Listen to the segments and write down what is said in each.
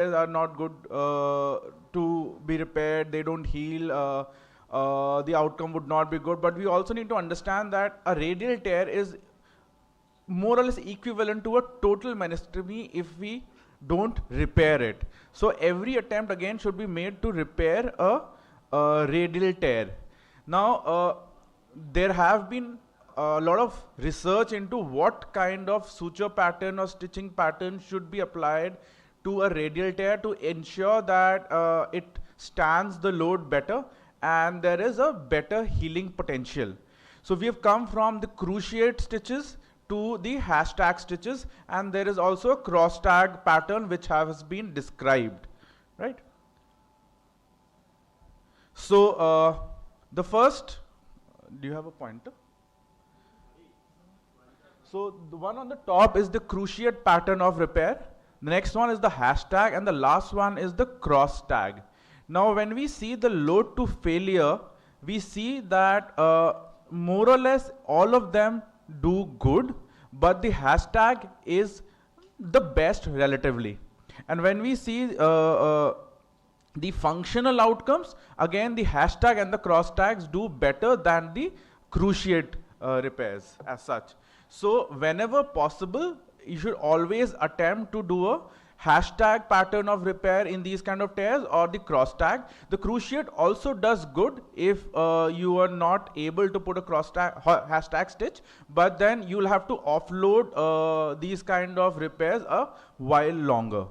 are not good to be repaired, they don't heal, the outcome would not be good. But we also need to understand that a radial tear is more or less equivalent to a total meniscectomy if we don't repair it. So every attempt again should be made to repair a radial tear. Now, there have been a lot of research into what kind of suture pattern or stitching pattern should be applied to a radial tear to ensure that it stands the load better and there is a better healing potential. So we have come from the cruciate stitches to the hashtag stitches, and there is also a cross tag pattern which has been described, right? So the first, do you have a pointer? So the one on the top is the cruciate pattern of repair. The next one is the hashtag, and the last one is the cross tag. Now when we see the load to failure, we see that more or less all of them do good, but the hashtag is the best relatively. And when we see the functional outcomes, again the hashtag and the cross tags do better than the cruciate repairs as such. So whenever possible, you should always attempt to do a hashtag pattern of repair in these kind of tears or the cross tag. The cruciate also does good if you are not able to put a cross tag hashtag stitch, but then you'll have to offload these kind of repairs a while longer.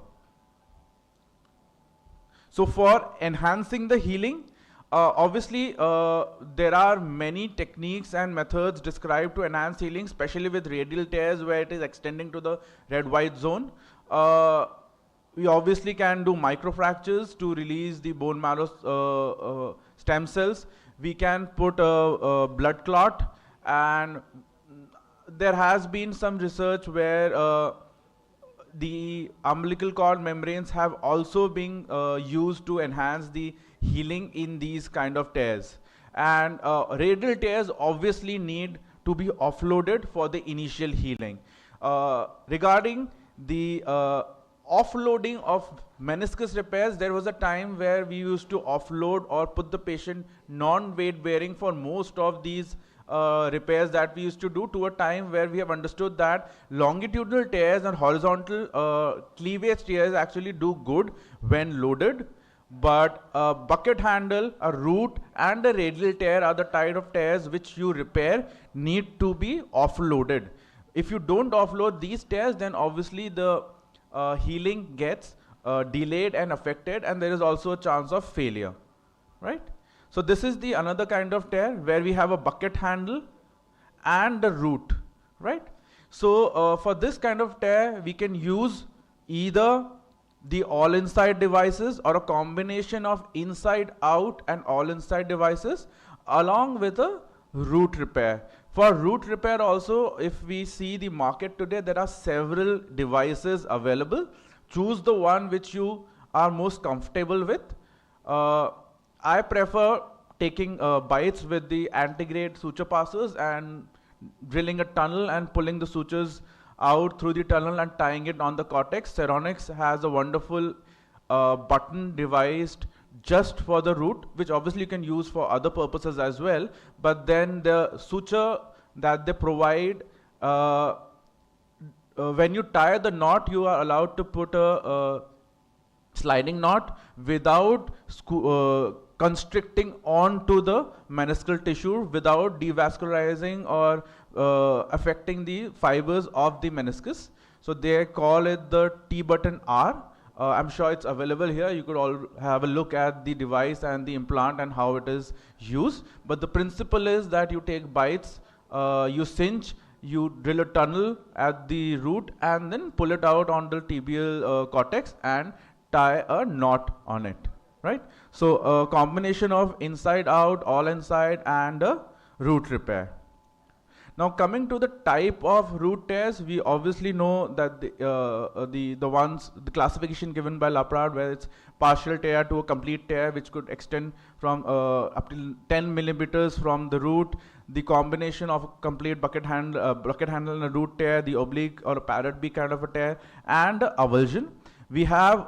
So for enhancing the healing, obviously there are many techniques and methods described to enhance healing, especially with radial tears where it is extending to the red-white zone. We obviously can do microfractures to release the bone marrow stem cells. We can put a blood clot, and there has been some research where the umbilical cord membranes have also been used to enhance the healing in these kind of tears. And radial tears obviously need to be offloaded for the initial healing. Regarding the offloading of meniscus repairs, there was a time where we used to offload or put the patient non-weight bearing for most of these repairs that we used to do, to a time where we have understood that longitudinal tears and horizontal cleavage tears actually do good when loaded. But a bucket handle, a root and a radial tear are the type of tears which you repair need to be offloaded. If you don't offload these tears, then obviously the healing gets delayed and affected, and there is also a chance of failure, right? So this is the another kind of tear where we have a bucket handle and a root, right? So for this kind of tear, we can use either the all inside devices or a combination of inside out and all inside devices along with a root repair. For root repair also, if we see the market today, there are several devices available. Choose the one which you are most comfortable with. I prefer taking bites with the antegrade suture passers and drilling a tunnel and pulling the sutures out through the tunnel and tying it on the cortex. Ceronics has a wonderful button devised just for the root, which obviously you can use for other purposes as well. But then the suture that they provide, when you tie the knot, you are allowed to put a sliding knot without constricting onto the meniscal tissue, without devascularizing or affecting the fibers of the meniscus. So they call it the T-button R. I'm sure it's available here. You could all have a look at the device and the implant and how it is used. But the principle is that you take bites, you cinch, you drill a tunnel at the root and then pull it out on the tibial cortex and tie a knot on it, right? So a combination of inside out, all inside, and a root repair. Now coming to the type of root tears, we obviously know that the classification given by Laprade, where it's partial tear to a complete tear, which could extend from up to 10 millimeters from the root. The combination of a complete bucket handle and a root tear, the oblique or a parrot beak kind of a tear, and avulsion. We have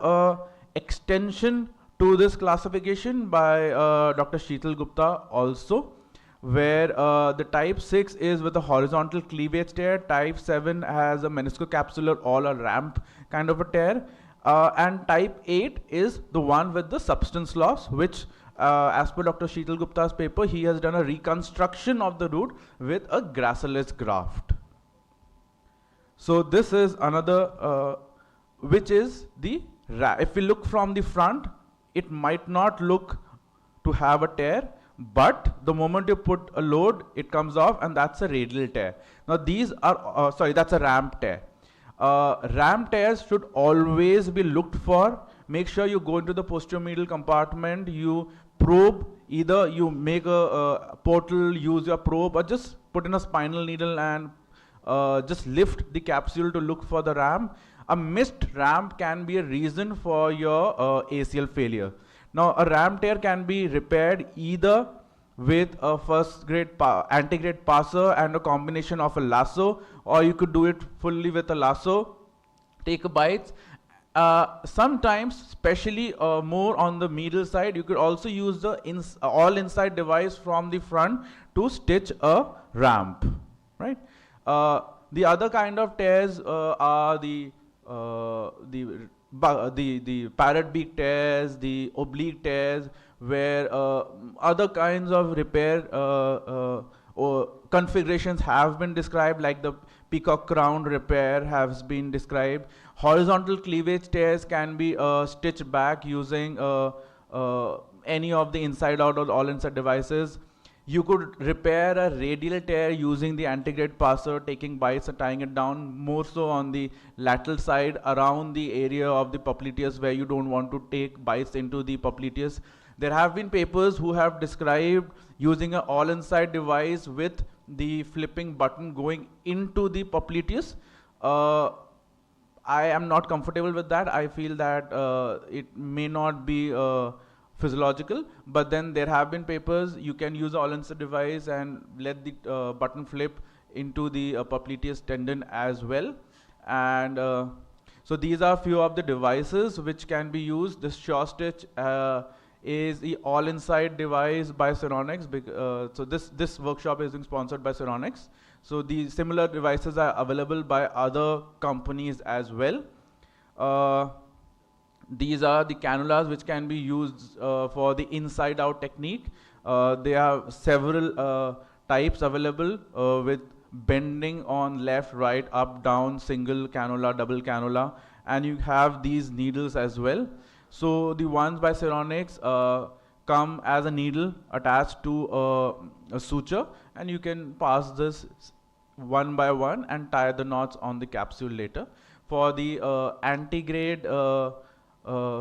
extension to this classification by Dr. Sheetal Gupta also, where the type 6 is with a horizontal cleavage tear, type 7 has a meniscocapsular or a ramp kind of a tear, and type 8 is the one with the substance loss, which as per Dr. Sheetal Gupta's paper, he has done a reconstruction of the root with a gracilis graft. So this is another, which is the, if we look from the front, it might not look to have a tear, but the moment you put a load, it comes off, and that's a radial tear. Now these are, sorry, that's a ramp tear. Ramp tears should always be looked for. Make sure you go into the posterior compartment, you probe, either you make a portal, use your probe, or just put in a spinal needle and just lift the capsule to look for the ramp. A missed ramp can be a reason for your ACL failure. Now, a ramp tear can be repaired either with a first grade antegrade passer and a combination of a lasso, or you could do it fully with a lasso, take a bites. Sometimes, especially more on the medial side, you could also use the all inside device from the front to stitch a ramp, right? The other kind of tears are the parrot beak tears, the oblique tears, where other kinds of repair or configurations have been described, like the peacock crown repair has been described. Horizontal cleavage tears can be stitched back using any of the inside out or all inside devices. You could repair a radial tear using the antegrade passer, taking bites and tying it down, more so on the lateral side around the area of the popliteus where you don't want to take bites into the popliteus. There have been papers who have described using an all-inside device with the flipping button going into the popliteus. I am not comfortable with that. I feel that it may not be physiological, but then there have been papers you can use an all-inside device and let the button flip into the popliteus tendon as well. And so these are few of the devices which can be used. This Shaw stitch is the all-inside device by Ceronics. So this workshop is being sponsored by Ceronics. So these similar devices are available by other companies as well. These are the cannulas which can be used for the inside-out technique. There are several types available with bending on left, right, up, down, single cannula, double cannula, and you have these needles as well. So the ones by Ceronics come as a needle attached to a suture, and you can pass this one by one and tie the knots on the capsule later. For the antegrade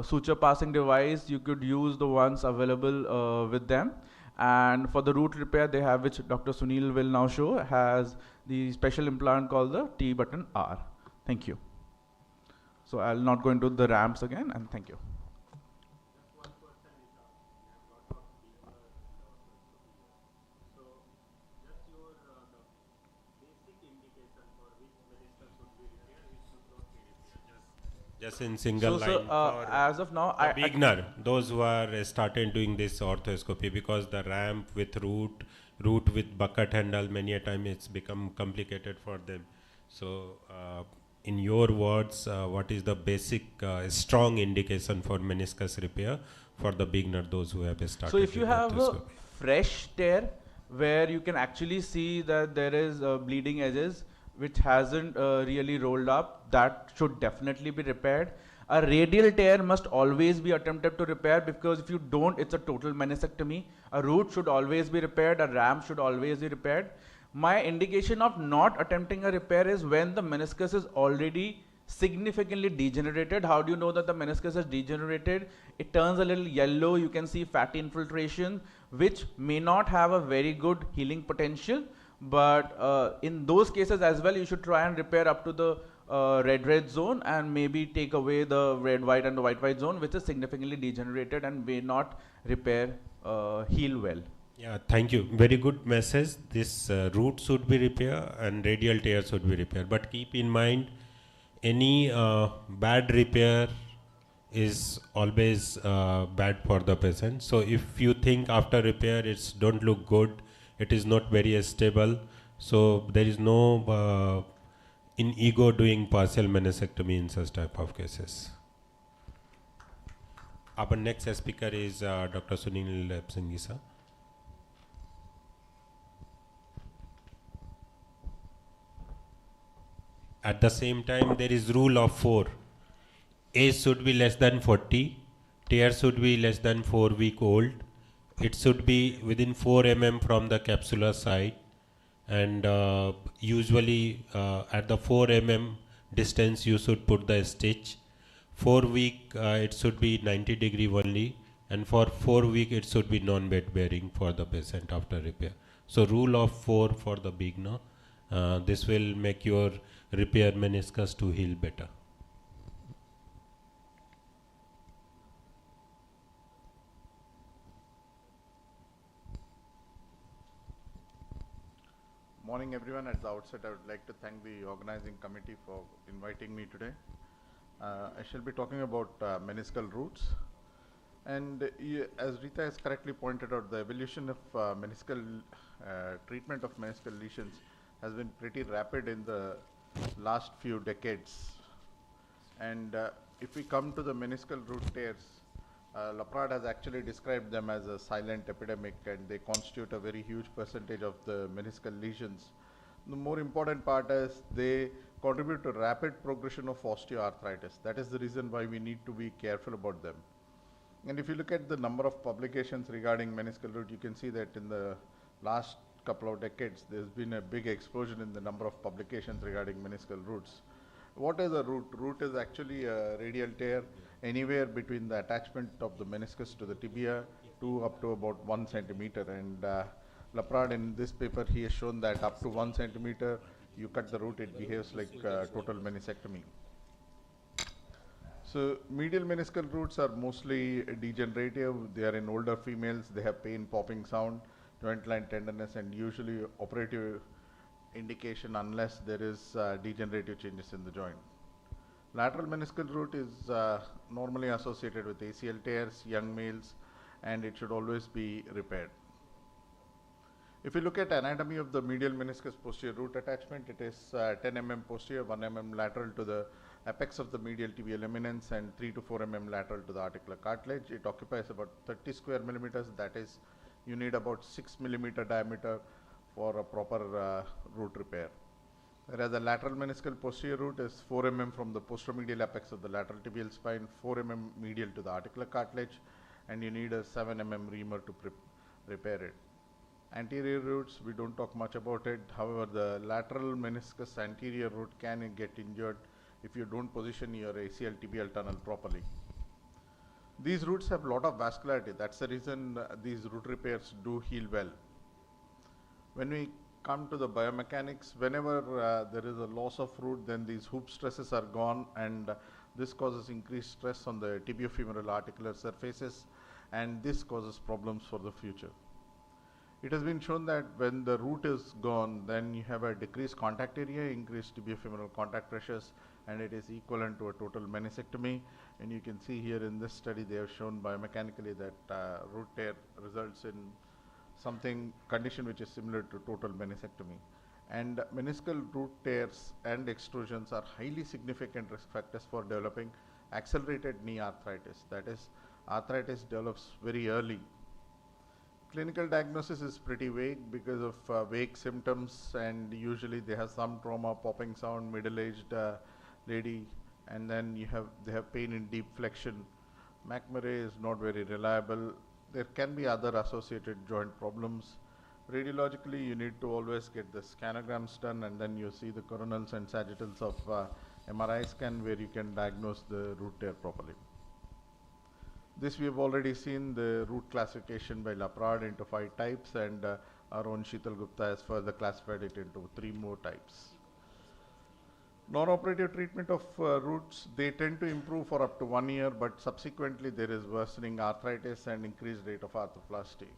suture passing device, you could use the ones available with them. And for the root repair, they have, which Dr. Sunil will now show, has the special implant called the T-button R. Thank you. So I'll not go into the ramps again, and thank you. Just in single line. As of now, beginner, those who are started doing this arthroscopy, because the ramp with root with bucket handle, many a time it's become complicated for them. So, in your words, what is the basic strong indication for meniscus repair for the beginner, those who have started? So, if you have a fresh tear where you can actually see that there is bleeding edges, which hasn't really rolled up, that should definitely be repaired. A radial tear must always be attempted to repair, because if you don't, it's a total meniscectomy. A root should always be repaired, a ramp should always be repaired. My indication of not attempting a repair is when the meniscus is already significantly degenerated. How do you know that the meniscus is degenerated? It turns a little yellow, you can see fatty infiltration, which may not have a very good healing potential. But in those cases as well, you should try and repair up to the red zone, and maybe take away the red-white and the white-white zone, which is significantly degenerated and may not repair, heal well. Yeah, thank you. Very good message. This root should be repaired and radial tear should be repaired. But keep in mind, any bad repair is always bad for the patient. So if you think after repair it's don't look good, it is not very stable, so there is no in ego doing partial meniscectomy in such type of cases. Our next speaker is Dr. Sunil Singh. At the same time, there is rule of 4. Age should be less than 40. Tear should be less than 4 week old. It should be within 4 mm from the capsular side. And usually at the 4 mm distance, you should put the stitch. 4 week, it should be 90° only. And for 4 week, it should be non-bed bearing for the patient after repair. So rule of 4 for the beginner. This will make your repair meniscus to heal better. Morning everyone. At the outset, I would like to thank the organizing committee for inviting me today. I shall be talking about meniscal roots. And as Rita has correctly pointed out, the evolution of treatment of meniscal lesions has been pretty rapid in the last few decades. And if we come to the meniscal root tears, Laprade has actually described them as a silent epidemic, and they constitute a very huge percentage of the meniscal lesions. The more important part is they contribute to rapid progression of osteoarthritis. That is the reason why we need to be careful about them. And if you look at the number of publications regarding meniscal root, you can see that in the last couple of decades, there's been a big explosion in the number of publications regarding meniscal roots. What is a root? Root is actually a radial tear anywhere between the attachment of the meniscus to the tibia to up to about 1 centimeter. And Laprade, in this paper, he has shown that up to 1 centimeter, you cut the root, it behaves like total meniscectomy. So medial meniscal roots are mostly degenerative. They are in older females. They have pain, popping sound, joint line tenderness, and usually operative indication unless there is degenerative changes in the joint. Lateral meniscal root is normally associated with ACL tears, young males, and it should always be repaired. If you look at anatomy of the medial meniscus posterior root attachment, it is 10 mm posterior, 1 mm lateral to the apex of the medial tibial eminence, and 3 to 4 mm lateral to the articular cartilage. It occupies about 30 square millimeters. That is, you need about 6 millimeter diameter for a proper root repair. Whereas the lateral meniscal posterior root is 4 mm from the posteromedial apex of the lateral tibial spine, 4 mm medial to the articular cartilage, and you need a 7 mm reamer to repair it. Anterior roots, we don't talk much about it. However, the lateral meniscus anterior root can get injured if you don't position your ACL tibial tunnel properly. These roots have a lot of vascularity. That's the reason these root repairs do heal well. When we come to the biomechanics, whenever there is a loss of root, then these hoop stresses are gone, and this causes increased stress on the tibiofemoral articular surfaces, and this causes problems for the future. It has been shown that when the root is gone, then you have a decreased contact area, increased tibiofemoral contact pressures, and it is equivalent to a total meniscectomy. And you can see here in this study, they have shown biomechanically that root tear results in something condition which is similar to total meniscectomy. And meniscal root tears and extrusions are highly significant risk factors for developing accelerated knee arthritis. That is, arthritis develops very early. Clinical diagnosis is pretty vague because of vague symptoms, and usually they have some trauma, popping sound, middle-aged lady, and then they have pain in deep flexion. McMurray is not very reliable. There can be other associated joint problems. Radiologically, you need to always get the scanograms done, and then you see the coronals and sagittals of MRI scan where you can diagnose the root tear properly. This we have already seen the root classification by Laprade into 5 types, and our own Sheetal Gupta has further classified it into 3 more types. Non-operative treatment of roots, they tend to improve for up to 1 year, but subsequently there is worsening arthritis and increased rate of arthroplasty.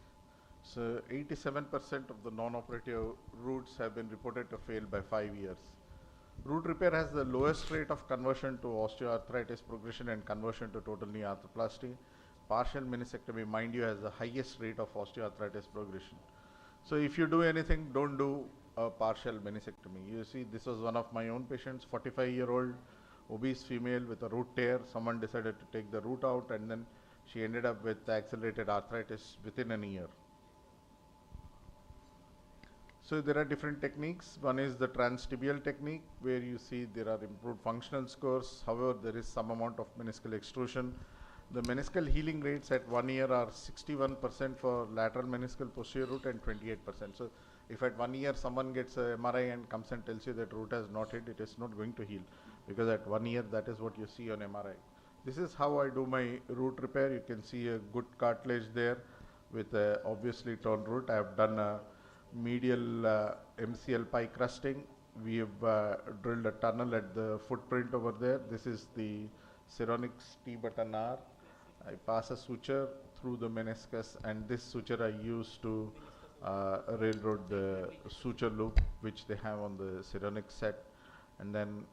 So 87% of the non-operative roots have been reported to fail by 5 years. Root repair has the lowest rate of conversion to osteoarthritis progression and conversion to total knee arthroplasty. Partial meniscectomy, mind you, has the highest rate of osteoarthritis progression. So if you do anything, don't do a partial meniscectomy. You see, this was one of my own patients, 45-year-old obese female with a root tear. Someone decided to take the root out, and then she ended up with accelerated arthritis within a year. So there are different techniques. One is the transtibial technique, where you see there are improved functional scores. However, there is some amount of meniscal extrusion. The meniscal healing rates at 1 year are 61% for lateral meniscal posterior root and 28%. So if at 1 year someone gets a MRI and comes and tells you that root has not hit, it is not going to heal, because at 1 year that is what you see on MRI. This is how I do my root repair. You can see a good cartilage there with a obviously torn root. I have done a medial MCL pie crusting. We have drilled a tunnel at the footprint over there. This is the Ceronics T button R. I pass a suture through the meniscus, and this suture I use to railroad the suture loop which they have on the Ceronics set, and then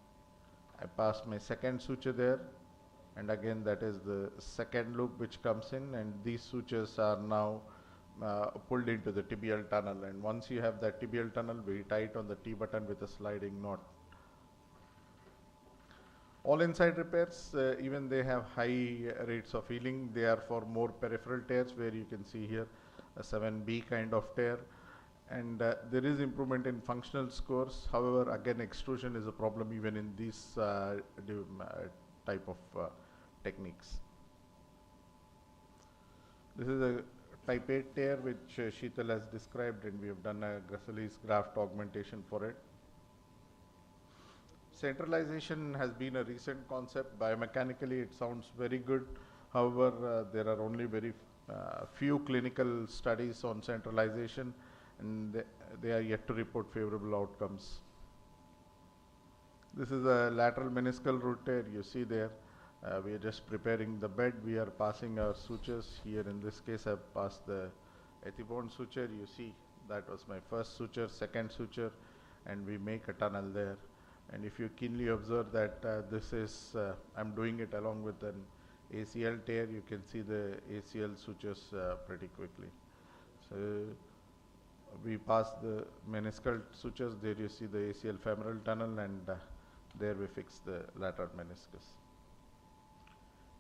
I pass my second suture there, and again that is the second loop which comes in, and these sutures are now pulled into the tibial tunnel, and once you have that tibial tunnel, we tie it on the T button with a sliding knot. All inside repairs, even they have high rates of healing. They are for more peripheral tears, where you can see here a 7B kind of tear, and there is improvement in functional scores. However, again, extrusion is a problem even in these type of techniques. This is a type 8 tear which Sheetal has described, and we have done a Gracil's graft augmentation for it. Centralization has been a recent concept. Biomechanically, it sounds very good. However, there are only very few clinical studies on centralization, and they are yet to report favorable outcomes. This is a lateral meniscal root tear. You see there, we are just preparing the bed. We are passing our sutures. Here in this case, I have passed the ethibond suture. You see, that was my first suture, second suture, and we make a tunnel there. And if you keenly observe that this is, I'm doing it along with an ACL tear, you can see the ACL sutures pretty quickly. So we pass the meniscal sutures. There you see the ACL femoral tunnel, and there we fix the lateral meniscus.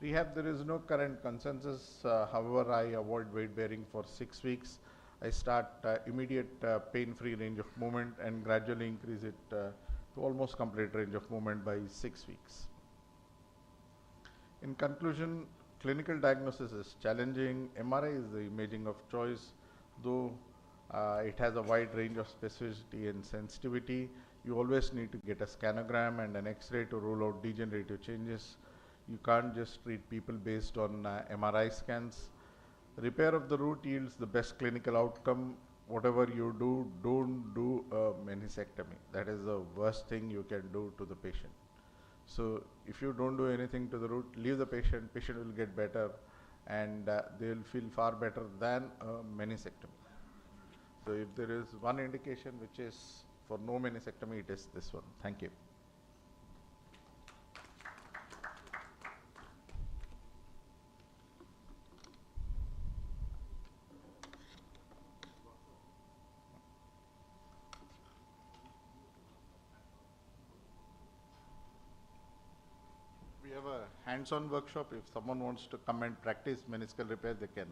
Rehab, there is no current consensus. However, I avoid weight bearing for 6 weeks. I start immediate pain-free range of movement and gradually increase it to almost complete range of movement by 6 weeks. In conclusion, clinical diagnosis is challenging. MRI is the imaging of choice, though it has a wide range of specificity and sensitivity. You always need to get a scanogram and an X-ray to rule out degenerative changes. You can't just treat people based on MRI scans. Repair of the root yields the best clinical outcome. Whatever you do, don't do a meniscectomy. That is the worst thing you can do to the patient. So if you don't do anything to the root, leave the patient will get better, and they will feel far better than a meniscectomy. So if there is one indication which is for no meniscectomy, it is this one. Thank you. We have a hands-on workshop. If someone wants to come and practice meniscal repair, they can.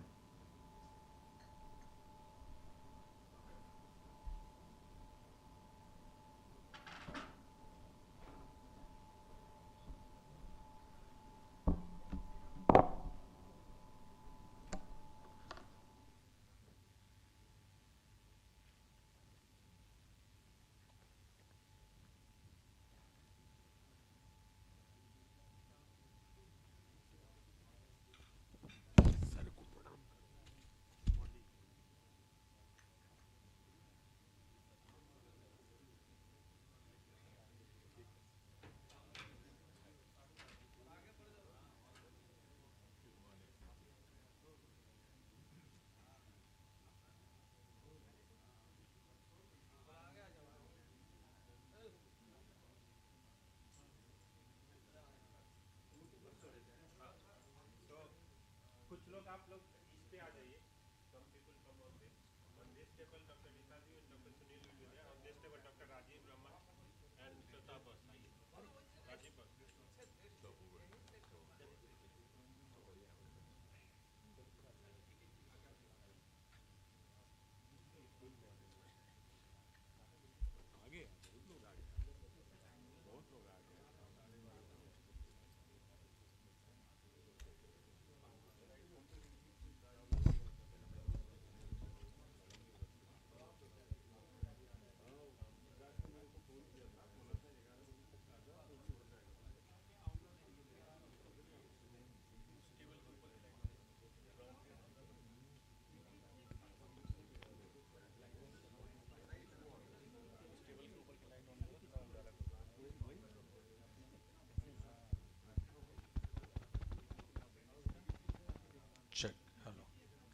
Check. Hello.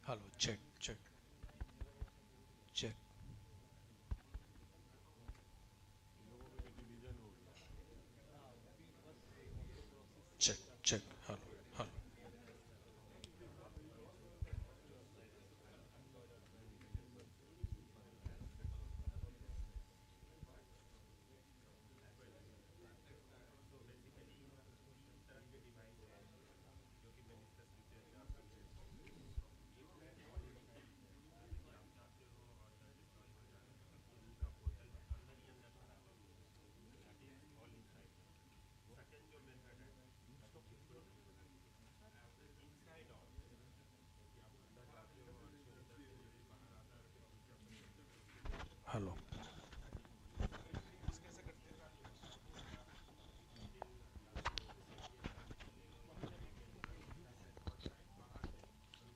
Hello. Check. Check. Check. Check. Check. Hello. Hello. Hello.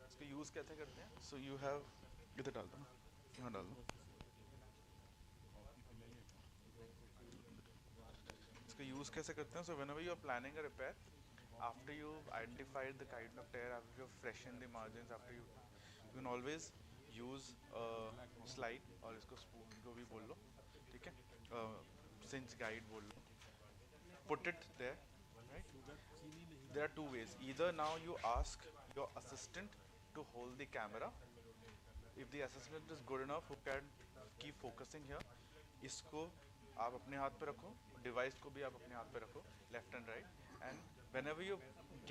इसका use कैसे करते हैं? So you have इधर डाल दो ना, यहाँ डाल दो। इसका यूज़ कैसे करते हैं? सो whenever you are planning a repair, after you've identified the kind of tear, after you've freshened the margins, after you can always use a slide और इसको spoon जो भी बोल लो, ठीक है, cinch guide बोल लो, put it there, right? There are two ways. Either now you ask your assistant to hold the camera. If the assistant is good enough, who can keep focusing here, इसको आप अपने हाथ पे रखो, device को भी आप अपने हाथ पे रखो, left and right, and whenever you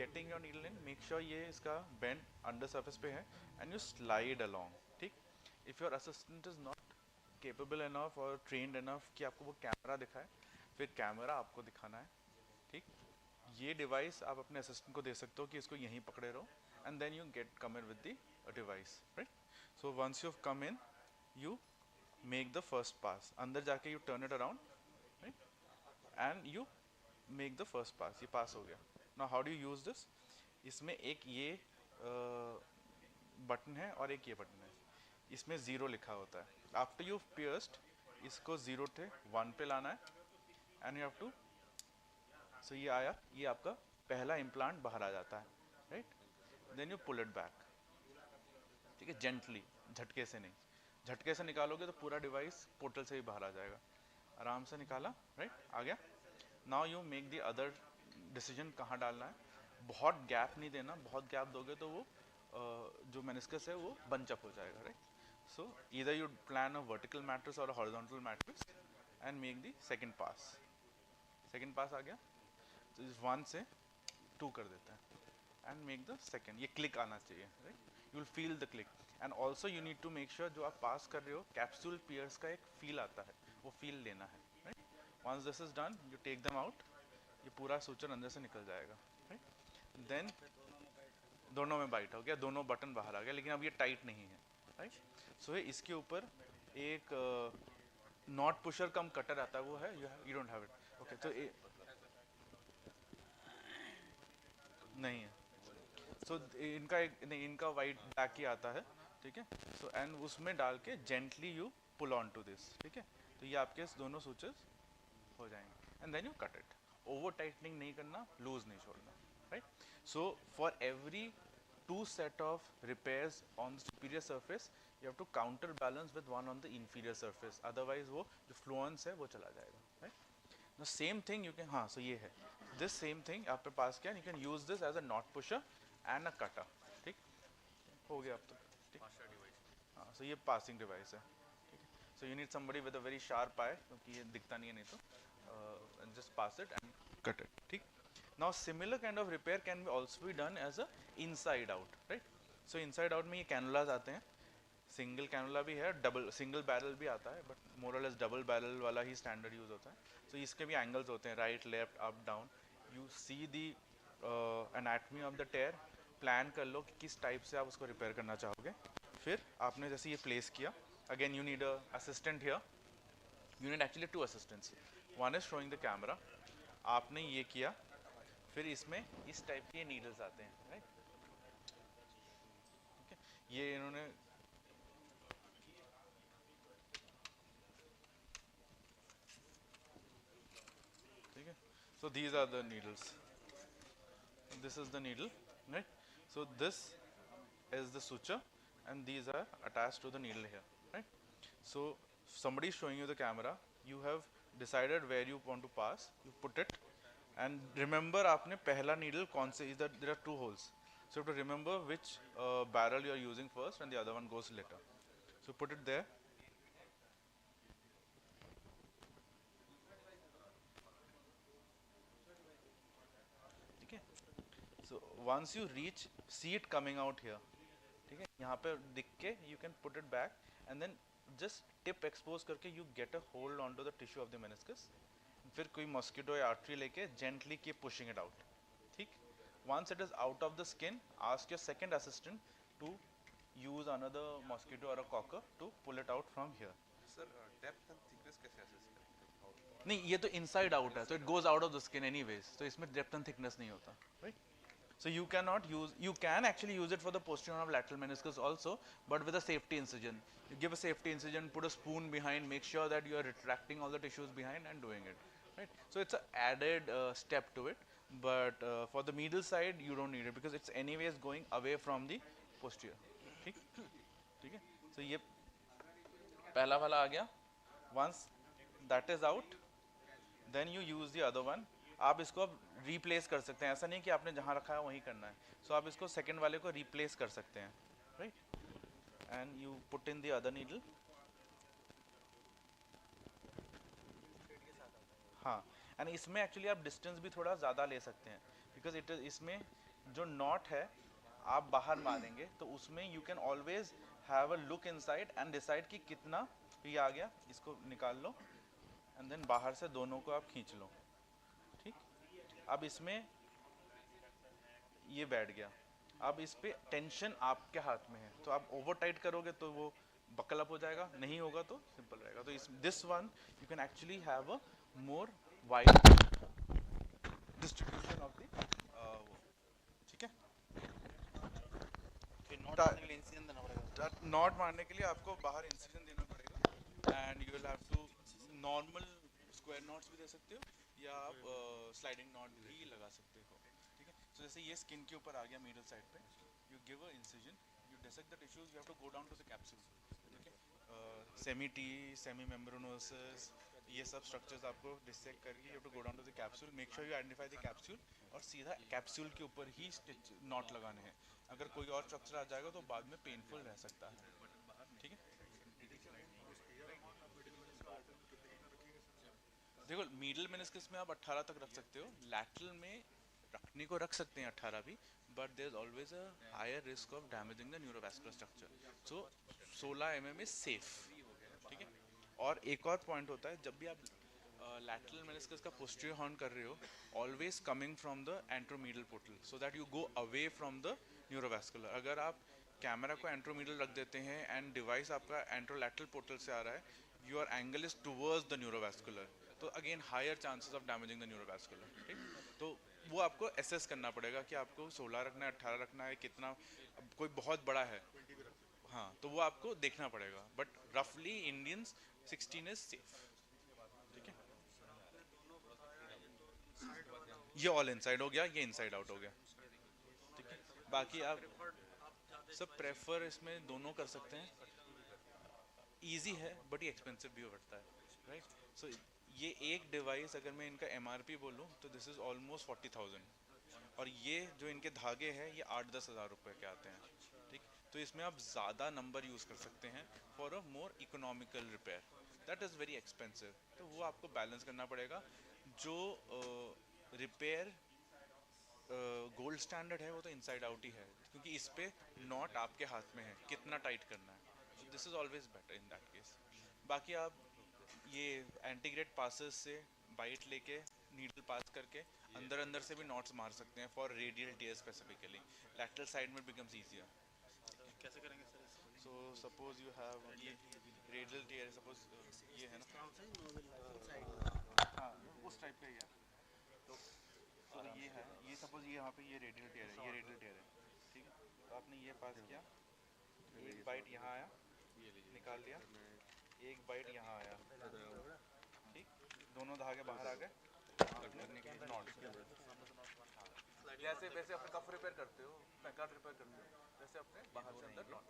getting your needle in, make sure ये इसका bend under surface पे है, and you slide along, ठीक? If your assistant is not capable enough or trained enough कि आपको वो कैमरा दिखाए, फिर कैमरा आपको दिखाना है, ठीक? ये डिवाइस आप अपने असिस्टेंट को दे सकते हो कि इसको यहीं पकड़े रहो, and then you get come in with the device, right? So once you come in, you make the first pass, अंदर जाके you turn it around, right, and you make the first pass, ये pass हो गया. Now how do you use this? इसमें एक ये button है और एक ये बटन है, इसमें 0 लिखा होता है. आफ्टर यू पियर्स्ड, इसको 0 थे 1 पे लाना है, एंड यू हैव टू, सो ये आया, ये आपका पहला इम्प्लांट बाहर आ जाता है, right? Then you pull it back, ठीक है, जेंटली, झटके से नहीं. झटके से निकालोगे तो पूरा डिवाइस पोर्टल से ही बाहर आ जाएगा. आराम से निकाला, राइट, आ गया. Now you make the other decision कहाँ डालना है. बहुत गैप नहीं देना, बहुत गैप दोगे तो वो जो मेनिस्कस है वो बंच अप हो जाएगा, right? So either you plan a vertical matrix और a horizontal matrix and make the second pass. Second pass आ गया तो इस 1 से 2 कर देते हैं एंड मेक द सेकंड. ये क्लिक आना चाहिए, right? You will feel the click. And also you need to make sure जो आप पास कर रहे हो, कैप्सूल पियर्स का एक फील आता है, वो फील लेना है, right? Once this is done, you take them out, ये पूरा सूचर अंदर से निकल जाएगा, राइट? देन दोनों में बाइट हो गया, दोनों बटन बाहर आ गया, लेकिन अब ये टाइट नहीं है, राइट? सो इसके ऊपर एक नॉट पुशर कम कटर आता है, वो है, you don't have it, okay? तो नहीं है. सो इनका एक नहीं, इनका वाइट ब्लैक ही आता है, ठीक है? सो एंड उसमें डाल के gently you pull on to this, ठीक है? तो ये आपके दोनों सूचर्स हो जाएंगे, and then you cut it. Over tightening नहीं करना, लूज नहीं छोड़ना, right? So for every 2 set of repairs on the superior surface, you have to counter balance with 1 on the inferior surface, otherwise वो जो fluence है वो चला जाएगा, right? Now same thing you can, हाँ, so ये है, this same thing आपके पास क्या, you can use this as a knot pusher and a cutter, ठीक? हो गया अब तो ठीक। हाँ, सो ये पासिंग डिवाइस है, ठीक है। So you need somebody with a very sharp eye, क्योंकि ये दिखता नहीं है नहीं तो, just pass it and cut it, ठीक। Now similar kind of repair can be also be done as a inside out, right. So inside out में ये कैनुलाज आते हैं, सिंगल कैनुला भी है, डबल सिंगल बैरल भी आता है, बट मोर और लेस डबल बैरल वाला ही स्टैंडर्ड यूज होता है। सो इसके भी एंगल्स होते हैं, right left up down. You see the anatomy of the tear, plan कर लो कि किस टाइप से आप उसको रिपेयर करना चाहोगे। फिर आपने जैसे ये प्लेस किया, again you need a assistant here, you need actually two assistants, one is showing the camera, आपने ये किया, फिर इसमें इस टाइप के नीडल्स आते हैं, राइट, ठीक है। ये इन्होंने ठीक है। So these are the needles, this is the needle, right? So this is the suture and these are attached to the needle here, right? So somebody is showing you the camera, you have decided where you want to pass, you put it, and remember आपने पहला needle कौन से, is that there are two holes, so you have to remember which barrel you are using first and the other one goes later. So put it there, ठीक है। So once you reach, see it coming out here, ठीक है, यहाँ पे दिख के you can put it back and then just tip expose करके you get a hold onto the tissue of the meniscus, फिर कोई mosquito या artery लेके gently keep pushing it out, ठीक। Once it is out of the skin, ask your second assistant to use another mosquito or a cocker to pull it out from here. Sir depth and thickness कैसे assess करेंगे? नहीं, ये तो inside out है, so it goes out of the skin anyways, तो इसमें depth and thickness नहीं होता, right? So you cannot use, you can actually use it for the posterior of lateral meniscus also, but with a safety incision. You give a safety incision, put a spoon behind, make sure that you are retracting all the tissues behind and doing it, right? So it's an added step to it, but for the medial side, you don't need it because it's anyways going away from the posterior, ठीक, ठीक है। So ये पहला वाला आ गया, once that is out, then you use the other one. आप इसको अब रिप्लेस कर सकते हैं, ऐसा नहीं कि आपने जहाँ रखा है वहीं करना है, सो आप इसको सेकंड वाले को रिप्लेस कर सकते हैं, right, and you put in the other needle, हाँ, एंड इसमें एक्चुअली आप डिस्टेंस भी थोड़ा ज़्यादा ले सकते हैं, बिकॉज इट इज, इसमें जो नॉट है आप बाहर मारेंगे तो उसमें you can always have a look inside and decide कि कितना, ये आ गया, इसको निकाल लो एंड देन बाहर से दोनों को आप खींच लो, ठीक। अब इसमें ये बैठ गया, अब इस पे टेंशन आपके हाथ में है, तो आप ओवर टाइट करोगे तो वो बकल अप हो जाएगा, नहीं होगा तो सिंपल रहेगा। तो इस this one you can actually have a more wide distribution of the वो, ठीक है। नॉट मारने के लिए आपको बाहर इंसिजन देना पड़ेगा and you will have to normal square knots भी दे सकते हो या आप स्लाइडिंग नॉट भी लगा सकते हो, ठीक है। तो जैसे ये स्किन के ऊपर आ गया मिडल साइड पे, you give a incision, you dissect the tissues, you have to go down to the capsule, ठीक है। सेमी टी, सेमी मेम्ब्रेनोसिस, ये सब स्ट्रक्चर्स आपको डिसेक्ट करके you have to go down to the capsule, make sure you identify the capsule और सीधा capsule के ऊपर ही स्टिच नॉट लगाने हैं। अगर कोई और स्ट्रक्चर आ जाएगा तो बाद में पेनफुल रह सकता है, ठीक है। देखो मीडल मेनिस्कस में आप 18 तक रख सकते हो, लैटरल में रखने को रख सकते हैं 18 भी, but there is always a higher risk of damaging the neurovascular structure, so 16 mm is safe, ठीक है। और एक और पॉइंट होता है, जब भी आप लैटरल मेनिस्कस का पोस्टीरियर हॉर्न कर रहे हो, always coming from the anteromedial portal, so that you go away from the neurovascular. अगर आप कैमरा को एंट्रोमीडियल रख देते हैं एंड डिवाइस आपका एंट्रोलैटरल पोर्टल से आ रहा है, your angle is towards the neurovascular, तो again higher chances of damaging the neurovascular, ठीक। तो वो आपको एसेस करना पड़ेगा कि आपको 16 रखना है, 18 रखना है, कितना, अब कोई बहुत बड़ा है, हाँ, तो वो आपको देखना पड़ेगा, बट रफली इंडियंस 16 इज सेफ, ठीक है। ये ऑल इनसाइड हो गया, ये इनसाइड आउट हो गया, ठीक है। बाकी आप सब प्रेफर इसमें दोनों कर सकते हैं, इजी है बट ये एक्सपेंसिव भी पड़ता है, राइट। सो ये एक डिवाइस अगर मैं इनका MRP बोलूँ तो दिस इज़ ऑलमोस्ट 40,000, और ये जो इनके धागे हैं ये 8-10 हज़ार रुपये के आते हैं, ठीक। तो तो इसमें आप ज़्यादा नंबर यूज़ कर सकते हैं for a more economical repair, that is very expensive. तो वो आपको बैलेंस करना पड़ेगा। जो रिपेयर गोल्ड स्टैंडर्ड है वो तो इनसाइड आउट ही है, क्योंकि इस पे नॉट आपके हाथ में है कितना टाइट करना है। So this is always better in that case. बाकी आप ये एंटीग्रेड पासेस से बाइट लेके नीडल पास करके अंदर अंदर से भी नॉट्स मार सकते हैं for radial tear specifically. Lateral side में बिकम्स ईजियर। कैसे करेंगे सर इसको? सो सपोज यू हैव ये रेडियल टीयर, सपोज ये है ना, हाँ उस टाइप का ही है। तो ये है, ये सपोज ये यहाँ पे ये रेडियल टीयर है, ये रेडियल टीयर है, ठीक है। तो आपने ये पास किया, एक बाइट यहाँ आया, निकाल लिया, एक बाइट यहाँ आया, ठीक, दोनों धागे बाहर आ गए, नॉट। जैसे वैसे अपने कफ रिपेयर करते हो, पैकार्ड रिपेयर करते हो, वैसे अपने बाहर से अंदर नॉट।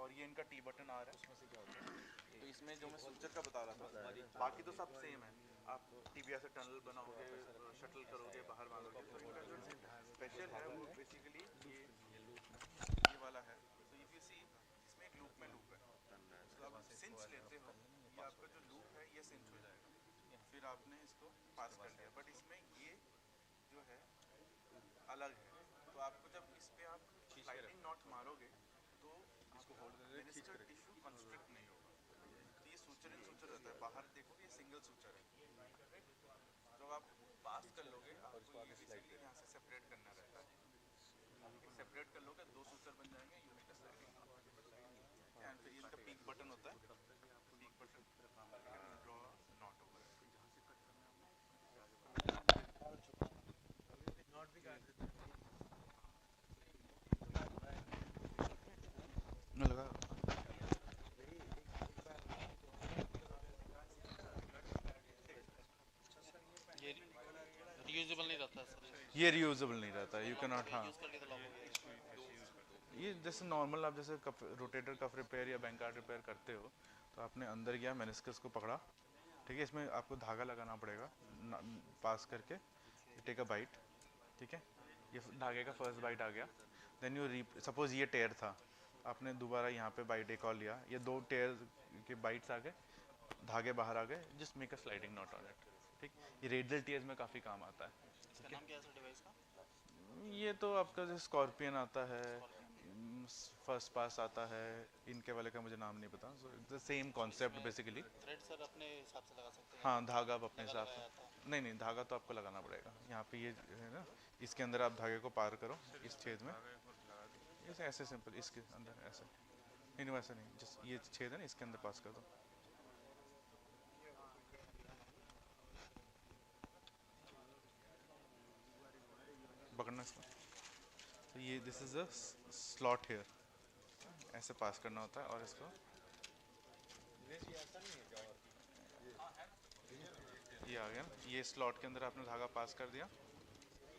और ये इनका टी बटन आ रहा है, इसमें से क्या होता है, तो इसमें जो मैं सूचर का बता रहा था, बाकी तो सब सेम है। आप टीबिया से टनल बनाओगे, शटल करोगे, बाहर मारोगे, तो इनका जो स्पेशल है वो बेसिकली ये वाला है। तो इफ यू सी, इसमें एक लूप में लूप है, तो आप सिंच लेते हो, ये आपका जो लूप है ये सिंच हो जाएगा, फिर आपने इसको पास कर दिया। बट इसमें ये जो है अलग है, तो आपको जब इस पे आप स्लाइडिंग नॉट मारोगे तो आपको मेनिस्कस टिश्यू कंस्ट्रिक्ट नहीं होगा। तो ये सूचर इन सूचर रहता है, बाहर देखोगे ये सिंगल सूचर है। जब आप पास कर लोगे आपको ये बेसिकली यहाँ से सेपरेट करना रहता है, सेपरेट कर लोगे दो सूचर बन जाएंगे, you make a sliding. And फिर इनका पीक बटन होता है, peak button draw not over not भी काट देते हैं। लगा। ये रीयूजेबल नहीं रहता सर? ये रियूजेबल नहीं रहता, यू कैन नॉट। हाँ यूज करके तो लॉक हो गया। ये जैसे नॉर्मल आप जैसे कफ रोटेटर कफ रिपेयर या बैंकार्ड रिपेयर करते हो, तो आपने अंदर गया, मेनिस्कस को पकड़ा, ठीक है, इसमें आपको धागा लगाना पड़ेगा पास करके, टेक अ बाइट, ठीक है, ये धागे का फर्स्ट बाइट आ गया, देन यू सपोज ये टेयर था, आपने दोबारा यहाँ पे बाइट एक और लिया, ये दो टेयर के बाइट्स आ गए, धागे बाहर आ गए, just make a sliding not on it, ठीक। ये रेडियल टीयर्स में काफ़ी काम आता है। इसका नाम क्या है सर डिवाइस का? ये तो आपका जैसे स्कॉर्पियन आता है, फर्स्ट पास आता है, इनके वाले का मुझे नाम नहीं पता। So the same concept basically. Thread sir अपने हिसाब से लगा सकते हैं? हाँ, धागा आप अपने हिसाब लगाया से, नहीं नहीं, धागा तो आपको लगाना पड़ेगा। यहाँ पे ये है ना, इसके अंदर आप धागे को पार करो, इस छेद में, ऐसे ऐसे सिंपल, इसके अंदर ऐसे, नहीं नहीं वैसे नहीं, जस्ट ये छेद है ना, इसके अंदर पास कर दो। पकड़ना इसको, तो ये this is a slot here, ऐसे पास करना होता है, और इसको ये आ गया ना, ये स्लॉट के अंदर आपने धागा पास कर दिया,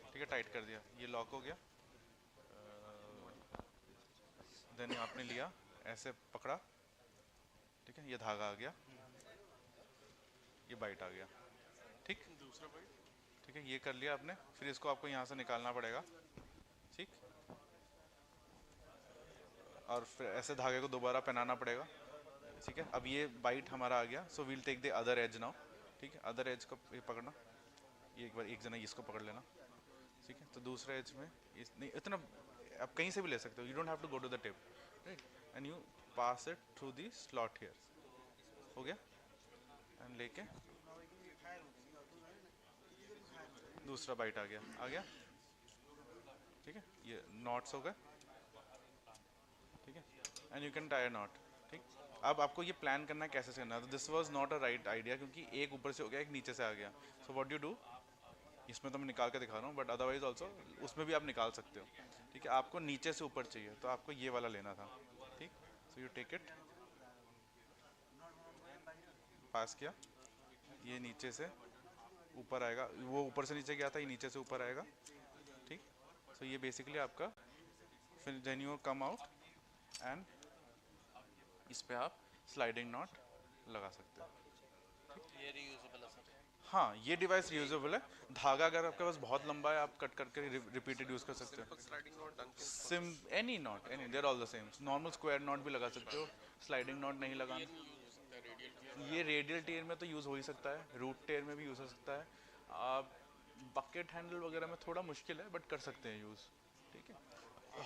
ठीक है, टाइट कर दिया, ये लॉक हो गया। देन आपने लिया, ऐसे पकड़ा, ठीक है, ये धागा आ गया, ये बाइट आ गया, ठीक, दूसरा बाइट, ठीक है, ये कर लिया आपने। फिर इसको आपको यहाँ से निकालना पड़ेगा, ठीक, और फिर ऐसे धागे को दोबारा पहनाना पड़ेगा, ठीक है। अब ये बाइट हमारा आ गया, so we'll take the other edge now, ठीक है, अदर एज को ये पकड़ना, ये एक बार एक जना इसको पकड़ लेना, ठीक है। तो दूसरे एज में नहीं, इतना आप कहीं से भी ले सकते हो, you don't have to go to the tip, right, and you pass it through the slot here, हो गया, एंड लेके दूसरा बाइट आ गया, ठीक है, ये नॉट्स हो गए, ठीक है, and you can tie a not, ठीक। अब आपको ये प्लान करना है कैसे से करना है। तो this was not a right idea, क्योंकि एक ऊपर से हो गया, एक नीचे से आ गया। सो व्हाट यू डू, इसमें तो मैं निकाल के दिखा रहा हूँ, बट अदरवाइज ऑल्सो उसमें भी आप निकाल सकते हो, ठीक है। आपको नीचे से ऊपर चाहिए, तो आपको ये वाला लेना था, ठीक। सो यू टेक इट, पास किया, ये नीचे से ऊपर आएगा, वो ऊपर से नीचे गया था, ये नीचे से ऊपर आएगा, ठीक। सो ये बेसिकली आपका, फिर then you come out and इस पे आप स्लाइडिंग नॉट लगा सकते हो। ये रीयूजेबल है सर? हाँ, ये डिवाइस रीयूजेबल है। धागा अगर आपके पास बहुत लंबा है, आप कट करके रिपीटेड यूज कर सकते हो। स्लाइडिंग नॉट डंकी सिम any knot, any they're all the same. Normal square knot भी लगा सकते हो, स्लाइडिंग नॉट नहीं लगाना। ये रेडियल टेयर में तो यूज़ हो ही सकता है, रूट टेयर में भी यूज़ हो सकता है। आप बकेट हैंडल वगैरह में थोड़ा मुश्किल है, बट कर सकते हैं यूज़। ठीक है,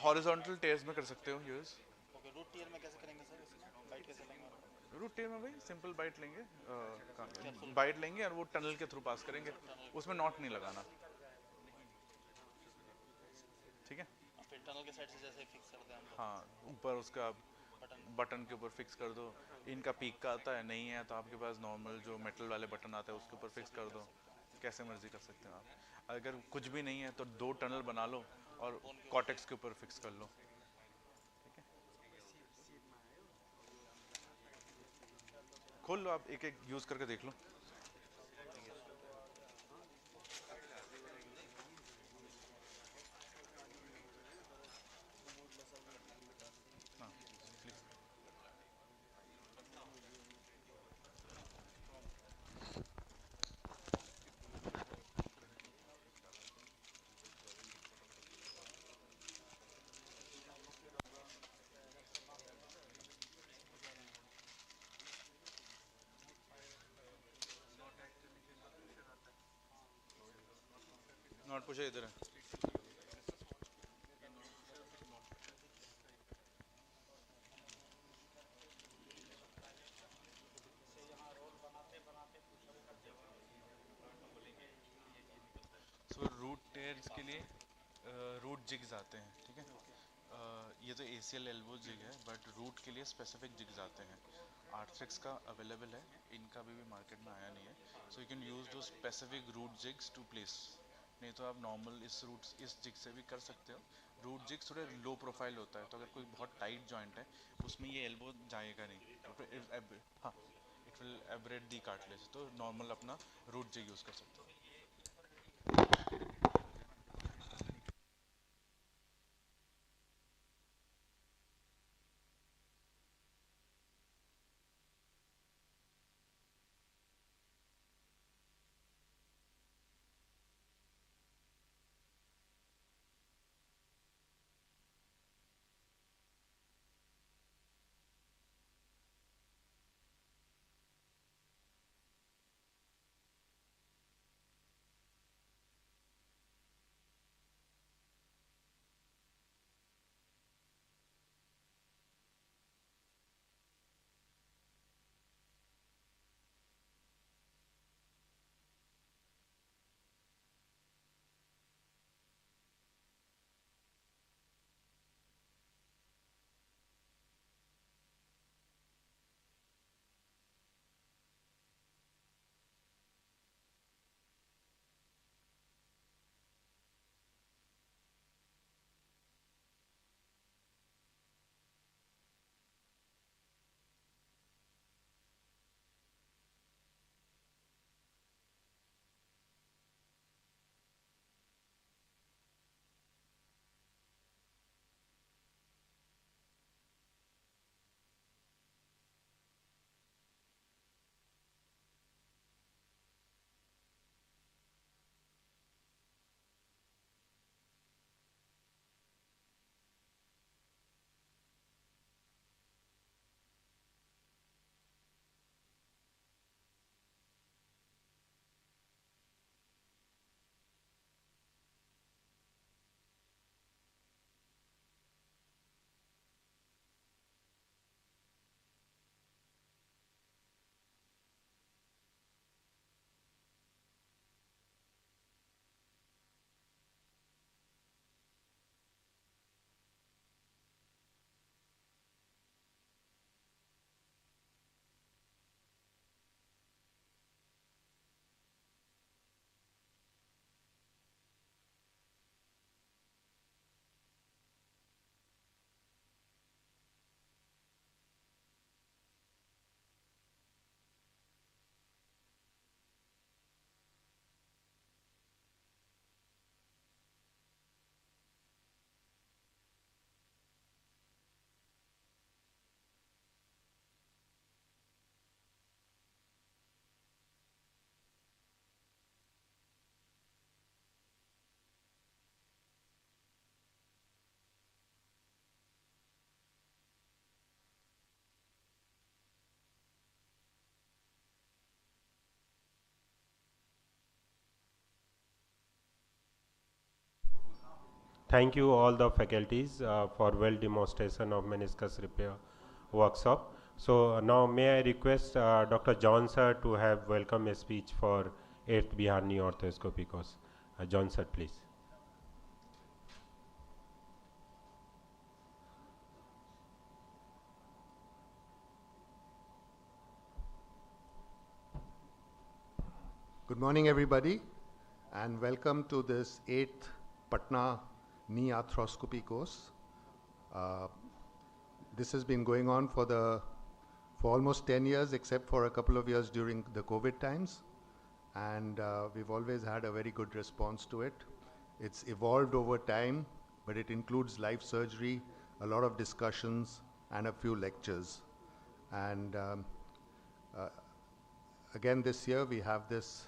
हॉरिजॉन्टल टेयर्स में कर सकते हो यूज़। ओके, रूट टीयर में कैसे करेंगे सर? इसमें बाइट कैसे लेंगे? रूट टेयर में भाई सिंपल बाइट लेंगे, बाइट लेंगे और वो टनल के थ्रू पास करेंगे, उसमें नॉट नहीं लगाना। ठीक है, फिर टनल के साइड से जैसे फिक्स करते हैं हम लोग, हाँ, ऊपर उसका बटन के ऊपर फिक्स कर दो। इनका पीक का आता है, नहीं है तो आपके पास नॉर्मल जो मेटल वाले बटन आते हैं उसके ऊपर फिक्स कर दो। कैसे मर्जी कर सकते हो आप। अगर कुछ भी नहीं है तो 2 टनल बना लो और कॉटेक्स के ऊपर फिक्स कर लो। ठीक है, खोल लो, आप एक एक यूज़ करके देख लो। हाँ, please। नॉट पूछे इधर है। सो रूट टेयर्स के लिए रूट जिग्स आते हैं। ठीक है, ये तो ACL एल्बो जिग है, बट रूट के लिए स्पेसिफिक जिग्स आते हैं। आर्थ्रिक्स का अवेलेबल है, इनका भी मार्केट में आया नहीं है। सो यू कैन यूज़ दो specific root jigs to place. नहीं तो आप नॉर्मल इस जिग से भी कर सकते हो। रूट जिग थोड़े लो प्रोफाइल होता है, तो अगर कोई बहुत टाइट जॉइंट है उसमें ये एल्बो जाएगा नहीं। हाँ, इट विल एब्रेट दी कार्टिलेज, तो नॉर्मल अपना रूट जिग यूज़ कर सकते हो। Thank you all the faculties for well demonstration of meniscus repair workshop. So now may I request Dr. John sir to have welcome speech for 8th Bihar knee orthoscopy course. John sir, please. Good morning, everybody, and welcome to this 8th Patna knee arthroscopy course. This has been going on for almost 10 years, except for a couple of years during the COVID times. And we've always had a very good response to it. It's evolved over time, but it includes live surgery, a lot of discussions, and a few lectures. And again, this year we have this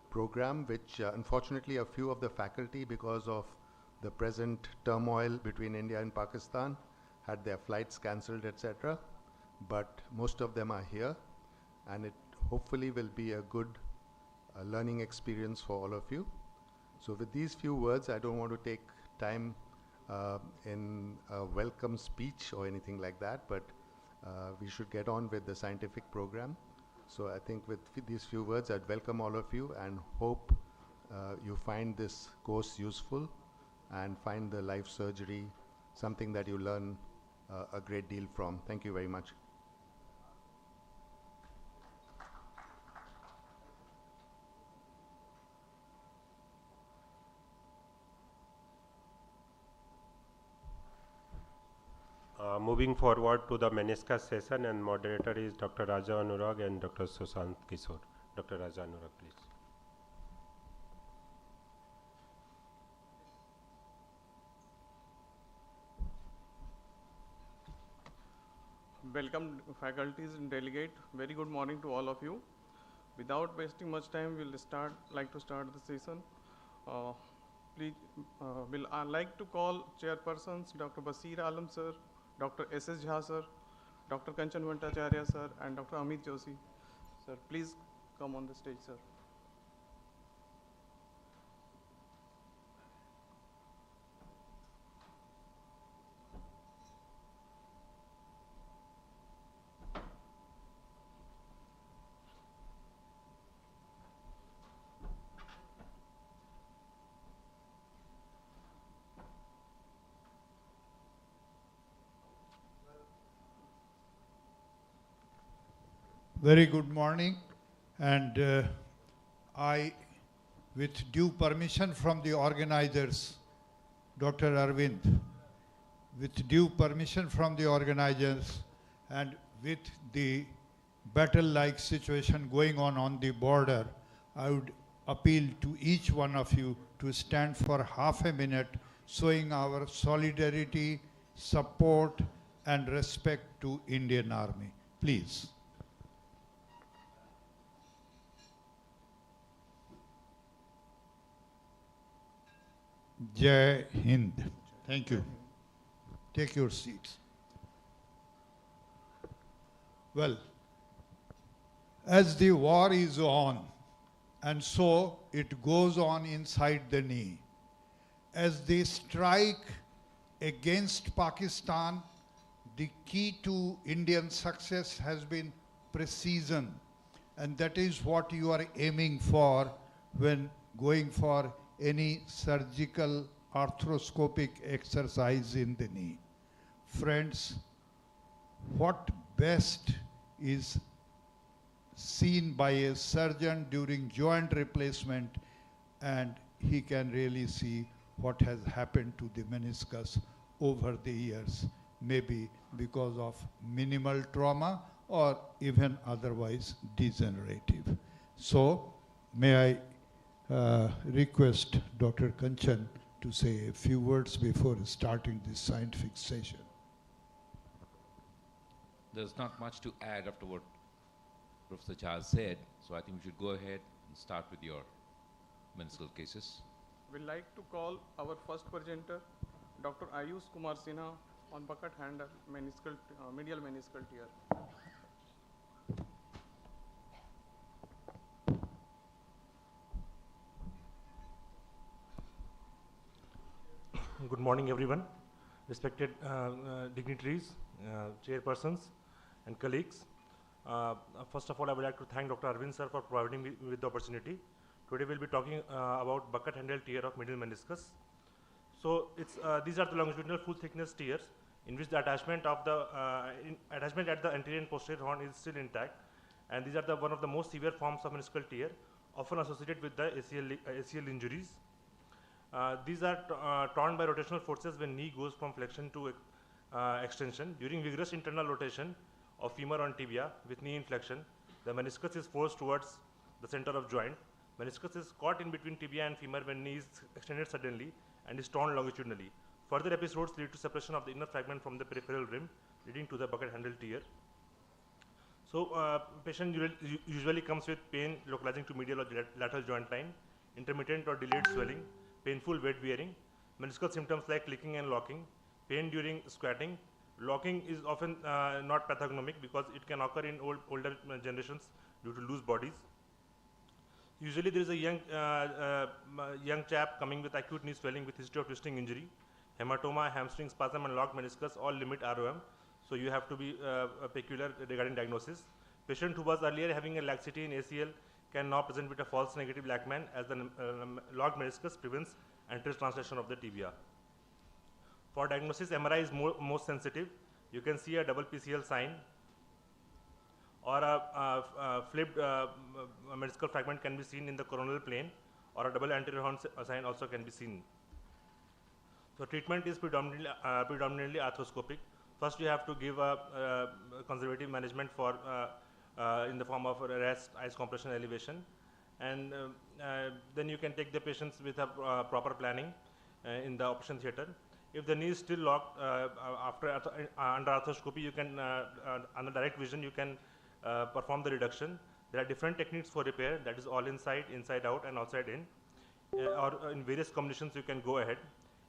program, which unfortunately a few of the faculty, because of the present turmoil between India and Pakistan, had their flights cancelled, etc. But most of them are here, and it hopefully will be a good learning experience for all of you. So with these few words, I don't want to take time in a welcome speech or anything like that, but we should get on with the scientific program. So I think with these few words, I'd welcome all of you and hope you find this course useful and find the life surgery something that you learn a great deal from. Thank you very much. Moving forward to the meniscus session, and moderator is Dr. Raja Anurag and Dr. Sushant Kishore. Dr. Raja Anurag, please. Welcome faculties and delegate. Very good morning to all of you. Without wasting much time, we'll like to start the session. Please, I'd like to call chairpersons Dr. Basir Alam sir, Dr. S.S. Jha sir, Dr. Kanchan Bhattacharya sir, and Dr. Amit Joshi. Sir, please come on the stage, sir. Very good morning, and I, with due permission from the organizers, Dr. Arvind, with due permission from the organizers, and with the battle-like situation going on the border, I would appeal to each one of you to stand for half a minute, showing our solidarity, support, and respect to Indian Army. Please. Jai Hind. Thank you. Take your seats. Well, as the war is on, and so it goes on inside the knee, as they strike against Pakistan, the key to Indian success has been precision, and that is what you are aiming for when going for any surgical arthroscopic exercise in the knee. Friends, what best is seen by a surgeon during joint replacement, and he can really see what has happened to the meniscus over the years, maybe because of minimal trauma or even otherwise degenerative. So may I request Dr. Kanchan to say a few words before starting this scientific session. There's not much to add after what Professor Jha said, so I think we should go ahead and start with your meniscal cases. We'd like to call our first presenter, Dr. Ayush Kumar Sinha, on bucket handle, medial meniscal tear. Good morning, everyone. Respected dignitaries, chairpersons, and colleagues. First of all, I would like to thank Dr. Arvind sir for providing me with the opportunity. Today we'll be talking about bucket handle tear of middle meniscus. So these are the longitudinal full thickness tears in which the attachment of the attachment at the anterior and posterior horn is still intact, and these are one of the most severe forms of meniscal tear, often associated with the ACL injuries. These are torn by rotational forces when knee goes from flexion to extension. During vigorous internal rotation of femur on tibia with knee inflection, the meniscus is forced towards the center of joint. Meniscus is caught in between tibia and femur when knee is extended suddenly and is torn longitudinally. Further episodes lead to separation of the inner fragment from the peripheral rim, leading to the bucket handle tear. So patient usually comes with pain localizing to medial or lateral joint line, intermittent or delayed swelling, painful weight bearing, meniscal symptoms like clicking and locking, pain during squatting. Locking is often not pathognomic because it can occur in older generations due to loose bodies. Usually there is a young chap coming with acute knee swelling with history of twisting injury, hematoma, hamstring spasm, and locked meniscus all limit ROM. So you have to be peculiar regarding diagnosis. Patient who was earlier having a laxity in ACL can now present with a false negative Lachman as the locked meniscus prevents anterior translation of the tibia. For diagnosis, MRI is most sensitive. You can see a double PCL sign, or a flipped meniscal fragment can be seen in the coronal plane, or a double anterior horn sign also can be seen. So treatment is predominantly arthroscopic. First, you have to give a conservative management for in the form of rest, ice compression, elevation, and then you can take the patients with a proper planning in the operation theatre. If the knee is still locked under arthroscopy, you can under direct vision you can perform the reduction. There are different techniques for repair, that is all inside, inside out, and outside in, or in various combinations you can go ahead.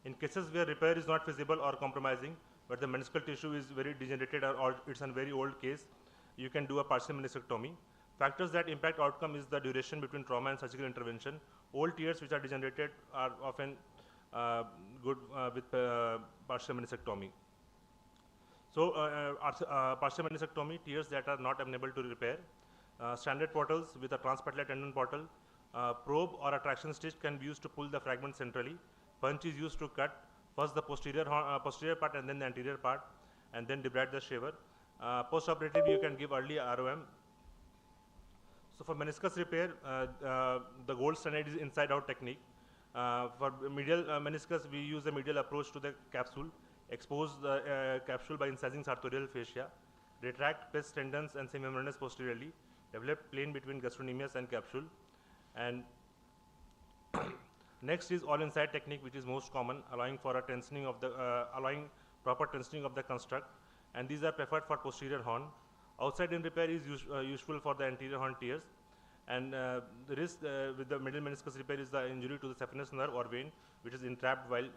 In cases where repair is not feasible or compromising, but the meniscal tissue is very degenerated or it's a very old case, you can do a partial meniscectomy. Factors that impact outcome is the duration between trauma and surgical intervention. Old tears which are degenerated are often good with partial meniscectomy. So partial meniscectomy, tears that are not amenable to repair. Standard portals with a transpatellary tendon portal. Probe or a traction stitch can be used to pull the fragment centrally. Punch is used to cut first the posterior part and then the anterior part, and then debride the shaver. Post-operative, you can give early ROM. So for meniscus repair, the gold standard is inside-out technique. For medial meniscus, we use a medial approach to the capsule, expose the capsule by incising sartorial fascia, retract pes tendons and semimembranous posteriorly, develop plane between gastrocnemius and capsule, and next is all inside technique, which is most common, allowing for a tensioning of the allowing proper tensioning of the construct, and these are preferred for posterior horn. Outside in repair is useful for the anterior horn tears, and the risk with the middle meniscus repair is the injury to the saphenous nerve or vein, which is entrapped while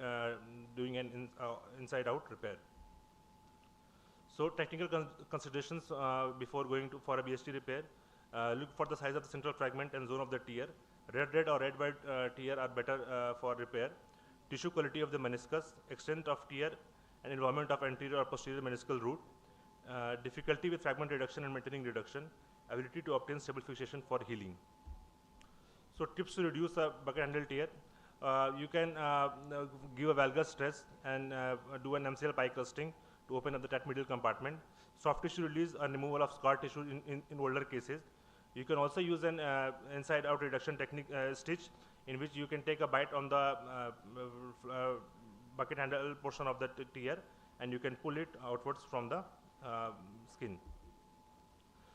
doing an inside-out repair. So technical considerations before going for a BST repair: look for the size of the central fragment and zone of the tear. Red or red-white tear are better for repair. Tissue quality of the meniscus, extent of tear, and involvement of anterior or posterior meniscal root. Difficulty with fragment reduction and maintaining reduction. Ability to obtain stable fixation for healing. So tips to reduce a bucket handle tear: you can give a valgus stress and do an MCL pie casting to open up the tight middle compartment. Soft tissue release and removal of scar tissue in older cases. You can also use an inside-out reduction technique stitch, in which you can take a bite on the bucket handle portion of the tear, and you can pull it outwards from the skin.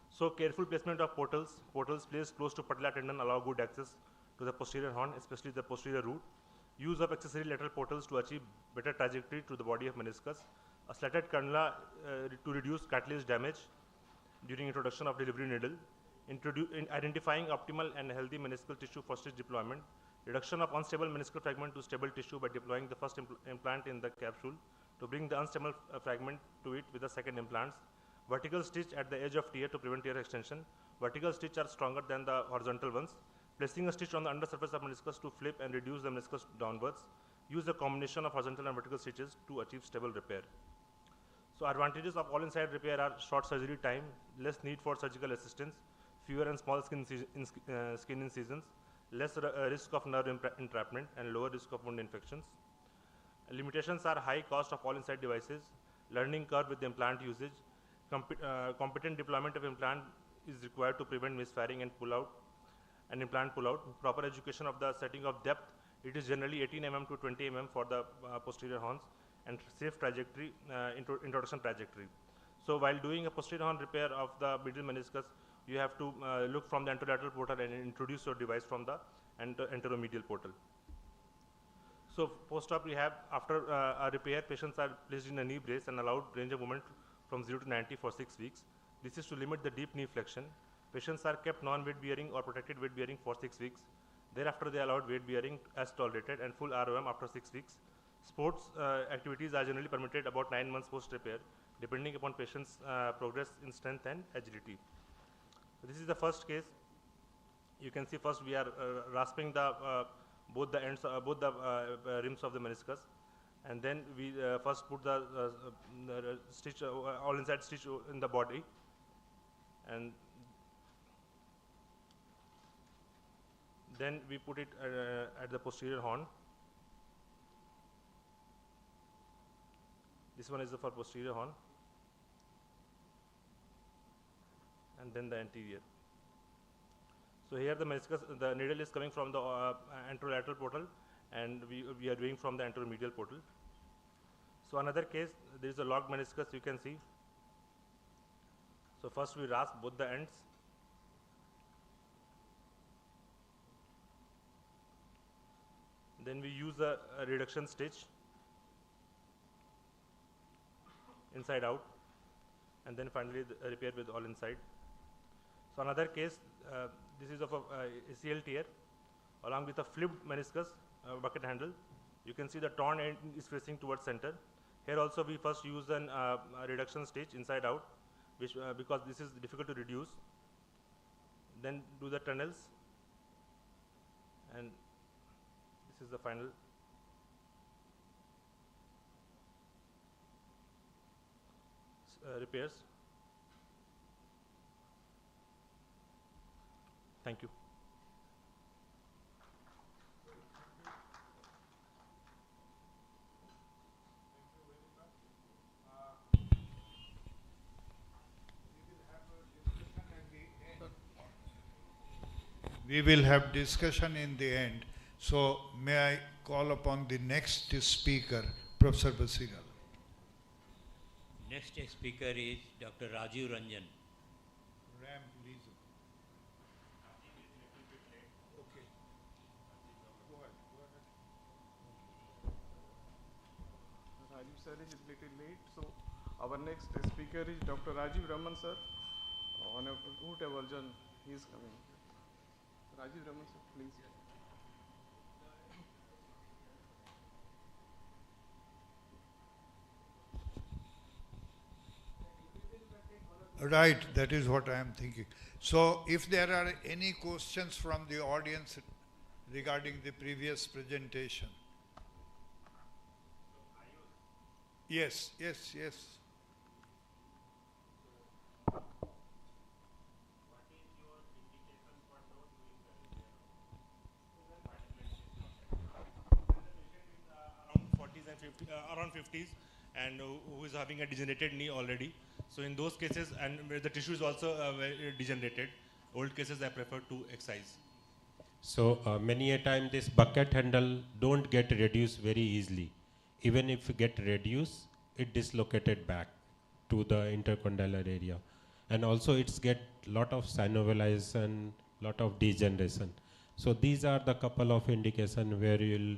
So careful placement of portals. Portals placed close to patella tendon allow good access to the posterior horn, especially the posterior root. Use of accessory lateral portals to achieve better trajectory to the body of meniscus. A slatted cannula to reduce cartilage damage during introduction of delivery needle. In identifying optimal and healthy meniscal tissue for stitch deployment. Reduction of unstable meniscal fragment to stable tissue by deploying the first implant in the capsule to bring the unstable fragment to it with the second implants. Vertical stitch at the edge of tear to prevent tear extension. Vertical stitch are stronger than the horizontal ones. Placing a stitch on the undersurface of meniscus to flip and reduce the meniscus downwards. Use a combination of horizontal and vertical stitches to achieve stable repair. So advantages of all inside repair are short surgery time, less need for surgical assistance, fewer and small skin incisions, less risk of nerve entrapment, and lower risk of wound infections. Limitations are high cost of all inside devices, learning curve with the implant usage, competent deployment of implant is required to prevent misfiring and implant pull out, proper education of the setting of depth. It is generally 18 mm to 20 mm for the posterior horns, and safe trajectory, introduction trajectory. So while doing a posterior horn repair of the middle meniscus, you have to look from the anterolateral portal and introduce your device from the anteromedial portal. So post-op rehab, after a repair, patients are placed in a knee brace and allowed range of movement from 0 to 90 for 6 weeks. This is to limit the deep knee flexion. Patients are kept non-weight bearing or protected weight bearing for 6 weeks. Thereafter, they are allowed weight bearing as tolerated and full ROM after 6 weeks. Sports activities are generally permitted about 9 months post-repair, depending upon patient's progress in strength and agility. This is the first case. You can see first we are rasping the both the ends, both the rims of the meniscus, and then we first put the stitch, all inside stitch in the body, and then we put it at the posterior horn. This one is for posterior horn, and then the anterior. So here the meniscus, the needle is coming from the anterolateral portal, and we are doing from the anteromedial portal. So another case, there is a locked meniscus, you can see. So first we rasp both the ends. Then we use a reduction stitch inside out, and then finally the repair with all inside. So another case, this is of a ACL tear along with a flipped meniscus bucket handle. You can see the torn end is facing towards center. Here also we first use a reduction stitch inside out, which because this is difficult to reduce. Then do the tunnels, and this is the final. Repairs. Thank you. We will have discussion in the end. So may I call upon the next speaker, Professor Basiral. Next speaker is Dr. Rajiv Ranjan. Ram, please. Okay. Go ahead. Rajiv sir is a little late, so our next speaker is Dr. Rajiv Raman sir. On a root avulsion, he is coming. Rajiv Raman sir, please. Right, that is what I am thinking. So if there are any questions from the audience regarding the previous presentation. Yes, yes, yes. Around 50s and who is having a degenerated knee already. So in those cases, and where the tissue is also very degenerated, old cases I prefer to excise. So many a time this bucket handle don't get reduced very easily. Even if you get reduced, it dislocated back to the intercondylar area. And also it's get lot of synovialization, lot of degeneration. So these are the couple of indications where you'll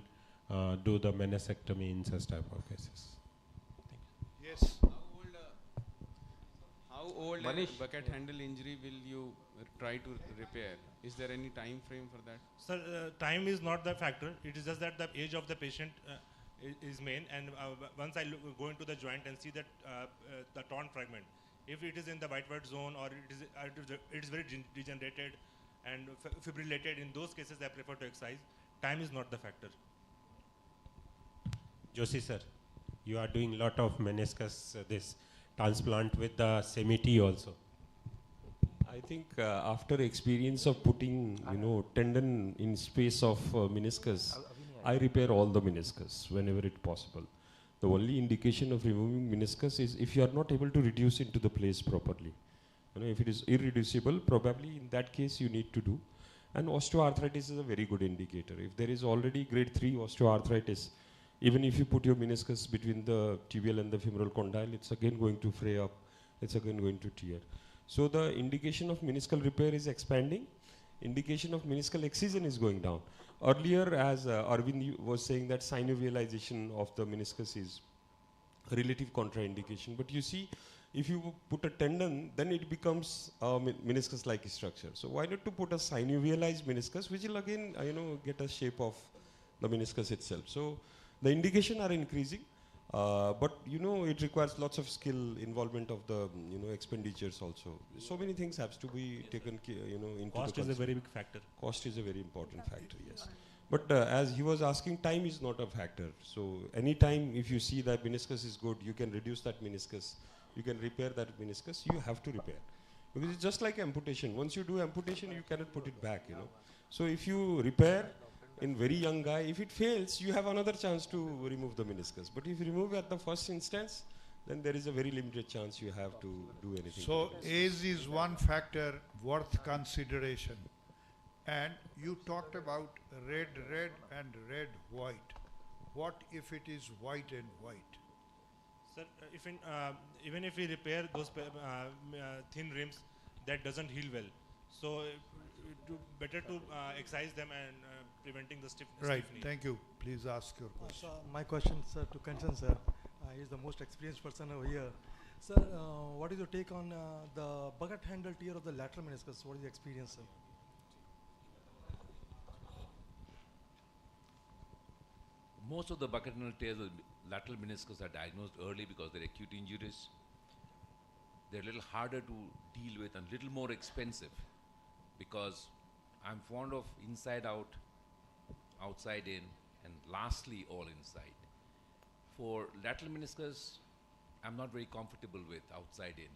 do the meniscectomy in such type of cases. Yes. How old a bucket handle injury will you try to repair? Is there any time frame for that? Sir, time is not the factor. It is just that the age of the patient is main. And once I go into the joint and see that the torn fragment, if it is in the white zone or it is very degenerated and fibrillated, in those cases I prefer to excise. Time is not the factor. Joshi sir, you are doing lot of meniscus, this transplant with the semi-T also. I think after experience of putting, tendon in space of meniscus, I repair all the meniscus whenever it possible. The only indication of removing meniscus is if you are not able to reduce into the place properly. If it is irreducible, probably in that case you need to do. And osteoarthritis is a very good indicator. If there is already grade 3 osteoarthritis, even if you put your meniscus between the tibial and the femoral condyle, it's again going to fray up, it's again going to tear. So the indication of meniscal repair is expanding, indication of meniscal excision is going down. Earlier, as Arvind was saying, that synovialization of the meniscus is a relative contraindication. But you see, if you put a tendon, then it becomes a meniscus-like structure. So why not to put a synovialized meniscus, which will again, get a shape of the meniscus itself. So the indication are increasing, but it requires lots of skill, involvement of the expenditures also. So many things have to be taken into cost is a very big factor. Cost is a very important factor, yes. But as he was asking, time is not a factor. So any time if you see that meniscus is good, you can reduce that meniscus, you can repair that meniscus, you have to repair. Because it's just like amputation. Once you do amputation, you cannot put it back, So if you repair in very young guy, if it fails, you have another chance to remove the meniscus. But if you remove at the first instance, then there is a very limited chance you have to do anything. So age is one factor worth consideration. And you talked about red and red white. What if it is white and white? Sir, even if we repair those thin rims, that doesn't heal well. So better to excise them and preventing the stiffness. Right, thank you. Please ask your question. My question, sir, to Kanchan, sir. He is the most experienced person over here. Sir, what is your take on the bucket handle tear of the lateral meniscus? What is the experience, sir? Most of the bucket handle tears of lateral meniscus are diagnosed early because they're acute injuries. They're a little harder to deal with and a little more expensive because I'm fond of inside out, outside in, and lastly all inside. For lateral meniscus, I'm not very comfortable with outside in,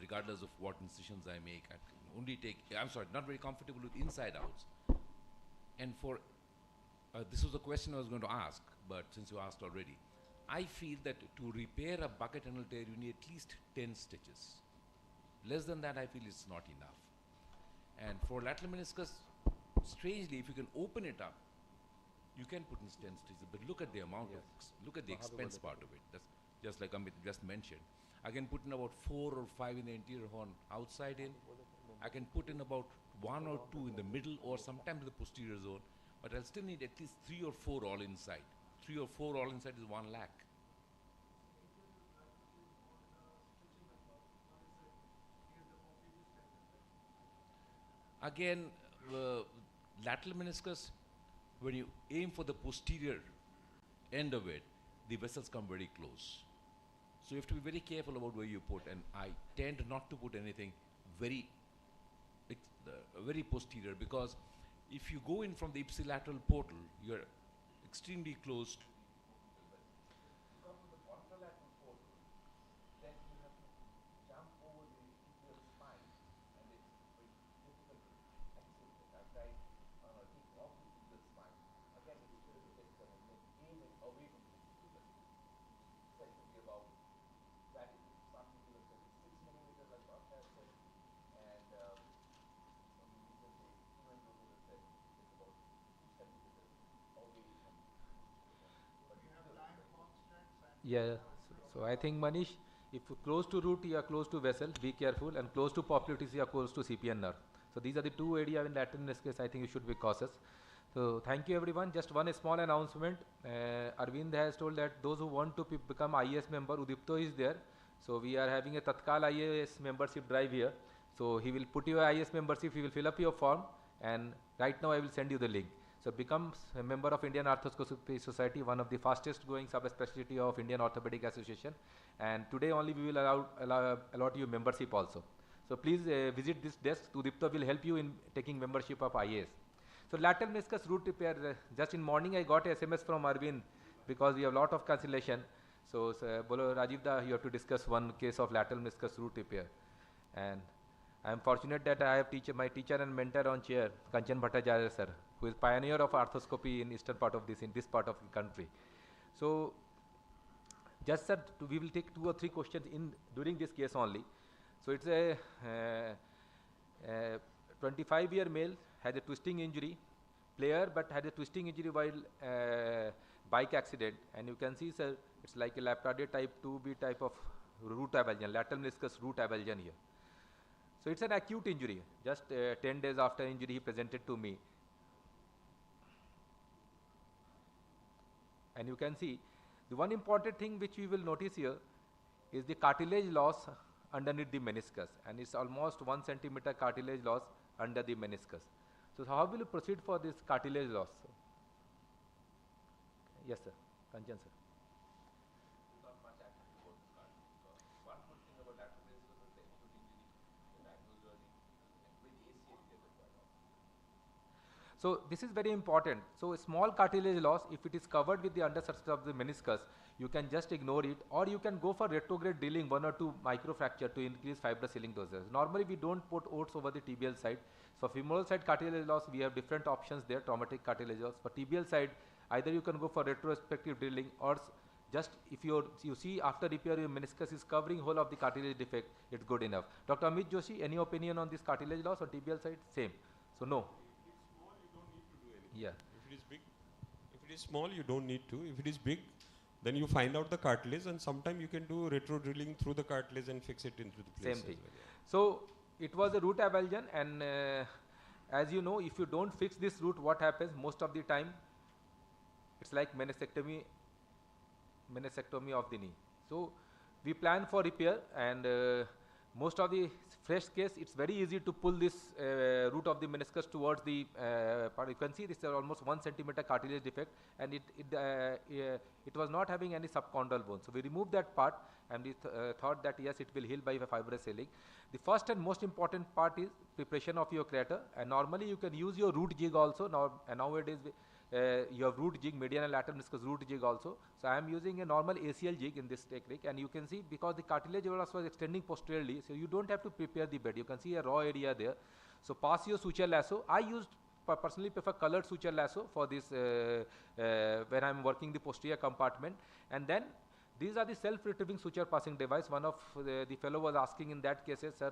regardless of what incisions I make. I can only take, not very comfortable with inside outs. And for this was a question I was going to ask, but since you asked already, I feel that to repair a bucket handle tear, you need at least 10 stitches. Less than that, I feel it's not enough. And for lateral meniscus, strangely, if you can open it up, you can put in 10 stitches, but look at the amount of, look at the expense part of it. That's just like Amit just mentioned. I can put in about 4 or 5 in the anterior horn outside in. I can put in about 1 or 2 in the middle or sometimes the posterior zone. But I'll still need at least 3 or 4 all inside. 3 or 4 all inside is 1 lakh. Again, lateral meniscus, when you aim for the posterior end of it, the vessels come very close. So you have to be very careful about where you put, and I tend not to put anything very posterior, because if you go in from the ipsilateral portal, you're extremely close. Yeah, so I think Manish, if you're close to root, you are close to vessel, be careful, and close to popliteus, you are close to CPN nerve. So these are the 2 areas in lateral meniscus I think you should be cautious. So thank you everyone. Just one small announcement. Arvind has told that those who want to become IAS member, Udipto is there. So we are having a Tatkal IAS membership drive here. So he will put your IAS membership, he will fill up your form, and right now I will send you the link. So become a member of Indian Arthroscopy Society, one of the fastest growing subspecialty of Indian Orthopaedic Association. And today only we will allot you membership also. So please visit this desk. Udipto will help you in taking membership of IAS. So lateral meniscus root repair, just in morning I got a SMS from Arvind because we have a lot of cancellation. So, Bolo Rajiv da, you have to discuss one case of lateral meniscus root repair. And I am fortunate that I have my teacher and mentor on chair, Kanchan Bhattacharya sir, who is pioneer of arthroscopy in eastern part of in this part of the country. So, just sir, we will take 2 or 3 questions during this case only. So, it's a 25-year male, had a twisting injury, player, but had a twisting injury while bike accident, and you can see, sir, it's like a Laprade type 2B type of root avulsion, lateral meniscus root avulsion here. So it's an acute injury. Just 10 days after injury, he presented to me. And you can see, the one important thing which we will notice here is the cartilage loss underneath the meniscus, and it's almost 1 centimeter cartilage loss under the meniscus. So how will you proceed for this cartilage loss, sir? Yes, sir. Kanchan, sir. So this is very important. So a small cartilage loss, if it is covered with the undersurface of the meniscus, you can just ignore it, or you can go for retrograde drilling 1 or 2 microfracture to increase fibrous healing doses. Normally we don't put oats over the tibial side. For femoral side cartilage loss, we have different options there, traumatic cartilage loss. For tibial side, either you can go for retrospective drilling, or just if you see after repair your meniscus is covering whole of the cartilage defect, it's good enough. Dr. Amit Joshi, any opinion on this cartilage loss on tibial side? Same. So no. Yeah. If it is big, if it is small, you don't need to. If it is big, then you find out the cartilage, and sometime you can do retro drilling through the cartilage and fix it into the place. Same thing. So it was a root avulsion, and as you know, if you don't fix this root, what happens most of the time? It's like meniscectomy of the knee. So we plan for repair, and most of the fresh case, it's very easy to pull this root of the meniscus towards the part. You can see this is almost 1 centimeter cartilage defect, and it was not having any subchondral bone. So we removed that part, and we thought that yes, it will heal by fibrous healing. The first and most important part is preparation of your crater, and normally you can use your root jig also. Nowadays you have root jig, median and lateral meniscus root jig also. So I am using a normal ACL jig in this technique, and you can see because the cartilage was extending posteriorly, so you don't have to prepare the bed. You can see a raw area there. So pass your suture lasso. I personally prefer colored suture lasso for this when I am working the posterior compartment, and then these are the self-retrieving suture passing device. One of the fellow was asking in that case, sir,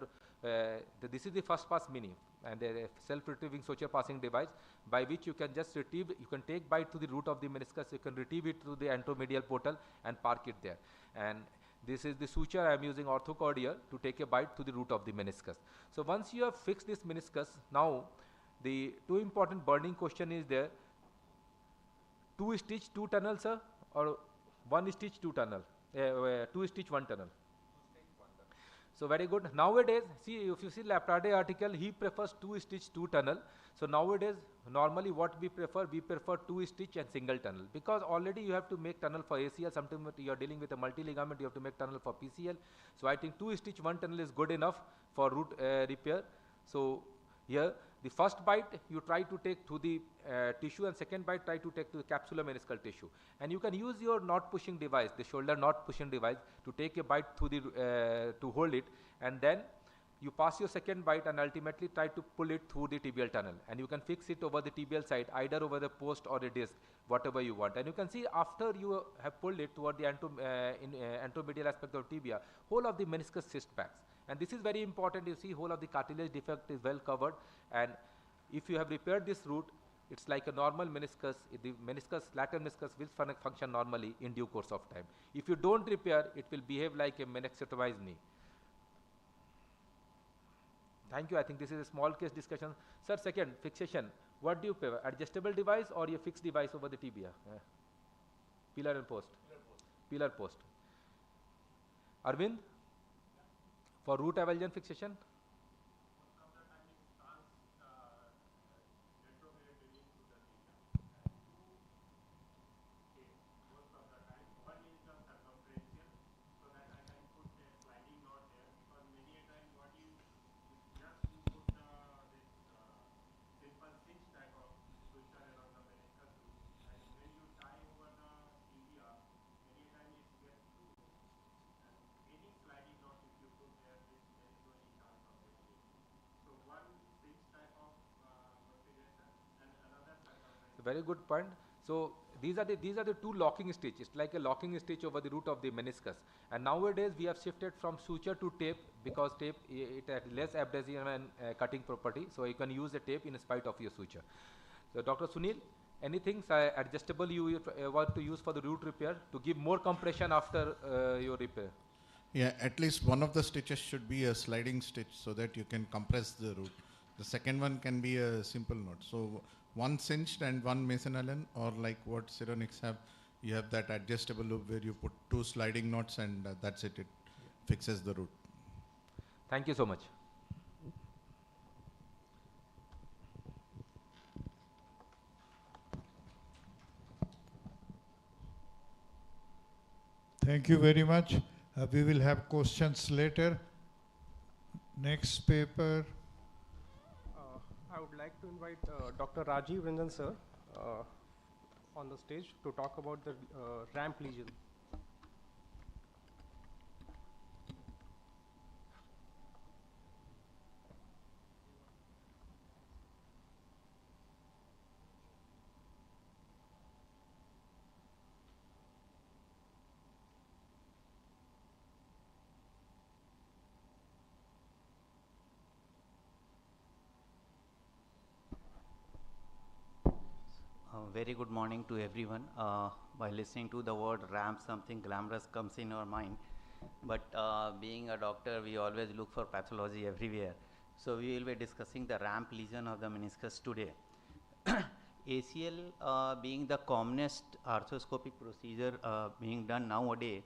this is the first pass mini, and a self-retrieving suture passing device by which you can just retrieve, you can take bite to the root of the meniscus, you can retrieve it through the anteromedial portal and park it there. And this is the suture I am using orthocordia to take a bite to the root of the meniscus. So once you have fixed this meniscus, now the 2 important burning question is there: 2 stitch 2 tunnel, sir, or 1 stitch 2 tunnel, 2 stitch 1 tunnel. So very good. Nowadays, see, if you see Laprade article, he prefers 2 stitch 2 tunnel. So nowadays, normally what we prefer 2 stitch and single tunnel, because already you have to make tunnel for ACL. Sometimes you are dealing with a multi-ligament, you have to make tunnel for PCL. So I think 2 stitch 1 tunnel is good enough for root repair. So here, the first bite you try to take to the tissue, and second bite try to take to the capsular meniscal tissue. And you can use your knot pushing device, the shoulder knot pushing device, to take a bite through the to hold it, and then you pass your second bite and ultimately try to pull it through the tibial tunnel. And you can fix it over the tibial side, either over the post or a disc, whatever you want. And you can see after you have pulled it toward the anteromedial aspect of tibia, whole of the meniscus cyst backs. And this is very important. You see whole of the cartilage defect is well covered, and if you have repaired this root, it's like a normal meniscus. The meniscus, lateral meniscus will function normally in due course of time. If you don't repair, it will behave like a meniscectomized knee. Thank you. I think this is a small case discussion. Sir, second, fixation. What do you prefer, adjustable device or a fixed device over the tibia? Pillar and post. Pillar post. Arvind, for root avulsion fixation? very good point. So these are the two locking stitches, like a locking stitch over the root of the meniscus. And nowadays we have shifted from suture to tape because tape it has less adhesion and cutting property. So you can use the tape in spite of your suture. So Dr. Sunil, anything adjustable you want to use for the root repair to give more compression after your repair? Yeah, at least one of the stitches should be a sliding stitch so that you can compress the root. The second one can be a simple knot. So one cinched and one Mason Allen, or like what Ceronics have, you have that adjustable loop where you put two sliding knots and that's it. It fixes the root. Thank you so much. Thank you very much. We will have questions later. Next paper. I would like to invite Dr. Rajiv Ranjan sir on the stage to talk about the ramp lesion. Very good morning to everyone. By listening to the word ramp, something glamorous comes in our mind. But being a doctor, we always look for pathology everywhere. So we will be discussing the ramp lesion of the meniscus today. ACL being the commonest arthroscopic procedure being done nowadays,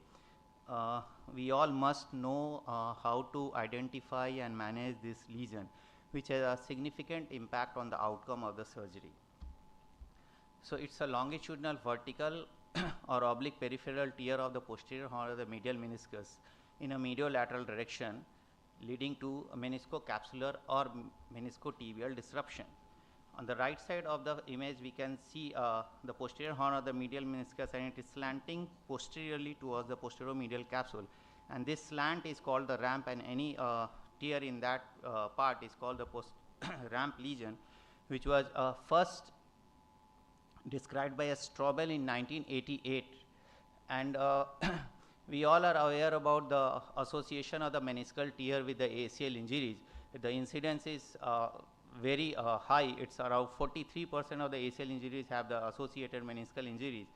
we all must know how to identify and manage this lesion, which has a significant impact on the outcome of the surgery. So it's a longitudinal vertical or oblique peripheral tear of the posterior horn of the medial meniscus in a mediolateral direction, leading to a meniscocapsular or meniscotibial disruption. On the right side of the image, we can see the posterior horn of the medial meniscus, and it is slanting posteriorly towards the posteromedial capsule. And this slant is called the ramp, and any tear in that part is called the ramp lesion, which was first described by a Strobel in 1988. And we all are aware about the association of the meniscal tear with the ACL injuries. The incidence is very high. It's around 43% of the ACL injuries have the associated meniscal injuries.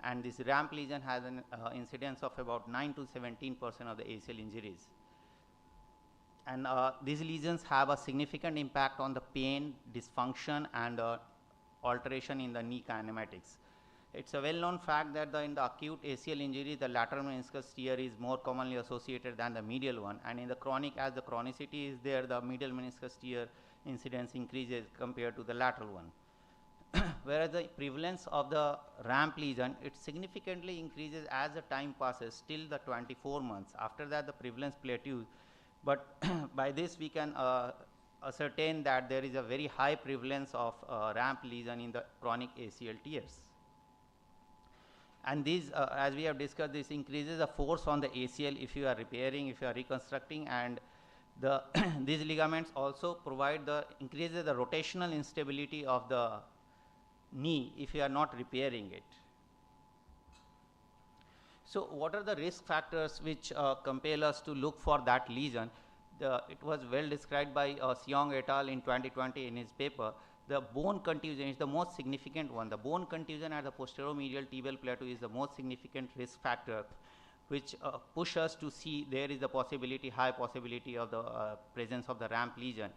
And this ramp lesion has an incidence of about 9 to 17% of the ACL injuries. And these lesions have a significant impact on the pain, dysfunction, and alteration in the knee kinematics. It's a well-known fact that in the acute ACL injury, the lateral meniscus tear is more commonly associated than the medial one, and in the chronic, as the chronicity is there, the medial meniscus tear incidence increases compared to the lateral one. Whereas the prevalence of the ramp lesion, it significantly increases as the time passes till the 24 months. After that, the prevalence plateaus, but by this we can ascertain that there is a very high prevalence of ramp lesion in the chronic ACL tears. And these, as we have discussed, this increases the force on the ACL if you are repairing, if you are reconstructing, and the these ligaments also provide increases the rotational instability of the knee if you are not repairing it. So what are the risk factors which compel us to look for that lesion? It was well described by Shyam et al. In 2020 in his paper. The bone contusion is the most significant one. The bone contusion at the posteromedial tibial plateau is the most significant risk factor, which push us to see there is a possibility, high possibility of the presence of the ramp lesion.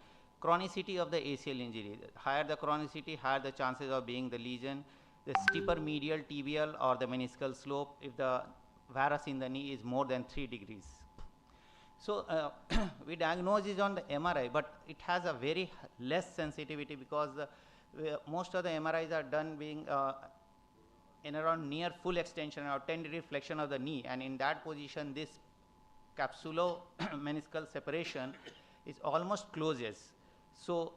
Chronicity of the ACL injury. Higher the chronicity, higher the chances of being the lesion. The steeper medial tibial or the meniscal slope if the varus in the knee is more than 3 degrees. So we diagnose it on the MRI, but it has a very less sensitivity because most of the MRIs are done being in around near full extension or 10-degree flexion of the knee, and in that position this capsulo-meniscal separation is almost closes. So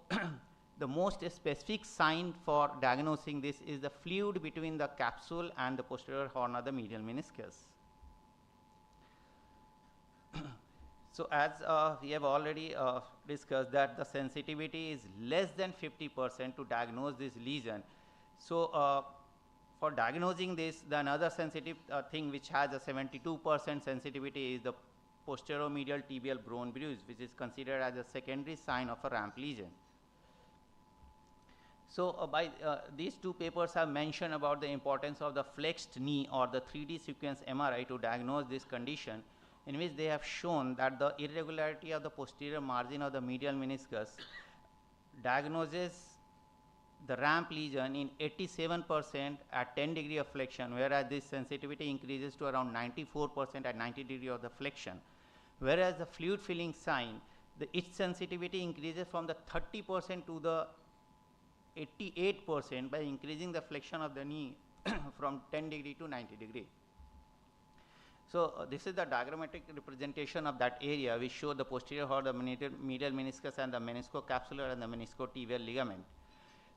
the most specific sign for diagnosing this is the fluid between the capsule and the posterior horn of the medial meniscus. So as we have already discussed that the sensitivity is less than 50% to diagnose this lesion. So for diagnosing this, the another sensitive thing which has a 72% sensitivity is the posteromedial tibial bone bruise, which is considered as a secondary sign of a ramp lesion. So these two papers have mentioned about the importance of the flexed knee or the 3D sequence MRI to diagnose this condition, in which they have shown that the irregularity of the posterior margin of the medial meniscus diagnoses the ramp lesion in 87% at 10 degree of flexion, whereas this sensitivity increases to around 94% at 90 degree of the flexion. Whereas the fluid filling sign, its sensitivity increases from the 30% to the 88% by increasing the flexion of the knee from 10 degree to 90 degree. So this is the diagrammatic representation of that area, which show the posterior or the medial meniscus and the meniscocapsular and the meniscotibial ligament.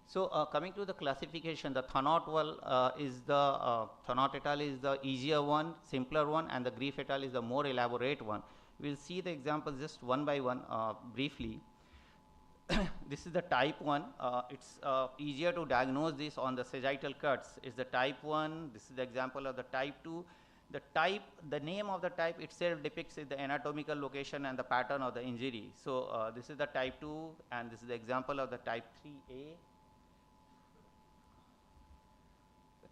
So coming to the classification, the Thanot is the Thanot et al. Is the easier one, simpler one, and the Grief et al. Is the more elaborate one. We'll see the examples just one by one briefly. This is the type 1. It's easier to diagnose this on the sagittal cuts. It's the type 1. This is the example of the type 2. The name of the type itself depicts the anatomical location and the pattern of the injury. So this is the type 2, and this is the example of the type 3A,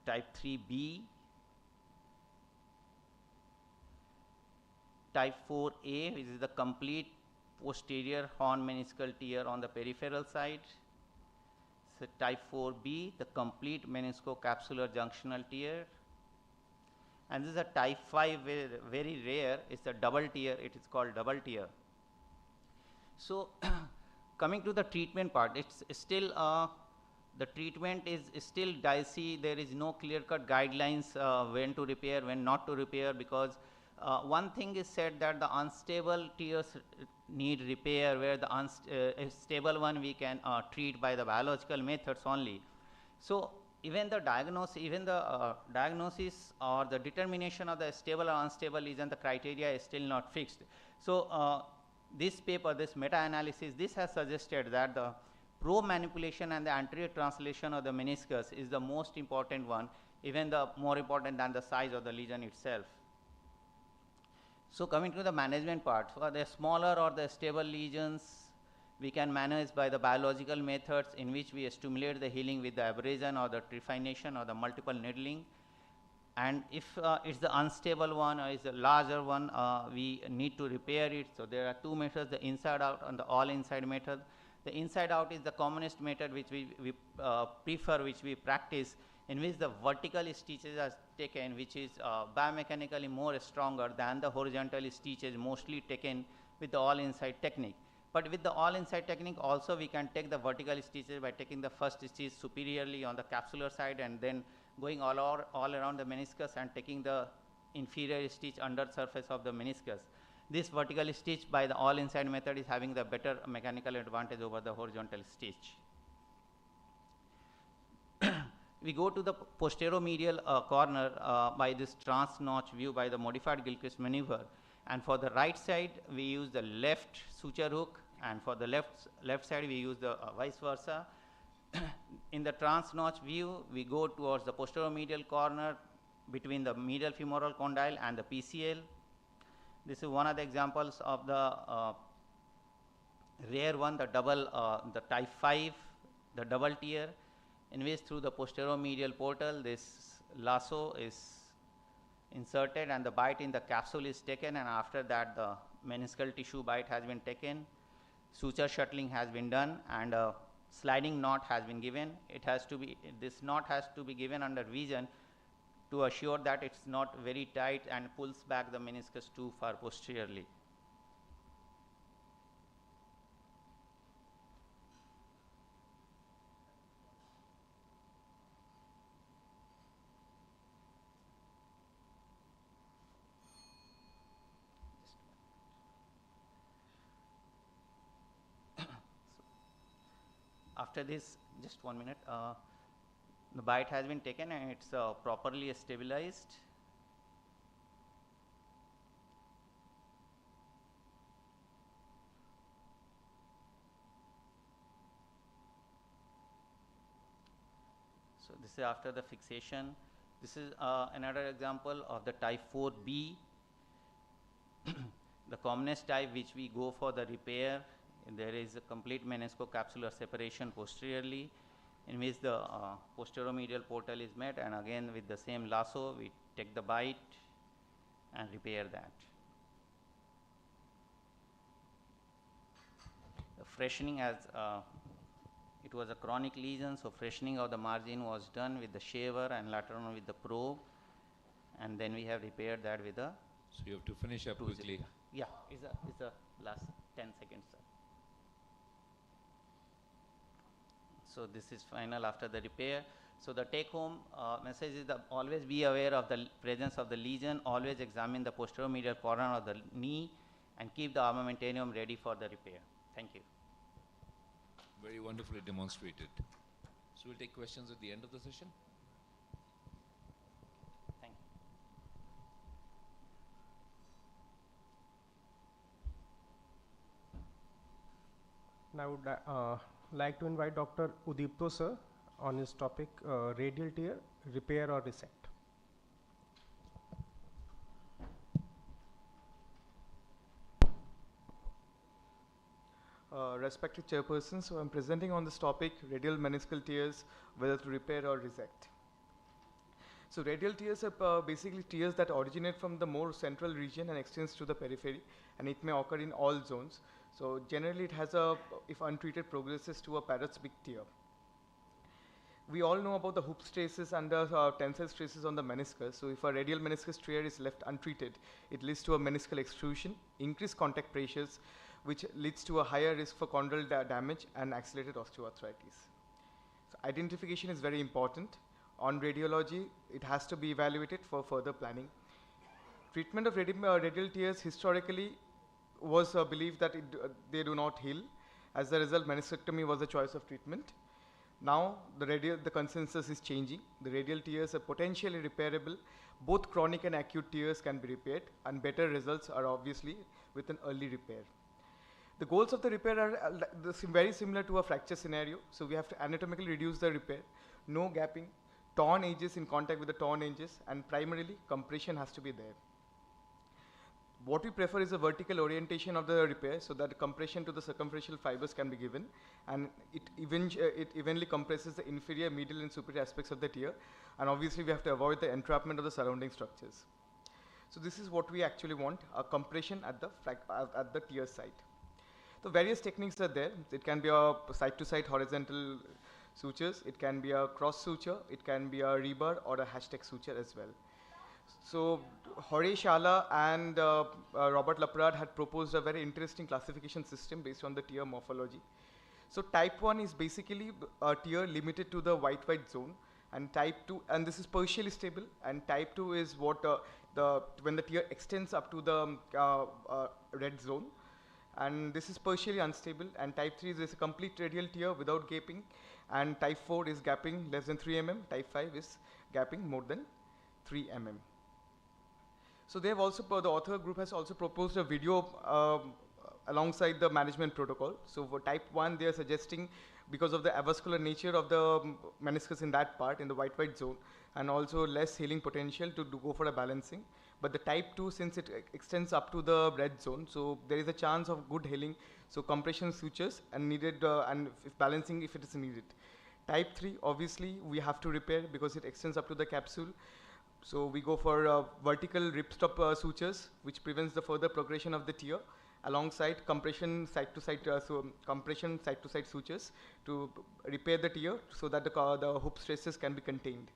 type 3B, type 4A, which is the complete posterior horn meniscal tear on the peripheral side. So type 4B, the complete meniscocapsular junctional tear. And this is a type 5, very rare. It's a double tear. It is called double tear. So coming to the treatment part, it's still the treatment is still dicey. There is no clear-cut guidelines when to repair, when not to repair, because one thing is said that the unstable tears need repair, where the stable one we can treat by the biological methods only. So even the diagnosis or the determination of the stable or unstable lesion, the criteria is still not fixed. So this paper, this meta-analysis, this has suggested that the probe manipulation and the anterior translation of the meniscus is the most important one, even the more important than the size of the lesion itself. So coming to the management part, for the smaller or the stable lesions, we can manage by the biological methods, in which we stimulate the healing with the abrasion or the trephination or the multiple needling. And if it's the unstable one or it's the larger one, we need to repair it. So there are two methods, the inside out and the all inside method. The inside out is the commonest method which we prefer, which we practice, in which the vertical stitches are taken, which is biomechanically more stronger than the horizontal stitches mostly taken with the all inside technique. But with the all inside technique also we can take the vertical stitches by taking the first stitch superiorly on the capsular side and then going all around the meniscus and taking the inferior stitch under surface of the meniscus. This vertical stitch by the all inside method is having the better mechanical advantage over the horizontal stitch. We go to the posteromedial corner by this trans-notch view by the modified Gilchrist maneuver, and for the right side we use the left suture hook, and for the left side we use the vice versa. In the trans-notch view we go towards the posteromedial corner between the medial femoral condyle and the PCL. This is one of the examples of the rare one, the double, the type 5, the double tear, in which through the posteromedial portal this lasso is inserted and the bite in the capsule is taken, and after that the meniscal tissue bite has been taken, suture shuttling has been done, and a sliding knot has been given. It has to be, this knot has to be given under vision to assure that it's not very tight and pulls back the meniscus too far posteriorly. After this, just 1 minute, the bite has been taken and it's properly stabilized. So this is after the fixation. This is another example of the type 4B, the commonest type which we go for the repair. There is a complete meniscocapsular separation posteriorly, in which the posteromedial portal is met, and again with the same lasso we take the bite and repair that. The freshening, as it was a chronic lesion, so freshening of the margin was done with the shaver and later on with the probe, and then we have repaired that with the. So you have to finish up quickly. Yeah, it's the last 10 seconds, sir. So this is final after the repair. So the take home message is that always be aware of the presence of the lesion, always examine the posteromedial corner of the knee, and keep the armamentarium ready for the repair. Thank you. Very wonderfully demonstrated. So we'll take questions at the end of the session. Thank you. Now I would like to invite Dr. Udipto sir on his topic radial tear, repair or resect. Respected Chairperson, so I'm presenting on this topic, radial meniscal tears, whether to repair or resect. So radial tears are basically tears that originate from the more central region and extends to the periphery, and it may occur in all zones. So generally it has if untreated, progresses to a parastic tear. We all know about the hoop stresses and the tensile stresses on the meniscus. So if a radial meniscus tear is left untreated, it leads to a meniscal extrusion, increased contact pressures, which leads to a higher risk for chondral damage and accelerated osteoarthritis. So identification is very important. On radiology, it has to be evaluated for further planning. Treatment of radial tears historically was believed that they do not heal. As a result, meniscectomy was the choice of treatment. Now, the consensus is changing. The radial tears are potentially repairable. Both chronic and acute tears can be repaired, and better results are obviously with an early repair. The goals of the repair are very similar to a fracture scenario. So we have to anatomically reduce the repair, no gapping, torn edges in contact with the torn edges, and primarily compression has to be there. What we prefer is a vertical orientation of the repair so that compression to the circumferential fibers can be given, and it evenly compresses the inferior, medial and superior aspects of the tear, and obviously we have to avoid the entrapment of the surrounding structures. So this is what we actually want, a compression at the tear site. So various techniques are there. It can be a side-to-side horizontal sutures, it can be a cross suture, it can be a rebar or a hashtag suture as well. So Hore Shala and Robert Laprade had proposed a very interesting classification system based on the tear morphology. So type 1 is basically a tear limited to the white zone, and type 2, and this is partially stable, and type 2 is what when the tear extends up to the red zone, and this is partially unstable, and type 3 is a complete radial tear without gaping, and type 4 is gapping less than 3 mm, type 5 is gapping more than 3 mm. So they have also, the author group has also proposed a video alongside the management protocol. So for type 1, they are suggesting, because of the avascular nature of the meniscus in that part, in the white zone, and also less healing potential, to go for a balancing. But the type 2, since it extends up to the red zone, so there is a chance of good healing. So compression sutures and needed, and if balancing if it is needed. Type 3, obviously we have to repair because it extends up to the capsule. So we go for vertical ripstop sutures, which prevents the further progression of the tear, alongside compression side-to-side sutures to repair the tear so that the hoop stresses can be contained.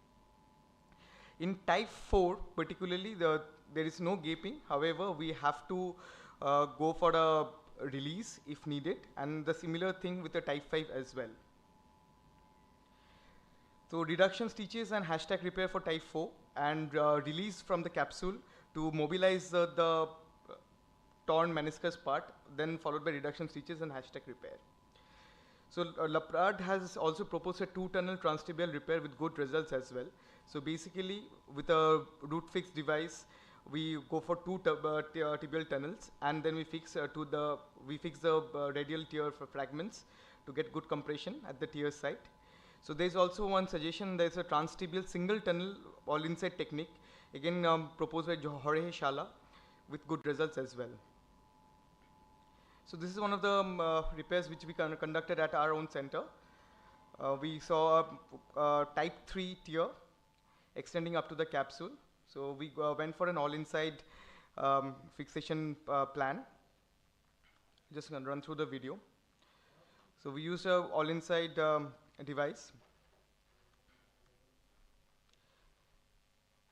In type 4, particularly, there is no gaping. However, we have to go for a release if needed, and the similar thing with the type 5 as well. So reduction stitches and hashtag repair for type 4, and release from the capsule to mobilize the torn meniscus part, then followed by reduction stitches and hashtag repair. So Laprade has also proposed a 2-tunnel transtibial repair with good results as well. So basically, with a root fix device, we go for 2 tibial tunnels, and then we fix the radial tear fragments to get good compression at the tear site. So there's also one suggestion, there's a transtibial single tunnel all inside technique, again proposed by Jorge Shala with good results as well. So this is one of the repairs which we conducted at our own center. We saw a type 3 tear extending up to the capsule. So we went for an all inside fixation plan. Just gonna run through the video. So we used a all inside device.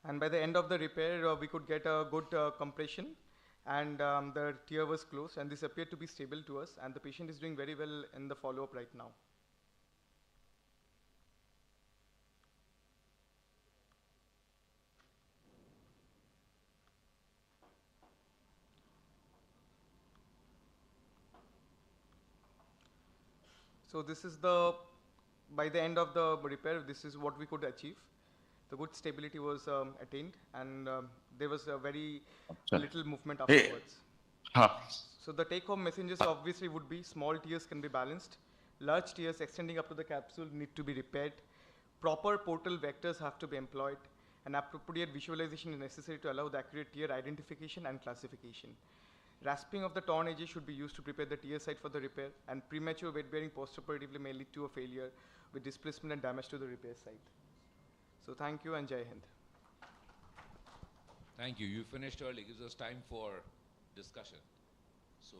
And by the end of the repair, we could get a good compression, and the tear was closed, and this appeared to be stable to us, and the patient is doing very well in the follow-up right now. So this is by the end of the repair, this is what we could achieve. The good stability was attained, and there was a very little movement afterwards. So the take-home messages obviously would be small tears can be balanced, large tears extending up to the capsule need to be repaired, proper portal vectors have to be employed, and appropriate visualization is necessary to allow the accurate tear identification and classification. Rasping of the torn edges should be used to prepare the tear site for the repair, and premature weight bearing postoperatively may lead to a failure with displacement and damage to the repair site. So thank you and Jai Hind. Thank you. You finished early. Gives us time for discussion. So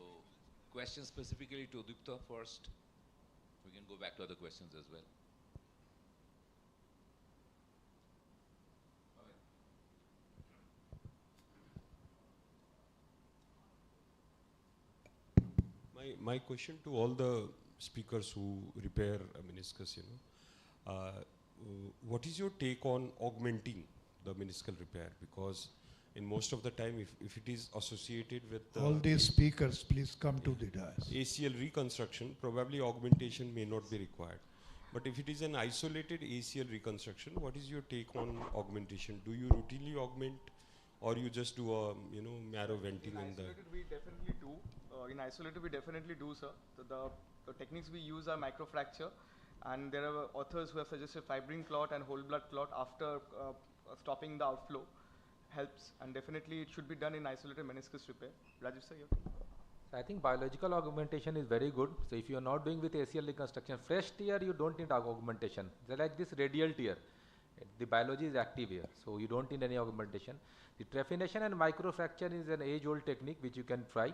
questions specifically to Gupta first. We can go back to other questions as well. My question to all the speakers who repair a meniscus, what is your take on augmenting the meniscal repair? Because in most of the time, if it is associated with all these speakers, please come to the dais. ACL reconstruction, probably augmentation may not be required. But if it is an isolated ACL reconstruction, what is your take on augmentation? Do you routinely augment, or you just do a narrow venting in the? We definitely do. In isolated, we definitely do, sir. So the techniques we use are microfracture, and there are authors who have suggested fibrin clot and whole blood clot after stopping the outflow helps, and definitely it should be done in isolated meniscus repair. Rajesh sir, I think biological augmentation is very good. So if you are not doing with ACL reconstruction, fresh tear, you don't need augmentation. They're like this radial tear. The biology is active here, so you don't need any augmentation. The trephination and microfracture is an age-old technique which you can try.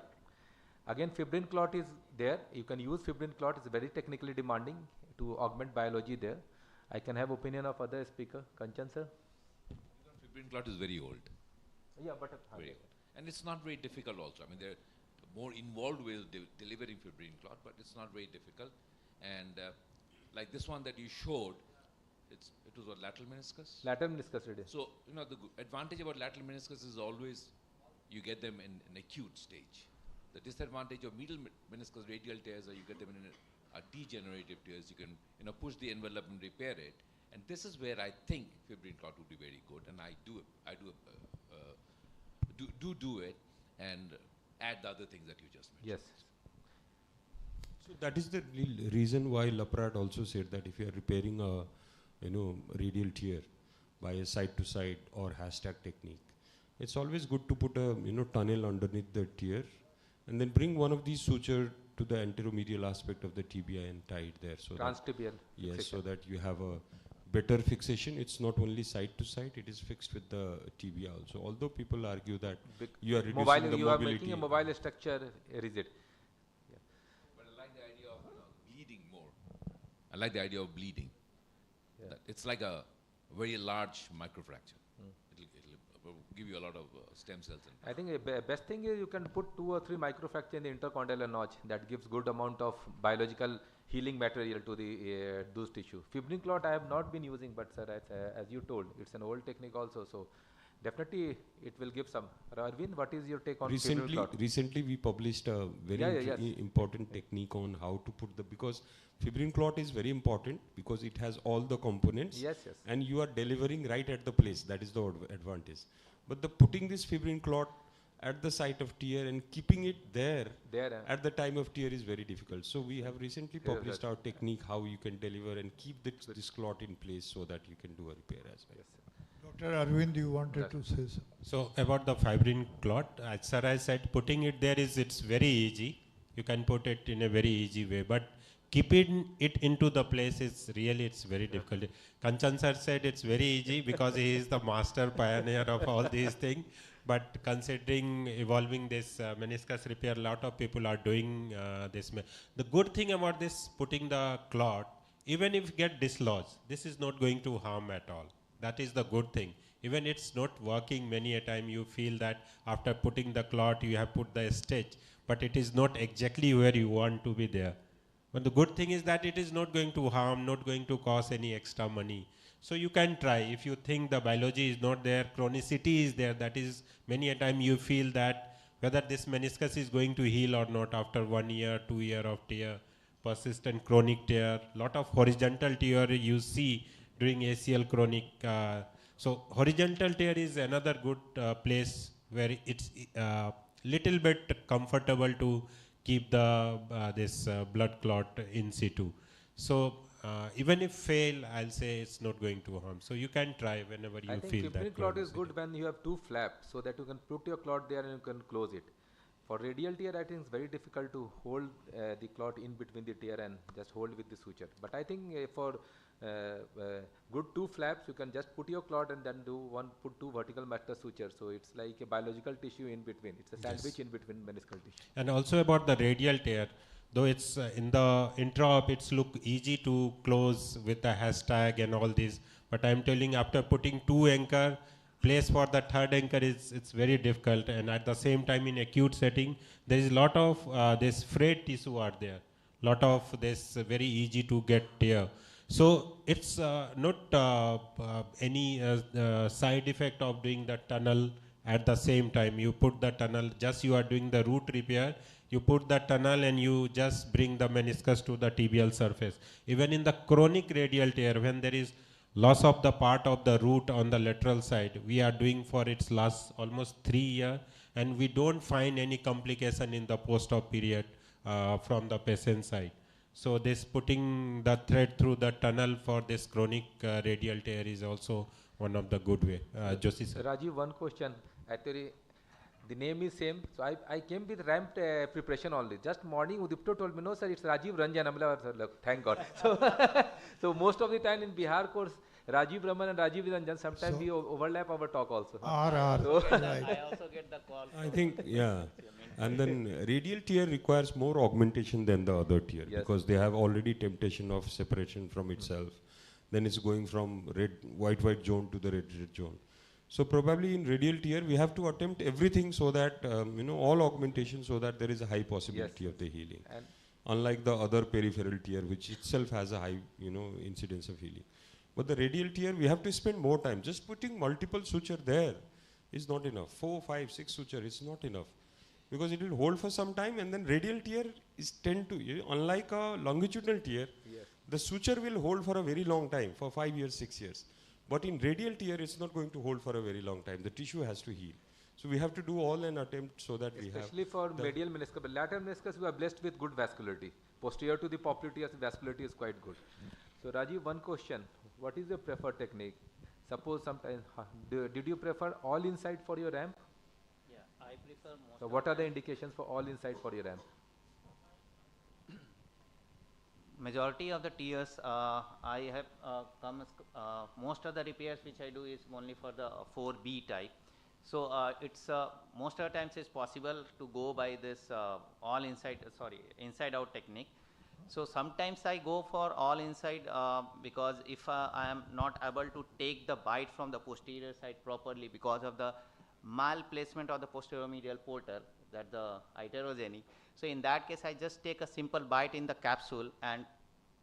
Again, fibrin clot is there. You can use fibrin clot. It's very technically demanding to augment biology there. I can have opinion of other speaker. Kanchan sir? Fibrin clot is very old. Yeah, but very old. And it's not very difficult also. I mean, there are more involved ways of delivering fibrin clot, but it's not very difficult. And like this one that you showed, it was a lateral meniscus? Lateral meniscus it is. So, the advantage about lateral meniscus is always you get them in an acute stage. The disadvantage of medial meniscus radial tears are you get them in a degenerative tears. You can push the envelope and repair it. And this is where I think fibrin clot would be very good. And I do it and add the other things that you just mentioned. Yes. So that is the reason why Laprade also said that if you are repairing a radial tear by a side to side or hashtag technique, it's always good to put a tunnel underneath the tear and then bring one of these suture to the anteromedial aspect of the tibia and tie it there. So transtibial. Yes, fixation. so that you have a better fixation. It's not only side to side, it is fixed with the tibia also. Although people argue that you are reducing the you mobility. are making a mobile structure rigid. Yeah. But I like the idea of bleeding more. I like the idea of bleeding. Yeah. It's like a very large microfracture. It'll give you a lot of stem cells. I think the best thing is you can put 2 or 3 microfracture in the intercondylar notch. That gives good amount of biological healing material to the those tissue. Fibrin clot I have not been using, but sir, as you told, it's an old technique also. So definitely it will give some. Arvind, what is your take on fibrin clot? Recently we published a very important technique on how to put because fibrin clot is very important because it has all the components. Yes. And you are delivering right at the place. That is the advantage. But putting this fibrin clot at the site of tear and keeping it there, at the time of tear is very difficult. So we have recently published our technique how you can deliver and keep this clot in place so that you can do a repair as well. Dr. Arvind, you wanted to say something. So about the fibrin clot, as sir has said, putting it there it's very easy. You can put it in a very easy way, but keeping it into the place it's very difficult. Kanchan sir said it's very easy because he is the master pioneer of all these things. But considering evolving this meniscus repair, a lot of people are doing this. The good thing about this, putting the clot, even if get dislodged, this is not going to harm at all. That is the good thing. Even it's not working, many a time you feel that after putting the clot, you have put the stitch, but it is not exactly where you want to be there. But the good thing is that it is not going to harm, not going to cost any extra money. So you can try. If you think the biology is not there, chronicity is there, that is many a time you feel that whether this meniscus is going to heal or not after 1 year, 2 year of tear, persistent chronic tear, lot of horizontal tear you see during ACL chronic. So horizontal tear is another good place where it's little bit comfortable to keep the this blood clot in situ. So even if fail, I'll say it's not going to harm. So you can try whenever you feel that. I think clot is good when you have two flaps, so that you can put your clot there and you can close it. For radial tear, I think it's very difficult to hold the clot in between the tear and just hold with the suture. But I think for good two flaps, you can just put your clot and then put two vertical master sutures. So it's like a biological tissue in between. It's a sandwich in between meniscal tissue. And also about the radial tear, though it's in the intra-op, it's look easy to close with the hashtag and all this. But I'm telling, after putting two anchor, place for the third anchor it's very difficult. And at the same time, in acute setting, there is a lot of this frayed tissue are there. Lot of this very easy to get tear. So it's not any side effect of doing the tunnel at the same time. You put the tunnel, just you are doing the root repair, you put the tunnel and you just bring the meniscus to the tibial surface. Even in the chronic radial tear, when there is loss of the part of the root on the lateral side, we are doing for its last almost 3 years, and we don't find any complication in the post-op period from the patient side. So this putting the thread through the tunnel for this chronic radial tear is also one of the good way. Joshi sir. Rajiv, one question. Actually, the name is same. So I came with ramp preparation only. Just morning, Udipto told me, no sir, it's Rajiv Ranjan. I'm like, look, thank God. So most of the time in Bihar course, Rajiv Raman and Rajiv Ranjan, sometimes we overlap our talk also. Right. I also get the call. I think, yeah. And then radial tear requires more augmentation than the other tear because they have already temptation of separation from itself. Then it's going from white zone to the red zone. So probably in radial tear, we have to attempt everything so that, all augmentation so that there is a high possibility of the healing. And unlike the other peripheral tear, which itself has a high, incidence of healing. But the radial tear, we have to spend more time. Just putting multiple suture there is not enough. 4, 5, 6 suture is not enough. Because it will hold for some time, and then radial tear is unlike a longitudinal tear, the suture will hold for a very long time, for 5 years, 6 years. But in radial tear, it's not going to hold for a very long time. The tissue has to heal. So we have to do all an attempt so that we have. Especially for medial meniscus, but lateral meniscus, we are blessed with good vascularity. Posterior to the popliteus, vascularity is quite good. So Rajiv, one question: what is your preferred technique? Suppose sometimes, did you prefer all inside for your ramp? I prefer most. So what are the indications for all inside for your ramp? Majority of the tears I have most of the repairs which I do is only for the 4B type. So it's most of the times it's possible to go by this inside out technique. So sometimes I go for all inside because if I am not able to take the bite from the posterior side properly because of the malplacement of the posterior medial portal, that the heterogeny. So in that case, I just take a simple bite in the capsule and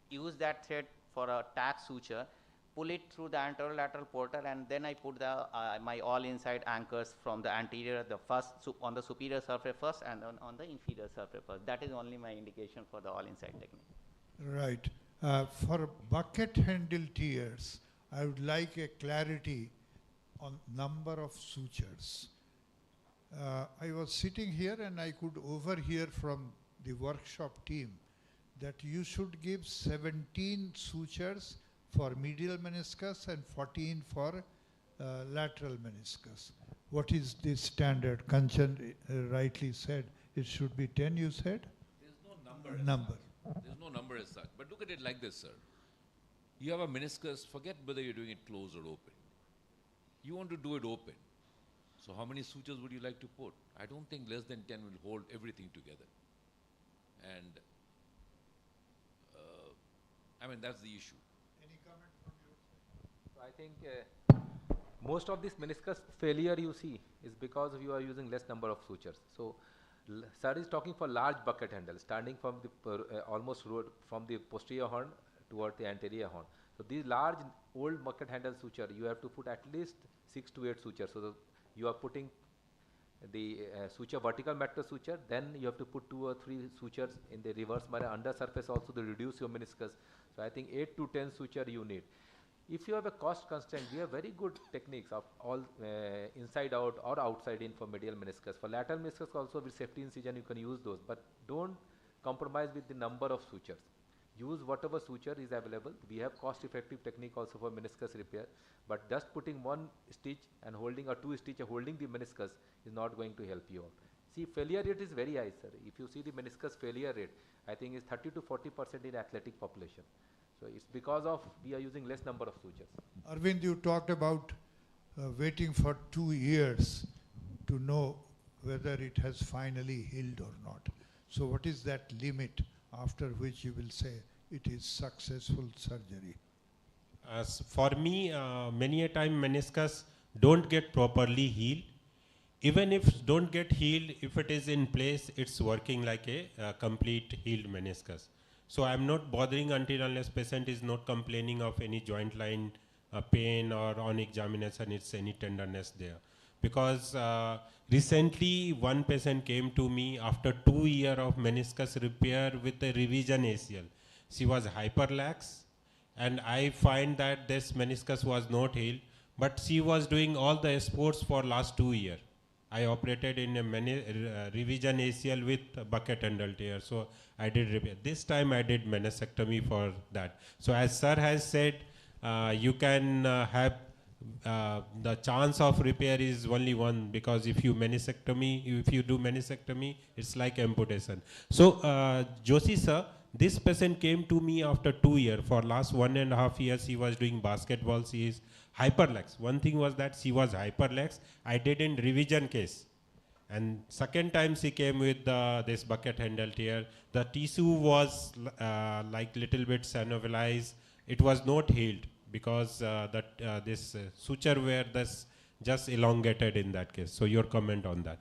use that thread for a tack suture, pull it through the anterolateral portal, and then I put the my all inside anchors from the anterior, on the superior surface first, and on the inferior surface first. That is only my indication for the all inside technique. Right. For bucket handle tears, I would like a clarity on number of sutures. I was sitting here and I could overhear from the workshop team that you should give 17 sutures for medial meniscus and 14 for lateral meniscus. What is the standard? Kanchan rightly said it should be 10, you said? There's no number. There's no number as such. But look at it like this, sir. You have a meniscus, forget whether you're doing it closed or open. You want to do it open. So how many sutures would you like to put? I don't think less than 10 will hold everything together. And I mean, that's the issue. Any comment from you? So I think most of this meniscus failure you see is because you are using less number of sutures. So sir is talking for large bucket handle, starting from the almost from the posterior horn toward the anterior horn. So these large old bucket handle suture, you have to put at least 6 to 8 sutures. So you are putting the suture, vertical matter suture, then you have to put 2 or 3 sutures in the reverse manner under surface also to reduce your meniscus. So I think 8 to 10 suture you need. If you have a cost constraint, we have very good techniques of all inside out or outside in for medial meniscus. For lateral meniscus also with safety incision you can use those, but don't compromise with the number of sutures. Use whatever suture is available. We have cost effective technique also for meniscus repair, but just putting 1 stitch and holding or 2 stitches holding the meniscus is not going to help you out. See, failure rate is very high, sir. If you see the meniscus failure rate, I think is 30 to 40% in athletic population. So it's because of we are using less number of sutures. Arvind, you talked about waiting for 2 years to know whether it has finally healed or not. So what is that limit after which you will say it is successful surgery? As for me, many a time meniscus don't get properly healed. Even if don't get healed, if it is in place, it's working like a complete healed meniscus. So I'm not bothering until unless patient is not complaining of any joint line pain or on examination it's any tenderness there. Because recently one patient came to me after 2 years of meniscus repair with a revision ACL. She was hyperlax and I find that this meniscus was not healed, but she was doing all the sports for last 2 years. I operated in a revision ACL with bucket handle tear, so I did repair. This time I did meniscectomy for that. So as sir has said, you can have the chance of repair is only one, because if you do meniscectomy, it's like amputation. So Joshi sir, this patient came to me after 2 years. For last 1.5 years, he was doing basketball. She is hyperlax. One thing was that she was hyperlax. I did in revision case. And second time she came with this bucket handle tear. The tissue was like little bit synovalized. It was not healed because this suture were just elongated in that case. So your comment on that?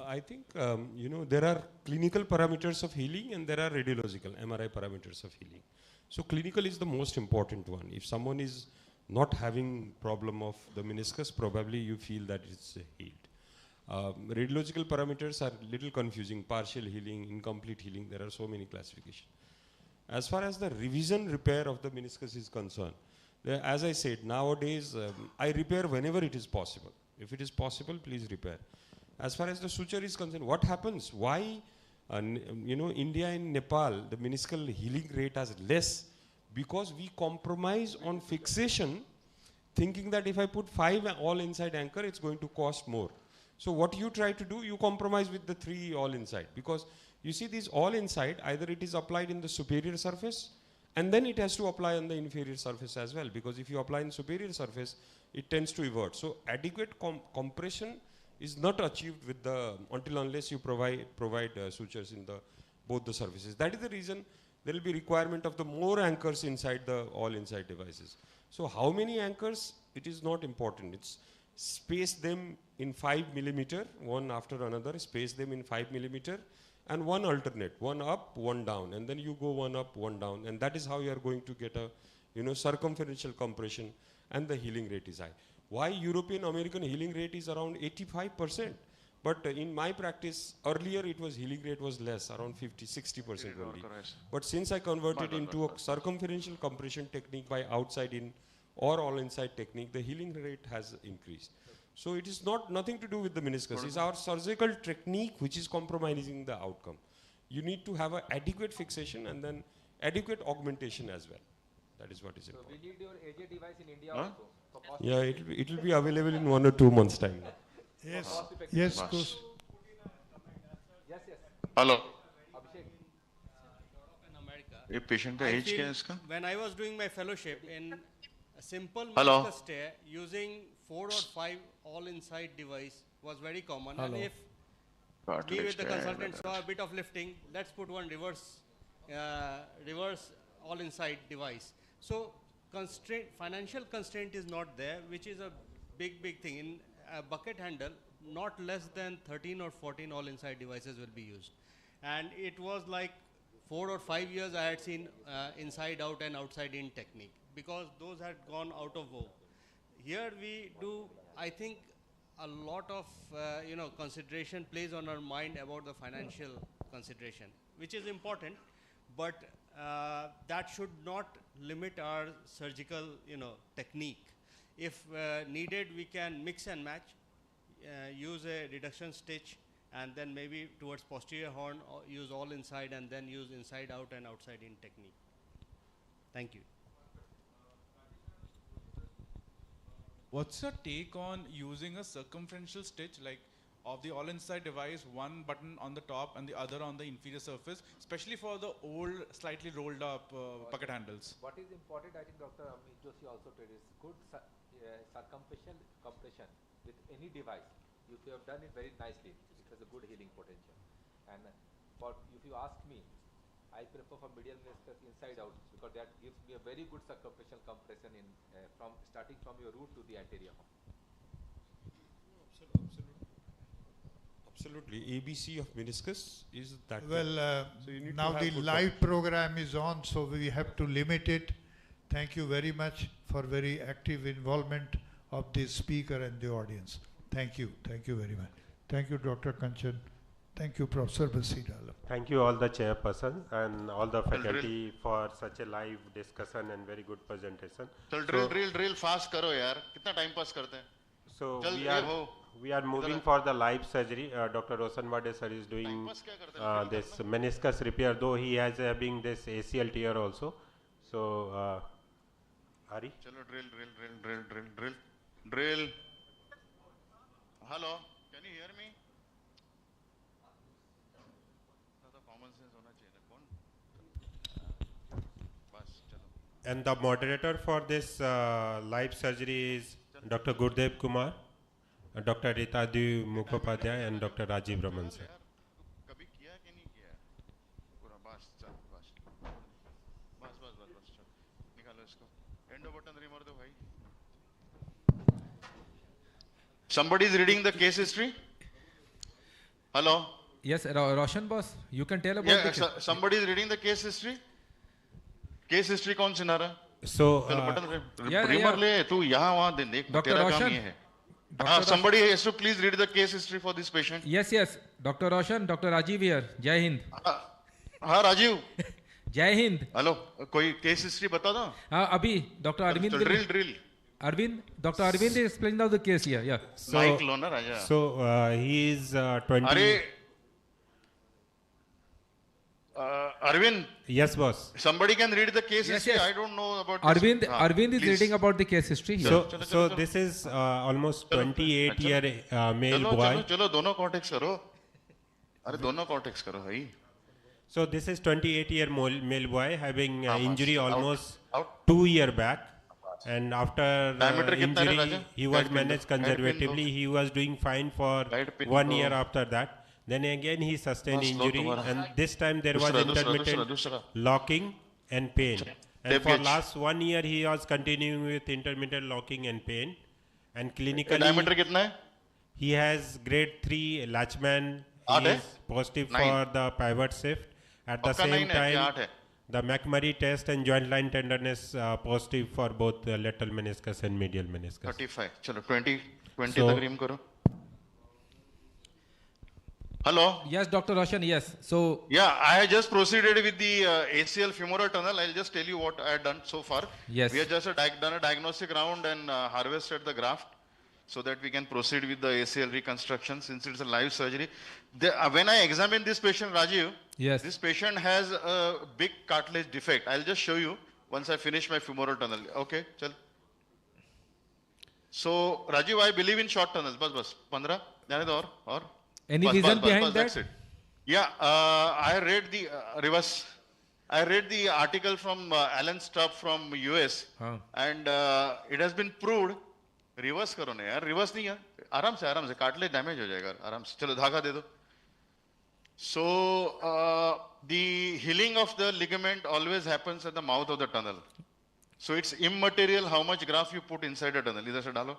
I think, there are clinical parameters of healing and there are radiological, MRI parameters of healing. So clinical is the most important one. If someone is not having problem of the meniscus, probably you feel that it's healed. Radiological parameters are little confusing, partial healing, incomplete healing, there are so many classifications. As far as the revision repair of the meniscus is concerned, as I said, nowadays I repair whenever it is possible. If it is possible, please repair. As far as the suture is concerned, what happens? Why, India and Nepal, the meniscal healing rate is less? Because we compromise on fixation, thinking that if I put 5 all inside anchor, it's going to cost more. So what you try to do, you compromise with the 3 all inside. Because you see these all inside, either it is applied in the superior surface, and then it has to apply on the inferior surface as well. Because if you apply in superior surface, it tends to evert. So adequate compression is not achieved with until unless you provide sutures in both the surfaces. That is the reason there will be requirement of the more anchors inside the all inside devices. So how many anchors? It is not important. It's space them in 5 millimeter, one after another, space them in 5 millimeter, and one alternate, one up, one down, and then you go one up, one down, and that is how you are going to get a circumferential compression, and the healing rate is high. Why European American healing rate is around 85%? But in my practice, earlier it was healing rate was less, around 50-60% only. But since I converted into a circumferential compression technique by outside in or all inside technique, the healing rate has increased. So it is nothing to do with the meniscus. It's our surgical technique which is compromising the outcome. You need to have an adequate fixation and then adequate augmentation as well. That is what is important. So we need your AJ device in India Huh? also. For cost Yeah, it will be available in 1 or 2 months time. Yes, yes, yes, yes. Hello. Abhishek. In America. ये patient का age क्या है इसका? When I was doing my fellowship in a simple Hello. meniscus tear, using 4 or 5 all-inside device was very common. Hello. And if me with the consultant saw a bit of lifting, let's put one reverse all-inside device. So financial constraint is not there, which is a big thing. In a bucket handle, not less than 13 or 14 all-inside devices will be used. And it was like 4 or 5 years I had seen inside out and outside in technique, because those had gone out of vogue. Here we do, I think, a lot of consideration plays on our mind about the financial consideration, which is important, but that should not limit our surgical technique. If needed, we can mix and match, use a reduction stitch, and then maybe towards posterior horn, use all inside and then use inside out and outside in technique. Thank you. What's your take on using a circumferential stitch, like of the all-inside device, one button on the top and the other on the inferior surface, especially for the old, slightly rolled up bucket handles? What is important, I think Dr. Amit Joshi also told, is good circumferential compression with any device. If you have done it very nicely, it has a good healing potential. And if you ask me, I prefer for medial meniscus inside out, because that gives me a very good circumferential compression in from starting from your root to the anterior horn. Absolutely. ABC of meniscus is that. Well, so you need now to have the good live program is on, so we have to limit it. Thank you very much for very active involvement of the speaker and the audience. Thank you very much. Thank you, Dr. Kanchan. Thank you, Professor Basidalam. Thank you all the chairperson and all the faculty for such a live discussion and very good presentation. चल drill fast करो यार, कितना time pass करते हैं? So we are moving for the live surgery. Dr. Roshan Bade sir is doing this meniscus repair, though he has having this ACL tear also. So Ari? चलो drill. Hello, can you hear me? And the moderator for this live surgery is Dr. Gurdev Kumar, Dr. Ritadu Mukhopadhaya and Dr. Rajiv Raman sir. कभी किया कि नहीं किया? पूरा बस निकालो इसको. Endo button remove दो भाई. Somebody is reading the case history. Hello. Yes, Roshan boss, you can tell about the case. Somebody is reading the case history. Case history कौन सुना रहा? So रिमर ले तू यहाँ वहाँ देख तेरा काम ये है. Somebody has to please read the case history for this patient. Yes, Dr. Roshan, Dr. Rajiv here. Jai Hind. हाँ राजीव. Jai Hind. हेलो कोई case history बता दो. हाँ अभी Dr. Arvind. Drill. Dr. Arvind is explaining now the case here. Yeah. Mike लो ना राजा. So he is 20. अरे Arvind. Yes, boss. Somebody can read the case history. I don't know about Arvind. Arvind is reading about the case history here. So this is almost 28-year male boy. चलो दोनों cortex करो. अरे दोनों cortex करो भाई. So this is 28-year male boy having injury almost 2 years back, and after injury he was managed conservatively. He was doing fine for 1 year after that. Then again he sustained injury, and this time there was intermittent locking and pain. And for last 1 year he was continuing with intermittent locking and pain. And clinically he has grade 3 Latchman. He is positive for the pivot shift. At the same time, the McMurray test and joint line tenderness positive for both lateral meniscus and medial meniscus. 35. चलो 20 तक rim करो. Hello. Yes, Dr. Roshan. Yes. So. Yeah, I just proceeded with the ACL femoral tunnel. I'll just tell you what I had done so far. Yes. We have just done a diagnostic round and harvested the graft. so that we can proceed with the ACL reconstruction since it's a live surgery. When I examine this patient, Rajiv, yes, this patient has a big cartilage defect. I'll just show you once I finish my femoral tunnel. Okay, chal. So, Rajiv, I believe in short tunnels. Bas, 15. Or. Any reason behind that? That's it. Yeah, I read the reverse. I read the article from Alan Stubb from US, and it has been proved. Reverse करो ना यार, reverse नहीं है, आराम से cartilage damage हो जाएगा, आराम से, चलो धागा दे दो. So the healing of the ligament always happens at the mouth of the tunnel. So it's immaterial how much graft you put inside a tunnel. इधर से डालो,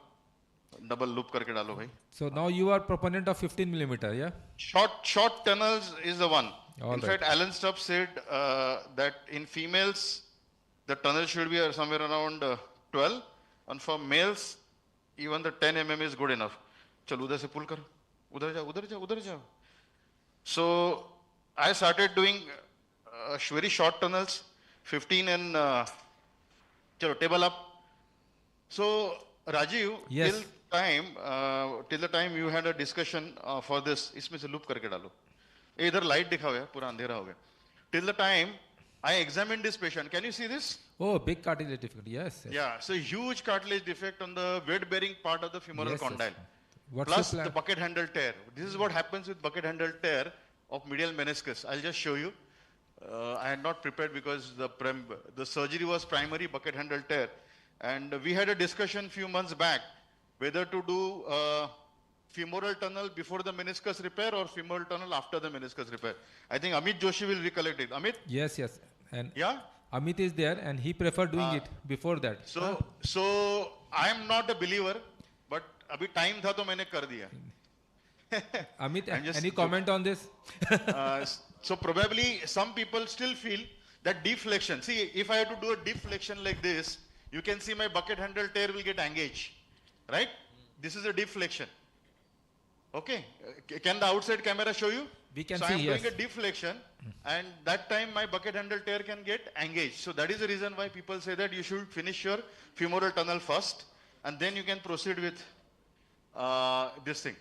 double loop करके डालो भाई. So now you are proponent of 15 millimeter, yeah? Short tunnels is the one. All in fact, Alan Stubb said that in females, the tunnel should be somewhere around 12, and for males, even the 10 mm is good enough. Chalo, udhar se pull kar. Udhar jao. So I started doing very short tunnels, 15 and chalo, table up. So Rajiv, yes, till the time you had a discussion for this, इसमें से loop करके डालो. इधर light दिखा हुआ है, पूरा अंधेरा हो गया. Till the time I examined this patient, can you see this? Oh, big cartilage defect, yes. Yeah, so huge cartilage defect on the weight-bearing part of the femoral condyle. What's Plus the the bucket handle tear. This is what happens with bucket handle tear of medial meniscus. I'll just show you. I had not prepared because the surgery was primary bucket handle tear. And we had a discussion few months back whether to do femoral tunnel before the meniscus repair or femoral tunnel after the meniscus repair. I think Amit Joshi will recollect it. Amit? Yes. And yeah? Amit is there and he preferred doing it before that. So I am not a believer, but abhi time tha to maine kar diya. Amit, any comment on this? So probably some people still feel that deflection. See, if I have to do a deflection like this, you can see my bucket handle tear will get engaged, right? This is a deflection. Okay, can the outside camera show you? We can see, so I am yes, doing a deflection, and that time my bucket handle tear can get engaged. So that is the reason why people say that you should finish your femoral tunnel first, and then you can proceed with this thing.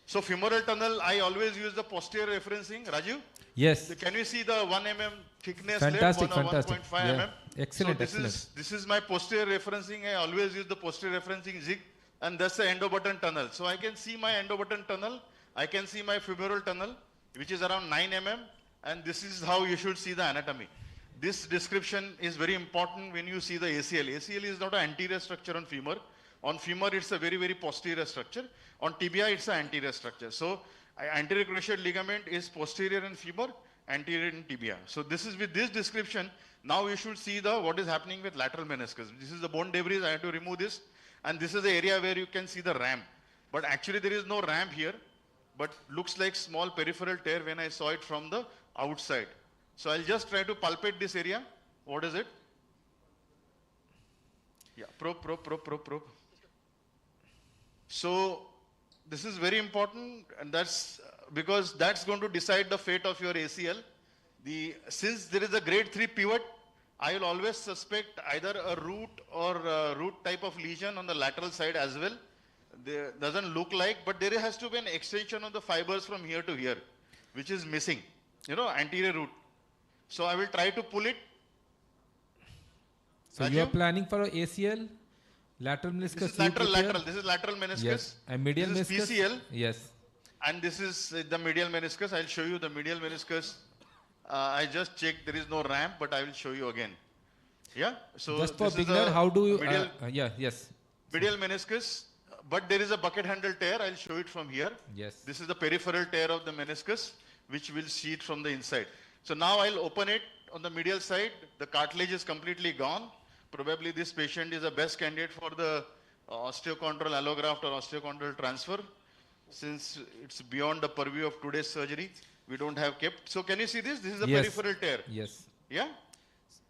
So femoral tunnel, I always use the posterior referencing. Rajiv? Yes. Can you see the 1 mm thickness? Fantastic, left, fantastic. 1.5 mm? Excellent, so excellent. This is my posterior referencing. I always use the posterior referencing zig, and that's the endobutton tunnel. So I can see my endobutton tunnel. I can see my femoral tunnel, which is around 9 mm, and this is how you should see the anatomy. This description is very important when you see the ACL. ACL is not an anterior structure on femur. On femur, it's a very, very posterior structure. On tibia, it's an anterior structure. So anterior cruciate ligament is posterior in femur, anterior in tibia. So this is with this description. Now you should see what is happening with lateral meniscus. This is the bone debris. I have to remove this. And this is the area where you can see the ramp. But actually there is no ramp here, but looks like small peripheral tear when I saw it from the outside. So I'll just try to palpate this area. What is it? Yeah, probe. So this is very important, and that's because that's going to decide the fate of your ACL. Since there is a grade 3 pivot, I will always suspect either a root or a root type of lesion on the lateral side as well. There doesn't look like, but there has to be an extension of the fibers from here to here, which is missing, anterior root. So I will try to pull it. So you are planning for a ACL? Lateral meniscus. This is lateral. This is lateral meniscus. Yes. And medial this meniscus. Is PCL. Yes. And this is the medial meniscus. I'll show you the medial meniscus. I just checked. There is no ramp, but I will show you again. Yeah. So just for beginner, how do you? Yes. Medial meniscus, but there is a bucket handle tear. I'll show it from here. Yes. This is the peripheral tear of the meniscus, which will see it from the inside. So now I'll open it on the medial side. The cartilage is completely gone. Probably this patient is the best candidate for the osteochondral allograft or osteochondral transfer. Since it's beyond the purview of today's surgery, we don't have kept. So can you see this? This is the peripheral tear. Yes. Yeah?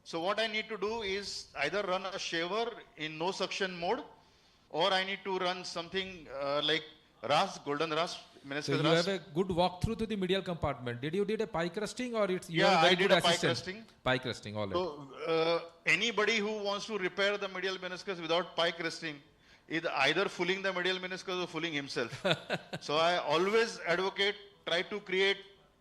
So what I need to do is either run a shaver in no suction mode, or I need to run something like RAS, golden RAS, meniscus so you RAS. have a good walkthrough to the medial compartment. Did you did a pie crusting or it's you yeah, are very I did good a assistant? pie crusting. Pie crusting, all right. So anybody who wants to repair the medial meniscus without pie crusting, either fooling the medial meniscus or fooling himself. So I always advocate, try to create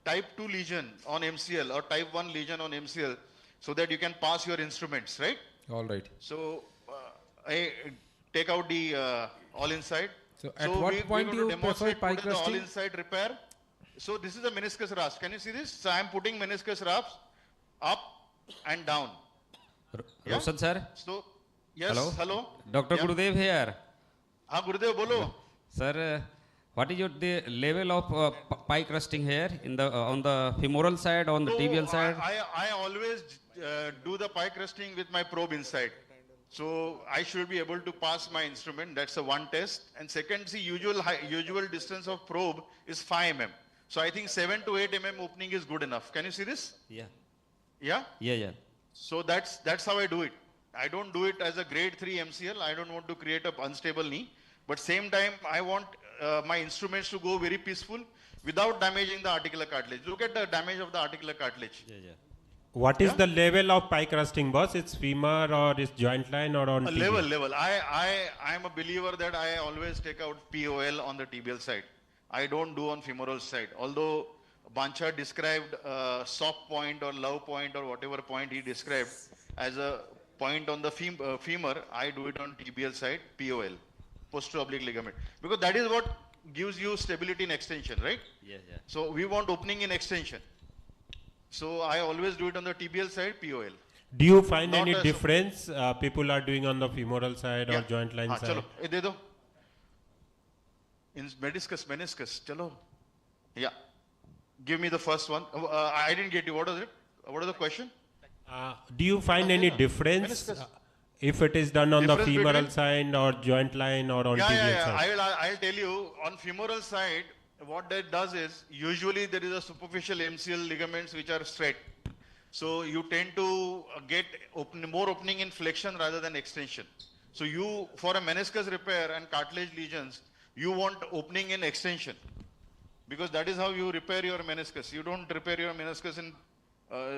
type 2 lesion on MCL or type 1 lesion on MCL so that you can pass your instruments, right? All right. So I take out the all inside. So at what point do you prefer pike the all resting? inside repair. So this is a meniscus rasp. Can you see this? So I am putting meniscus rasp up and down. Roshan sir? So yes, hello. Dr. Yeah. Gurudev here. हाँ गुरुदेव बोलो. Sir, what is the level of pike resting here in the on the femoral side, on the tibial side? I always do the pike resting with my probe inside. So I should be able to pass my instrument. That's a one test. And second, see, usual distance of probe is 5 mm. So I think 7 to 8 mm opening is good enough. Can you see this? Yeah. Yeah? Yeah. So that's how I do it. I don't do it as a grade 3 MCL. I don't want to create an unstable knee. But same time, I want my instruments to go very peaceful without damaging the articular cartilage. Look at the damage of the articular cartilage. Yeah. What is the level of pike rusting, boss? It's femur or it's joint line or on tibia? Level. I am a believer that I always take out POL on the tibial side. I don't do on femoral side. Although Bancha described soft point or low point or whatever point he described as a point on the femur, I do it on tibial side, POL, posterior oblique ligament. Because that is what gives you stability in extension, right? Yeah. So we want opening in extension. So I always do it on the tibial side, POL. Do you find any difference people are doing on the femoral side or joint line side? Chalo, de do. In meniscus, chalo. Yeah. Give me the first one. I didn't get you. What is it? What is the question? Do you find any difference if it is done on the femoral side or joint line or on tibial side? I'll tell you, on femoral side, what that does is, usually there is a superficial MCL ligaments which are straight. So you tend to get more opening in flexion rather than extension. So you, for a meniscus repair and cartilage lesions, you want opening in extension. Because that is how you repair your meniscus. You don't repair your meniscus in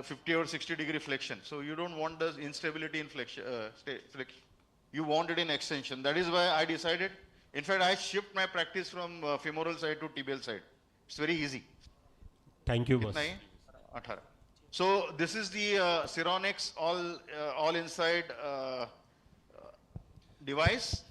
50 or 60 degree flexion. So you don't want the instability in flexion. You want it in extension. That is why I decided. In fact, I shift my practice from femoral side to tibial side. It's very easy. Thank you, boss. So this is the Cironix all inside device.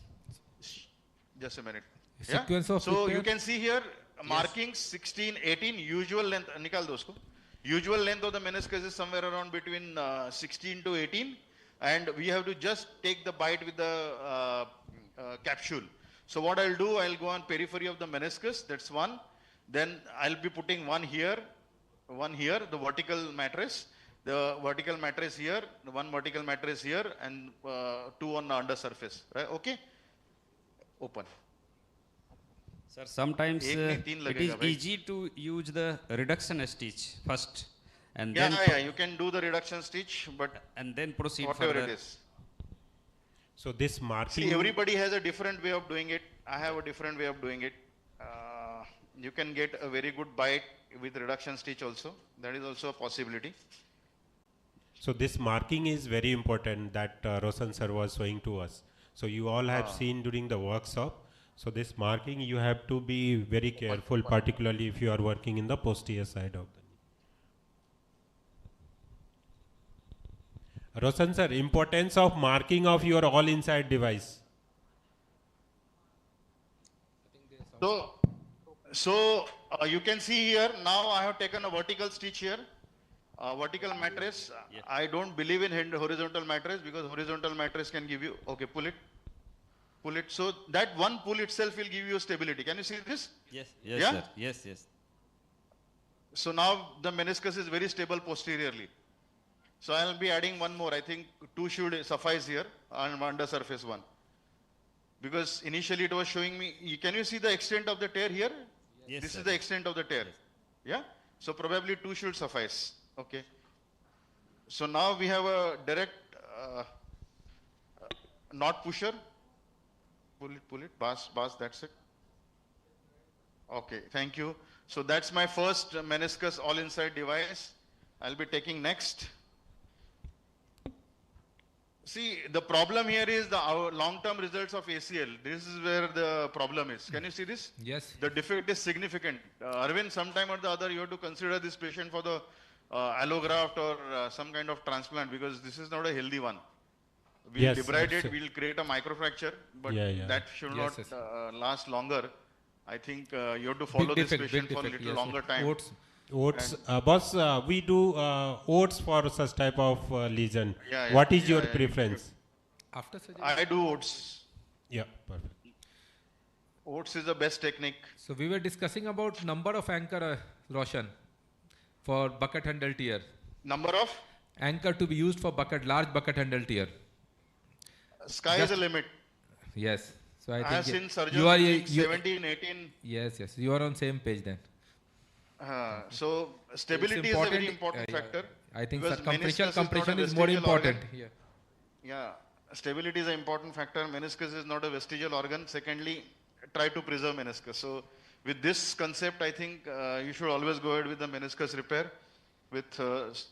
Just a minute. Sequence of so repair. you can see here markings 16, 18, usual length. Nikal do usko. Usual length of the meniscus is somewhere around between 16 to 18. And we have to just take the bite with the capsule. So what I'll do, I'll go on periphery of the meniscus, that's one. Then I'll be putting one here, the vertical mattress. The vertical mattress here, one vertical mattress here, and two on the undersurface. Right? Okay? Open. Sir, sometimes it is easy to use the reduction stitch first. And then you can do the reduction stitch, but and then proceed whatever further. it is. So this marking... See, everybody has a different way of doing it. I have a different way of doing it. You can get a very good bite with reduction stitch also. That is also a possibility. So this marking is very important that Roshan sir was showing to us. So you all have seen during the workshop. So this marking you have to be very careful, particularly if you are working in the posterior side of the knee. Roshan sir, importance of marking of your all inside device. So you can see here, now I have taken a vertical stitch here, vertical mattress. I don't believe in horizontal mattress because horizontal mattress can give you, okay, pull it. So that one pull itself will give you stability. Can you see this? Yes, sir. Yes. So now the meniscus is very stable posteriorly. So I'll be adding one more. I think two should suffice here and under surface one. Because initially it was showing me, can you see the extent of the tear here? Yes, this sir. is the extent of the tear. Yeah? So probably two should suffice. Okay. So now we have a direct knot pusher. Pull it, pass, that's it. Okay, thank you. So that's my first meniscus all inside device. I'll be taking next. See, the problem here is our long-term results of ACL. This is where the problem is. Can you see this? Yes. The defect is significant. Arvind, sometime or the other, you have to consider this patient for the allograft or some kind of transplant, because this is not a healthy one. We'll debride it, we'll create a microfracture, but that should not last longer. I think you have to follow this patient for a little longer time. Oats, boss, we do oats for such type of lesion. What is your preference? After surgery? I do oats. Yeah, perfect. Oats is the best technique. So we were discussing about number of anchor, Roshan, for bucket handle tear. Number of? Anchor to be used for large bucket handle tear. Sky is the limit. Yes. So I have think seen surgeons you are 17, 18. Yes, you are on same page then. So stability is a very important factor. I think compression is more important here. Yeah, stability is an important factor. Meniscus is not a vestigial organ. Secondly, try to preserve meniscus. So with this concept, I think you should always go ahead with the meniscus repair with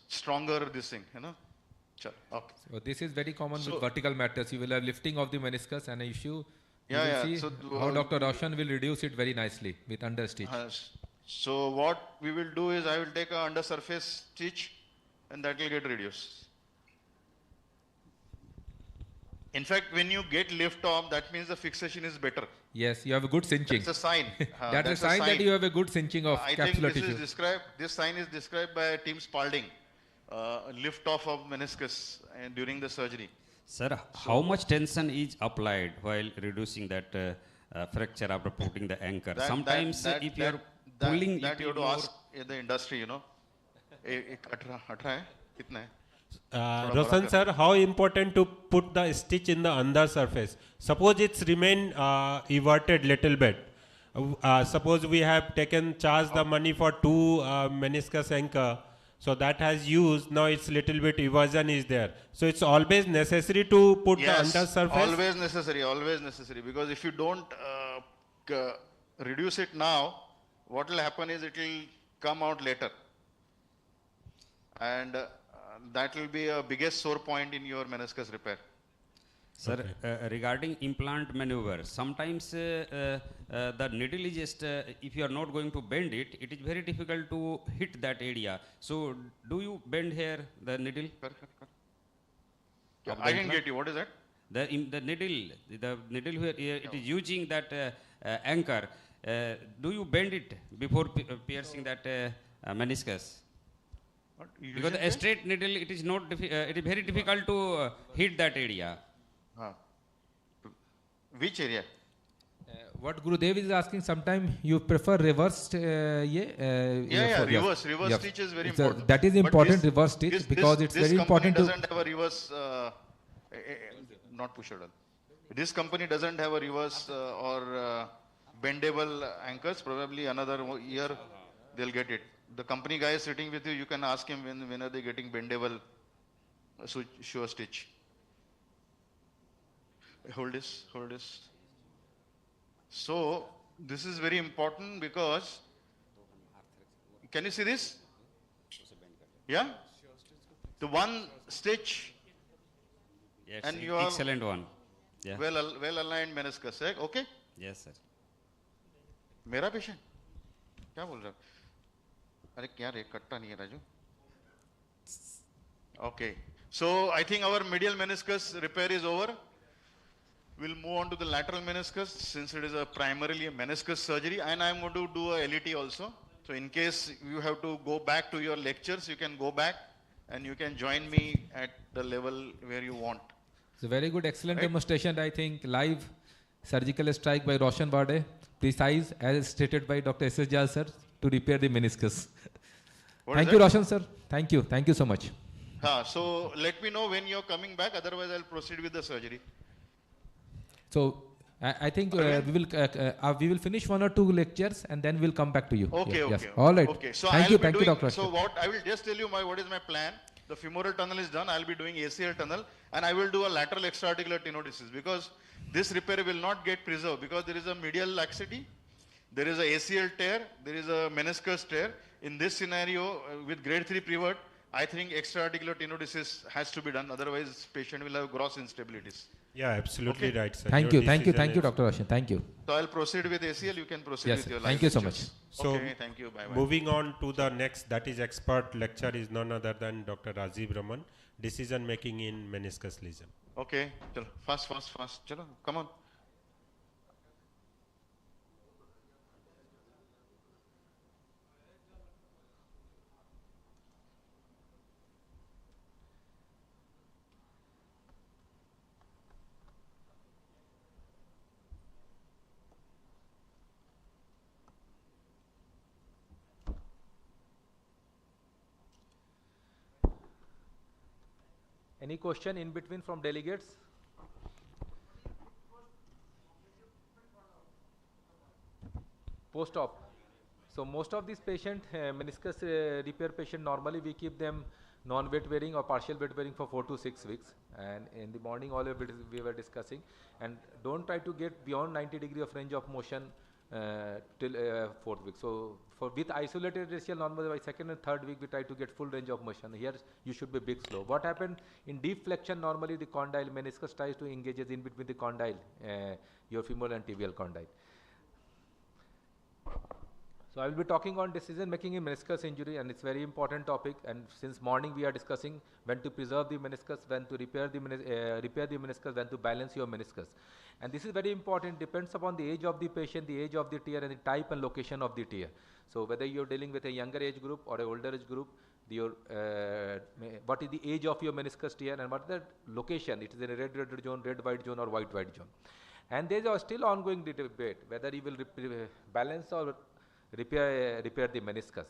stronger this thing, you know. Okay. So this is very common with vertical matters. You will have lifting of the meniscus and an issue. You will see so how Dr. Roshan will reduce it very nicely with under stitch. So what we will do is I will take a under surface stitch and that will get reduced. In fact, when you get lift off, that means the fixation is better. Yes, you have a good cinching. That's a sign. That's a sign that you have a good cinching of capsular tissue. This sign is described by Tim Spalding, lift off of meniscus during the surgery. Sir, how much tension is applied while reducing that fracture after putting the anchor? Sometimes if you are pulling that you have to ask the industry, you know. Roshan sir, how important to put the stitch in the under surface? Suppose it's remain everted little bit. Suppose we have charged the money for 2 meniscus anchor. So that has used, now it's little bit eversion is there. So it's always necessary to put the under surface? Always necessary. Because if you don't reduce it now, what will happen is it will come out later. And that will be a biggest sore point in your meniscus repair. Sir, regarding implant maneuver, sometimes the needle is just, if you are not going to bend it, it is very difficult to hit that area. So, do you bend here the needle? I didn't get you. What is that? The needle where it is using that anchor, do you bend it before piercing that meniscus? Because a straight needle, it is not. It is very difficult to hit that area. Which area? What Gurudev is asking, sometimes you prefer reversed reverse stitch is very important. That is important, reverse stitch, because it's very important to... This company doesn't have a reverse, not pusher. This company doesn't have a reverse or bendable anchors. Probably another year they'll get it. The company guy is sitting with you, you can ask him when are they getting bendable sure stitch. Hold this. So, this is very important because, can you see this? Yeah? The one stitch, yes, and you have excellent one. Yeah. Well aligned meniscus, okay? Yes, sir. मेरा patient क्या बोल रहा है? अरे क्या रे कट्टा नहीं है Raju? Okay. So I think our medial meniscus repair is over. We'll move on to the lateral meniscus since it is primarily a meniscus surgery, and I'm going to do a LET also. So in case you have to go back to your lectures, you can go back and you can join me at the level where you want. It's a very good, excellent demonstration. I think live surgical strike by Roshan Bade, precise as stated by Dr. S.S. Jal sir to repair the meniscus. Thank you, Roshan sir. Thank you so much. So let me know when you're coming back, otherwise I'll proceed with the surgery. So I think we will finish 1 or 2 lectures and then we'll come back to you. Okay. All right. Okay. So thank you, Dr. So what I will just tell you what is my plan. The femoral tunnel is done. I'll be doing ACL tunnel and I will do a lateral extraarticular tenodesis because this repair will not get preserved because there is a medial laxity, there is a ACL tear, there is a meniscus tear. In this scenario with grade 3 pivot, I think extra-articular tenodesis has to be done, otherwise patient will have gross instabilities. Yeah, absolutely right, sir. Thank you, Dr. Roshan. Thank you. So I'll proceed with ACL, you can proceed Yes, with your thank live you so lectures. much. So, okay, thank you, bye-bye. Moving on to the next, that is expert lecture is none other than Dr. Rajiv Raman, decision making in meniscus lesion. Okay, chalo, fast, chalo, come on. Any question in between from delegates? Post-op. So most of these patient, meniscus repair patient, normally we keep them non-weight bearing or partial weight bearing for 4 to 6 weeks. And in the morning, all of it we were discussing. And don't try to get beyond 90 degree of range of motion till 4th week. So with isolated radial, normally by 2nd and 3rd week we try to get full range of motion. Here you should be big slow. What happened in deep flexion, normally the condyle meniscus tries to engage in between the condyle, your femoral and tibial condyle. So I will be talking on decision making in meniscus injury, and it's very important topic. And since morning we are discussing when to preserve the meniscus, when to repair the meniscus, when to balance your meniscus. And this is very important, depends upon the age of the patient, the age of the tear, and the type and location of the tear. So whether you're dealing with a younger age group or an older age group, what is the age of your meniscus tear and what is the location? It is in a red zone, red white zone, or white zone. And there is still ongoing debate whether you will balance or repair the meniscus.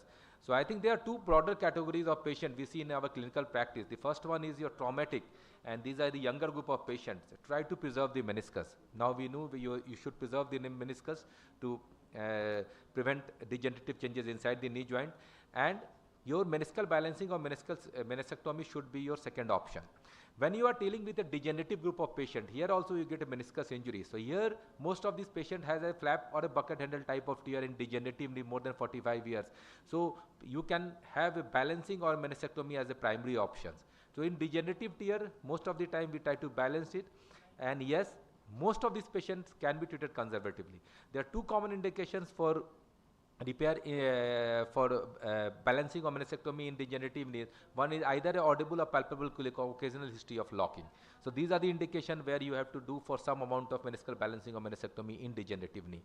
So I think there are two broader categories of patients we see in our clinical practice. The first one is your traumatic, and these are the younger group of patients. Try to preserve the meniscus. Now we know you should preserve the meniscus to prevent degenerative changes inside the knee joint, and your meniscal balancing or meniscectomy should be your second option. When you are dealing with a degenerative group of patient, here also you get a meniscus injury. So here most of these patient has a flap or a bucket handle type of tear in degenerative knee more than 45 years. So you can have a balancing or meniscectomy as a primary options. So in degenerative tear, most of the time we try to balance it, and yes, most of these patients can be treated conservatively. There are two common indications for repair for balancing or meniscectomy in degenerative knee. One is either a audible or palpable occasional history of locking. So these are the indication where you have to do for some amount of meniscal balancing or meniscectomy in degenerative knee.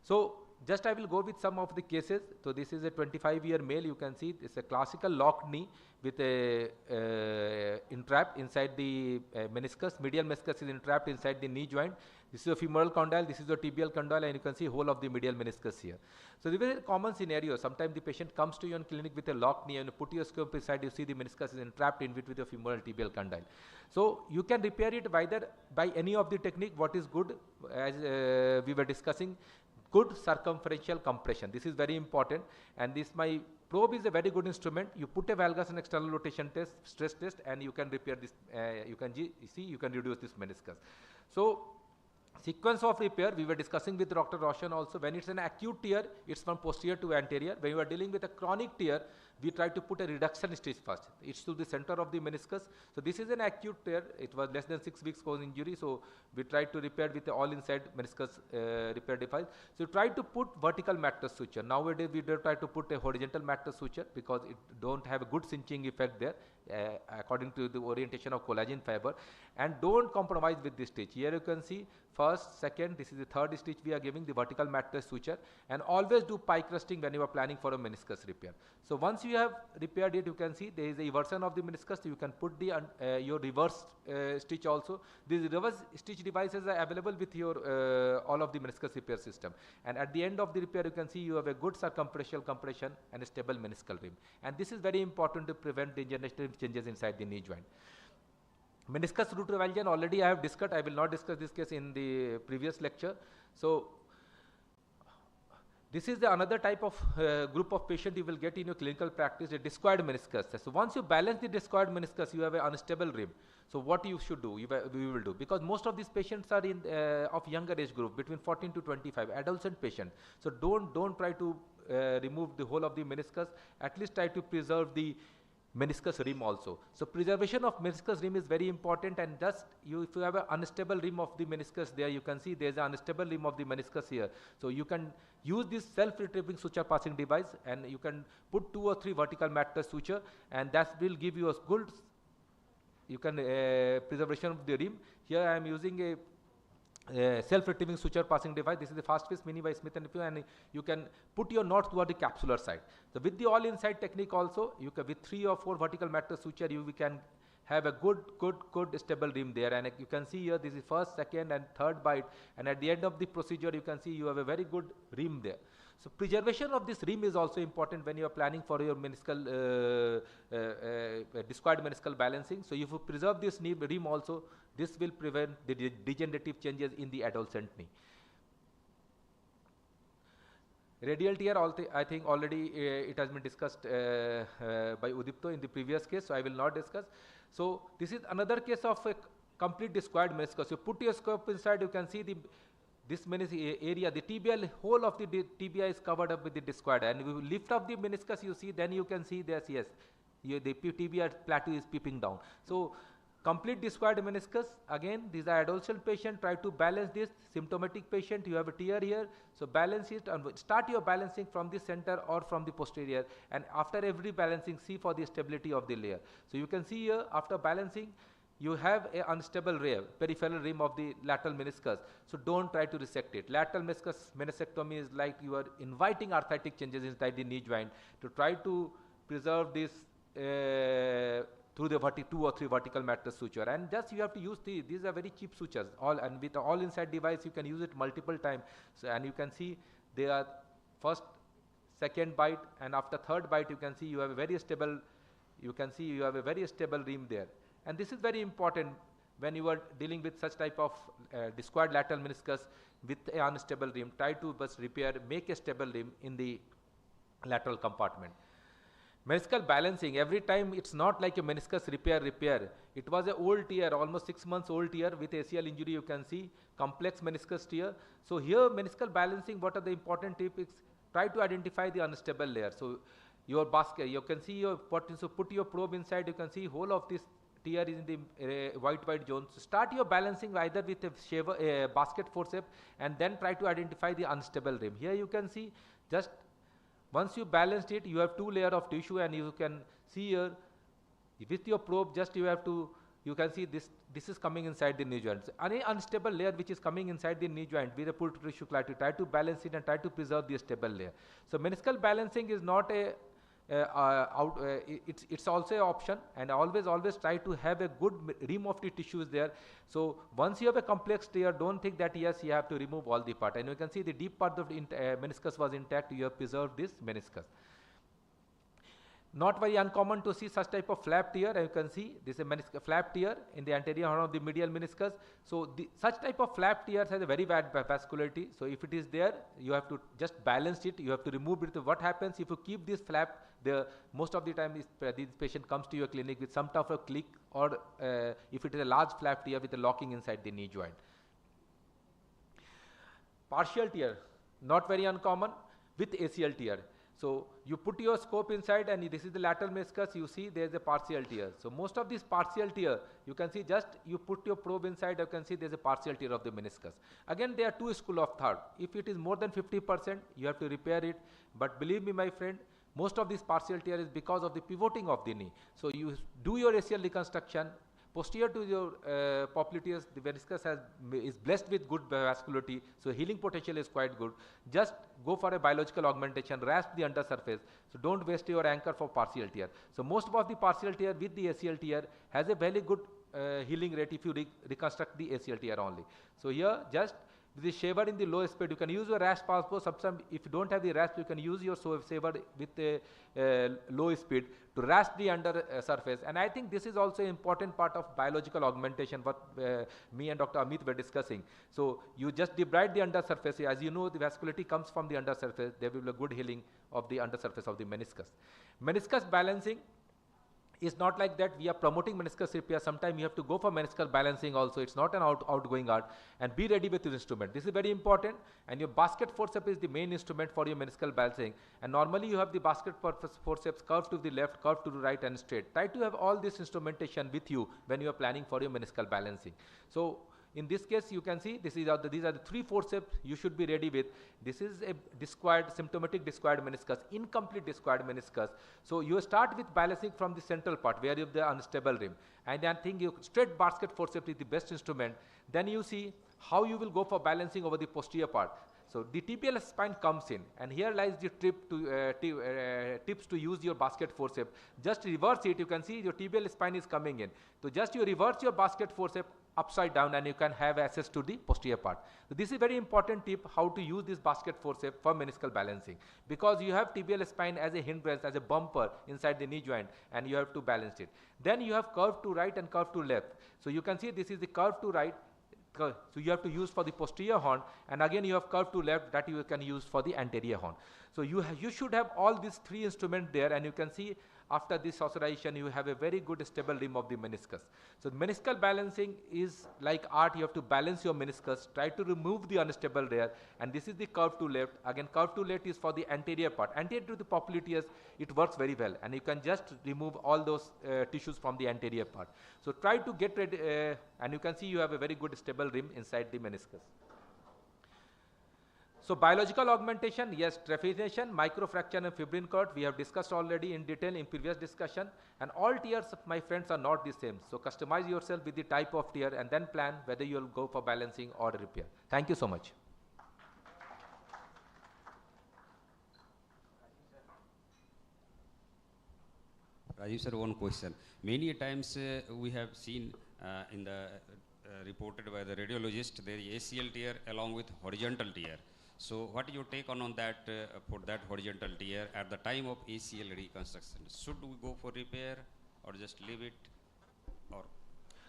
So just I will go with some of the cases. So this is a 25-year male. You can see it's a classical locked knee with a entrapped inside the meniscus. Medial meniscus is entrapped inside the knee joint. This is a femoral condyle, this is a tibial condyle, and you can see whole of the medial meniscus here. So this is a common scenario. Sometimes the patient comes to you in clinic with a locked knee, and you put your scope inside, you see the meniscus is entrapped in between the femoral tibial condyle. So you can repair it either by any of the technique. What is good, as we were discussing, good circumferential compression. This is very important, and this my probe is a very good instrument. You put a valgus and external rotation test, stress test, and you can repair this. You can reduce this meniscus. So sequence of repair, we were discussing with Dr. Roshan also. When it's an acute tear, it's from posterior to anterior. When you are dealing with a chronic tear, we try to put a reduction stitch first. It's to the center of the meniscus. So this is an acute tear. It was less than 6 weeks cause injury. So we tried to repair with the all inside meniscus repair device. So try to put vertical mattress suture. Nowadays we do try to put a horizontal mattress suture because it don't have a good cinching effect there according to the orientation of collagen fiber. And don't compromise with this stitch. Here you can see first, second, this is the third stitch we are giving, the vertical mattress suture, and always do pie crusting when you are planning for a meniscus repair. So once you have repaired it, you can see there is a eversion of the meniscus. You can put the your reverse stitch also. These reverse stitch devices are available with your all of the meniscus repair system. And at the end of the repair, you can see you have a good circumferential compression and a stable meniscal rim. And this is very important to prevent degenerative changes inside the knee joint. Meniscus root revulsion already I have discussed. I will not discuss this case in the previous lecture. So this is the another type of group of patient you will get in your clinical practice, a discoid meniscus. So once you balance the discoid meniscus, you have an unstable rim. So what you should do, we will do, because most of these patients are in of younger age group, between 14 to 25, adolescent patient. So don't try to remove the whole of the meniscus. At least try to preserve the meniscus rim also. So preservation of meniscus rim is very important, and just if you have an unstable rim of the meniscus there, you can see there is an unstable rim of the meniscus here. So you can use this self-retrieving suture passing device, and you can put 2 or 3 vertical matter suture, and that will give you a good preservation of the rim. Here I am using a self-retrieving suture passing device. This is the fast twist mini by Smith & Nephew, and you can put your knot toward the capsular side. So with the all inside technique also, you can with 3 or 4 vertical matter suture, we can have a good stable rim there. And you can see here, this is first, second and third bite, and at the end of the procedure you can see you have a very good rim there. So preservation of this rim is also important when you are planning for your meniscal discoid meniscal balancing. So if you preserve this rim also, this will prevent the degenerative changes in the adolescent knee. Radial tear, I think already it has been discussed by Udipto in the previous case, so I will not discuss. So this is another case of a complete discoid meniscus. You put your scope inside, you can see this area, the tibial, whole of the tibia is covered up with the discoid, and if you lift up the meniscus, you see, then you can see there's, yes, the tibia plateau is peeping down. So complete discoid meniscus, again, these are adolescent patient, try to balance this. Symptomatic patient, you have a tear here, so balance it and start your balancing from the center or from the posterior, and after every balancing, see for the stability of the layer. So you can see here, after balancing, you have a unstable peripheral rim of the lateral meniscus, so don't try to resect it. Lateral meniscus meniscectomy is like you are inviting arthritic changes inside the knee joint to try to preserve this through the 2 or 3 vertical matter suture, and just you have to use these are very cheap sutures, and with the all inside device you can use it multiple times. So, and you can see they are first, second bite, and after third bite you can see you have a very stable, rim there. And this is very important when you are dealing with such type of discoid lateral meniscus with an unstable rim. Try to just repair, make a stable rim in the lateral compartment. Meniscal balancing, every time it's not like a meniscus repair. It was an old tear, almost 6 months old tear with ACL injury, you can see complex meniscus tear. So here meniscal balancing, what are the important tips? Try to identify the unstable layer. So your basket, you can see your, so put your probe inside, you can see whole of this tear is in the white zone. So start your balancing either with a basket forceps, and then try to identify the unstable rim. Here you can see, just once you balanced it, you have 2 layers of tissue, and you can see here with your probe, just you can see this is coming inside the knee joint. So any unstable layer which is coming inside the knee joint with a pull tissue clarity, try to balance it and try to preserve the stable layer. So meniscal balancing is not it's also an option, and always try to have a good rim of the tissues there. So once you have a complex tear, don't think that yes, you have to remove all the part, and you can see the deep part of the meniscus was intact. You have preserved this meniscus. Not very uncommon to see such type of flap tear, and you can see this is a flap tear in the anterior horn of the medial meniscus. So such type of flap tears has a very bad vascularity. So if it is there, you have to just balance it. You have to remove it. So what happens if you keep this flap? Most of the time this patient comes to your clinic with some type of click, or if it is a large flap tear with a locking inside the knee joint. Partial tear, not very uncommon with ACL tear. So you put your scope inside, and this is the lateral meniscus, you see there is a partial tear. So most of these partial tear, you can see just you put your probe inside, you can see there is a partial tear of the meniscus. Again, there are 2 schools of thought. If it is more than 50%, you have to repair it. But believe me, my friend, most of this partial tear is because of the pivoting of the knee. So you do your ACL reconstruction. Posterior to your popliteus, the meniscus is blessed with good vascularity, so healing potential is quite good. Just go for a biological augmentation, rasp the undersurface. So don't waste your anchor for partial tear. So most of the partial tear with the ACL tear has a very good healing rate if you reconstruct the ACL tear only. So here just the shaver in the low speed, you can use your rasp also. Sometimes if you don't have the rasp, you can use your shaver with a low speed to rasp the under surface. And I think this is also an important part of biological augmentation, what me and Dr. Amit were discussing. So you just debride the undersurface. As you know, the vascularity comes from the undersurface. There will be a good healing of the undersurface of the meniscus. Meniscus balancing, It's not like that we are promoting meniscus repair. Sometimes you have to go for meniscus balancing also. It's not an outgoing art. And be ready with your instrument. This is very important. And your basket forceps is the main instrument for your meniscal balancing. And normally you have the basket forceps curved to the left, curved to the right and straight. Try to have all this instrumentation with you when you are planning for your meniscal balancing. So in this case, you can see these are the 3 forceps you should be ready with. This is a discoid, symptomatic discoid meniscus, incomplete discoid meniscus. So you start with balancing from the central part where you have the unstable rim. And I think your straight basket forceps is the best instrument. Then you see how you will go for balancing over the posterior part. So the tibial spine comes in, and here lies the tips to use your basket forceps. Just reverse it. You can see your tibial spine is coming in. So just you reverse your basket forceps upside down, and you can have access to the posterior part. So this is very important tip, how to use this basket forceps for meniscal balancing, because you have tibial spine as a hindrance, as a bumper inside the knee joint, and you have to balance it. Then you have curve to right and curve to left. So you can see this is the curve to right. So you have to use for the posterior horn, and again you have curve to left that you can use for the anterior horn. So you should have all these 3 instruments there, and you can see after this oscillation you have a very good stable rim of the meniscus. So the meniscal balancing is like art. You have to balance your meniscus, try to remove the unstable there, and this is the curve to left. Again, curve to left is for the anterior part. Anterior to the popliteus, it works very well, and you can just remove all those tissues from the anterior part. So try to get ready, and you can see you have a very good stable rim inside the meniscus. So biological augmentation, yes, trephination, microfracture and fibrin cord, we have discussed already in detail in previous discussion, and all tears, my friends, are not the same. So customize yourself with the type of tear and then plan whether you will go for balancing or repair. Thank you so much. Rajiv sir, one question. Many times we have seen in the reported by the radiologist, there is ACL tear along with horizontal tear. So what is your take on that for that horizontal tear at the time of ACL reconstruction? Should we go for repair or just leave it, or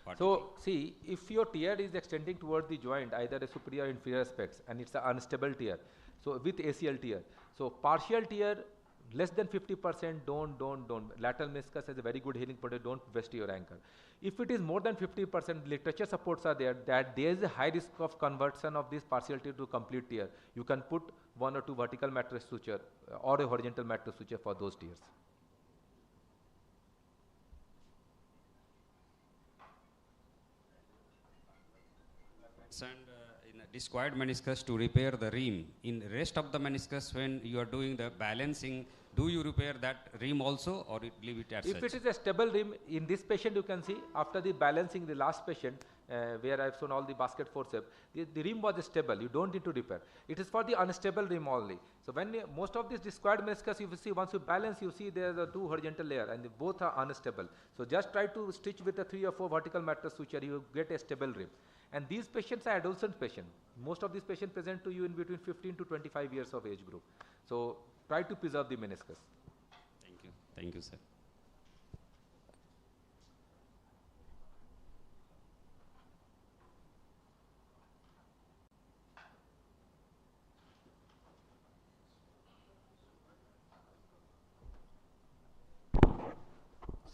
what? So see, if your tear is extending towards the joint, either a superior or inferior aspects, and it's an unstable tear, so with ACL tear, so partial tear less than 50%, don't. Lateral meniscus has a very good healing potential, don't waste your anchor. If it is more than 50%, literature supports are there that there is a high risk of conversion of this partial tear to complete tear. You can put 1 or 2 vertical mattress suture or a horizontal mattress suture for those tears. And in a discoid meniscus, to repair the rim, in rest of the meniscus, when you are doing the balancing, do you repair that rim also, or leave it as such? If it is a stable rim, in this patient you can see after the balancing, the last patient where I have shown all the basket forceps, the rim was stable, you don't need to repair. It is for the unstable rim only. So when most of this discoid meniscus, you will see once you balance, you see there are 2 horizontal layers and both are unstable. So just try to stitch with a 3 or 4 vertical mattress suture, you get a stable rim. And these patients are adolescent patients. Most of these patients present to you in between 15 to 25 years of age group. So try to preserve the meniscus. Thank you. Thank you, sir.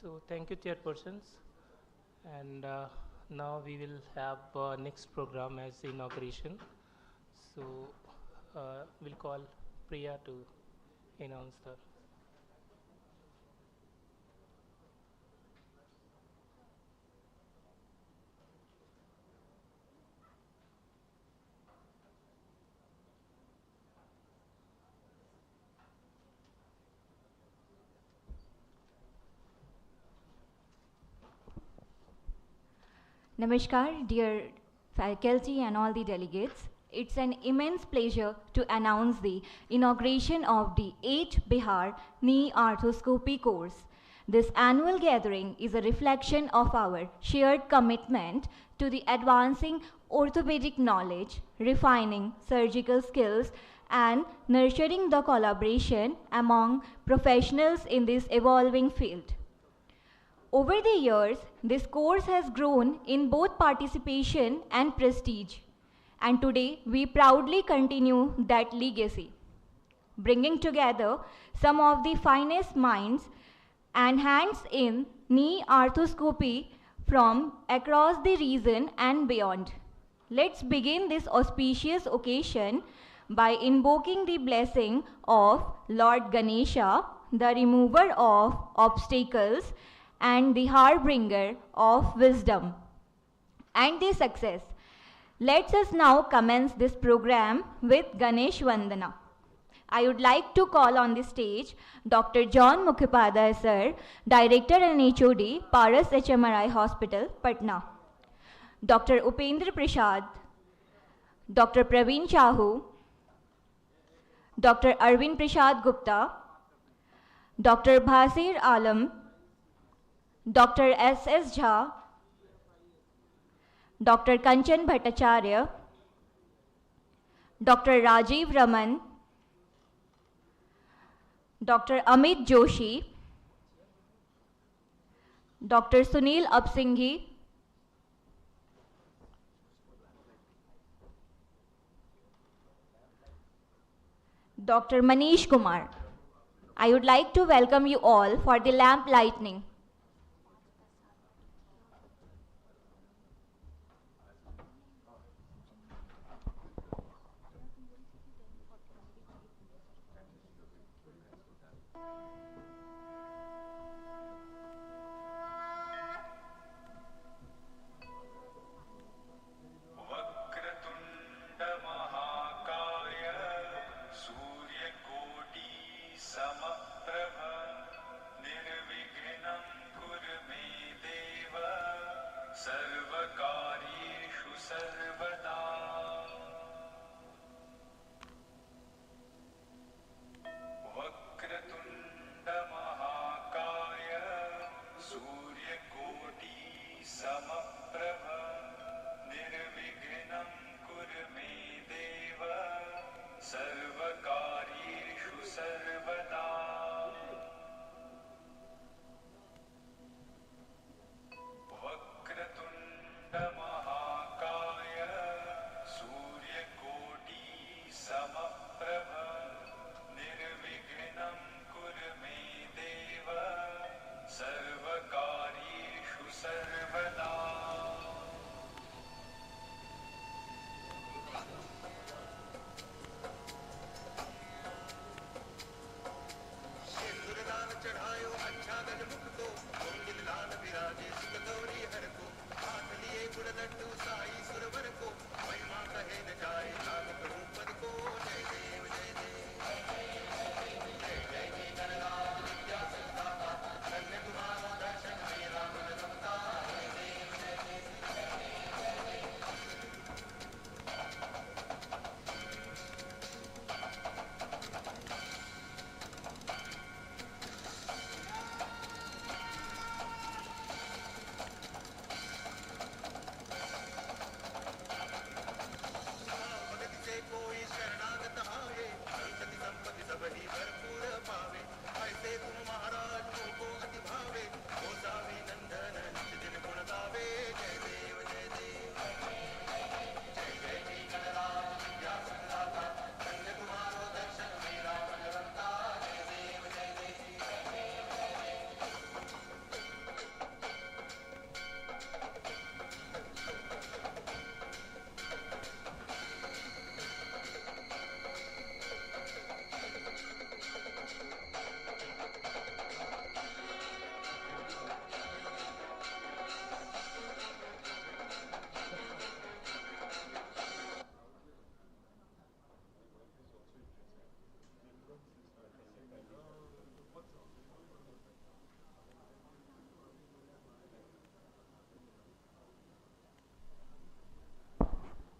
So thank you, Chairpersons. And now we will have next program as inauguration. So we'll call Priya to announce the. Namaskar, dear faculty and all the delegates. It's an immense pleasure to announce the inauguration of the 8th Bihar Knee Arthroscopy course. This annual gathering is a reflection of our shared commitment to the advancing orthopedic knowledge, refining surgical skills, and nurturing the collaboration among professionals in this evolving field. Over the years, this course has grown in both participation and prestige, and today we proudly continue that legacy, bringing together some of the finest minds and hands-in knee arthroscopy from across the region and beyond. Let's begin this auspicious occasion by invoking the blessing of Lord Ganesha, the remover of obstacles and the harbinger of wisdom and the success. Let us now commence this program with Ganesh Vandana. I would like to call on the stage Dr. John Mukhopadhaya sir, Director and HOD, Paras HMRI Hospital, Patna. Dr. Upendra Prasad, Dr. Pravin Sahu, Dr. Arvind Prasad Gupta, Dr. Bhasir Alam, Dr. S.S. Jha, Dr. Kanchan Bhattacharya, Dr. Rajiv Raman, Dr. Amit Joshi, Dr. Sunil Apsinghi, Dr. Manish Kumar. I would like to welcome you all for the lamp lighting.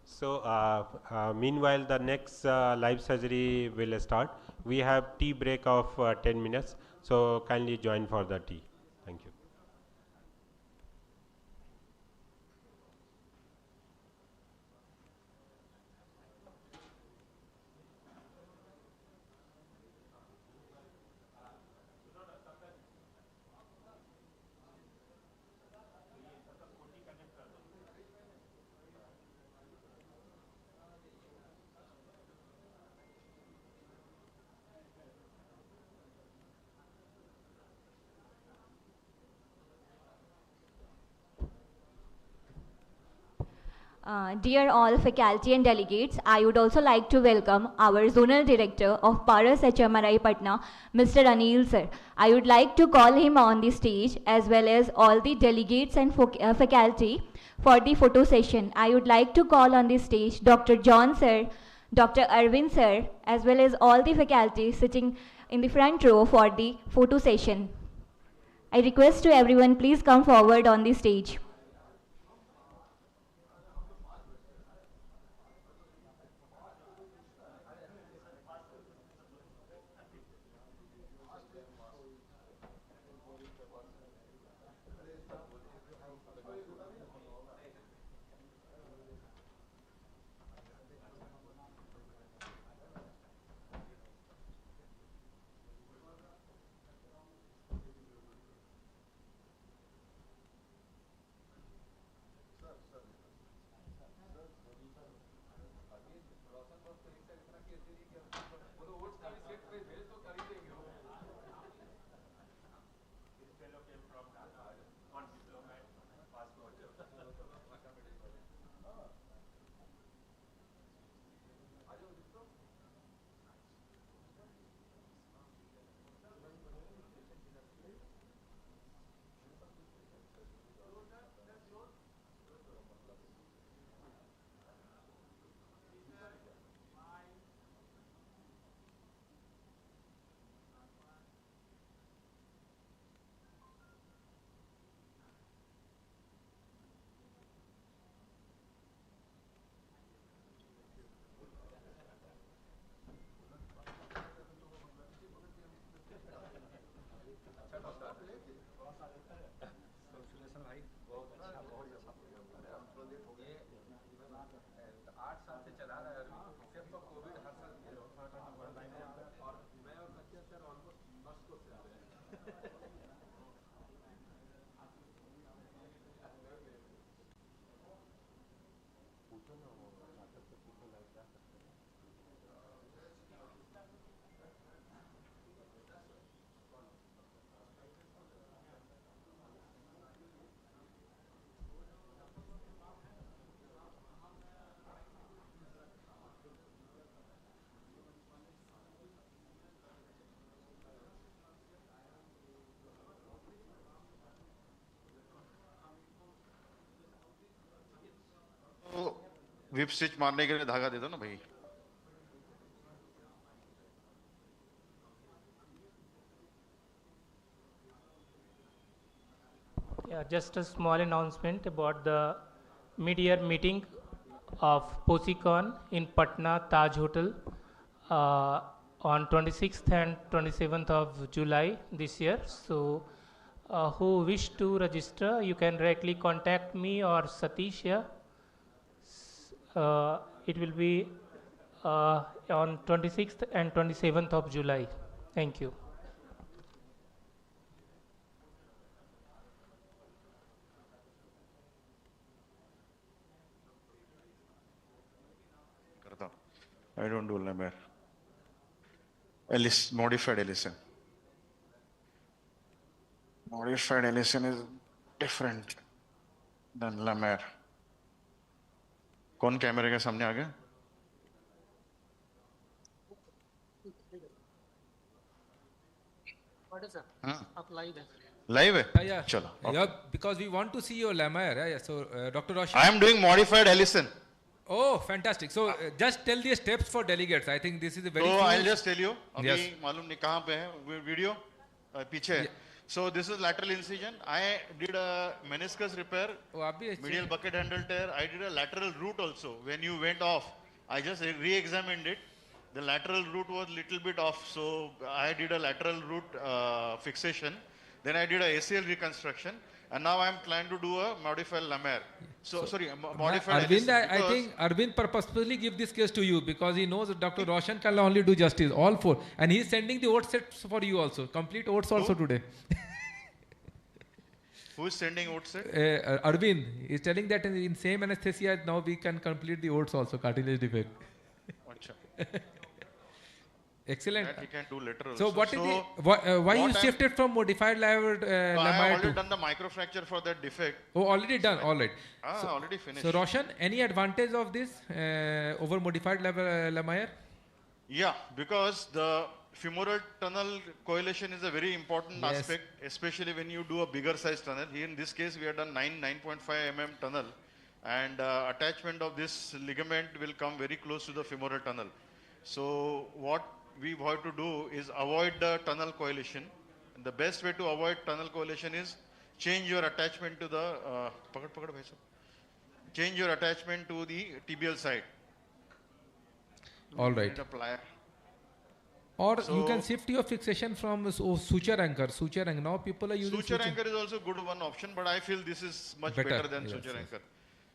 So, meanwhile, the next live surgery will start. We have tea break of 10 minutes. So, kindly join for the tea. Thank you. Dear all faculty and delegates, I would also like to welcome our Zonal Director of Paras HMRI Patna, Mr. Anil sir. I would like to call him on the stage as well as all the delegates and faculty for the photo session. I would like to call on the stage Dr. John sir, Dr. Arvind sir, as well as all the faculty sitting in the front row for the photo session. I request to everyone, please come forward on the stage. Whip stitch मारने के लिए धागा दे दो ना भाई. Yeah, just a small announcement about the mid-year meeting of POSICON in Patna Taj Hotel on 26th and 27th of July this year. So who wish to register, you can directly contact me or Satish here. It will be on 26th and 27th of July. Thank you. I don't do lamar. Modified Ellison. Modified Ellison is different than lamar. कौन कैमरे के सामने आ गया? What is that? Up live है. Live है? Yeah. चलो. Okay. Yeah, because we want to see your lamar. Yeah. So Dr. Roshan. I am doing modified Ellison. Oh, fantastic. So just tell the steps for delegates. I think this is a very. So I'll just tell you. अभी Yes. मालूम नहीं कहाँ पे है video पीछे है. So this is lateral incision. I did a meniscus repair, medial bucket handle tear. I did a lateral root also. When you went off, I just re-examined it. The lateral root was little bit off, so I did a lateral root fixation. Then I did a ACL reconstruction, and now I am planning to do a modified lamar. So sorry, modified. Arvind, I think Arvind purposefully give this case to you because he knows that Dr. Roshan can only do justice, all four. And he is sending the oats sets for you also, complete oats also today. Who is sending oats set? Arvind is telling that in same anesthesia, now we can complete the oats also, cartilage defect. Excellent. That he can do lateral. So what is why what you I'm- shifted from modified I have lamina already to? done the microfracture for that defect. Oh, already done. All right. So, already finished. So Roshan, any advantage of this over modified lamina? Yeah, because the femoral tunnel coalition is a very important Yes. aspect, especially when you do a bigger size tunnel. Here in this case, we have done 9.5 mm tunnel, and attachment of this ligament will come very close to the femoral tunnel. So what we have to do is avoid the tunnel coalition. And the best way to avoid tunnel coalition is change your attachment to the change your attachment to the tibial side. All You right. need a plier. Or you So- can shift your fixation from suture anchor. Suture anchor. Now people are using Suture anchor is also good one option, but I feel this is much better than Yes, suture yes. anchor.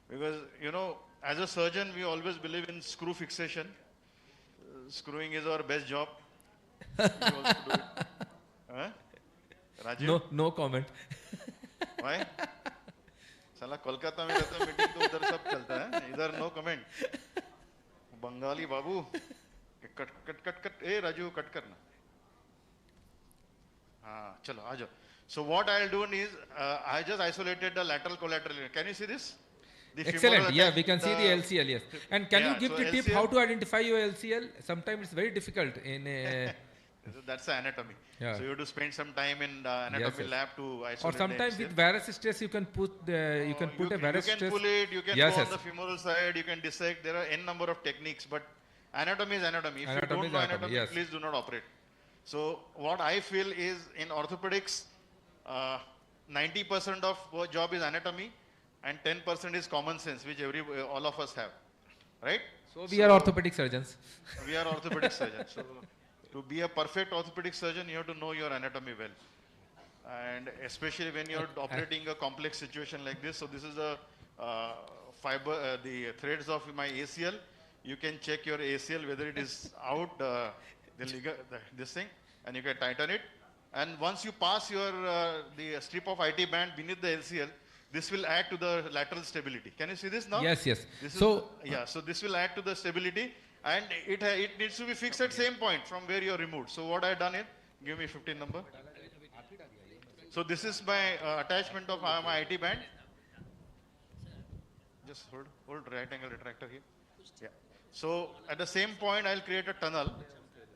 Because, you know, as a surgeon, we always believe in screw fixation. Screwing is our best job. We also do it. Huh? Rajiv? No comment. Why? साला कोलकाता में रहता meeting तो उधर सब चलता है इधर no comment Bengali बाबू cut cut cut cut ए Raju cut करना हाँ चलो आ जाओ. So what I'll do is I just isolated the lateral collateral. Can you see this? The Excellent. femoral Yeah, we can see the attachment, LCL. Yes. And can Yeah, you give so the tip LCL how to identify your LCL? Sometimes it's very difficult in. That's the anatomy. Yeah. So you have to spend some time in the anatomy Yes, yes. lab to isolate. Or sometimes the with LCL. varus stress you can put you can put a varus You can stress. pull it, you can Yes, go yes. on the femoral side, you can dissect. There are n number of techniques, but anatomy is anatomy. If Anatomy you is don't know anatomy, anatomy, yes. please do not operate. So what I feel is in orthopedics, 90% of our job is anatomy and 10% is common sense, which all of us have, right? So we are orthopedic surgeons. We are orthopedic surgeons. So to be a perfect orthopedic surgeon, you have to know your anatomy well. And especially when you're operating a complex situation like this. So this is the the threads of my ACL. You can check your ACL whether it is out, this thing, and you can tighten it. And once you pass your the strip of IT band beneath the LCL, this will add to the lateral stability. Can you see this now? Yes, yes. This So so this will add to the stability, and it needs to be fixed at same point from where you are removed. So what I done is, give me 15 number. So this is my attachment of my IT band. Just hold right angle retractor here. Yeah. So at the same point, I'll create a tunnel.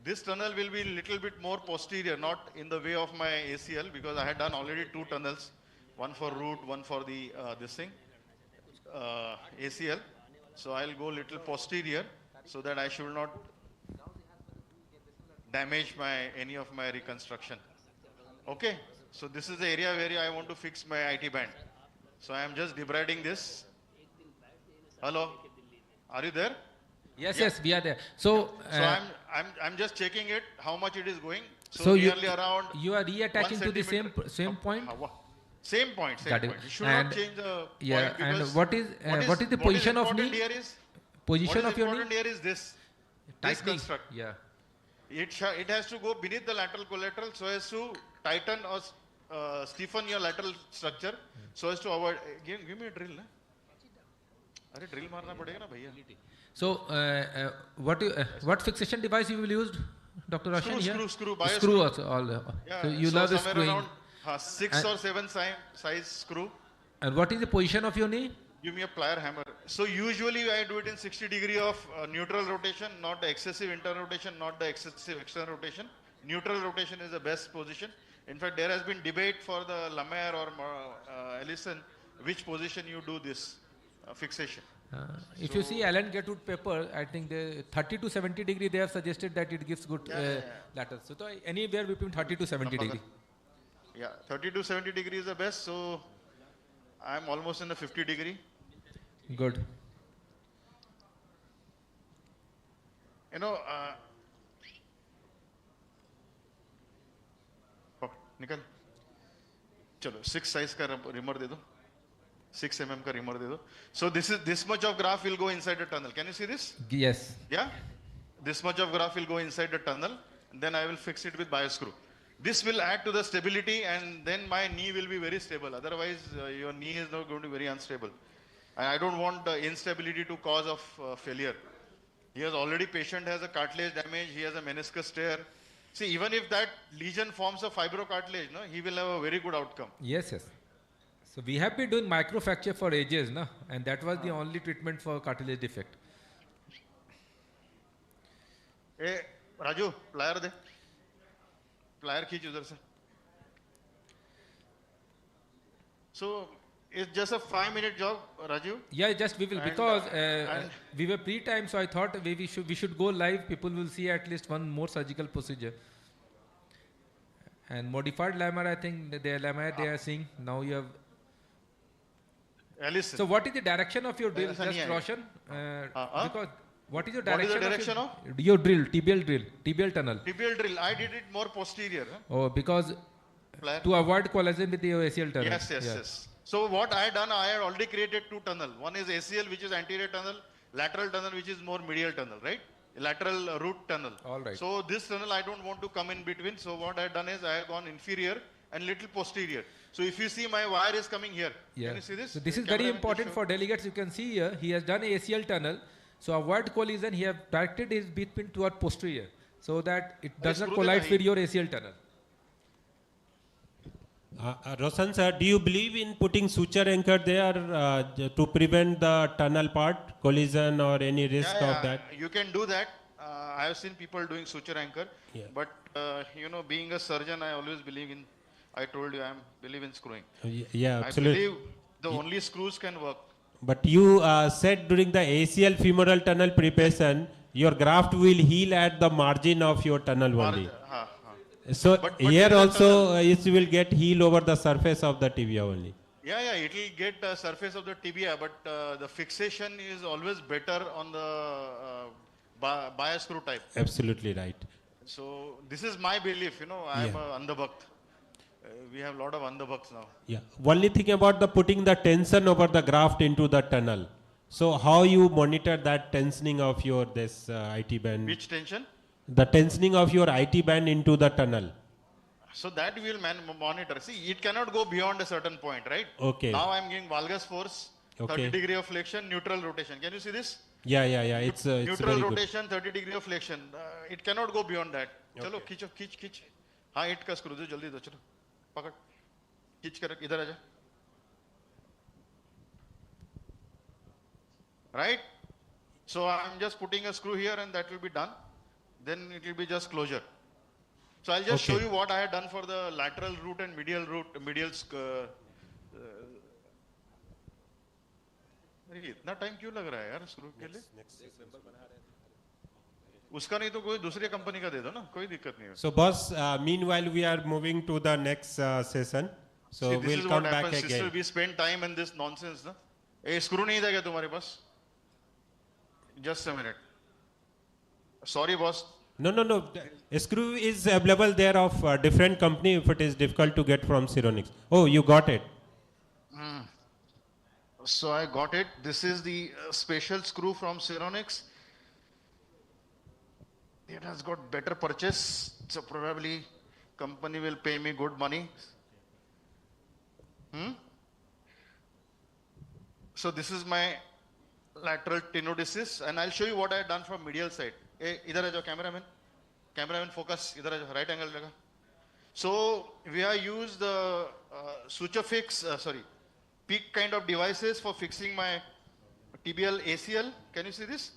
This tunnel will be little bit more posterior, not in the way of my ACL, because I had done already 2 tunnels, one for root, one for the this thing, ACL. So I'll go little posterior so that I should not damage any of my reconstruction. Okay. So this is the area where I want to fix my IT band. So I am just debriding this. Hello, are you there? yes, Yeah. yes, we are there. So So I'm just checking it, how much it is going. so nearly around you are reattaching 1 to the same centimeter. point. Same point, same That is- point. You should and not change the yeah, point, and because what is the position of important knee? here is Position what of is your important knee? here is this Tightening. construct. Yeah. It has to go beneath the lateral collateral so as to tighten or stiffen your lateral structure so as to avoid. Give me a drill. Na? अरे drill मारना पड़ेगा ना भैया. So what fixation device you will use, Dr. Roshan? here? Screw, bias Screw screw. also. All Yeah, so you so love the somewhere screwing. around 6 And- or 7 size screw. And what is the position of your knee? Give me a plier hammer. So usually I do it in 60 degree of neutral rotation, not the excessive internal rotation, not the excessive external rotation. Neutral rotation is the best position. In fact, there has been debate for the Lemaire or Ellison, which position you do this fixation. If you see Alan Gatwood paper, I think the 30 to 70 degree they have suggested that it gives good lateral. So anywhere between 30 to 70 degree. Yeah, 30 to 70 degree is the best. So I'm almost in the 50 degree. Good. You know, निकल चलो 6 size का rimmer दे दो 6 mm का rimmer दे दो. So this much of graph will go inside the tunnel. Can you see this? Yes. Yeah, this much of graph will go inside the tunnel, and then I will fix it with bias screw. This will add to the stability, and then my knee will be very stable. Otherwise your knee is not going to be very unstable, and I don't want the instability to cause of failure. He has already, patient has a cartilage damage, he has a meniscus tear. See, even if that lesion forms a fibrocartilage, no, he will have a very good outcome. Yes, yes. So we have been doing microfracture for ages, no? And that was the only treatment for cartilage defect. Hey, Raju, plier de. Plier खींच उधर से. So it's just a 5-minute job, Raju. Yeah, just we will, because we were pre-time, so I thought we should go live. People will see at least one more surgical procedure. And modified lamar, I think the lamar they are seeing now. You have. Allison. So what is the direction of your drill, just Roshan? Because what is your direction, of your drill, tibial tunnel? Tibial drill. I did it more posterior. Huh? Oh, because to avoid collision with the ACL tunnel. Yes. So what I had done, I had already created 2 tunnels. One is ACL, which is anterior tunnel, lateral tunnel, which is more medial tunnel, right? Lateral root tunnel. All right. So this tunnel, I don't want to come in between. So what I had done is I have gone inferior and little posterior. So if you see, my wire is coming here. Yeah. Can you see this? So this is very important for delegates. You can see here, he has done ACL tunnel. So avoid collision, he has directed his between toward posterior, so that it does not collide with your ACL tunnel. Roshan sir, do you believe in putting suture anchor there to prevent the tunnel part collision or any risk of that? You can do that. I have seen people doing suture anchor, but you know, being a surgeon, I always believe in. I told you, I believe in screwing. Yeah, absolutely. I believe the only screws can work. But you said during the ACL femoral tunnel preparation, your graft will heal at the margin of your tunnel only. So but here also it will get heal over the surface of the tibia only. Yeah, it will get surface of the tibia, but the fixation is always better on the bias screw type. Absolutely right. So this is my belief, you know, I am a Andhabhakt. We have a lot of Andhabhakts now. Yeah. Only thing about the putting the tension over the graft into the tunnel. So how you monitor that tensioning of your this IT band? Which tension? The tensioning of your IT band into the tunnel. So that we will monitor. See, it cannot go beyond a certain point, right? Okay. Now I am giving valgus force, 30 degree of flexion, neutral rotation. Can you see this? Yeah. It's neutral very rotation, good. 30 degree of flexion. It cannot go beyond that. Okay. Chalo, खींच. हाँ, hit का screw दो, जल्दी दो, चलो. पकड़. खींच कर इधर आजा. Right? So I am just putting a screw here and that will be done. Then it will be just closure. So I'll just show you what I had done for the lateral root and medial root, इतना time क्यों लग रहा है यार screw के लिए? उसका नहीं तो कोई दूसरी कंपनी का दे दो ना, कोई दिक्कत नहीं है. So boss, meanwhile we are moving to the next session. So we'll come back again. Sister, we spend time in this nonsense, ना? ए स्क्रू नहीं था क्या तुम्हारे पास? Just a minute. Sorry, boss. No. A screw is available there of different company if it is difficult to get from Ceronics. Oh, you got it. So I got it. This is the special screw from Ceronics. It has got better purchase. So probably company will pay me good money. So this is my lateral tenodesis, and I'll show you what I have done from medial side. Hey, idhar aajo cameraman focus, idhar aajo, right angle laga. So we have used the suture fix, peak kind of devices for fixing my tibial ACL. Can you see this?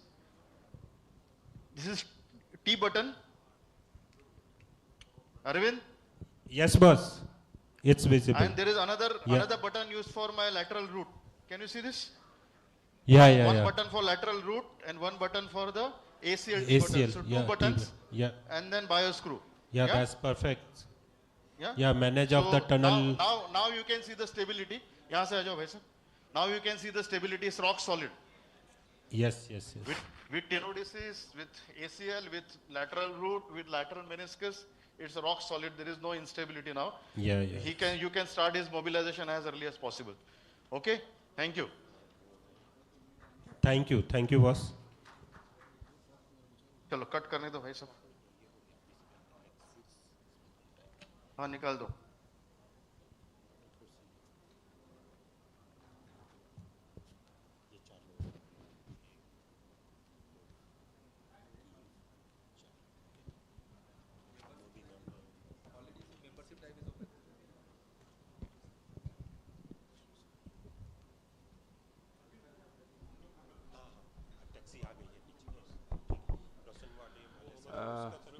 This is T button. Arvind? Yes, boss. It's visible. And there is another button used for my lateral root. Can you see this? One button for lateral root and one button for the ACL. Button. So two buttons. And then bias screw. Yeah, that's perfect. Yeah, manage of the tunnel. Now you can see the stability. यहाँ से आ जाओ भाई साहब. Now you can see the stability is rock solid. Yes. With tenodesis, with ACL, with lateral root, with lateral meniscus, it's rock solid. There is no instability now. You can start his mobilization as early as possible. Okay? Thank you. Thank you, boss. चलो cut करने दो भाई साहब. हाँ निकाल दो.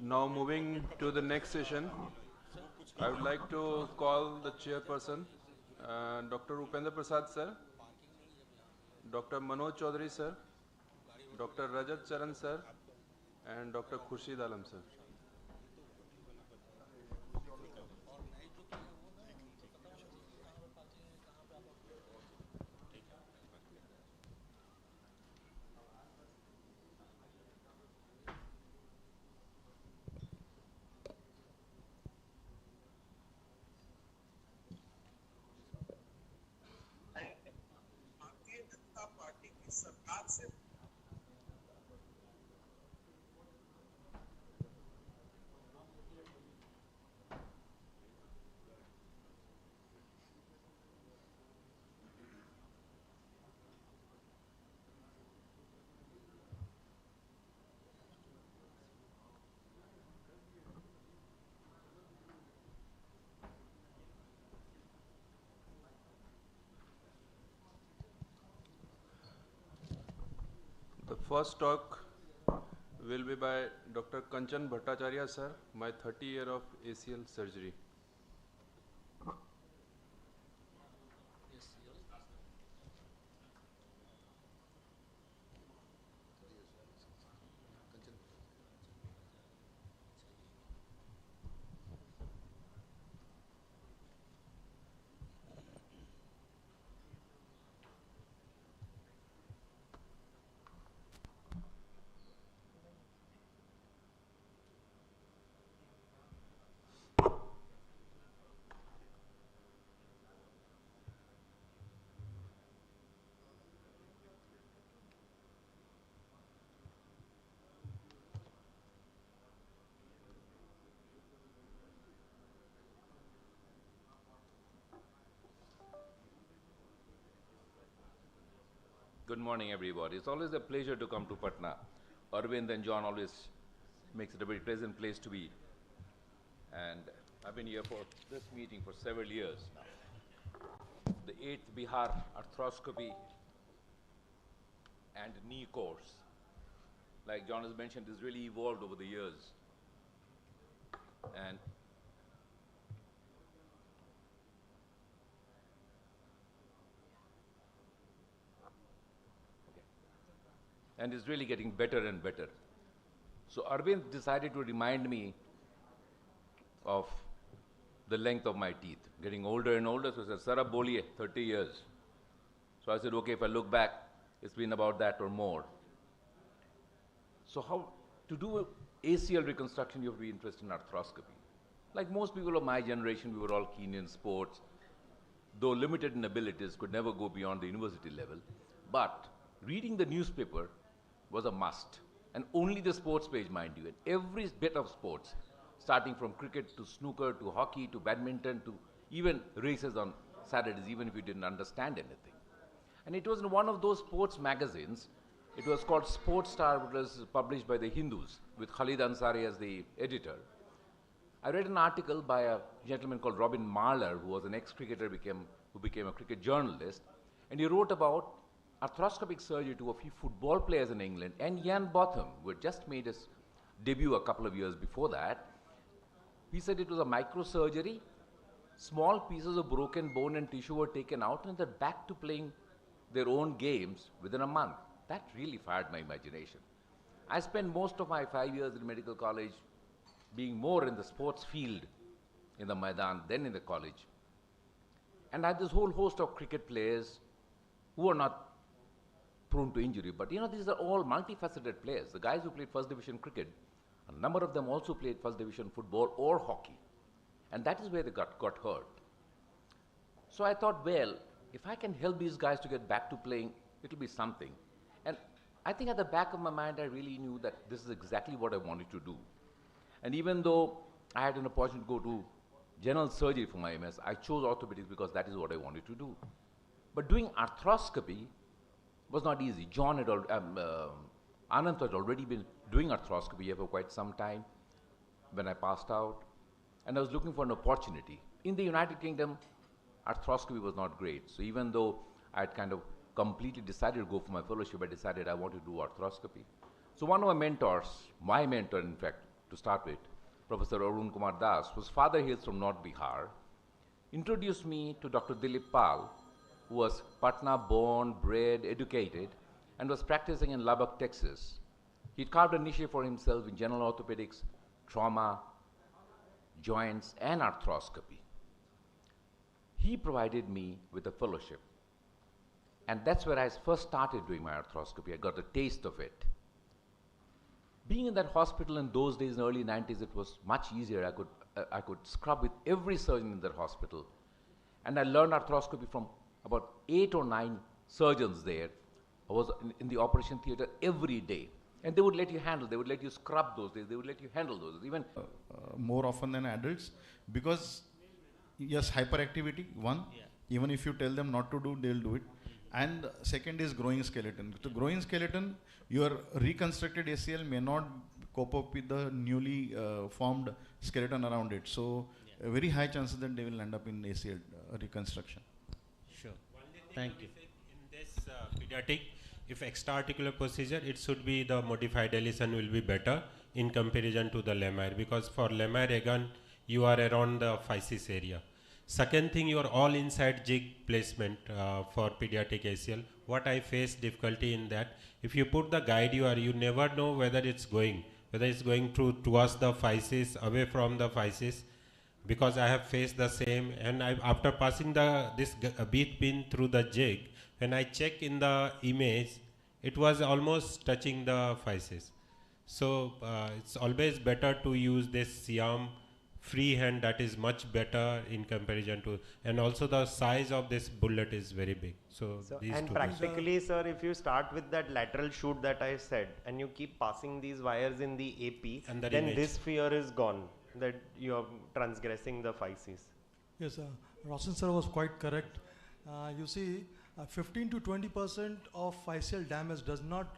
Now moving to the next session, I would like to call the chairperson, Dr. Upendra Prasad sir, Dr. Manoj Chaudhary sir, Dr. Rajat Charan sir, and Dr. Khurshid Alam sir. The first talk will be by Dr. Kanchan Bhattacharya sir, my 30 year of ACL surgery. Good morning, everybody. It's always a pleasure to come to Patna. Arvind and John always makes it a very pleasant place to be. And I've been here for this meeting for several years now. The 8th Bihar Arthroscopy and knee course, like John has mentioned, has really evolved over the years. And is really getting better and better. So Arvind decided to remind me of the length of my teeth, getting older and older. So he said, "Sir, ab boliye, 30 years." So I said, okay, if I look back, it's been about that or more. So how to do ACL reconstruction, you have to be interested in arthroscopy. Like most people of my generation, we were all keen in sports, though limited in abilities, could never go beyond the university level. But reading the newspaper was a must, and only the sports page, mind you, and every bit of sports, starting from cricket to snooker to hockey to badminton to even races on Saturdays, even if you didn't understand anything. And it was in one of those sports magazines. It was called Sports Star, which was published by the Hindus, with Khalid Ansari as the editor. I read an article by a gentleman called Robin Marler, who was an ex-cricketer who became a cricket journalist, and he wrote about arthroscopic surgery to a few football players in England, and Ian Botham, who had just made his debut a couple of years before that. He said it was a microsurgery, small pieces of broken bone and tissue were taken out, and they're back to playing their own games within a month. That really fired my imagination. I spent most of my 5 years in medical college being more in the sports field in the Maidan than in the college. And I had this whole host of cricket players who are not prone to injury, but you know, these are all multifaceted players. The guys who played first division cricket, a number of them also played first division football or hockey. And that is where they got hurt. So I thought, well, if I can help these guys to get back to playing, it'll be something. And I think at the back of my mind, I really knew that this is exactly what I wanted to do. And even though I had an opportunity to go to general surgery for my MS, I chose orthopedics because that is what I wanted to do. But doing arthroscopy was not easy. Anand had already been doing arthroscopy here for quite some time when I passed out, and I was looking for an opportunity. In the United Kingdom, arthroscopy was not great. So even though I had kind of completely decided to go for my fellowship, I decided I wanted to do arthroscopy. So one of my mentors, my mentor in fact, to start with, Professor Arun Kumar Das, whose father hails from 8th Bihar, introduced me to Dr. Dilip Pal, who was Patna born, bred, educated, and was practicing in Lubbock, Texas. He carved a niche for himself in general orthopedics, trauma, joints, and arthroscopy. He provided me with a fellowship. And that's where I first started doing my arthroscopy. I got a taste of it. Being in that hospital in those days, in the early 90s, it was much easier. I could scrub with every surgeon in that hospital. And I learned arthroscopy from about 8 or 9 surgeons there. I was in the operation theater every day. And they would let you handle, they would let you scrub those days, they would let you handle those, even more often than adults, because yes, hyperactivity, one, even if you tell them not to do, they'll do it. And second is growing skeleton. The growing skeleton, your reconstructed ACL may not cope up with the newly formed skeleton around it. So a very high chances that they will end up in ACL reconstruction. Sure. Thank you. In this pediatric, if extra-articular procedure, it should be the modified lesion will be better in comparison to the lemire, because for lemire again, you are around the physis area. Second thing, your all inside jig placement for pediatric ACL. What I face difficulty in that, if you put the guide, you never know whether it's going towards the physis, away from the physis, because I have faced the same. And after passing this bead pin through the jig, when I check in the image, it was almost touching the physis. So it's always better to use this Shyam freehand, that is much better in comparison to, and also the size of this bullet is very big. So these and two practically, sir, if you start with that lateral shoot that I said, and you keep passing these wires in the AP, and the then this fear is gone, that you are transgressing the physis. Yes, Roshan sir was quite correct. You see, 15 to 20% of physeal damage does not,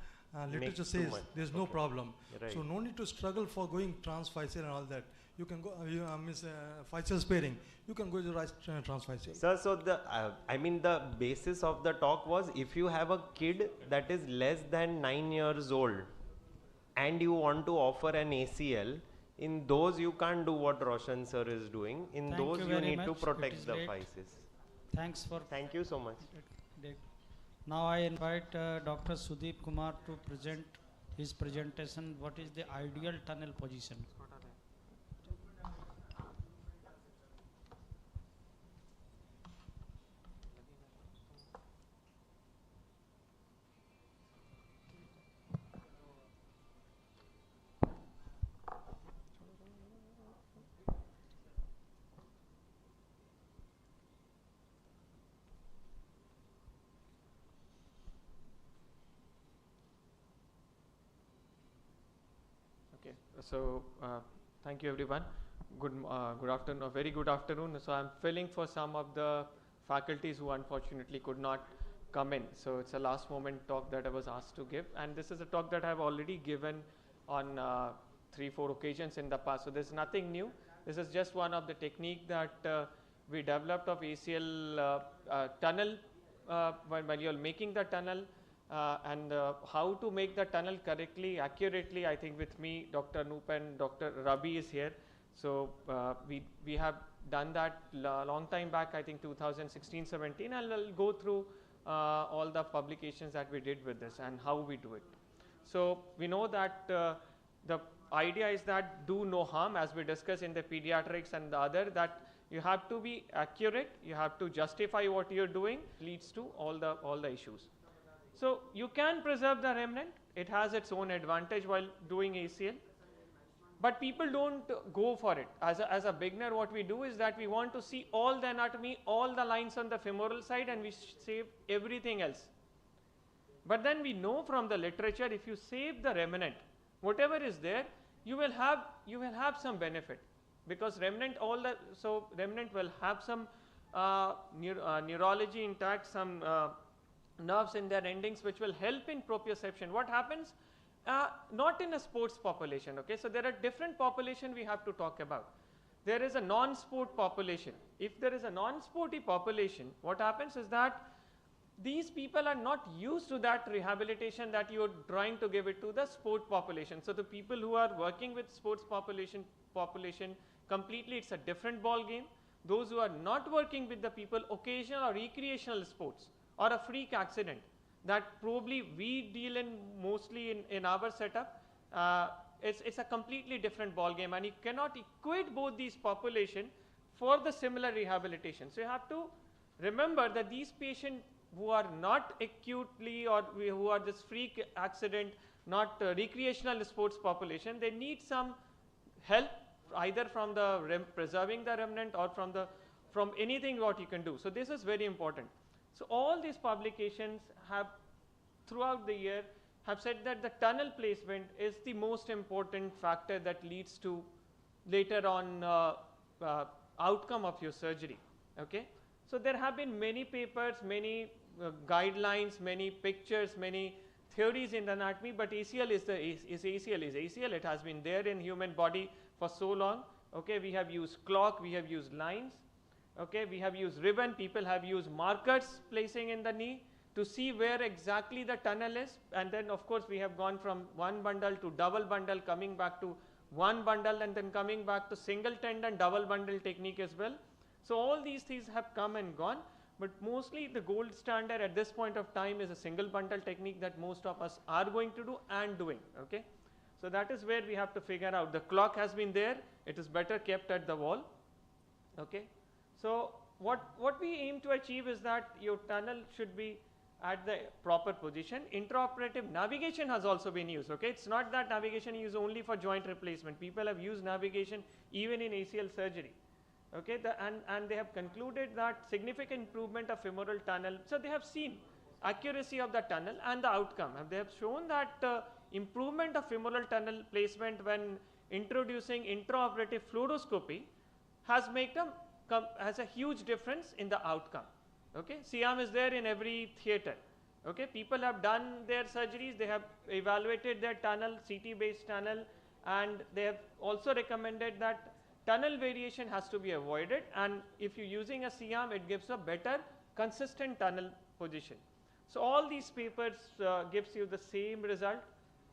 literature says there's no problem. Right. So no need to struggle for going transphyseal and all that. You can go, physeal sparing, you can go to right transphyseal. Sir, so the basis of the talk was, if you have a kid that is less than 9 years old and you want to offer an ACL, in those you can't do what Roshan sir is doing. In those you need to protect the physis. Thank you so much. Now I invite Dr. Sudeep Kumar to present his presentation. What is the ideal tunnel position? So thank you everyone. Good afternoon, a very good afternoon. So I'm filling for some of the faculties who unfortunately could not come in. So it's a last moment talk that I was asked to give, and this is a talk that I've already given on 3-4 occasions in the past. So there's nothing new. This is just one of the technique that we developed of ACL tunnel when you're making the tunnel. And how to make the tunnel correctly, accurately. I think with me, Dr. Noop and Dr. Rabi is here. So we have done that long time back, I think 2016-17, and I'll go through all the publications that we did with this and how we do it. So we know that the idea is that do no harm, as we discussed in the pediatrics and the other, that you have to be accurate, you have to justify what you're doing, leads to all the issues. So you can preserve the remnant. It has its own advantage while doing ACL. But people don't go for it. As a beginner, what we do is that we want to see all the anatomy, all the lines on the femoral side, and we save everything else. But then we know from the literature, if you save the remnant, whatever is there, you will have some benefit, because remnant remnant will have some neurology intact, some nerves in their endings, which will help in proprioception. What happens? Not in a sports population, okay? So there are different population we have to talk about. There is a non-sport population. If there is a non-sporty population, what happens is that these people are not used to that rehabilitation that you're trying to give it to the sport population. So the people who are working with sports population completely, it's a different ball game. Those who are not working with the people, occasional or recreational sports or a freak accident that probably we deal in mostly in our setup, it's a completely different ball game, and you cannot equate both these population for the similar rehabilitation. So you have to remember that these patients who are not acutely or who are this freak accident, not recreational sports population, they need some help either from the preserving the remnant or from anything what you can do. So this is very important. So all these publications have throughout the year have said that the tunnel placement is the most important factor that leads to later on outcome of your surgery. Okay, so there have been many papers, many guidelines, many pictures, many theories in the anatomy, but ACL is ACL. It has been there in human body for so long. Okay, we have used clock, we have used lines. Okay, we have used ribbon. People have used markers placing in the knee to see where exactly the tunnel is, and then of course we have gone from one bundle to double bundle, coming back to one bundle, and then coming back to single tendon double bundle technique as well. So all these things have come and gone, but mostly the gold standard at this point of time is a single bundle technique that most of us are going to do and doing. Okay, so that is where we have to figure out. The clock has been there, it is better kept at the wall. Okay, so what we aim to achieve is that your tunnel should be at the proper position. Intraoperative navigation has also been used. Okay, it's not that navigation is only for joint replacement. People have used navigation even in ACL surgery. Okay, and they have concluded that significant improvement of femoral tunnel. So they have seen accuracy of the tunnel and the outcome, and they have shown that improvement of femoral tunnel placement when introducing intraoperative fluoroscopy has a huge difference in the outcome. Okay, Shyam is there in every theater. Okay, people have done their surgeries, they have evaluated their tunnel, CT based tunnel, and they have also recommended that tunnel variation has to be avoided, and if you're using a Shyam, it gives a better consistent tunnel position. So all these papers gives you the same result.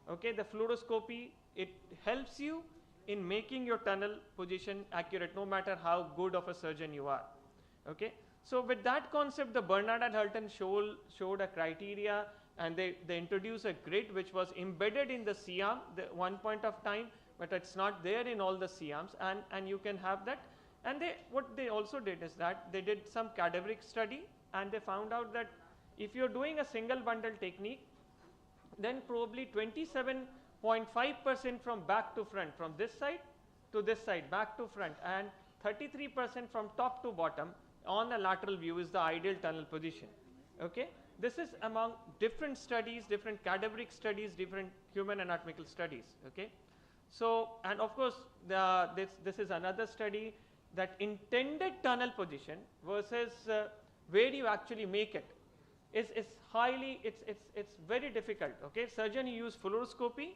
Okay, the fluoroscopy, it helps you in making your tunnel position accurate no matter how good of a surgeon you are. Okay, so with that concept, the Bernard and Hylton showed a criteria, and they introduced a grid which was embedded in the Shyam at one point of time, but it's not there in all the Shyams, and you can have that. And what they also did is that they did some cadaveric study, and they found out that if you're doing a single bundle technique, then probably 27.5% from back to front, from this side to this side, back to front, and 33% from top to bottom on a lateral view is the ideal tunnel position. Okay, this is among different studies, different cadaveric studies, different human anatomical studies. Okay, so and of course this is another study that intended tunnel position versus where you actually make it is highly, it's very difficult. Okay, surgeon use fluoroscopy,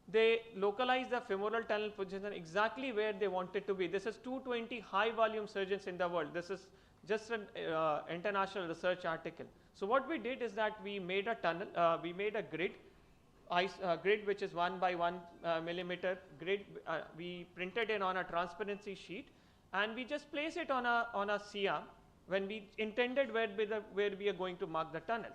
they localize the femoral tunnel position exactly where they want it to be. This is 220 high volume surgeons in the world. This is just an international research article. So what we did is that we made a tunnel, we made a grid, grid which is 1 by 1 millimeter grid. We printed it on a transparency sheet, and we just place it on a Shyam when we intended where we are going to mark the tunnel.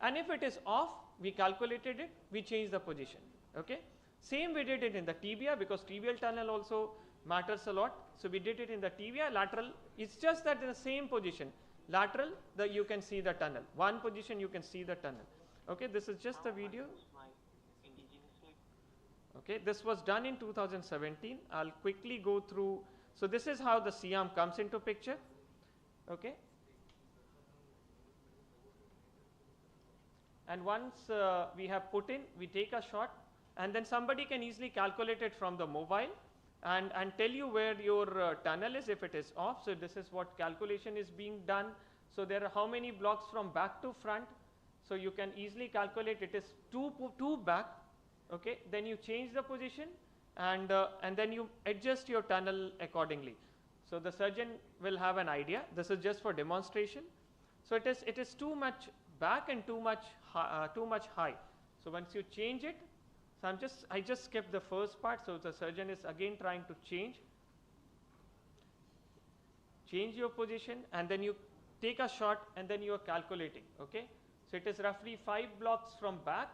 And if it is off, we calculated it, we changed the position. Okay, same we did it in the tibia, because tibial tunnel also matters a lot. So we did it in the tibia. Lateral, it's just that in the same position. Lateral, you can see the tunnel. One position you can see the tunnel. Okay, this is just the video. Okay, this was done in 2017. I'll quickly go through. So this is how the Shyam comes into picture. Okay, and once we have put in, we take a shot, and then somebody can easily calculate it from the mobile and tell you where your tunnel is if it is off. So this is what calculation is being done. So there are how many blocks from back to front. So you can easily calculate it is two back. Okay, then you change the position, and then you adjust your tunnel accordingly. So the surgeon will have an idea. This is just for demonstration. So it is too much back and too much high. So once you change it, so I just skipped the first part. So the surgeon is again trying to change your position, and then you take a shot, and then you are calculating. Okay, so it is roughly 5 blocks from back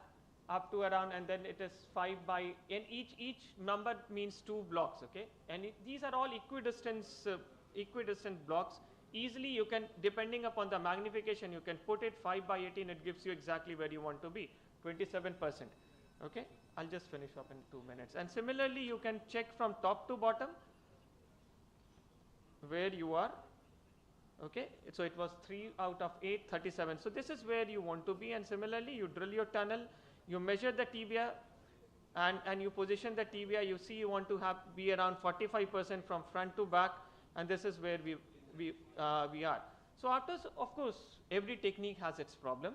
up to around, and then it is 5 by, and each number means 2 blocks. Okay, and these are all equidistant blocks. Easily you can, depending upon the magnification, you can put it 5 by 18. It gives you exactly where you want to be, 27%. Okay, I'll just finish up in 2 minutes. And similarly, you can check from top to bottom where you are. Okay, so it was 3 out of 8, 37. So this is where you want to be. And similarly, you drill your tunnel, you measure the tibia, and you position the tibia. You see you want to be around 45% from front to back, and this is where we are. So of course, every technique has its problem.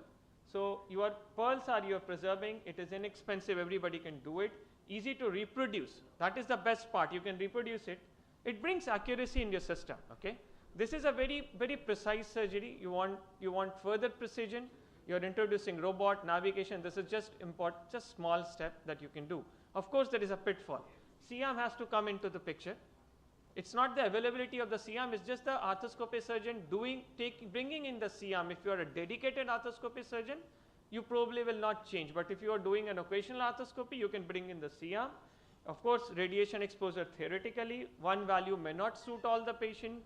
So your pearls you're preserving. It is inexpensive. Everybody can do it. Easy to reproduce. That is the best part. You can reproduce it. It brings accuracy in your system. Okay. This is a very, very precise surgery. You want further precision. You're introducing robot navigation. This is just small step that you can do. Of course, there is a pitfall. Shyam has to come into the picture. It's not the availability of the Shyam, it's just the arthroscopy surgeon bringing in the Shyam. If you are a dedicated arthroscopy surgeon, you probably will not change. But if you are doing an occasional arthroscopy, you can bring in the Shyam. Of course, radiation exposure theoretically, one value may not suit all the patient,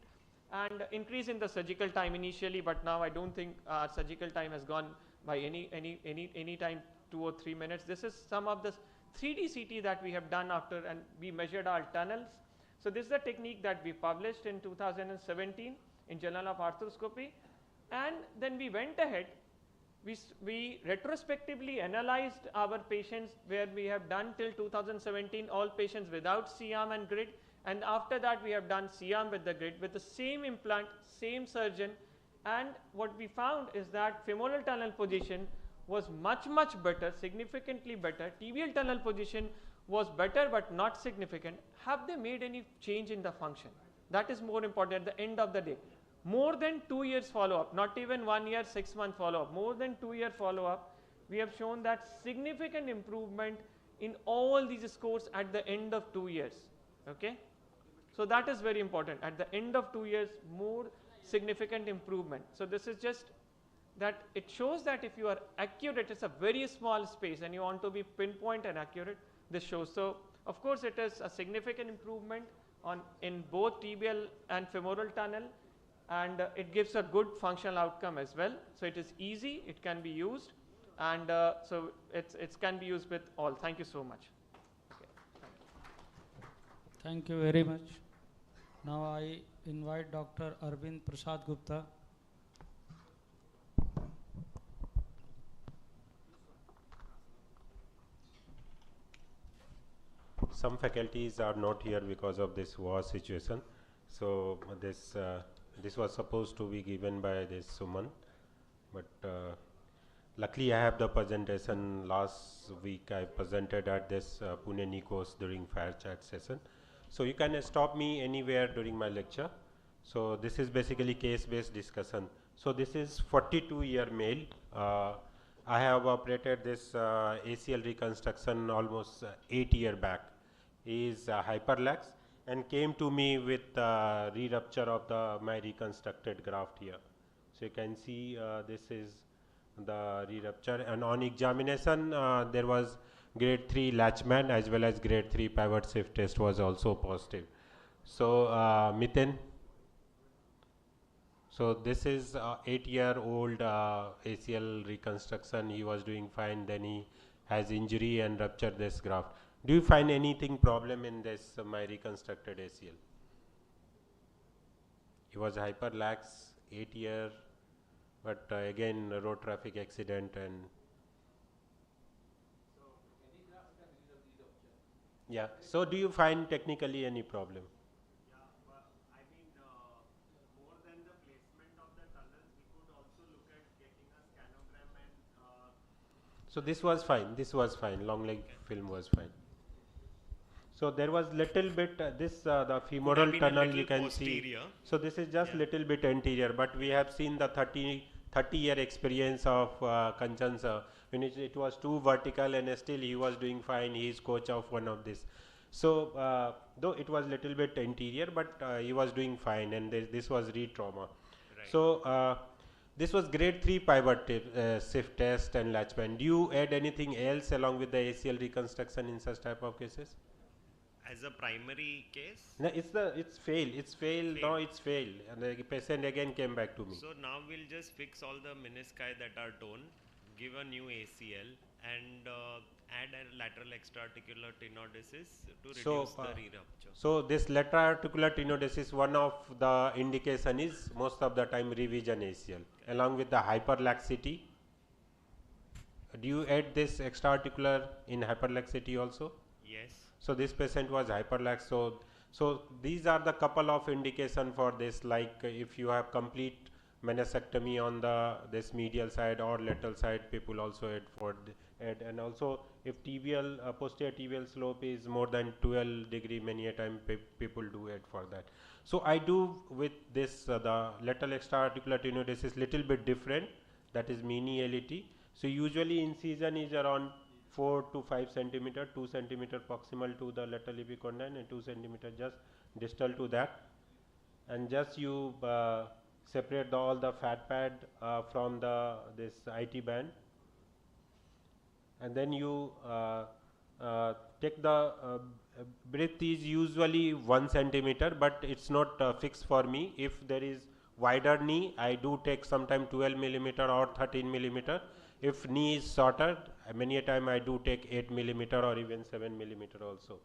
and increase in the surgical time initially, but now I don't think our surgical time has gone by any time 2 or 3 minutes. This is some of the 3D CT that we have done after, and we measured our tunnels. So this is a technique that we published in 2017 in Journal of Arthroscopy, and then we went ahead, we retrospectively analyzed our patients where we have done till 2017 all patients without Shyam and grid, and after that we have done Shyam with the grid with the same implant, same surgeon, and what we found is that femoral tunnel position was much better, significantly better. Tibial tunnel position was better but not significant. Have they made any change in the function? That is more important at the end of the day. More than 2 years follow-up, not even 1 year, 6 month follow-up, more than 2 year follow-up, we have shown that significant improvement in all these scores at the end of 2 years. Okay, so that is very important. At the end of 2 years, more significant improvement. So this is just that it shows that if you are accurate, it's a very small space and you want to be pinpoint and accurate, this shows. So of course it is a significant improvement in both tibial and femoral tunnel, and it gives a good functional outcome as well. So it is easy, it can be used, and so it can be used with all. Thank you so much. Okay, thank you very much. Now I invite Dr. Arvind Prasad Gupta. Some faculties are not here because of this war situation. So this was supposed to be given by this Suman, but luckily I have the presentation. Last week I presented at this Pune Nikos during fire chat session. So you can stop me anywhere during my lecture. So this is basically case-based discussion. So this is 42-year male. I have operated this ACL reconstruction almost 8 years back. He is hyperlax and came to me with re-rupture of my reconstructed graft here. So you can see this is the re-rupture, and on examination there was grade 3 latchman as well as grade 3 pivot shift test was also positive. So Miten, so this is 8-year-old ACL reconstruction. He was doing fine, then he has injury and ruptured this graft. Do you find anything problem in this my reconstructed ACL? He was hyperlax, 8 year, but again road traffic accident and yeah. So do you find technically any problem? So this was fine, long leg film was fine. So there was little bit the femoral tunnel you can posterior see. So this is just little bit anterior, but we have seen the 30-year experience of Kanchan sir. When it was too vertical and still he was doing fine. He is coach of one of this. So though it was little bit interior, but he was doing fine, and this was re-trauma. Right. So this was grade 3 pivot shift test and latchman. Do you add anything else along with the ACL reconstruction in such type of cases? As a primary case? No, it's failed. Now it's failed, and the patient again came back to me. So now we'll just fix all the menisci that are torn, give a new ACL, and add a lateral extraarticular tenodesis to reduce the re-rupture. So this lateral articular tenodesis, one of the indication is most of the time revision ACL, along with the hyperlaxity. Do you add this extraarticular in hyperlaxity also? Yes. So this patient was hyperlax. So these are the couple of indication for this, like if you have complete meniscectomy on this medial side or lateral side, people also add and also if tibial posterior tibial slope is more than 12 degree, many a time people do add for that. So I do with this the lateral extraarticular tenodesis little bit different, that is mini LET. So usually incision is around 4 to 5 centimeter, 2 centimeter proximal to the lateral epicondyle and 2 centimeter just distal to that, and just you separate all the fat pad from this IT band, and then you take the breadth is usually 1 centimeter, but it's not fixed for me. If there is wider knee, I do take sometime 12 millimeter or 13 millimeter. If knee is shorter, many a time I do take 8 millimeter or even 7 millimeter also.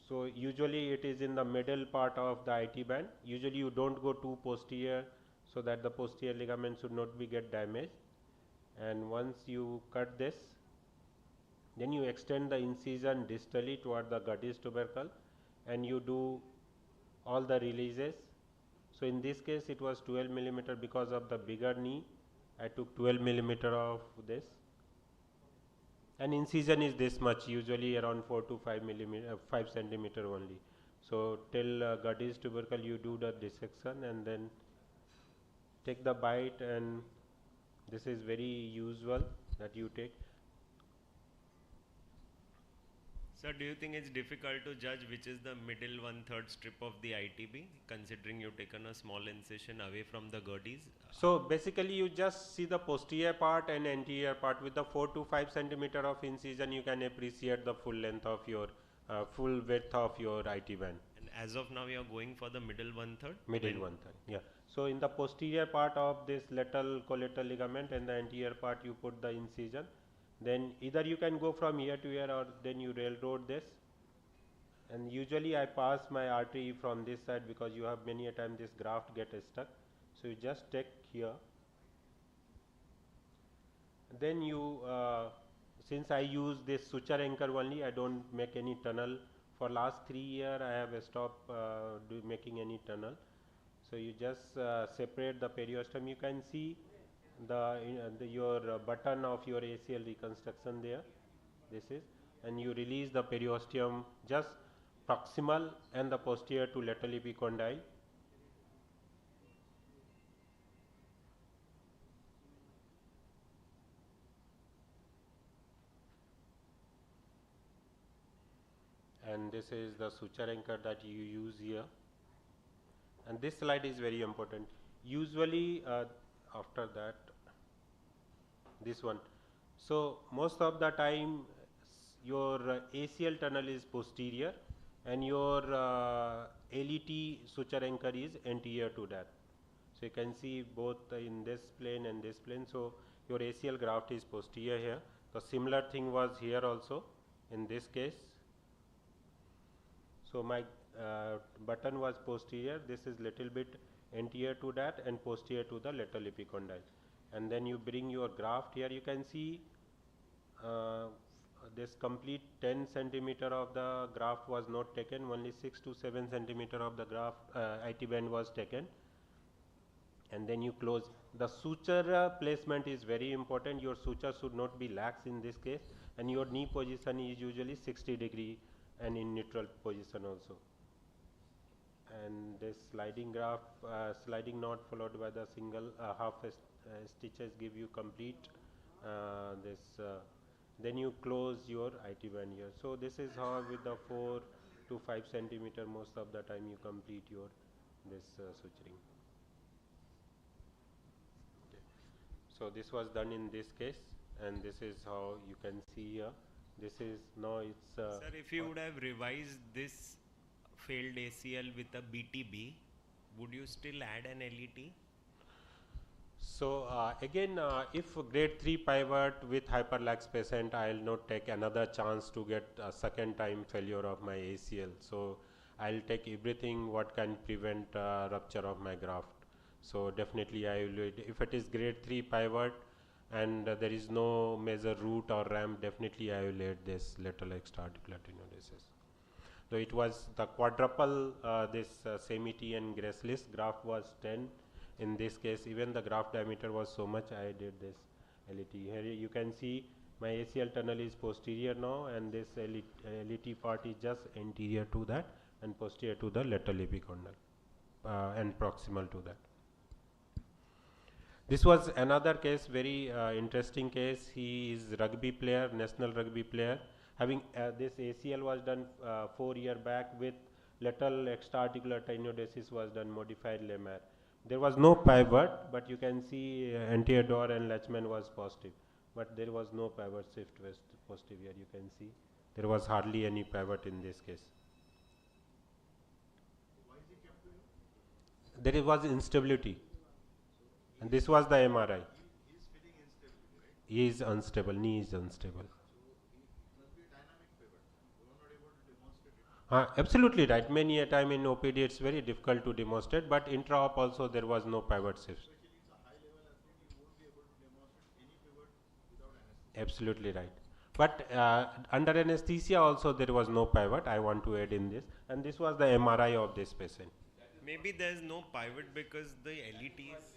So usually it is in the middle part of the IT band. Usually you don't go too posterior, so that the posterior ligament should not be get damaged. And once you cut this, then you extend the incision distally toward the Guttis tubercle, and you do all the releases. So in this case it was 12 millimeter because of the bigger knee. I took 12 millimeter of this, and incision is this much, usually around 4 to 5 millimeter, 5 centimeter only. So till Guttis tubercle you do the dissection and then take the bite, and this is very usual that you take. Sir, do you think it's difficult to judge which is the middle 1/3 strip of the ITB, considering you've taken a small incision away from the Guttis? So basically you just see the posterior part and anterior part. With the 4 to 5 centimeter of incision, you can appreciate the full length of your full width of your IT band. And as of now, you are going for the middle 1/3? Middle 1/3, yeah. So in the posterior part of this lateral collateral ligament and the anterior part, you put the incision. Then either you can go from here to here, or then you railroad this. And usually I pass my artery from this side, because you have many a time this graft get stuck. So you just take here. Then you, since I use this suture anchor only, I don't make any tunnel. For last 3 years I have stopped making any tunnel. So you just separate the periosteum. You can see your button of your ACL reconstruction there. This is, and you release the periosteum just proximal and the posterior to lateral epicondyle. And this is the suture anchor that you use here. And this slide is very important. Usually after that, this one. So most of the time your ACL tunnel is posterior and your LET suture anchor is anterior to that. So you can see both in this plane and this plane. So your ACL graft is posterior here. The similar thing was here also in this case. So my button was posterior. This is little bit anterior to that and posterior to the lateral epicondyle. And then you bring your graft here. You can see this complete 10 centimeter of the graft was not taken. Only 6 to 7 centimeter of the graft IT band was taken. And then you close. The suture placement is very important. Your suture should not be lax in this case. And your knee position is usually 60 degree and in neutral position also. And this sliding graft, sliding knot followed by the single half stitches give you complete then you close your IT band here. So this is how with the 4 to 5 centimeter most of the time you complete your this suturing. Okay. So this was done in this case, and this is how you can see here. This is now it's sir, if you would have revised this failed ACL with a BTB, would you still add an LET? So again, if grade 3 pivot with hyperlax patient, I will not take another chance to get a second time failure of my ACL. So I will take everything what can prevent rupture of my graft. So definitely I will, if it is grade 3 pivot and there is no major root or ramp, definitely I will add this lateral extra-articular tenodesis. So it was the quadruple this semi-T and graceless graft was 10. In this case, even the graft diameter was so much, I did this LET. Here you can see my ACL tunnel is posterior now, and this LET part is just anterior to that and posterior to the lateral epicondyl and proximal to that. This was another case, very interesting case. He is rugby player, national rugby player. Having this ACL was done 4 years back with lateral extra-articular tenodesis was done, modified lemma. There was no pivot, but you can see anterior door and latchman was positive, but there was no pivot shift west posterior. You can see there was hardly any pivot in this case. There was instability, and this was the MRI. He is unstable, knee is unstable. Absolutely right. Many a time in OPD it's very difficult to demonstrate, but intra-op also there was no pivot shift. Absolutely right. But under anesthesia also there was no pivot. I want to add in this, and this was the MRI of this patient. Maybe there is no pivot because the LET is.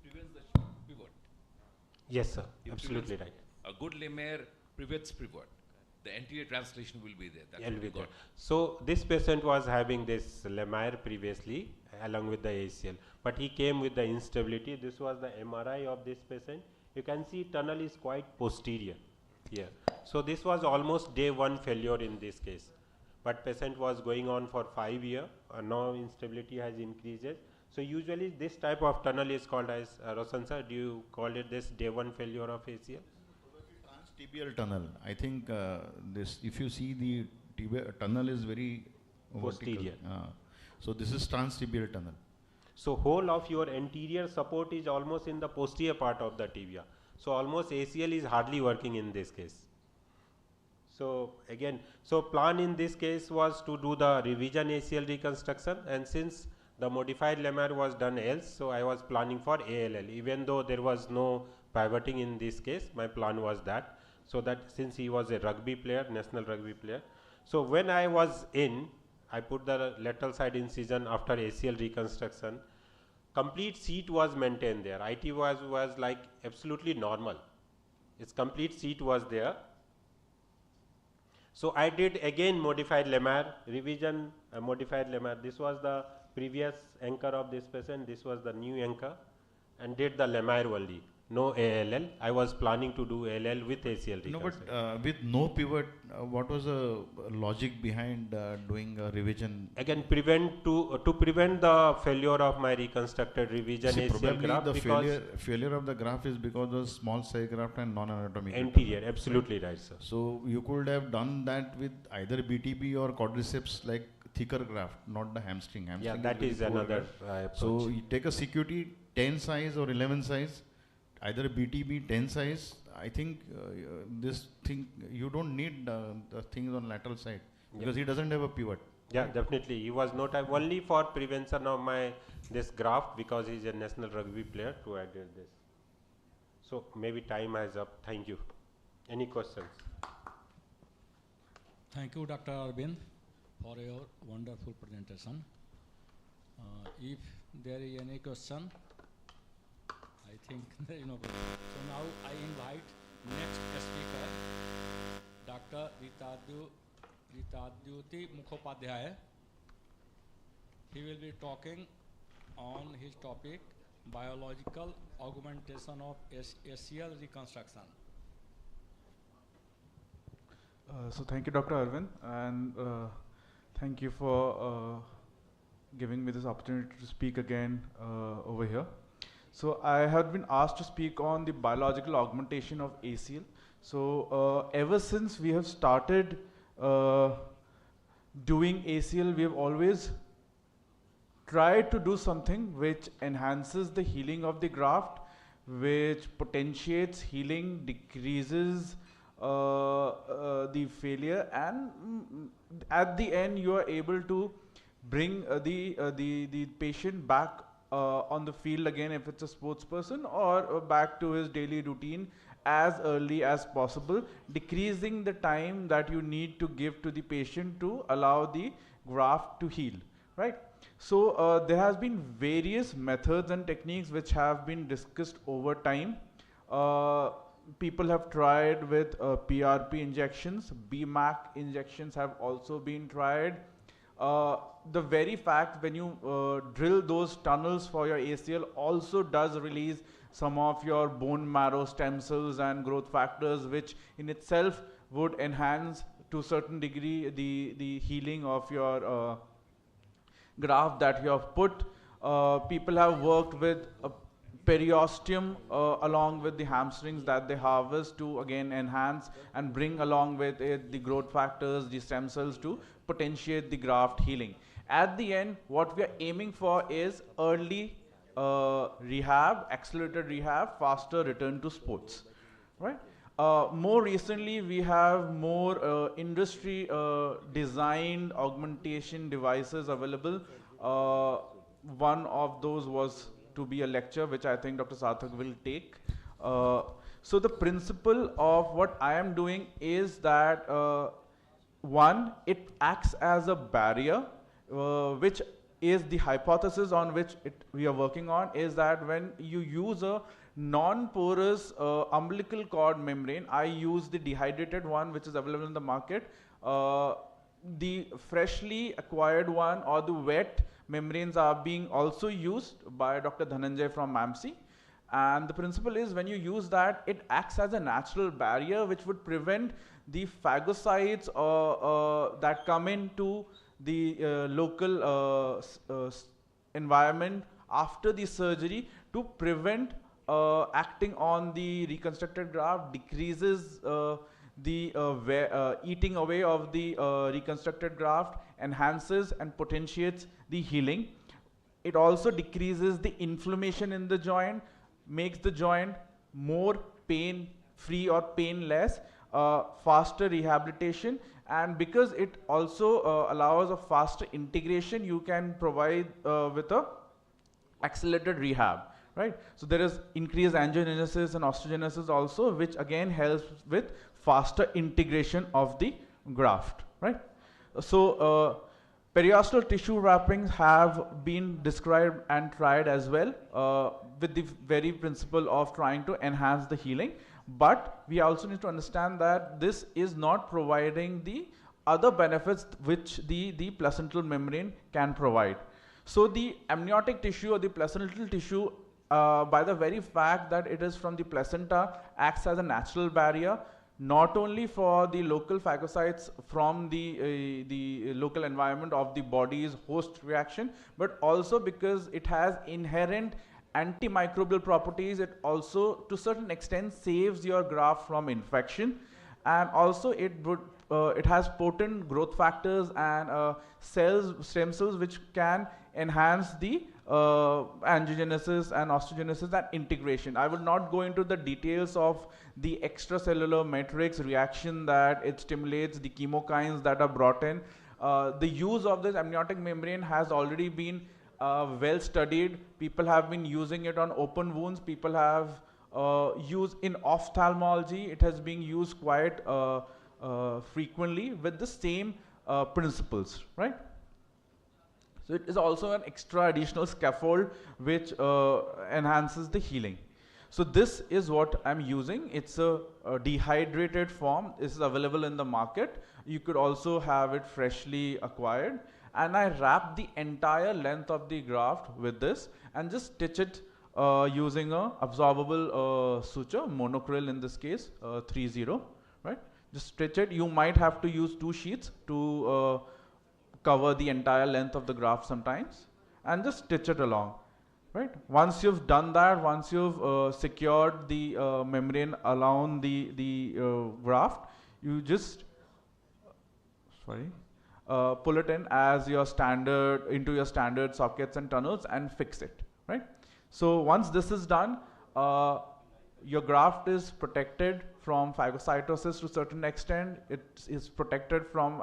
Prevents the pivot. Yes, sir. It Absolutely right. A good lemma prevents pivot. The anterior translation will be there. That's will be there. So this patient was having this lemma previously along with the ACL, but he came with the instability. This was the MRI of this patient. You can see tunnel is quite posterior here. So this was almost day 1 failure in this case, but patient was going on for 5 years. Now instability has increased. So usually this type of tunnel is called as Roshan sir, do you call it this day 1 failure of ACL? Tibial tunnel. I think this, if you see the tibial tunnel is very posterior. So this is transtibial tunnel. So whole of your anterior support is almost in the posterior part of the tibia. So almost ACL is hardly working in this case. So again, so plan in this case was to do the revision ACL reconstruction, and since the modified lemma was done else, so I was planning for ALL. Even though there was no pivoting in this case, my plan was that. So that since he was a rugby player, national rugby player, so when I was in, I put the lateral side incision after ACL reconstruction. Complete seat was maintained there. IT was like absolutely normal. Its complete seat was there. So I did again modified lemma, revision modified lemma. This was the previous anchor of this patient. This was the new anchor, and did the lemma only. No ALL. I was planning to do ALL with ACL reconstruction. No, but with no pivot, what was the logic behind doing a revision? Again, to prevent the failure of my reconstructed revision ACL probably graft, the because failure of the graft is because of small cell graft and non-anatomical. Anterior, absolutely right, sir. So you could have done that with either BTB or quadriceps, like thicker graft, not the hamstring. Yeah, that is another approach. So you take a CQT 10 size or 11 size, either BTB 10 size. I think this thing, you don't need the things on lateral side because he doesn't have a pivot. Yeah, definitely. He was not only for prevention of my this graft, because he is a national rugby player, to add this. So maybe time has up. Thank you. Any questions? Thank you, Dr. Arvind, for your wonderful presentation. If there is any question, I think there is no question. So now I invite next speaker, Dr. Ritadyuti Mukhopadhaya, he will be talking on his topic, biological augmentation of ACL reconstruction. So thank you, Dr. Arvind, and thank you for giving me this opportunity to speak again over here. So I have been asked to speak on the biological augmentation of ACL. So ever since we have started doing ACL, we have always tried to do something which enhances the healing of the graft, which potentiates healing, decreases the failure, and at the end you are able to bring the patient back on the field again if it's a sports person, or back to his daily routine as early as possible, decreasing the time that you need to give to the patient to allow the graft to heal, right? So there has been various methods and techniques which have been discussed over time. People have tried with PRP injections, BMAC injections have also been tried. The very fact when you drill those tunnels for your ACL also does release some of your bone marrow stem cells and growth factors, which in itself would enhance to a certain degree the healing of your graft that you have put. People have worked with periosteum along with the hamstrings that they harvest to again enhance and bring along with it the growth factors, the stem cells to potentiate the graft healing. At the end, what we are aiming for is early rehab, accelerated rehab, faster return to sports, right? More recently, we have more industry designed augmentation devices available. One of those was to be a lecture, which I think Dr. Sarthak will take. So the principle of what I am doing is that one, it acts as a barrier, which is the hypothesis on which we are working on, is that when you use a non-porous umbilical cord membrane, I use the dehydrated one which is available in the market. The freshly acquired one or the wet membranes are being also used by Dr. Dhananjay from MAMC. And the principle is when you use that, it acts as a natural barrier which would prevent the phagocytes that come into the local environment after the surgery to prevent acting on the reconstructed graft, decreases the eating away of the reconstructed graft, enhances and potentiates the healing. It also decreases the inflammation in the joint, makes the joint more pain-free or painless, faster rehabilitation, and because it also allows a faster integration, you can provide with a accelerated rehab, right? So there is increased angiogenesis and osteogenesis also, which again helps with faster integration of the graft, right? So periosteal tissue wrappings have been described and tried as well with the very principle of trying to enhance the healing. But we also need to understand that this is not providing the other benefits which the placental membrane can provide. So the amniotic tissue or the placental tissue, by the very fact that it is from the placenta, acts as a natural barrier, not only for the local phagocytes from the local environment of the body's host reaction, but also because it has inherent antimicrobial properties. It also to a certain extent saves your graft from infection, and also it has potent growth factors and stem cells which can enhance the angiogenesis and osteogenesis and integration. I will not go into the details of the extracellular matrix reaction that it stimulates, the chemokines that are brought in. The use of this amniotic membrane has already been well studied. People have been using it on open wounds. People have used in ophthalmology. It has been used quite frequently with the same principles, right? So it is also an extra additional scaffold which enhances the healing. So this is what I'm using. It's a dehydrated form. This is available in the market. You could also have it freshly acquired. and I wrap the entire length of the graft with this and just stitch it using a absorbable suture, monocryl in this case, 30, right? Just stitch it. You might have to use 2 sheets to cover the entire length of the graft sometimes, and just stitch it along, right? Once you've done that, once you've secured the membrane around the graft, you just pull it in as your standard, into your standard sockets and tunnels and fix it, right? So once this is done, your graft is protected from phagocytosis to a certain extent. It is protected from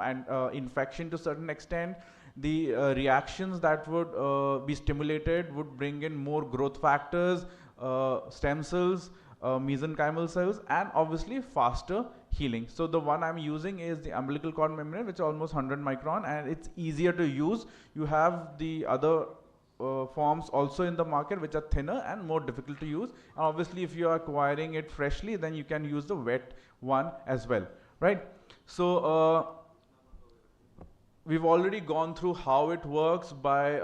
infection to a certain extent. The reactions that would be stimulated would bring in more growth factors, stem cells, mesenchymal cells, and obviously faster healing. So the one I'm using is the umbilical cord membrane, which is almost 100 micron, and it's easier to use. You have the other forms also in the market which are thinner and more difficult to use. And obviously if you are acquiring it freshly, then you can use the wet one as well, right? So we've already gone through how it works by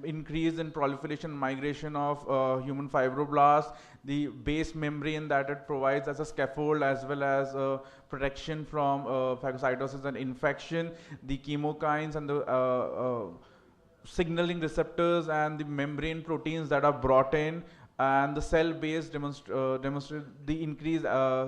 increase in proliferation migration of human fibroblasts, the base membrane that it provides as a scaffold, as well as protection from phagocytosis and infection, the chemokines and the signaling receptors and the membrane proteins that are brought in, and the cell-based demonstrate the increased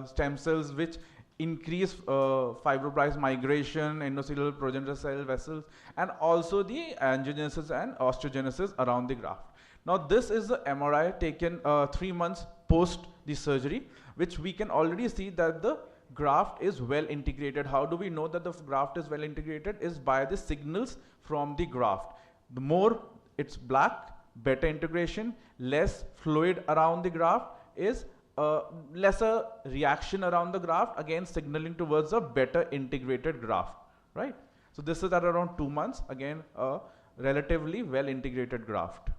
stem cells which increase fibroblast migration, endothelial progenitor cell vessels, and also the angiogenesis and osteogenesis around the graft. Now this is the MRI taken 3 months post the surgery, which we can already see that the graft is well integrated. How do we know that the graft is well integrated? Is by the signals from the graft. The more it's black, better integration, less fluid around the graft is lesser reaction around the graft, again signaling towards a better integrated graft, right? So this is at around 2 months, again a relatively well integrated graft.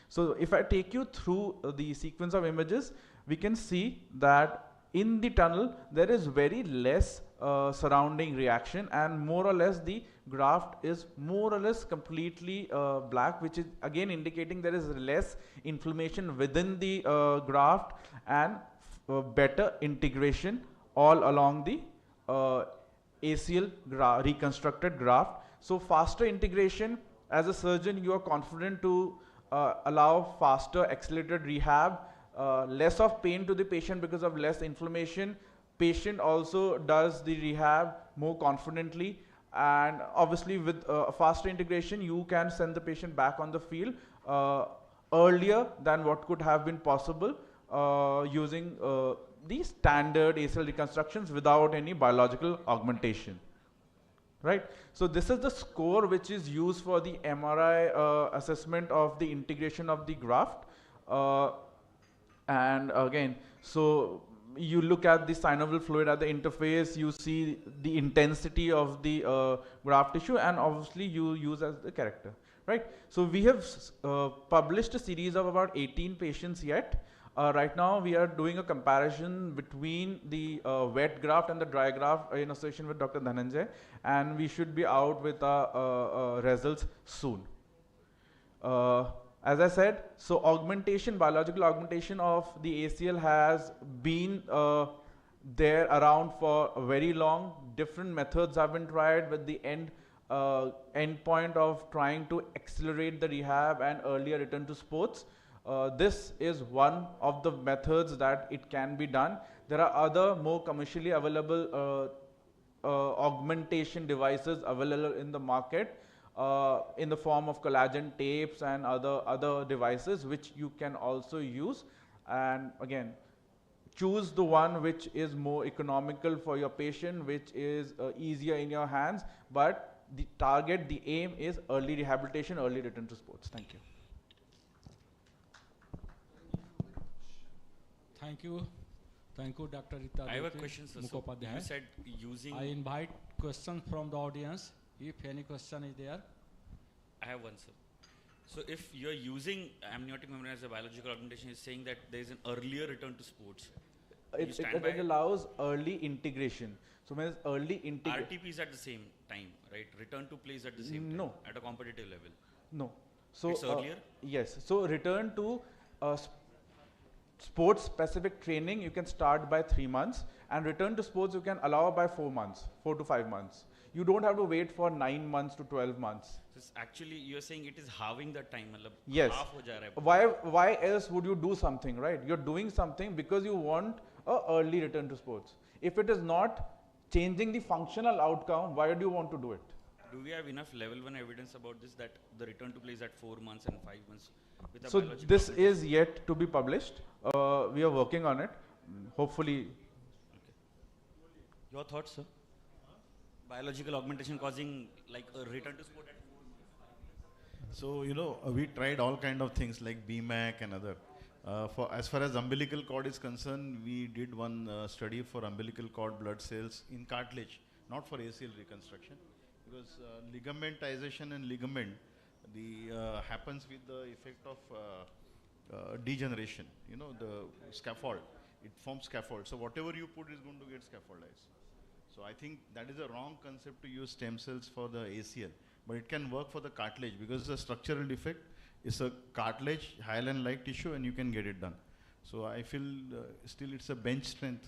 So if I take you through the sequence of images, we can see that in the tunnel there is very less surrounding reaction, and more or less the graft is more or less completely black, which is again indicating there is less inflammation within the graft and better integration all along the ACL reconstructed graft. So faster integration, as a surgeon you are confident to allow faster accelerated rehab, less of pain to the patient because of less inflammation. Patient also does the rehab more confidently, and obviously with faster integration you can send the patient back on the field earlier than what could have been possible using the standard ACL reconstructions without any biological augmentation, right? So this is the score which is used for the MRI assessment of the integration of the graft, and again, so you look at the synovial fluid at the interface, you see the intensity of the graft tissue, and obviously you use as the character, right? So we have published a series of about 18 patients yet. Right now we are doing a comparison between the wet graft and the dry graft in association with Dr. Dhananjay, and we should be out with our results soon. As I said, so augmentation, biological augmentation of the ACL has been there around for very long. Different methods have been tried with the end point of trying to accelerate the rehab and earlier return to sports. This is one of the methods that it can be done. There are other more commercially available augmentation devices available in the market, in the form of collagen tapes and other devices which you can also use. And again, choose the one which is more economical for your patient, which is easier in your hands, but the target, the aim is early rehabilitation, early return to sports. Thank you. Thank you. Thank you, Dr. Rita. I have a question, sir. So Mukhopadhaya. you said using... I invite questions from the audience, if any question is there. I have one, sir. So if you're using amniotic membrane as a biological augmentation, you're saying that there is an earlier return to sports. It allows early integration. So when it's early integration... RTP is at the same time, right? Return to plays at the same time, No. at a competitive level. No. So It's earlier? Yes. So return to sports specific training you can start by 3 months, and return to sports you can allow by 4 months, 4 to 5 months. You don't have to wait for 9 months to 12 months. So it's actually, you're saying it is halving the time. Yes. Half ho ja raha hai. Why else would you do something, right? You're doing something because you want a early return to sports. If it is not changing the functional outcome, why do you want to do it? Do we have enough level 1 evidence about this, that the return to play is at 4 months and 5 months? With a So biological this augmentation? is yet to be published. We are working on it. Hopefully. Your thoughts, sir? Biological augmentation causing like a return to sport at 4 So, you know, we tried all kind of things like BMAC and other. As far as umbilical cord is concerned, we did one study for umbilical cord blood cells in cartilage, not for ACL reconstruction, because ligamentization and ligament happens with the effect of degeneration. You know, the scaffold, it forms scaffold. So whatever you put is going to get scaffoldized. So I think that is a wrong concept to use stem cells for the ACL, but it can work for the cartilage because the structural defect is a cartilage, hyaline-like tissue, and you can get it done. So I feel still it's a bench strength.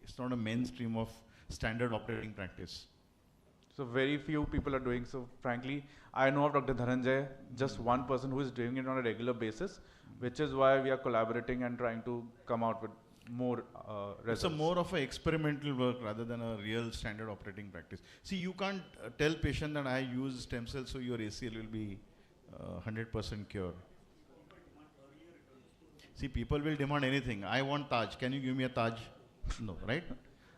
It's not a mainstream of standard operating practice. So very few people are doing so. Frankly, I know of Dr. Dhananjay, just one person who is doing it on a regular basis, which is why we are collaborating and trying to come out with more results. It's a more of an experimental work rather than a real standard operating practice. See, you can't tell patient that I use stem cells so your ACL will be 100% cure. See, people will demand anything. I want Taj. Can you give me a Taj? No, right?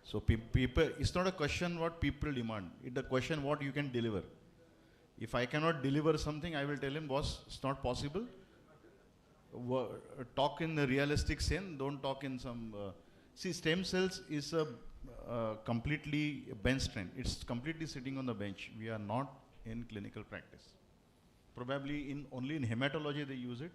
So people, it's not a question what people demand. It's a question what you can deliver. If I cannot deliver something, I will tell him, boss, it's not possible. Talk in the realistic sense. Don't talk in some. See, stem cells is a completely bench strength. It's completely sitting on the bench. We are not in clinical practice. Probably only in hematology they use it.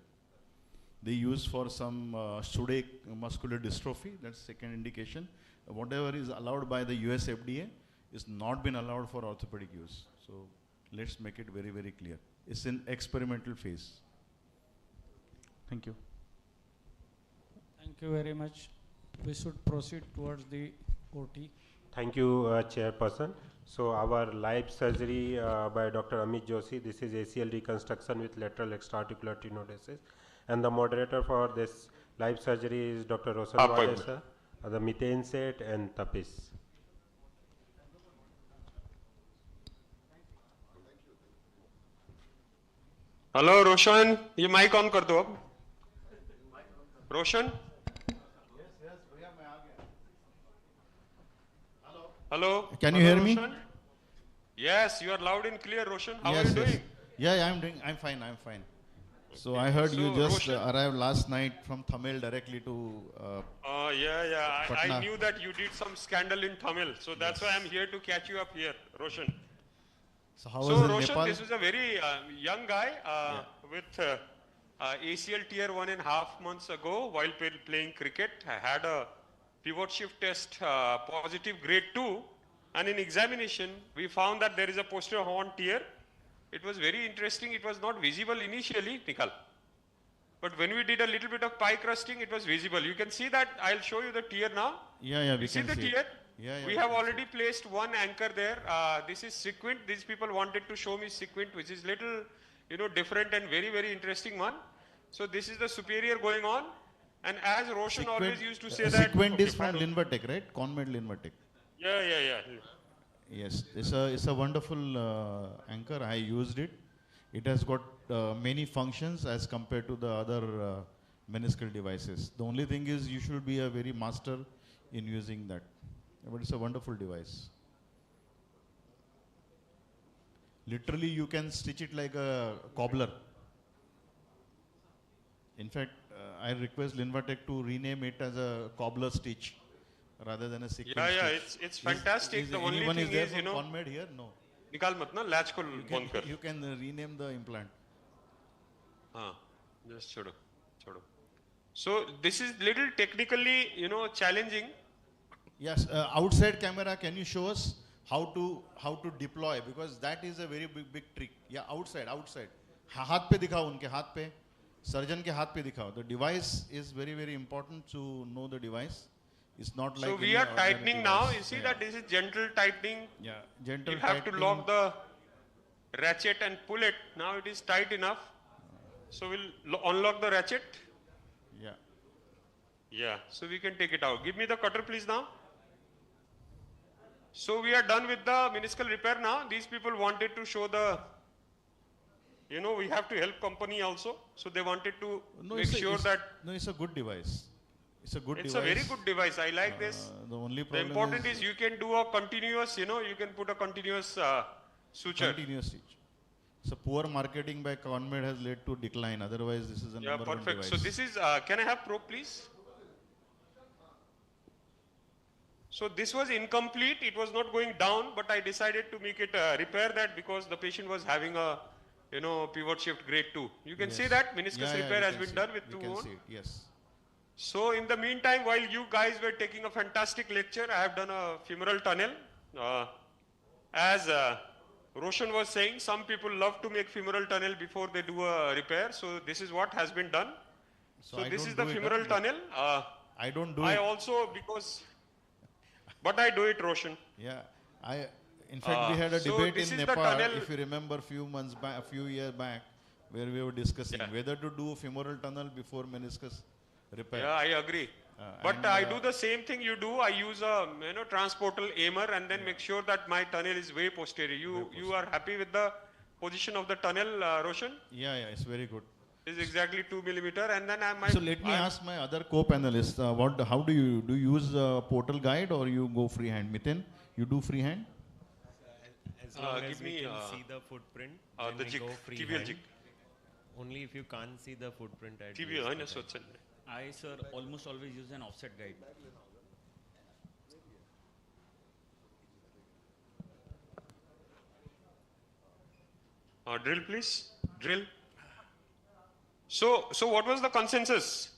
They use for some Suture muscular dystrophy. That's second indication. Whatever is allowed by the US FDA is not been allowed for orthopedic use. So let's make it very, very clear. It's in experimental phase. Thank you. Thank you very much. We should proceed towards the OT. Thank you, Chairperson. So our live surgery by Dr. Amit Joshi. This is ACL reconstruction with lateral extraarticular tenodesis. And the moderator for this live surgery is Dr. Roshan Wadesa, the methane set and Tapis. Hello Roshan, ये mic on कर दो अब. रोशन, hello. Can you hear me? Yes, you are loud and clear, Roshan. How Yes, are you yes. doing? Yeah, I'm fine. So I heard you just Roshan, arrived last night from Tamil directly to yeah. I Patna. knew that you did some scandal in Tamil, so that's why I'm here to catch you up here, Roshan. So how So was in Roshan, Nepal? this is a very young guy with ACL tier 1.5 months ago while playing cricket. I had a pivot shift test positive grade 2, and in examination we found that there is a posterior horn tear. It was very interesting. It was not visible initially, Nikal. But when we did a little bit of pie crusting, it was visible. You can see that. I'll show you the tear now. Yeah, we You see can the see tear? it. Yeah, We have already placed one anchor there. This is sequent. These people wanted to show me sequent, which is little, different and very, very interesting one. So this is the superior going on. And as Roshan always used to say that. Sequent is from Linvatec, right? Conmed Linvatec. Yeah. Yes, it's a wonderful anchor. I used it. It has got many functions as compared to the other meniscal devices. The only thing is you should be a very master in using that. But it's a wonderful device. Literally, you can stitch it like a cobbler. In fact, I request Linvatec to rename it as a cobbler stitch rather than a sequence stitch. It's fantastic. The only anyone thing there is, from Conmed here? No. निकाल मत ना latch को बंद कर. You can rename the implant. Just छोड़ो. So this is little technically, challenging. Yes, outside camera, can you show us how to deploy, because that is a very big trick. Yeah, outside. हाथ पे दिखाओ, उनके हाथ पे, surgeon के हाथ पे दिखाओ. The device is very important to know the device. It's not like. So we are tightening now. You see that this is gentle tightening. Yeah, gentle. You have to lock the ratchet and pull it. Now it is tight enough. So we'll unlock the ratchet. Yeah. Yeah. So we can take it out. Give me the cutter, please, now. So we are done with the meniscal repair now. These people wanted to show the. We have to help company also. So they wanted to make sure that. No, it's a good device. It's a good device. It's a very good device. I like this. The only problem important is you can do a continuous, you can put a continuous suture. Continuous stitch. So poor marketing by CONMED has led to decline. Otherwise, this is a number one device. So this is, can I have probe, please? So this was incomplete. It was not going down, but I decided to make it repair that because the patient was having a, pivot shift grade 2. You can see that meniscus repair has been done with 2 wounds. Yes. So in the meantime, while you guys were taking a fantastic lecture, I have done a femoral tunnel. As Roshan was saying, some people love to make femoral tunnel before they do a repair. So this is what has been done. So this is the femoral tunnel. I don't do it. I also, but I do it, Roshan. Yeah. In fact, we had a debate in Nepal, if you remember, a few years back, where we were discussing whether to do femoral tunnel before meniscus repair. Yeah, I agree. But I do the same thing you do. I use a transportal aimer and then make sure that my tunnel is way posterior. You are happy with the position of the tunnel, Roshan? Yeah, it's very good. It's exactly 2 millimeter, and then So let me ask my other co-panelists, how do you use portal guide or you go freehand? Miten, you do freehand? As long as we can see the footprint, the we jig, go tibial freehand. jig. Only if you can't see the footprint. I, sir, almost always use an offset guide. Drill, please. Drill. So what was the consensus?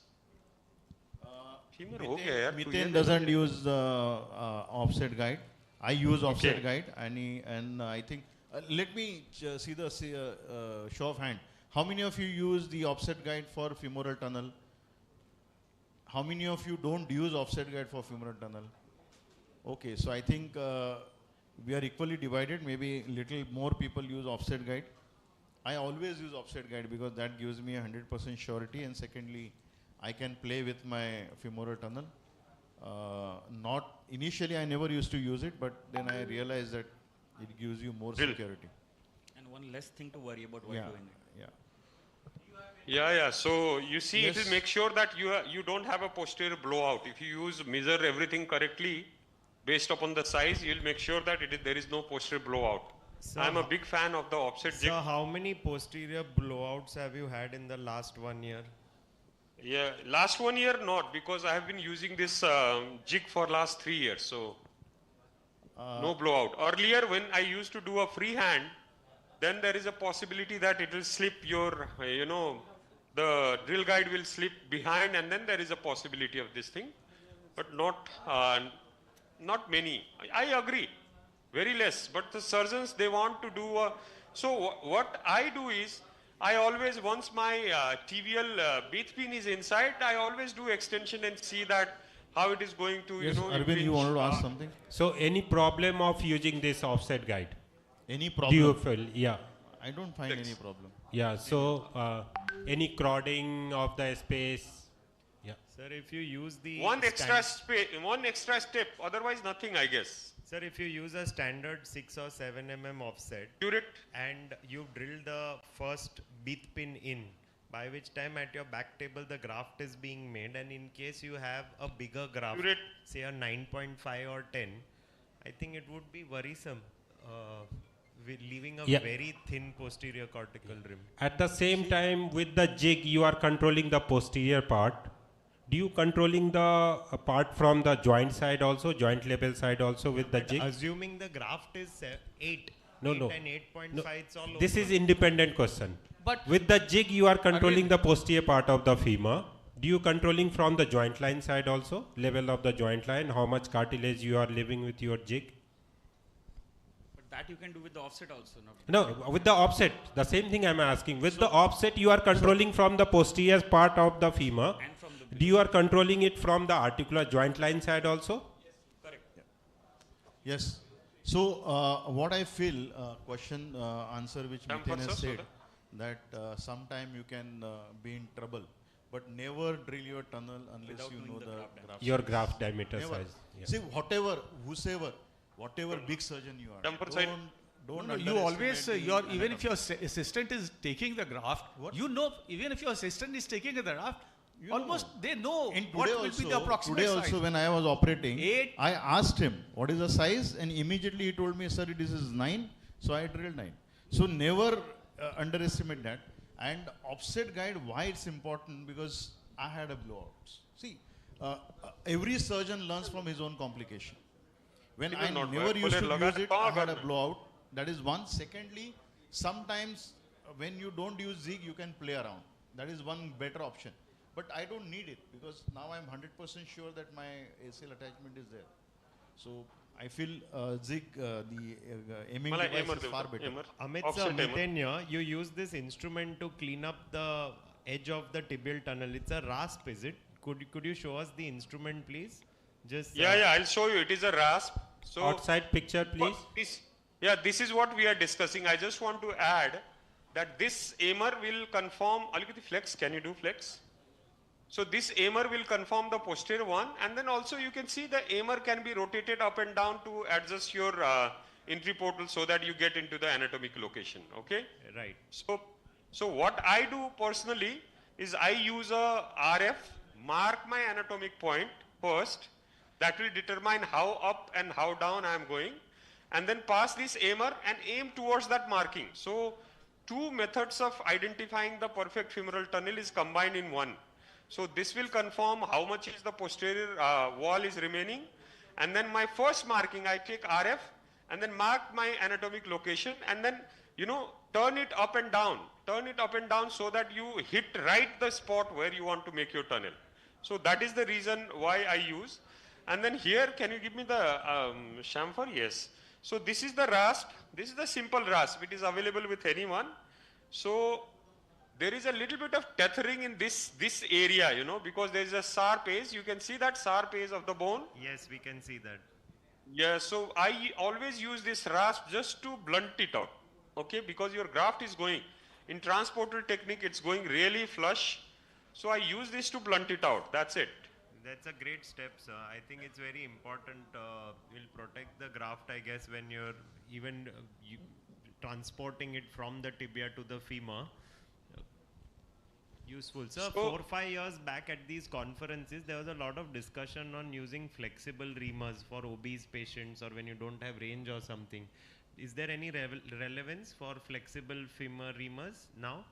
Miten doesn't use offset guide. I use offset guide, and I think. Let me see the show of hand. How many of you use the offset guide for femoral tunnel? How many of you don't use offset guide for femoral tunnel? Okay, so I think we are equally divided. Maybe little more people use offset guide. I always use offset guide because that gives me 100% surety, and secondly, I can play with my femoral tunnel. Not initially, I never used to use it, but then I realized that it gives you more security. And one less thing to worry about while doing it. Yeah. So you see, it will make sure that you don't have a posterior blowout. If you measure everything correctly, based upon the size, you'll make sure that there is no posterior blowout. So I'm a big fan of the offset jig. So how many posterior blowouts have you had in the last 1 year? Yeah, last 1 year not, because I have been using this jig for last 3 years. So no blowout. Earlier, when I used to do a freehand, then there is a possibility that it will slip your, the drill guide will slip behind, and then there is a possibility of this thing, but not many. I agree, very less. But the surgeons, they want to do. So what I do is, I always, once my tibial base pin is inside, I always do extension and see that how it is going to, Arvind, you wanted to ask something? So any problem of using this offset guide? Any problem? Do you feel? Yeah. I don't find any problem. Yeah. So any crowding of the space? Yeah. Sir, if you use the one extra step, otherwise nothing, I guess. Sir, if you use a standard 6 or 7 mm offset and you drill the first beat pin in, by which time at your back table the graft is being made, and in case you have a bigger graft, say a 9.5 or 10, I think it would be worrisome leaving a very thin posterior cortical rim. At the same time, with the jig, you are controlling the posterior part. Do you controlling the part from the joint side also, joint level side also with the jig? Assuming the graft is 8 No. and 8.5, it's all This over. is independent question. But with the jig, you are controlling the posterior part of the femur. Do you controlling from the joint line side also, level of the joint line, how much cartilage you are leaving with your jig? that you can do with the offset also. No, with the offset, the same thing I'm asking. With the offset, you are controlling from the posterior part of the femur. And from the Do you are controlling it from the articular joint line side also? Correct. Yes. So what I feel, question answer which Miten has said, that sometime you can be in trouble, but never drill your tunnel unless Without you knowing know the the graft graft Your size. graft diameter Never. size. Yeah. See, whatever big surgeon you are, Temper side. don't No, you always, underestimate the even if your anatomy. assistant is taking the graft, you know, even if your assistant is taking the graft, almost they know what will be the approximate today size. also when I was operating, 8. I asked him what is the size, and immediately he told me, sir, this is 9. So I drilled 9. So never underestimate that. And offset guide, why it's important? Because I had a blowout. See, every surgeon learns from his own complication. When I never used to use it, I had a blowout. That is one. Secondly, sometimes when you don't use zig, you can play around. That is one better option. But I don't need it because now I'm 100% sure that my ACL attachment is there. So I feel zig, the aiming device is far better. Amit, you use this instrument to clean up the edge of the tibial tunnel. It's a rasp, is it? Could you show us the instrument, please? Just I'll show you. It is a rasp. So outside picture, please. This is what we are discussing. I just want to add that this aimer will conform. Look at the flex. Can you do flex? So this aimer will conform the posterior one, and then also you can see the aimer can be rotated up and down to adjust your entry portal so that you get into the anatomic location. Okay. Right. So what I do personally is I use a RF, mark my anatomic point first. That will determine how up and how down I am going, and then pass this aimer and aim towards that marking. So two methods of identifying the perfect femoral tunnel is combined in one. So this will confirm how much is the posterior wall is remaining, and then my first marking I take RF and then mark my anatomic location, and then turn it up and down so that you hit right the spot where you want to make your tunnel. So that is the reason why I use. And then here, can you give me the chamfer? Yes. So this is the rasp. This is the simple rasp. It is available with anyone. So there is a little bit of tethering in this area, because there is a sharp edge. You can see that sharp edge of the bone. Yes, we can see that. Yeah, so I always use this rasp just to blunt it out. Okay, because your graft is going. In transportal technique, it's going really flush. So I use this to blunt it out. That's it. That's a great step, sir. I think it's very important. Will protect the graft, I guess, when you're even transporting it from the tibia to the femur. Useful. Sir, 4 or 5 years back at these conferences, there was a lot of discussion on using flexible reamers for obese patients or when you don't have range or something. Is there any relevance for flexible femur reamers now?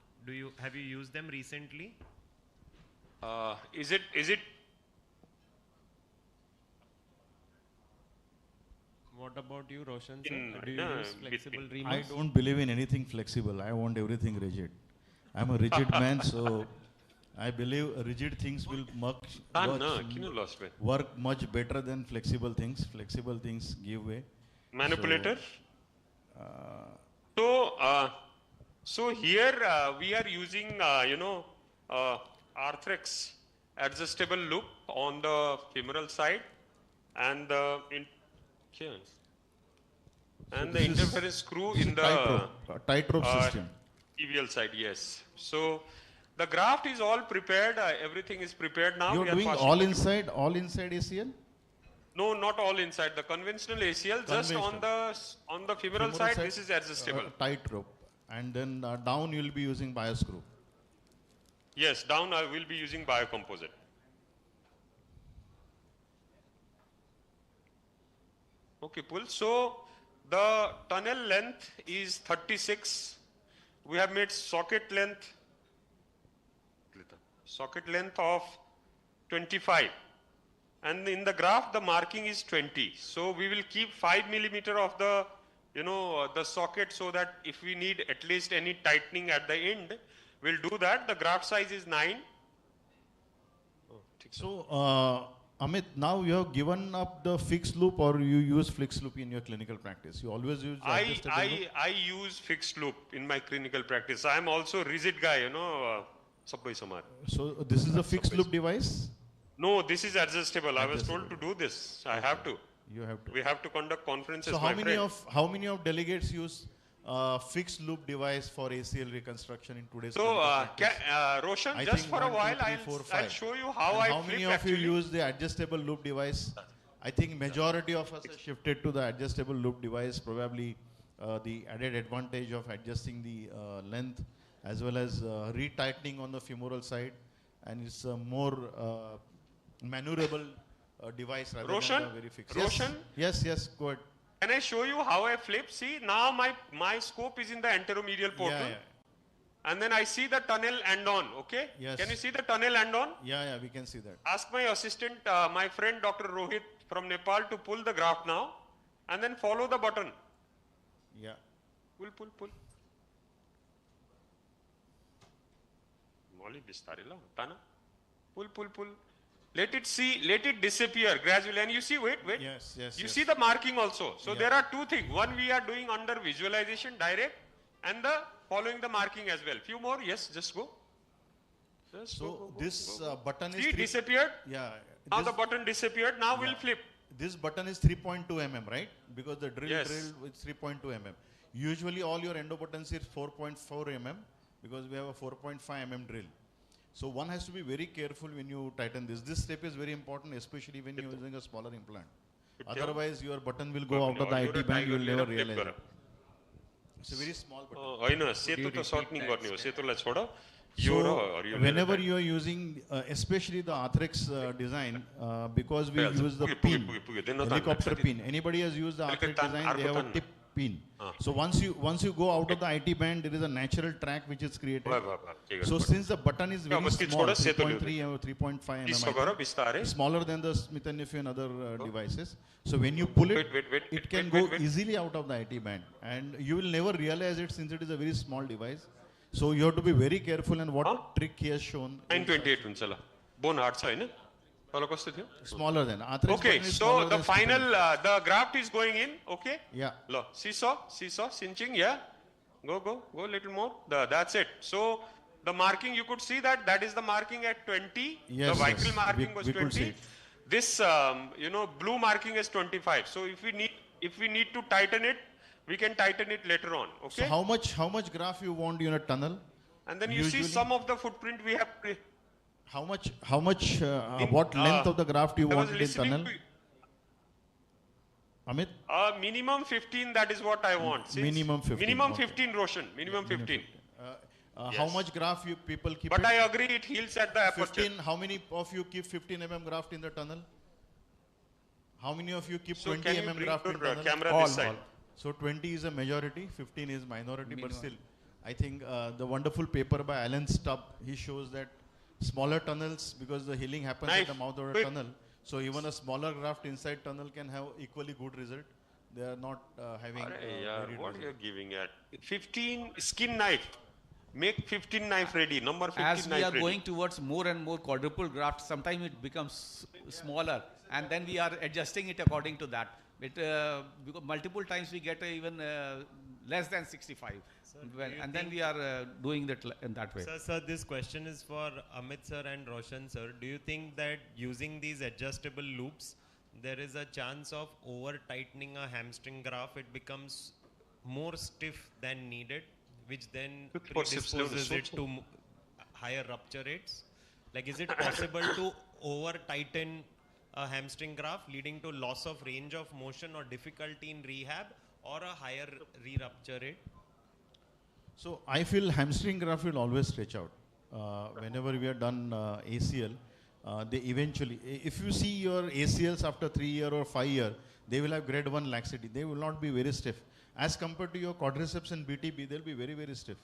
Have you used them recently? Is it? What about you, Roshan sir? Do you use flexible reamers? I don't believe in anything flexible. I want everything rigid. I'm a rigid man, so I believe rigid things will work much better than flexible things. Flexible things give way. Manipulator? So here we are using, Arthrex adjustable loop on the femoral side and the interference screw in the tightrope system. tibial side, yes. So the graft is all prepared. Everything is prepared now. You're doing all inside ACL? No, not all inside. The conventional ACL, just on the femoral side, this is adjustable. Tightrope. And then down you'll be using bioscrew. Yes, down I will be using biocomposite. Okay, pull. So the tunnel length is 36. We have made socket length of 25. And in the graph, the marking is 20. So we will keep 5 millimeter of the, the socket, so that if we need at least any tightening at the end, we'll do that. The graft size is 9. So Amit, now you have given up the fixed loop, or you use fixed loop in your clinical practice? You always use adjustable loop? I use fixed loop in my clinical practice. I am also rigid guy, you know. So this is a fixed loop device? No, this is adjustable. I was told to do this. I have to. You have to. We have to conduct conferences. So how many of delegates use fixed loop device for ACL reconstruction in today's Roshan, just for a while, I'll show you how I flip. How many of you use the adjustable loop device? I think majority of us have shifted to the adjustable loop device, probably the added advantage of adjusting the length as well as retightening on the femoral side, and it's a more maneuverable device rather than very fixed. Roshan? Yes, go ahead. Can I show you how I flip? See, now my scope is in the anteromedial portal. And then I see the tunnel end on, okay? Yes. Can you see the tunnel end on? Yeah, we can see that. Ask my assistant, my friend Dr. Rohit from Nepal, to pull the graft now, and then follow the button. Yeah. Pull. Molly bistarila, tana. Pull. Let it disappear gradually. And you see, wait. Yes. You see the marking also. So there are two things. One we are doing under visualization, direct, and the following the marking as well. Few more, yes, just go. This button is... See, disappeared? Yeah. Now the button disappeared. Now we'll flip. This button is 3.2 mm, right? Because the drill is 3.2 mm. Usually all your endo buttons is 4.4 mm because we have a 4.5 mm drill. So one has to be very careful when you tighten this. This step is very important, especially when you're using a smaller implant. Otherwise, your button will go out of the IT band, you will never realize it. It's a very small button. So whenever you are using, especially the Arthrex design, because we use the pin, helicopter pin. Anybody has used the Arthrex design, they have a tip pin. So once you go out of the IT band, there is a natural track which is created. So since the button is very small, 3.3 or 3.5 mm, smaller than the Smith & Nephew and other devices. So when you pull it, it can go easily out of the IT band, and you will never realize it since it is a very small device. So you have to be very careful, and what trick he has shown. 928 bone hard side. Smaller than Arthrex. Okay, so the final the graft is going in. Okay. Yeah. Seesaw, cinching. Yeah. Go little more. That's it. So the marking, you could see that is the marking at 20. Yes, the vehicle marking was we 20. This blue marking is 25. So if we need to tighten it, we can tighten it later on. Okay. So how much graft you want in a tunnel? And then you see some of the footprint we have. What length of the graft you want in the tunnel? Amit? Minimum 15, that is what I want. Minimum 15. Minimum 15, Roshan. Minimum 15. How much graft people keep? But I agree, it heals at the aperture. 15, how many of you keep 15 mm graft in the tunnel? How many of you keep 20 mm graft in the tunnel? Camera this side. So 20 is a majority, 15 is minority, but still, I think the wonderful paper by Alan Stubb, he shows that smaller tunnels, because the healing happens at the mouth of a tunnel, so even a smaller graft inside tunnel can have equally good result. They are not having... what you are giving at? 15 skin knife. Make 15 knife ready, number 15 As knife we are ready. going towards more and more quadruple graft, sometimes it becomes smaller, and then we are adjusting it according to that. Because multiple times we get even less than 65. And then we are doing that in that way. Sir, this question is for Amit sir and Roshan sir. Do you think that using these adjustable loops, there is a chance of over tightening a hamstring graft? It becomes more stiff than needed, which then predisposes it to higher rupture rates? Like, is it possible to over tighten a hamstring graft, leading to loss of range of motion or difficulty in rehab, or a higher re-rupture rate? So I feel hamstring graft will always stretch out. Whenever we are done ACL, they eventually, if you see your ACLs after 3 years or 5 years, they will have grade 1 laxity. They will not be very stiff. As compared to your quadriceps and BTB, they'll be very, very stiff.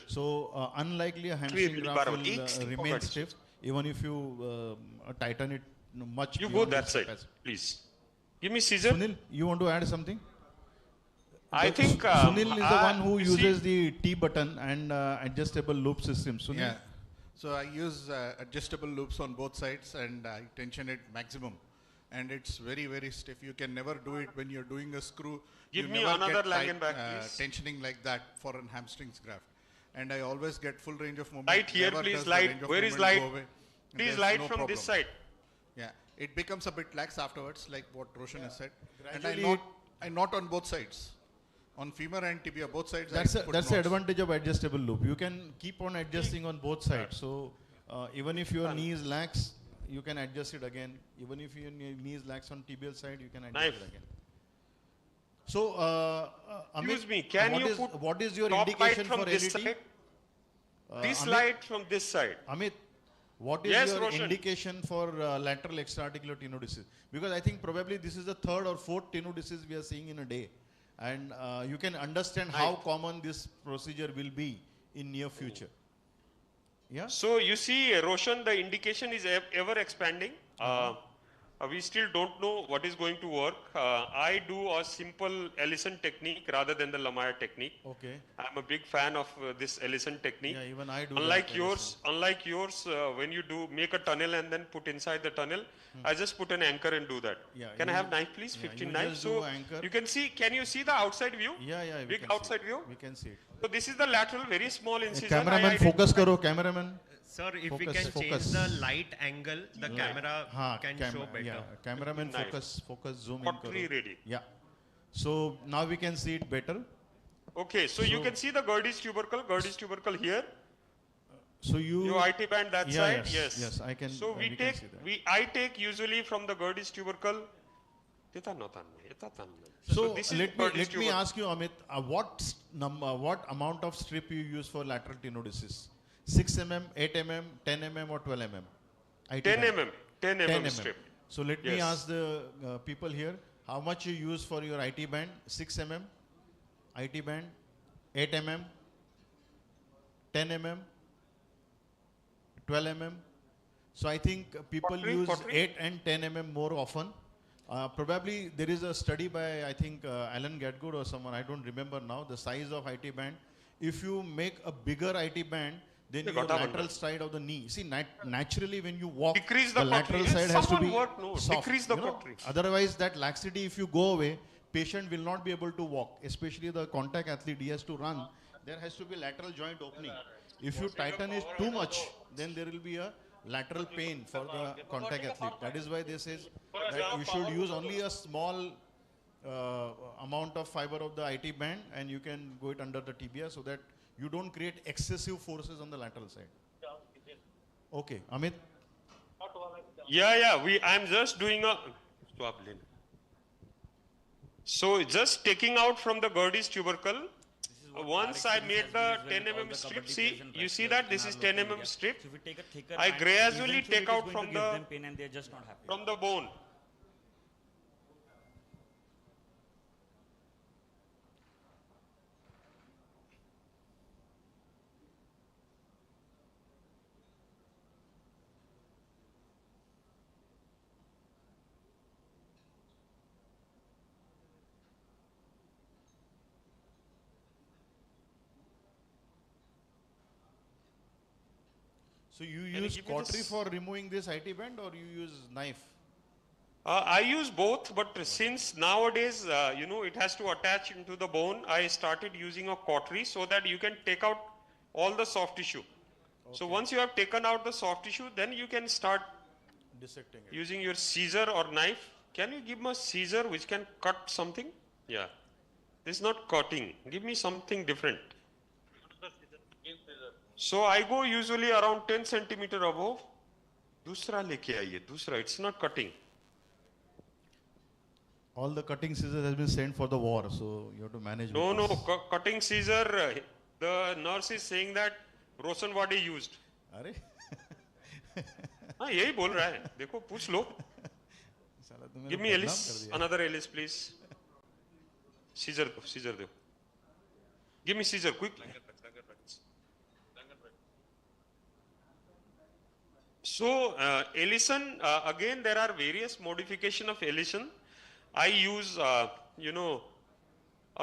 So unlikely a hamstring graft will remain stiff, even if you tighten it much. You go that side, please. Give me scissor. Sunil, you want to add something? I think Sunil is the one who uses the T button and adjustable loop system. Sunil? Yeah. So I use adjustable loops on both sides, and I tension it maximum. and it's very, very stiff. You can never do it when you're doing a screw. Give you me never another get Langenbach, please. tensioning like that for a hamstrings graft. And I always get full range of movement. Light here, Never please, does the light. range of Where is movement light? go away, and Please there's light no from problem. this side. Yeah, it becomes a bit lax afterwards, like what Roshan has said. And Gradually I knot on both sides. On femur and tibia, both sides. That's I put the knots. advantage of adjustable loop. You can keep on adjusting on both sides. So even if your knee is lax, you can adjust it again. Even if your knee is lax on tibial side, you can adjust Knife. it again. So, Excuse Amit, me, can you put what is your top indication light from for this LET? side? This Amit, light from this side. Amit, what is Yes, your Roshan. indication for lateral extraarticular tenodesis? Because I think probably this is the third or fourth tenodesis we are seeing in a day. And you can understand how common this procedure will be in near future. Yeah. So you see, Roshan, the indication is ever expanding. We still don't know what is going to work. I do a simple Ellison technique rather than the Lamaya technique. Okay. I'm a big fan of this Ellison technique. Yeah, even I do. Unlike that yours, when you do make a tunnel and then put inside the tunnel, I just put an anchor and do that. Yeah, Can I you- have knife, please? yeah, 15 you knives. just do So anchor. you can see. Can you see the outside view? Yeah, yeah. We Big can see outside it. view. We can see it. So this is the lateral, very small incision. Cameraman, focus karo, cameraman. Sir, if we Focus, can focus. change the light angle, the camera can show better. Yeah, cameraman, Nice. focus, zoom in. Pottery karo. ready. Yeah. So now we can see it better. Okay, so you can see the Gerdy's tubercle here. So you. Your IT band that Yeah, side, yes, yes. yes, I can. So we we can take, see that. I take usually from the Gerdy's tubercle. So this is let Gerdy's me ask you, Amit, what amount of strip you use for lateral tenodesis? 6 mm, 8 mm, 10 mm, or 12 mm? IT 10 band. mm, 10 mm strip. So let me Yes. ask the people here, how much you use for your IT band? 6 mm, IT band, 8 mm, 10 mm, 12 mm. So I think people use 8 and 10 mm more often. Probably there is a study by, I think, Alan Gadgood or someone, I don't remember now, the size of IT band. If you make a bigger IT band, then your lateral side of the knee. See, naturally when you walk, Decrease the the lateral pottery. side has to Someone be work, no, soft. decrease the you know. pottery. Otherwise, that laxity, if you go away, patient will not be able to walk. Especially the contact athlete, he has to run. There has to be lateral joint opening. If you tighten it too much, then there will be a lateral pain for the contact athlete. That is why this is that you should use only a small amount of fiber of the IT band, and you can go it under the tibia so that you don't create excessive forces on the lateral side. Okay, Amit. Yeah. I'm just doing a. So just taking out from the Gerdy's tubercle. Once I made the 10 mm strip, see, you see that this is 10 mm strip. So if we take a thicker I band, gradually eventually take it is out going from to give the them pain and they're just not happy. from the bone. So you Can you use give me cautery this? for removing this IT band, or you use knife? I use both, but since nowadays, it has to attach into the bone, I started using a cautery so that you can take out all the soft tissue. So once you have taken out the soft tissue, then you can start Dissecting it. using your scissor or knife. Can you give me a scissor which can cut something? Yeah. This is not cutting. Give me something different. So I go usually around 10 centimeter above. Dusra leke aiye, dusra. It's not cutting. All the cutting scissors has been sent for the war, so you have to manage. No, with no, this. cutting scissor. The nurse is saying that Rosanwadi used. अरे हाँ यही बोल रहा है देखो पूछ लो साला तो मेरा give me बदनाम Ellis कर दिया। another Ellis please scissor दो give me scissor quickly so Ellison again there are various modification of Ellison. I use a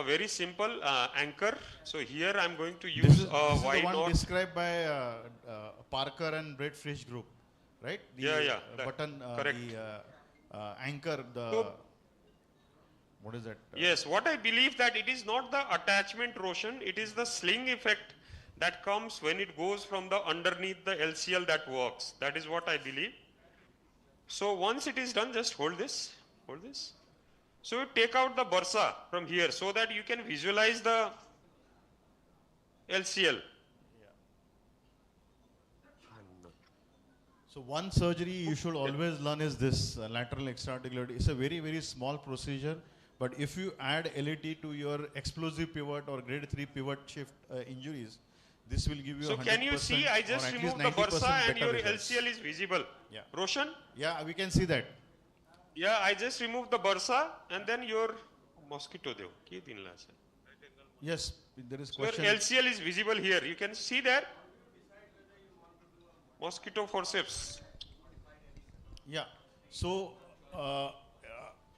very simple anchor. So here I am going to use This is a the wide one knot. described by Parker and Brett Frisch group, right? The, Yeah, that- button, correct. anchor the, what is that? Yes, what I believe that it is not the attachment, Roshan, it is the sling effect that comes when it goes from the underneath the LCL that works. That is what I believe. So once it is done, just hold this, hold this. So you take out the bursa from here so that you can visualize the LCL. So one surgery you should always learn is this lateral extraarticular. It's a very, very small procedure. But if you add LAT to your explosive pivot or grade 3 pivot shift injuries, this will give you So 100% can you see, I just removed the bursa and your LCL is visible. Yeah. Roshan? Yeah, we can see that. Yeah, I just removed the bursa and then your mosquito deo. Yes, there is So your question. LCL is visible here. You can see there. Mosquito forceps. Yeah. So,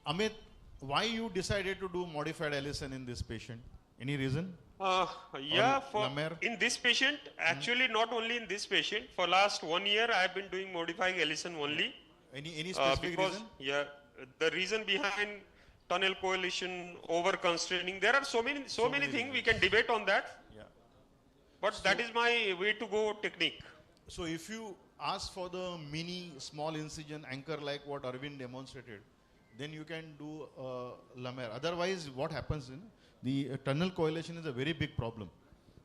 Amit, why you decided to do modified Ellison in this patient? Any reason? Yeah, for in this patient, actually not only in this patient, for last 1 year I have been doing modifying Ellison only. Any specific because, reason? Yeah, the reason behind tunnel coalition, over constraining, there are so many things we can debate on that. Yeah. But So- that is my way to go technique. So if you ask for the mini small incision anchor like what Arvind demonstrated, then you can do lamella. Otherwise, what happens in the tunnel coalition is a very big problem.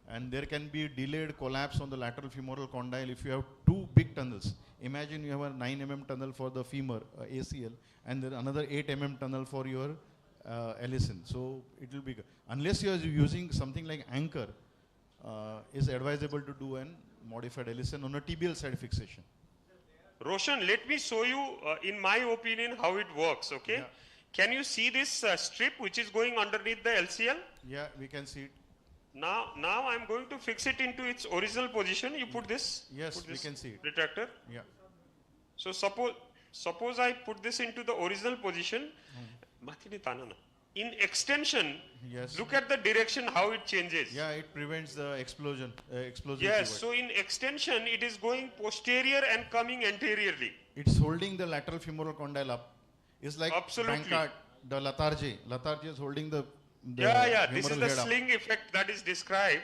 And there can be delayed collapse on the lateral femoral condyle if you have two big tunnels. Imagine you have a 9 mm tunnel for the femur, ACL, and then another 8 mm tunnel for your Ellison. So it will be, unless you are using something like anchor, is advisable to do an modified Ellison on a tibial side fixation. Roshan, let me show you, in my opinion, how it works, okay? Yeah. Can you see this strip which is going underneath the LCL? Yeah, we can see it. Now I'm going to fix it into its original position. You put this. Yes, put we this can see it. Retractor. Yeah. So suppose I put this into the original position. In extension, Yes. look at the direction how it changes. Yeah, it prevents the explosion, explosive Yes, pivot. so in extension, it is going posterior and coming anteriorly. It's holding the lateral femoral condyle up. It's like Absolutely. Bankart, the Latarje. Latarje is holding the Yeah, this is femoral the head up. sling effect that is described.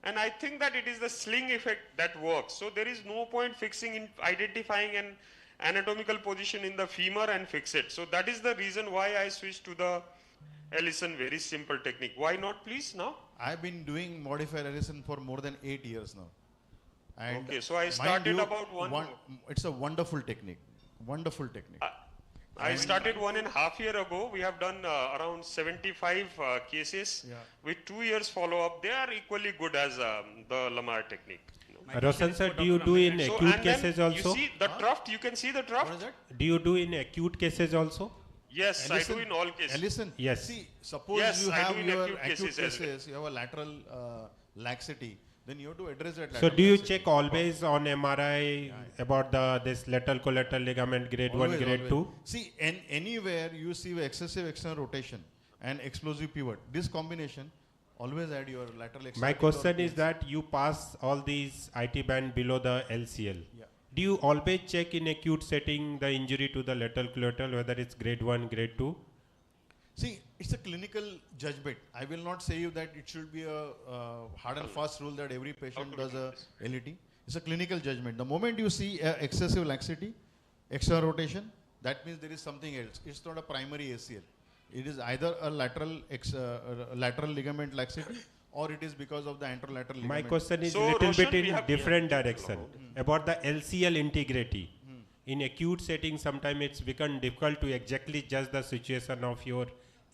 And I think that it is the sling effect that works. So there is no point fixing in identifying an anatomical position in the femur and fix it. So that is the reason why I switched to the Ellison, very simple technique. Why not, please, now? I've been doing modified Ellison for more than 8 years now. And Okay, so I mind started you, about one- It's a wonderful technique. Wonderful technique. I started 1.5 years ago. We have done around 75 cases with 2 years follow-up. They are equally good as the Lamar technique. Roshan sir, do you do in So, acute and then cases also? You see the trough, you can see the trough? What is that? Do you do in acute cases also? Yes, I do in all cases. Ellison, Yes. see, suppose Yes, you I have do in your acute acute cases as well. cases, you have a lateral laxity, then you have to address that So lateral do you laxity. check always on MRI about this lateral collateral ligament grade 1, Always, grade always. 2? See, anywhere you see excessive external rotation and explosive pivot, this combination, always add your lateral external. My question is that you pass all these IT band below the LCL. Yeah. Do you always check in acute setting the injury to the lateral collateral, whether it's grade 1, grade 2? See, it's a clinical judgment. I will not say you that it should be a hard and fast rule that every patient does a LET. It's a clinical judgment. The moment you see excessive laxity, external rotation, that means there is something else. It's not a primary ACL. It is either a lateral ligament laxity or it is because of the anterolateral ligament. My question is So, little Roshan, bit we in have- different direction about the LCL integrity. In acute setting, sometimes it's become difficult to exactly judge the situation of your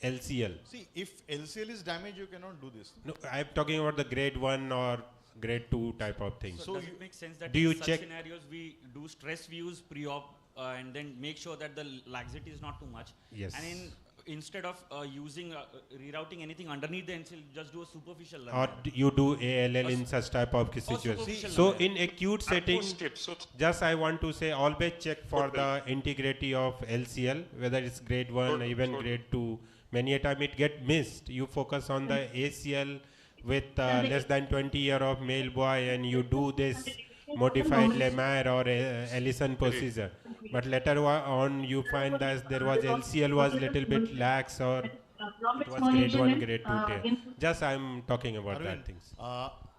LCL. See, if LCL is damaged, you cannot do this. No, I'm talking about the grade 1 or grade 2 type of thing. So does it make sense that do you in such check? scenarios we do stress views pre-op and then make sure that the laxity is not too much? Yes. And instead of using rerouting anything underneath the NCL, just do a superficial Or lamina. you do ALL in such type of situation. superficial So lamina. in acute setting, just I want to say always check for the integrity of LCL, whether it's grade 1, even grade 2. Many a time it get missed. You focus on the ACL with less than 20 year of male boy and you do this modified Lemire or Ellison procedure. but later on you find that there was LCL was little bit lax, or it was grade 1, grade 2 tear. Just I'm talking about that things.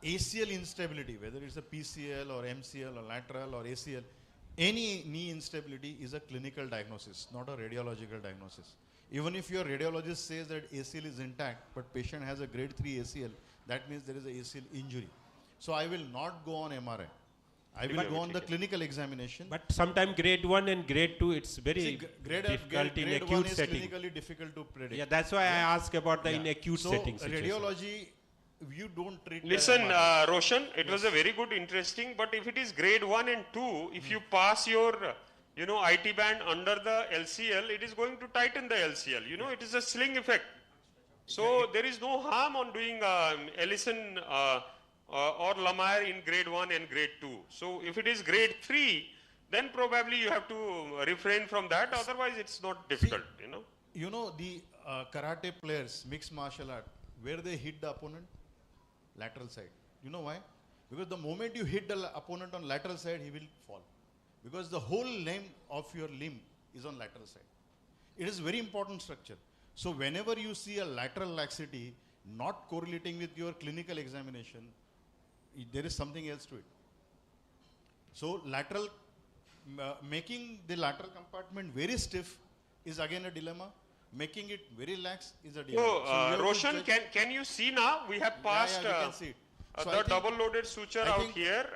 ACL instability, whether it's a PCL or MCL or lateral or ACL, any knee instability is a clinical diagnosis, not a radiological diagnosis. Even if your radiologist says that ACL is intact, but patient has a grade 3 ACL, that means there is a ACL injury. So I will not go on MRI. I will go on the clinical examination. But sometimes grade 1 and grade 2, it's very difficult in acute setting. Grade 1 is clinically difficult to predict. Yeah, that's why I ask about the in acute setting. Radiology, you don't treat. Listen, Roshan, it was a very good, interesting, but if it is grade 1 and 2, if you pass your, IT band under the LCL, it is going to tighten the LCL. It is a sling effect. So there is no harm on doing Ellison or Lamar in grade 1 and grade 2. So if it is grade 3, then probably you have to refrain from that. Otherwise, it's not difficult, The karate players, mixed martial art, where they hit the opponent? Lateral side. You know why? Because the moment you hit the opponent on lateral side, he will fall. Because the whole length of your limb is on lateral side. It is very important structure. So whenever you see a lateral laxity not correlating with your clinical examination, there is something else to it. So lateral, making the lateral compartment very stiff is again a dilemma. Making it very lax is a dilemma. So, Roshan, can you see now? We have passed we can see it. So the double loaded suture out here.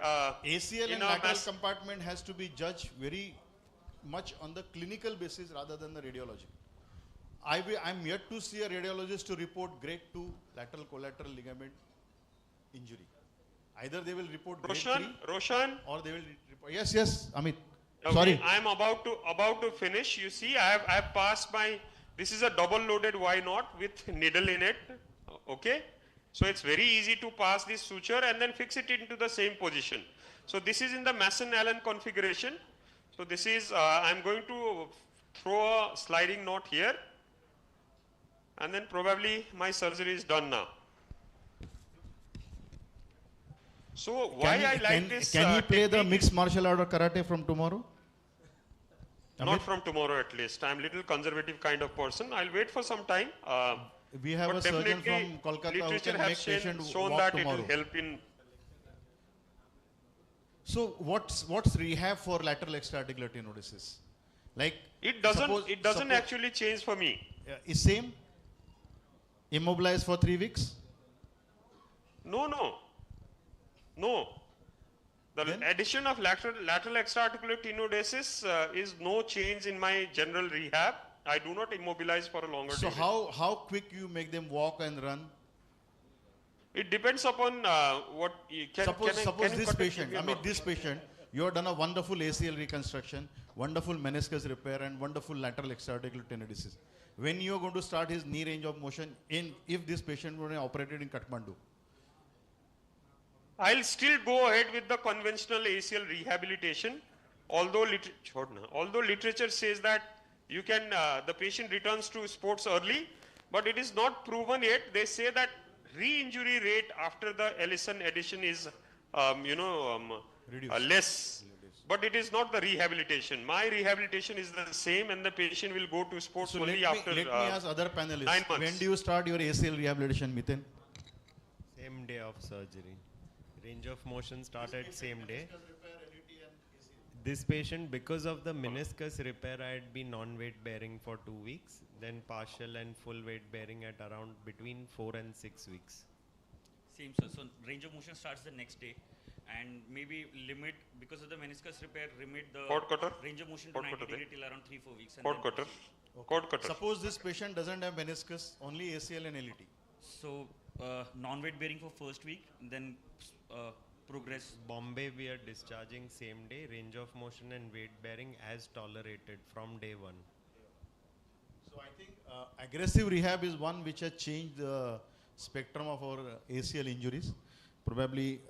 ACL and lateral compartment has to be judged very much on the clinical basis rather than the radiology. I'm yet to see a radiologist to report grade 2 lateral collateral ligament injury. Either they will report grade 3 Roshan, or they will report. Yes, Amit. Okay, Sorry. I am about to finish. You see, I have passed my. This is a double loaded Y knot with needle in it. Okay, so it's very easy to pass this suture and then fix it into the same position. So this is in the Mason-Allen configuration. So this is I'm going to throw a sliding knot here, and then probably my surgery is done now. So why I like this? Can you play the mixed martial art or karate from tomorrow? Not from tomorrow at least. I'm a little conservative kind of person. I'll wait for some time. We have a surgeon from Kolkata who can make patient shown walk that tomorrow. it will help in. So what's rehab for lateral extra-articular tenodesis? Like It doesn't actually change for me. Is same? Immobilized for 3 weeks? No. The addition of lateral extra-articular tenodesis is no change in my general rehab. I do not immobilize for a longer So duration. how quick you make them walk and run? It depends upon what you can. Suppose this patient, this patient, you have done a wonderful ACL reconstruction, wonderful meniscus repair, and wonderful lateral extra-articular tenodesis. When you are going to start his knee range of motion, if this patient were operated in Kathmandu? I'll still go ahead with the conventional ACL rehabilitation, although literature says that you can the patient returns to sports early, but it is not proven yet. They say that re-injury rate after the Ellison addition is less, but it is not the rehabilitation. My rehabilitation is the same, and the patient will go to sports only after. Let me ask other panelists. 9 months. When do you start your ACL rehabilitation, Miten? Same day of surgery. Range of motion started same day. This patient, because of the meniscus repair, I had been non-weight bearing for 2 weeks, then partial and full weight bearing at around between 4 and 6 weeks. Same, sir. So range of motion starts the next day, and maybe limit, because of the meniscus repair, limit the range of motion to 90 degrees till around 3-4 weeks. And Suppose this patient doesn't have meniscus, only ACL and LET. So non-weight bearing for first week, then progress. Bombay we are discharging same day, range of motion and weight bearing as tolerated from day 1. So I think aggressive rehab is one which has changed the spectrum of our ACL injuries. Probably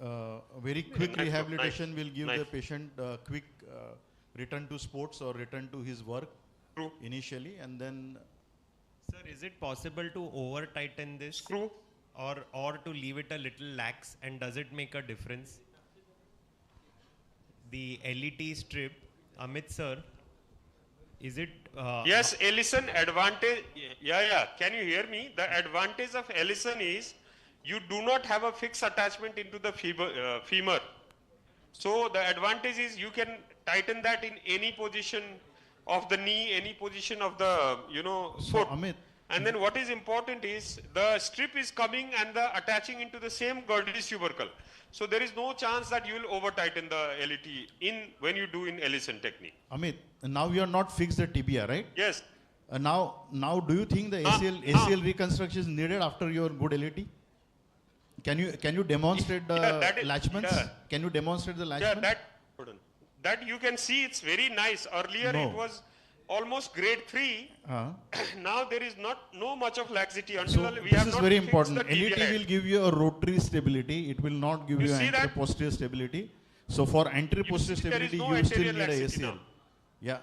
very quick rehabilitation will give the patient quick return to sports or return to his work initially, and then. Sir, is it possible to over tighten this? Or to leave it a little lax, and does it make a difference? The LET strip, Amit sir, Is it? Yes, Ellison advantage. Yeah. Can you hear me? The advantage of Ellison is you do not have a fixed attachment into the femur. So the advantage is you can tighten that in any position of the knee, any position of the foot. Amit, and then what is important is the strip is coming and the attaching into the same girdle tubercle. So there is no chance that you will over tighten the LET when you do in Ellison technique. Amit, now you are not fixed the tibia, right? Yes. Now do you think the ACL reconstruction is needed after your good LET? Can you demonstrate the latchments? Yeah. Can you demonstrate the Yeah, latchments? that you can see it's very nice. Earlier it was almost grade 3. Now there is no much of laxity until we This have is not very fixed important. the tibia LET head. will give you a rotary stability. It will not give you see that? anterior-posterior stability. So for anterior-posterior see there is stability, no you still anterior need a laxity ACL. now. Yeah.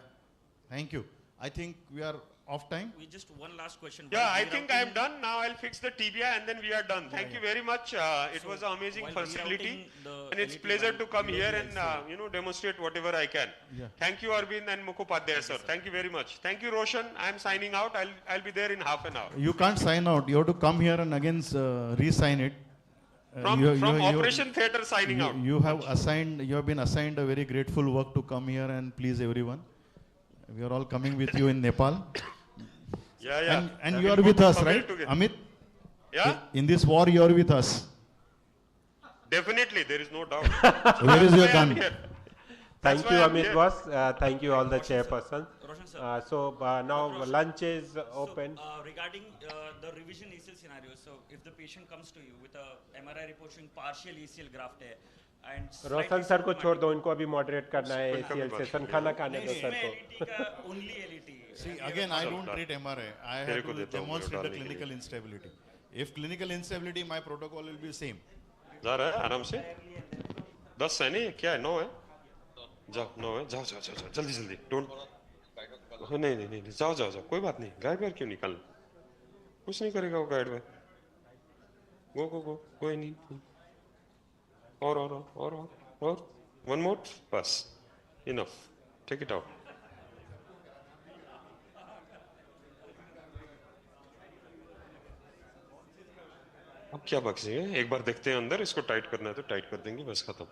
Thank you. I think we are off time. We just one last question. Yeah, While I think I am rerouting- done. Now I'll fix the tibia and then we are done. Thank you very much. It was an amazing while facility. rerouting the And it's LET pleasure to come below here the and demonstrate whatever I can. Yeah. Thank you, Arvind and Mukhopadhaya, sir. Thank you very much. Thank you, Roshan. I am signing out. I'll be there in half an hour. You can't sign out. You have to come here and again re-sign it. From Operation Theatre signing out. You have been assigned a very grateful work to come here and please everyone. We are all coming with you in Nepal. Yeah. And you are with us, right, Amit? Yeah? In this war, you are with us. Definitely, there is no doubt. Where is your That's why I'm gun? here. Thank That's you, why I'm Amit here. boss. Thank you, all the chairperson. So now Roshan. lunch is open. So, regarding the revision ACL scenario, so if the patient comes to you with a MRI report showing partial ACL graft है and Roshan sir को छोड़ दो, इनको अभी moderate करना है ACL session, खाना खाने दो सर को. See, again, I don't treat MRI. I have to demonstrate the clinical instability. If clinical instability, my protocol will be same. जा रहा है आराम से 10 है नहीं क्या है 9 है जाओ 9 है जाओ जल्दी डोंट नहीं जाओ कोई बात नहीं गाइड वायर क्यों निकाल कुछ नहीं करेगा वो गाइड वायर गो कोई नहीं और वन मोर बस इनफ टेक इट आउट अब क्या बक्से है एक बार देखते हैं अंदर इसको टाइट करना है तो टाइट कर देंगे बस खत्म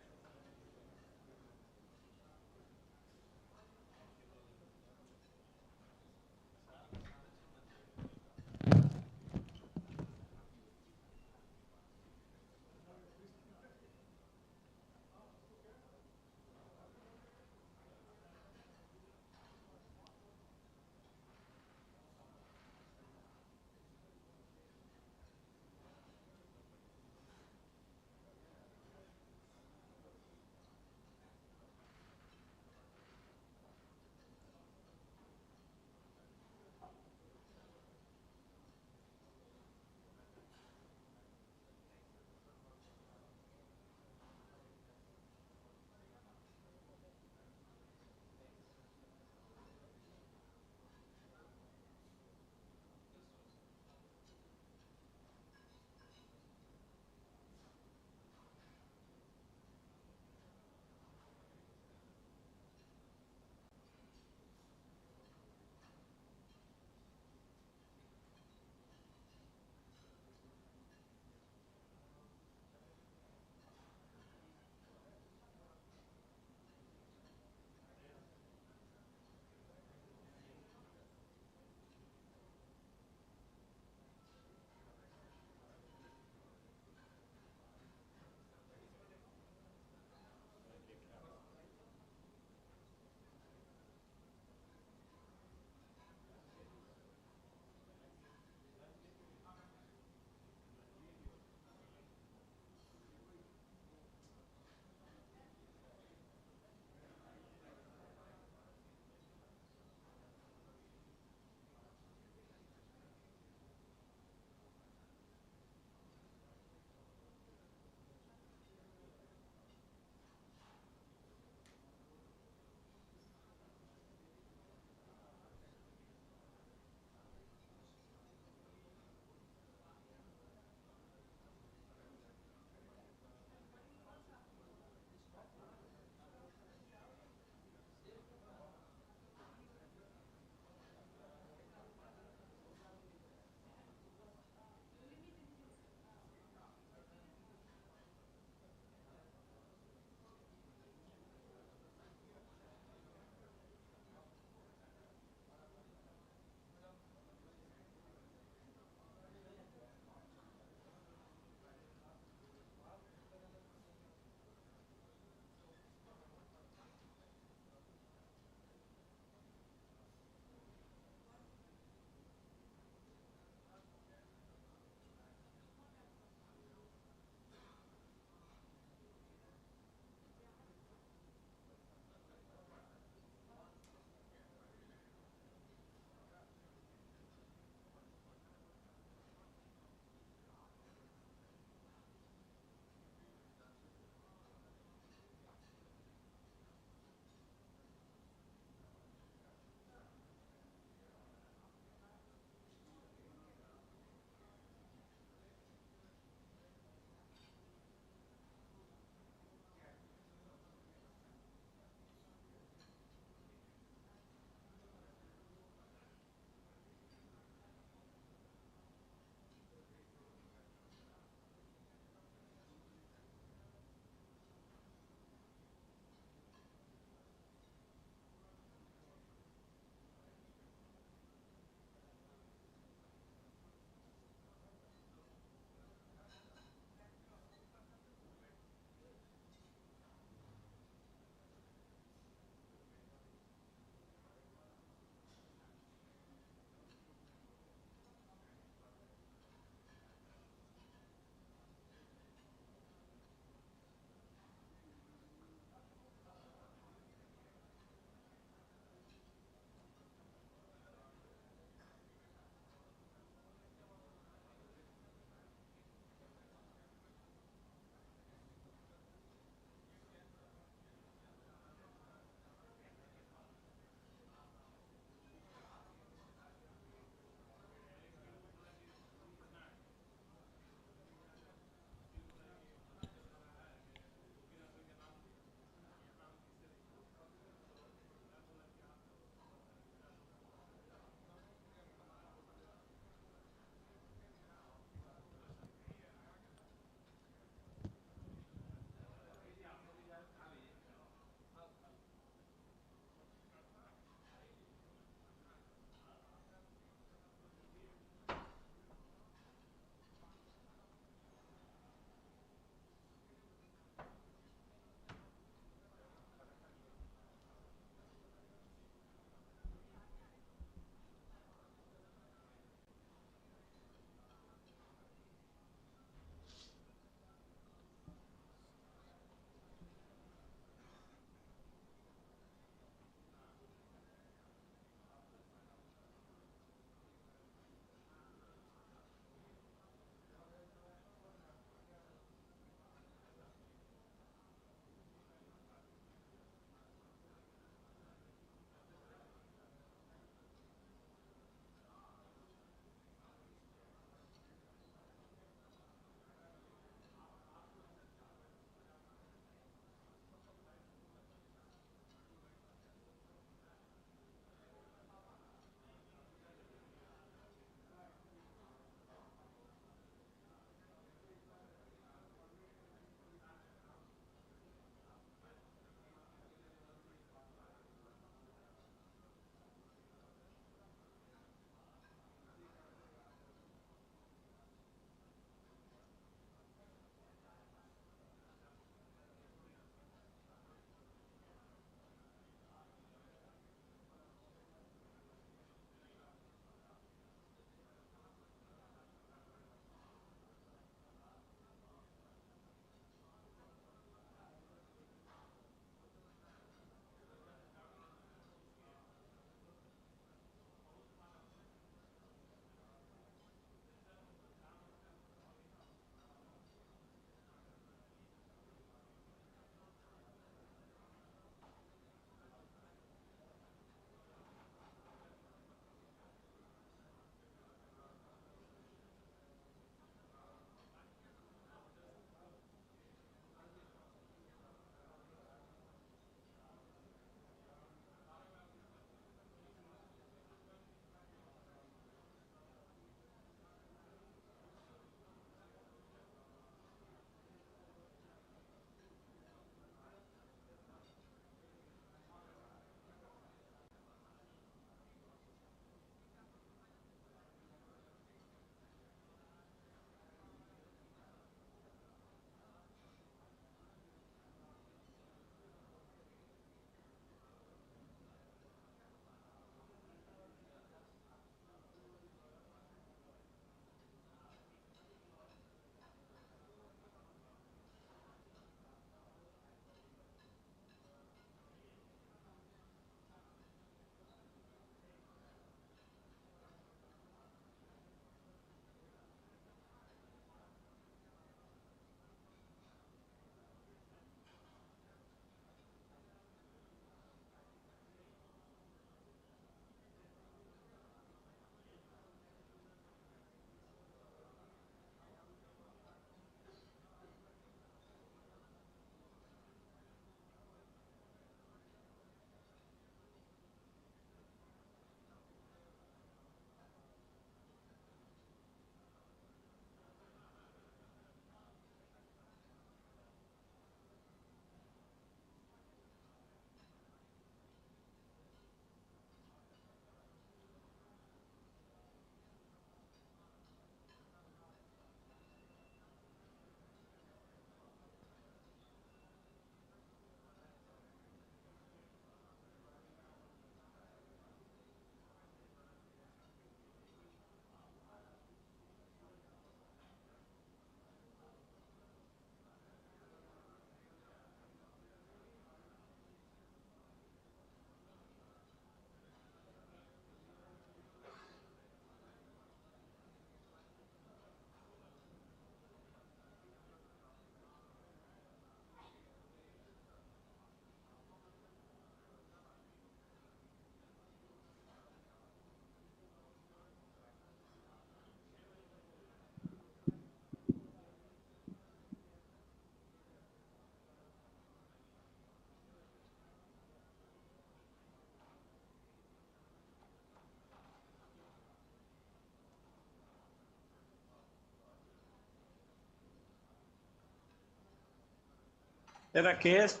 राकेश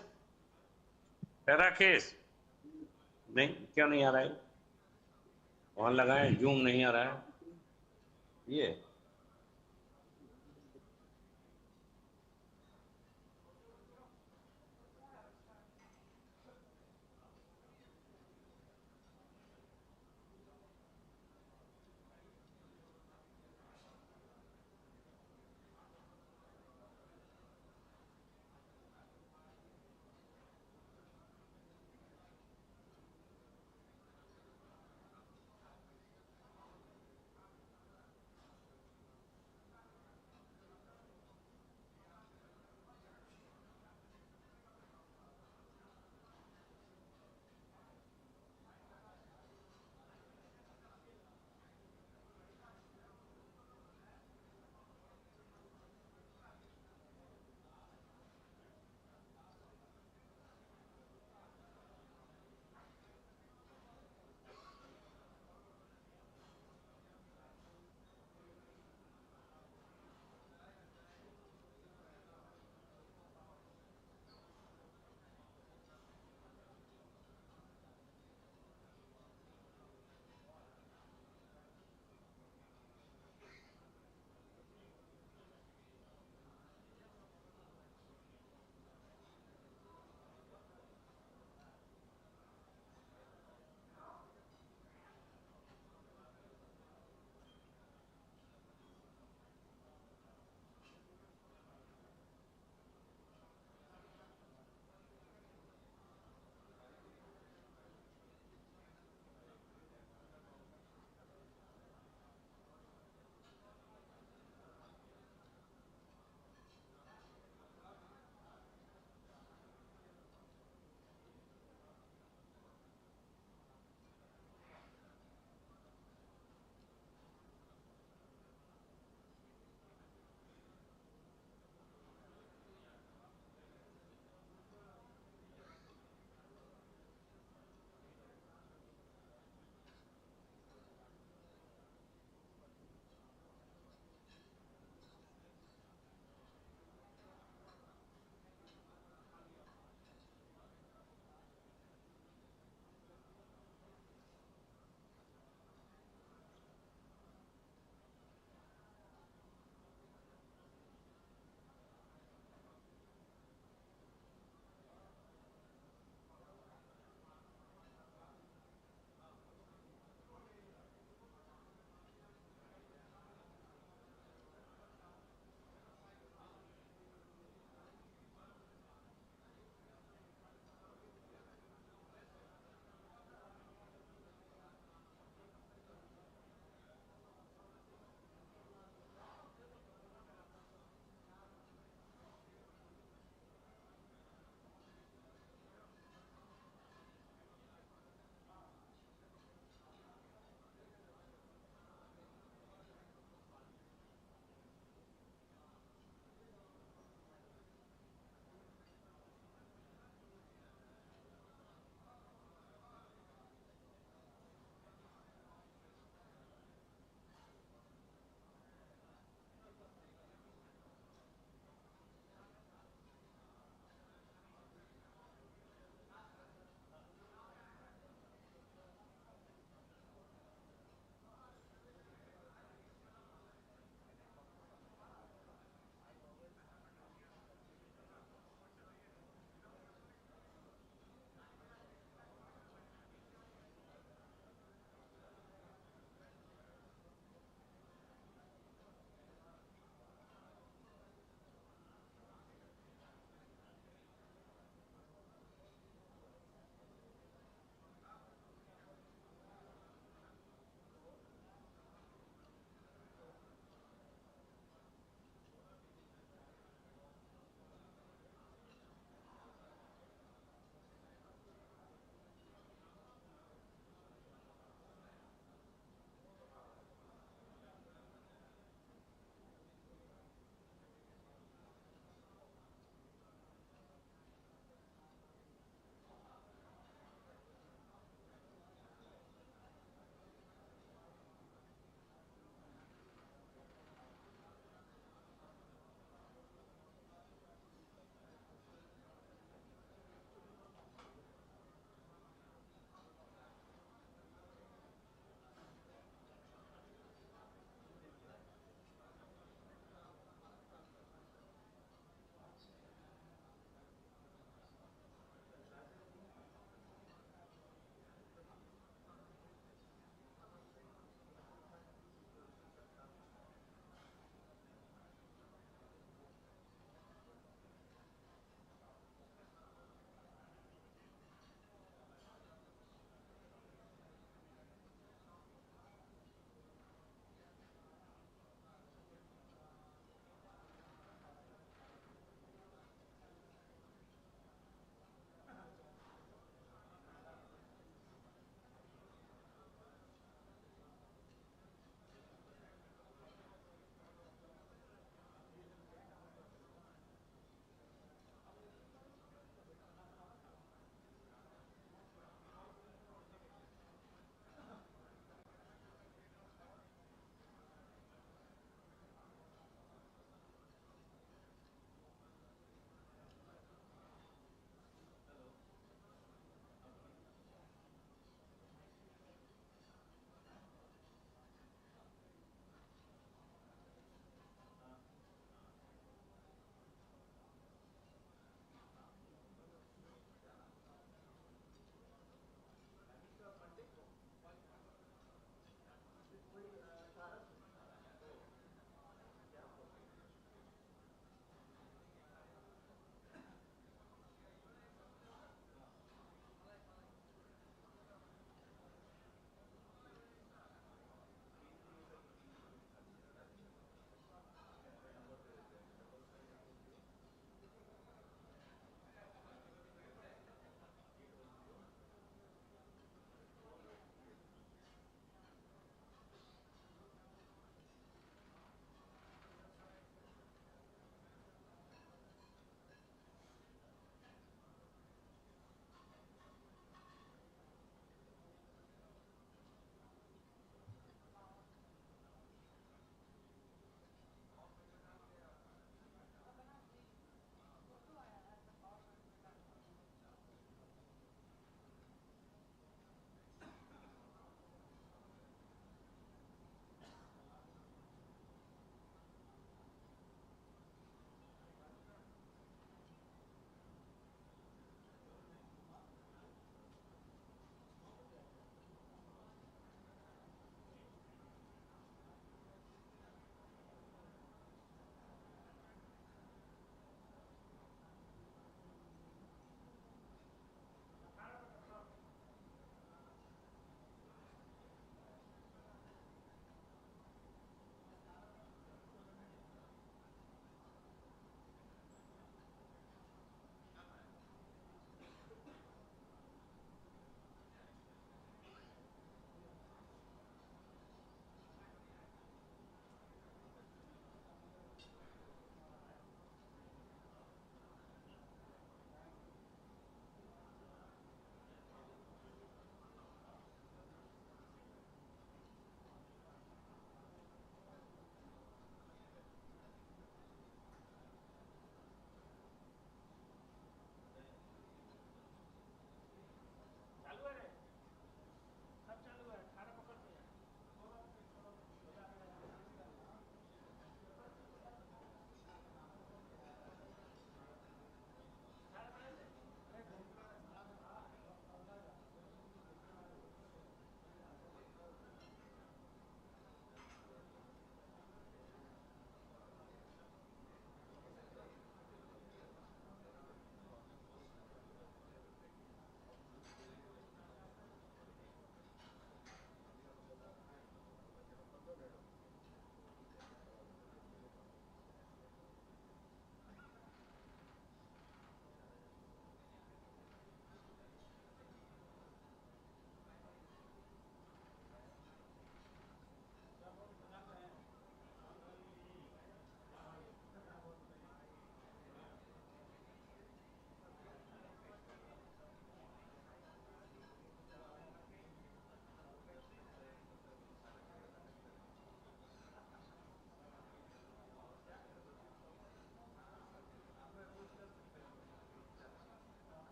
राकेश नहीं, क्यों नहीं आ रहा है? वहां लगाए, जूम नहीं आ रहा है ये।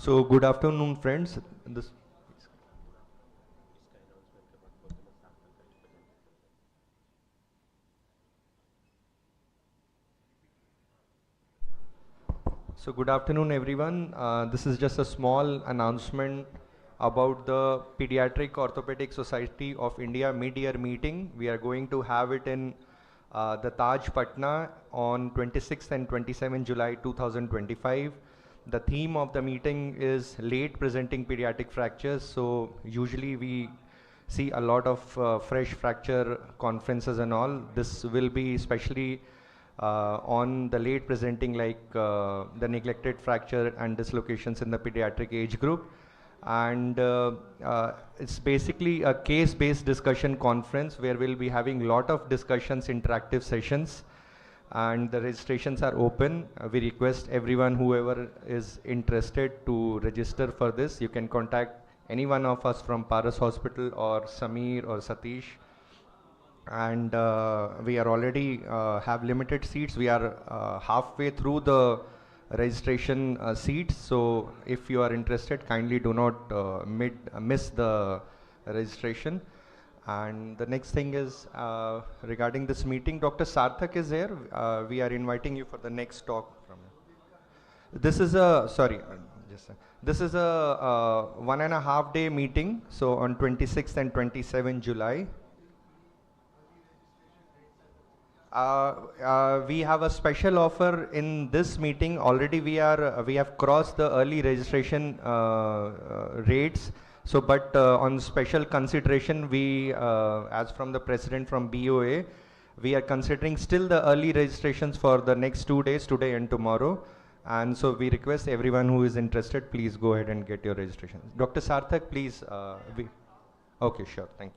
So good afternoon, friends. So good afternoon, everyone. This is just a small announcement about the Pediatric Orthopedic Society of India mid-year meeting. We are going to have it in the Taj Patna on 26th and 27th July 2025. The theme of the meeting is late presenting pediatric fractures. So usually we see a lot of fresh fracture conferences and all. This will be especially on the late presenting, like the neglected fracture and dislocations in the pediatric age group. And it's basically a case-based discussion conference where we'll be having a lot of discussions, interactive sessions, and the registrations are open. We request everyone, whoever is interested, to register for this. You can contact any one of us from Paras Hospital or Sameer or Satish. And we are already have limited seats. We are halfway through the registration seats. So if you are interested, kindly do not miss the registration. And the next thing is regarding this meeting, Dr. Sarthak is here. We are inviting you for the next talk from him. This is a, sorry, this is a 1.5 day meeting. So on 26th and 27th July. We have a special offer in this meeting. Already we have crossed the early registration rates. So, but on special consideration, we, as from the president from BOA, we are considering still the early registrations for the next 2 days, today and tomorrow. And so we request everyone who is interested, please go ahead and get your registration. Dr. Sarthak, please. Okay, sure. Thank you.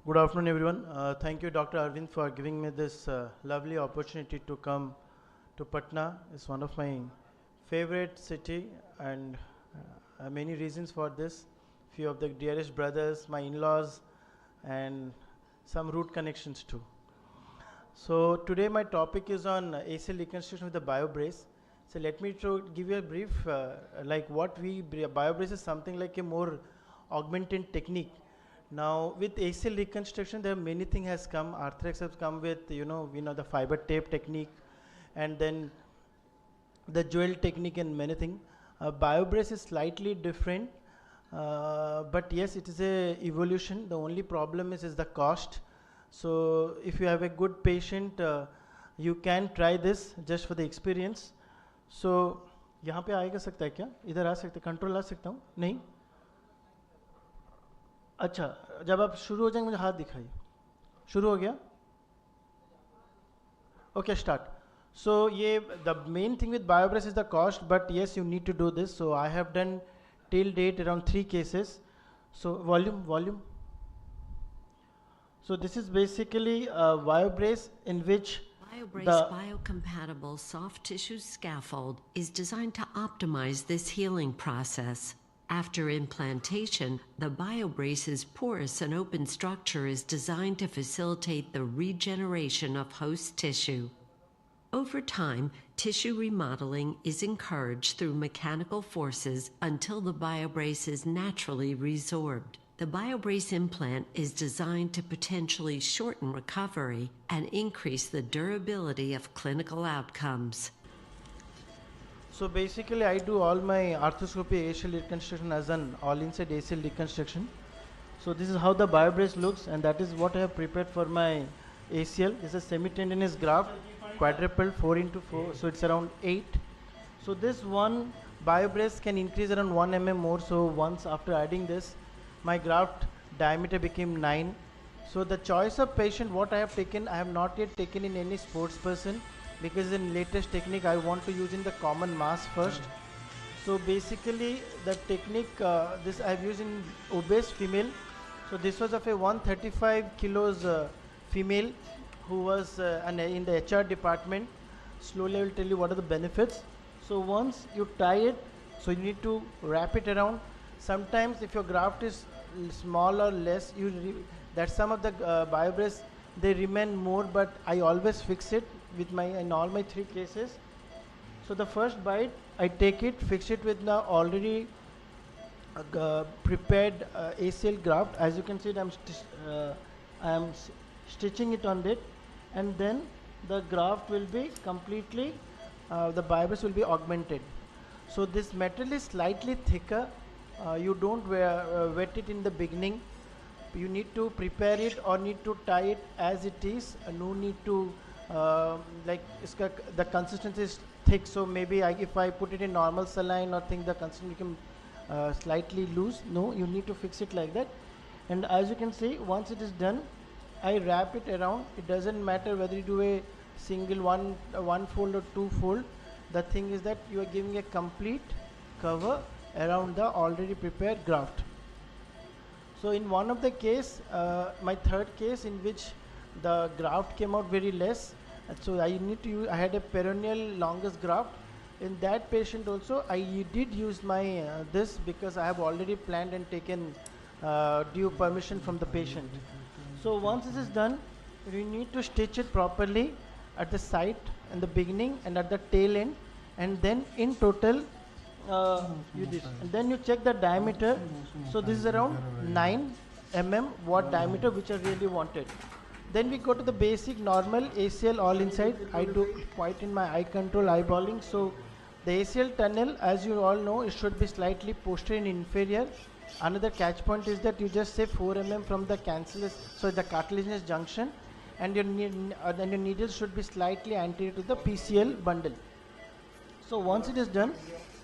Good afternoon, everyone. Thank you, Dr. Arvind, for giving me this lovely opportunity to come to Patna. It's one of my favorite city, and many reasons for this. Few of the dearest brothers, my in-laws, and some root connections too. So today my topic is on ACL reconstruction with the BioBrace. So let me give you a brief, like what BioBrace is something like a more augmented technique. Now with ACL reconstruction, there are many things has come. Arthrex has come with, the fiber tape technique, and then the jewel technique and many things. BioBrace is slightly different, but yes, it is a evolution. The only problem is the cost. So if you have a good patient, you can try this just for the experience. So यहाँ पे आएगा सकता है क्या? इधर आ सकते, control आ सकता हूँ? नहीं? अच्छा, जब आप शुरू हो जाएंगे मुझे हाथ दिखाइए. शुरू हो गया? Okay, start. So the main thing with BioBrace is the cost, but yes, you need to do this. So I have done till date around 3 cases. So volume. So this is basically a BioBrace in which BioBrace biocompatible soft tissue scaffold is designed to optimize this healing process. After implantation, the BioBrace's porous and open structure is designed to facilitate the regeneration of host tissue. Over time, tissue remodeling is encouraged through mechanical forces until the BioBrace is naturally resorbed. The BioBrace implant is designed to potentially shorten recovery and increase the durability of clinical outcomes. So basically I do all my arthroscopy ACL reconstruction as an all inside ACL reconstruction. So this is how the BioBrace looks, and that is what I have prepared for my ACL. This is a semi-tendinous graft, quadruple 4x4, so it's around 8. So this one BioBrace can increase around 1 mm more. So once after adding this, my graft diameter became 9. So the choice of patient, what I have taken, I have not yet taken in any sports person, because in latest technique I want to use in the common mass first. So basically the technique, this I have used in obese female. So this was of a 135 kilos female who was in the HR department. Slowly I will tell you what are the benefits. So once you tie it, so you need to wrap it around. Sometimes if your graft is small or less, that some of the BioBrace, they remain more, but I always fix it with in all my 3 cases. So the first bite, I take it, fix it with the already prepared ACL graft. As you can see, I am stitching it on it, and then the graft will be completely, the BioBrace will be augmented. So this metal is slightly thicker. You don't wet it in the beginning. You need to prepare it or need to tie it as it is. No need to the consistency is thick, so maybe if I put it in normal saline or think the consistency become slightly loose. No, you need to fix it like that. And as you can see, once it is done, I wrap it around. It doesn't matter whether you do a single one fold or 2 fold. The thing is that you are giving a complete cover around the already prepared graft. So in one of the case, my third case, in which the graft came out very less, and so I had a peroneal longest graft. In that patient also, I did use my this, because I have already planned and taken due permission from the patient. So once this is done, you need to stitch it properly at the site in the beginning and at the tail end, and then in total you this, and then you check the diameter. So this is around 9 mm what diameter which I really wanted. Then we go to the basic normal ACL all inside. I do quite in my eye control eyeballing. So the ACL tunnel, as you all know, it should be slightly posterior and inferior. Another catch point is that you just say 4 mm from the the cartilaginous junction, and your needle should be slightly anterior to the PCL bundle. So once it is done,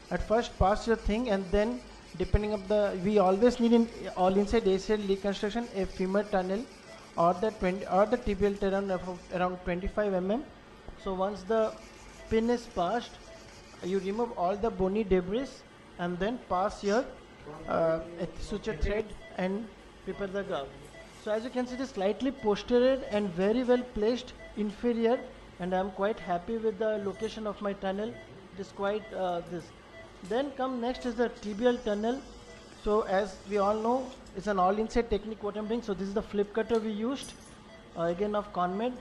at first pass your thing, and then depending on we always need in all inside ACL reconstruction a femur tunnel or the tibial tunnel of around 25 mm. So once the pin is passed, you remove all the bony debris and then pass your suture thread and prepare the graft. So as you can see, it is slightly posterior and very well placed inferior, and I am quite happy with the location of my tunnel. It is quite this. Then come next is the tibial tunnel. So as we all know, it's an all inside technique what I'm doing. So this is the flip cutter we used, again of ConMed.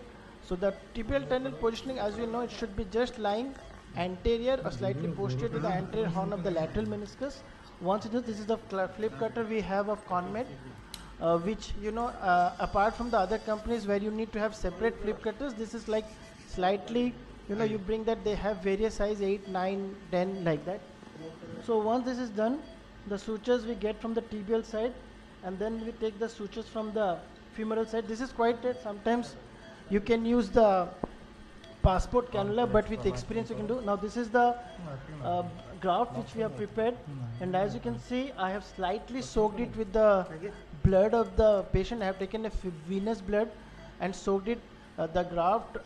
So the tibial tunnel positioning, as you know, it should be just lying anterior or slightly posterior to the anterior horn of the lateral meniscus. Once it is, this is the flip cutter we have of ConMed, which apart from the other companies where you need to have separate flip cutters, this is like slightly, you bring that they have various size 8, 9, 10 like that. So once this is done, the sutures we get from the tibial side, and then we take the sutures from the femoral side. This is quite sometimes you can use the passport cannula, but with experience you can do. Now this is the graft which we have prepared, and as you can see, I have slightly soaked it with the blood of the patient. I have taken a venous blood and soaked it, the graft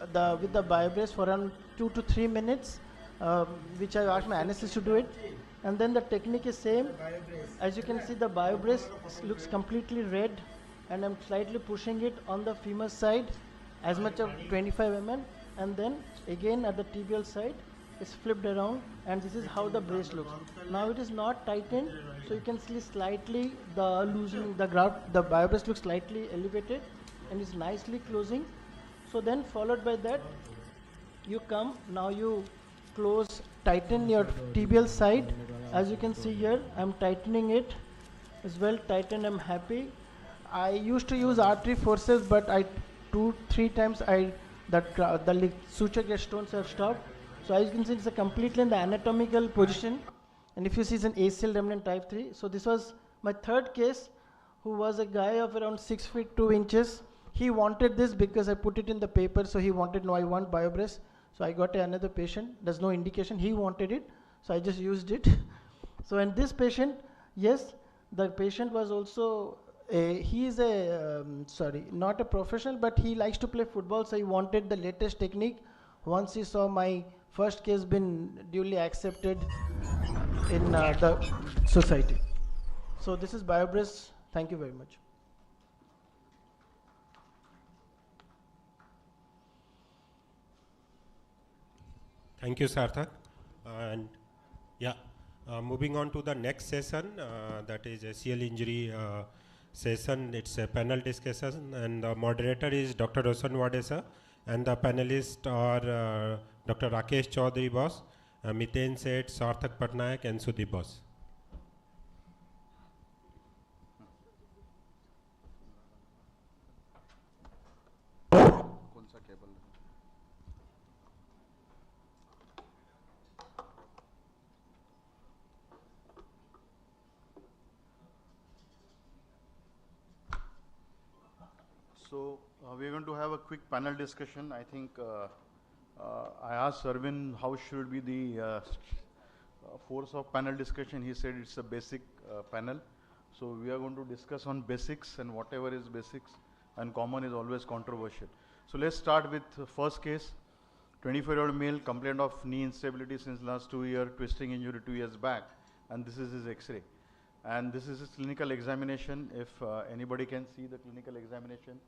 with the BioBrace for around 2 to 3 minutes, which I asked my anesthetist to do it. And then the technique is same. As you can see, the BioBrace looks completely red, and I'm slightly pushing it on the femur side as much of 25 mm, and then again at the tibial side it's flipped around, and this is how the brace looks. Now it is not tightened, so you can see slightly the loosening, the graft, the biobrace looks slightly elevated and is nicely closing. So then followed by that, you come, now you close, tighten your tibial side. As you can see here, I'm tightening it. It's well tightened, I'm happy. I used to use artery forces, but 2-3 times the suture gets stones have stopped. So as you can see, it's completely in the anatomical position. And if you see, it's an ACL remnant type 3. So this was my third case, who was a guy of around 6 feet 2 inches. He wanted this because I put it in the paper, so he wanted, no, I want biobrace. So I got another patient, there's no indication, he wanted it, so I just used it. So in this patient, yes, the patient was also, he is not a professional, but he likes to play football, so he wanted the latest technique. Once he saw my first case been duly accepted in the society. So this is biobrace, thank you very much. Thank you, Sarthak. And yeah, moving on to the next session, that is ACL injury session. It's a panel discussion, and the moderator is Dr. Roshan Wadesa, and the panelists are Dr. Rakesh Chaudhary Boss, Miten Seth, Sarthak Patnaik, and Sudeep Boss. So we are going to have a quick panel discussion. I think I asked Arvind how should be the force of panel discussion. He said it's a basic panel. So we are going to discuss on basics, and whatever is basics and common is always controversial. So let's start with the first case. 24-year-old male, complaint of knee instability since last 2 years, twisting injury 2 years back, and this is his X-ray. And this is his clinical examination. If anybody can see the clinical examination,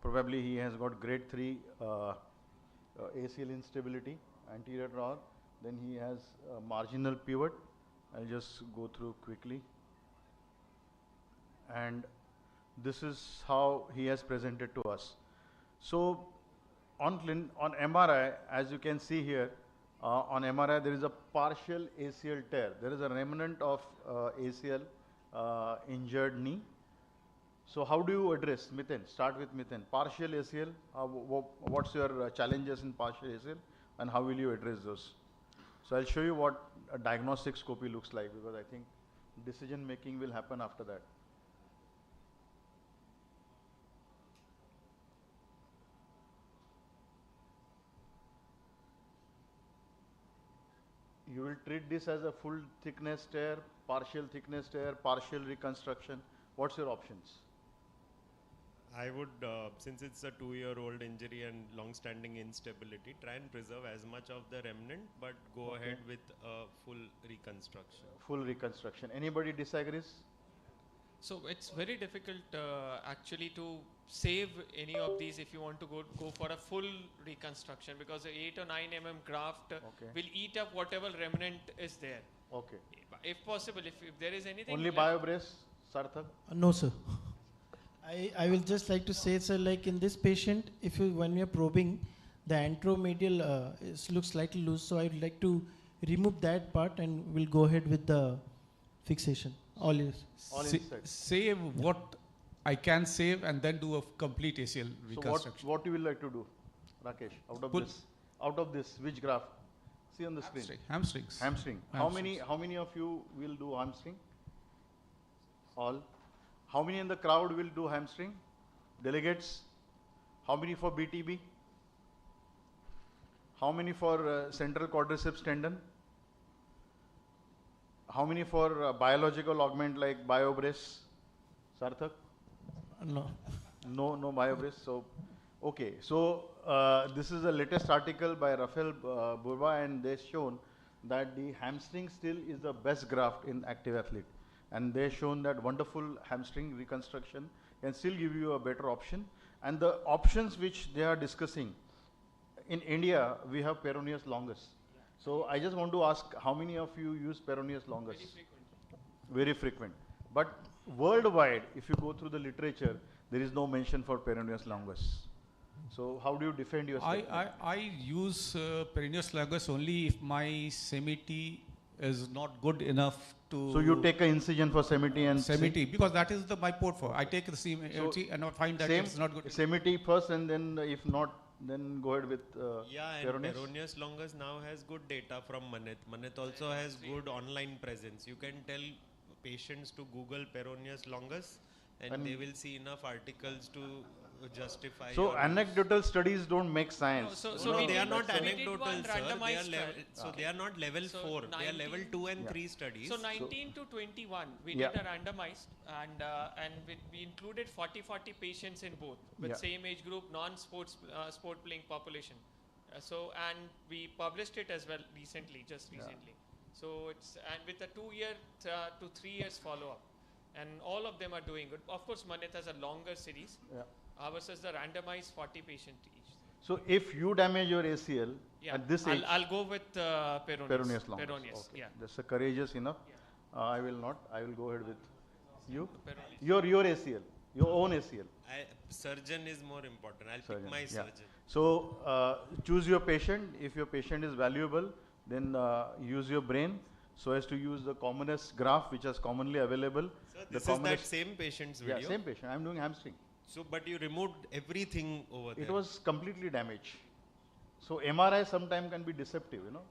probably he has got grade 3 ACL instability, anterior drawer. Then he has marginal pivot. I'll just go through quickly. And this is how he has presented to us. So on MRI, as you can see here, on MRI there is a partial ACL tear. There is a remnant of ACL injured knee. So how do you address, Miten? Start with Miten. Partial ACL, what's your challenges in partial ACL, and how will you address those? So I'll show you what a diagnostic scopy looks like, because I think decision making will happen after that. You will treat this as a full thickness tear, partial thickness tear, partial reconstruction. What's your options? I would, since it's a 2-year-old injury and long-standing instability, try and preserve as much of the remnant, but go ahead with a full reconstruction. Full reconstruction. Anybody disagrees? So it's very difficult actually to save any of these if you want to go for a full reconstruction, because the 8 or 9 mm graft will eat up whatever remnant is there. Okay. If possible, if there is anything. Only biobrace, Sarthak? No, sir. I will just like to say, sir, like in this patient, if you, when we are probing, the anteromedial looks slightly loose, so I would like to remove that part and we'll go ahead with the fixation. All yours. Save what I can save and then do a complete ACL reconstruction. So what you will like to do, Rakesh, out of this, which graft? See on the screen. Hamstrings. Hamstring. How many of you will do hamstring? All. How many in the crowd will do hamstring? Delegates? How many for BTB? How many for central quadriceps tendon? How many for biological augment like biobrace? Sarthak? No. No biobrace. So, okay. So, this is the latest article by Rafael Burba, and they've shown that the hamstring still is the best graft in active athlete. And they've shown that wonderful hamstring reconstruction can still give you a better option. And the options which they are discussing, in India, we have peroneus longus. So I just want to ask, how many of you use peroneus longus? Very frequent. But worldwide, if you go through the literature, there is no mention for peroneus longus. So how do you defend yourself? I use peroneus longus only if my semity is not good enough to. So you take an incision for semity and semity, because that is my port for. I take the semity and I find that it's not good. Semity first, and then if not, then go ahead with and peroneus. peroneus longus now has good data from Maneth. Maneth also has good online presence. You can tell patients to Google peroneus longus, and they will see enough articles to justify. So anecdotal studies don't make science. No, they are not anecdotal, sir. They are not level 4. They are level 2 and 3 studies. So 19 to 21, we did a randomized, and we included 40 patients in both with same age group, non-sports sport playing population. And we published it as well recently, just recently. So it's with a 2 year to 3 years follow up, and all of them are doing good. Of course, Maneth has a longer series. Ours is the randomized 40 patient each. So if you damage your ACL at this age, I'll go with peroneus longus. Peroneus, okay. That's courageous enough. I will not. I will go ahead with you. Your ACL, your own ACL. Surgeon is more important. I'll pick my surgeon. So choose your patient. If your patient is valuable, then use your brain so as to use the commonest graft which is commonly available. Sir, this is that same patient's video? Yeah, same patient. I'm doing hamstring. So, but you removed everything over there. It was completely damaged. So MRI sometimes can be deceptive, you know.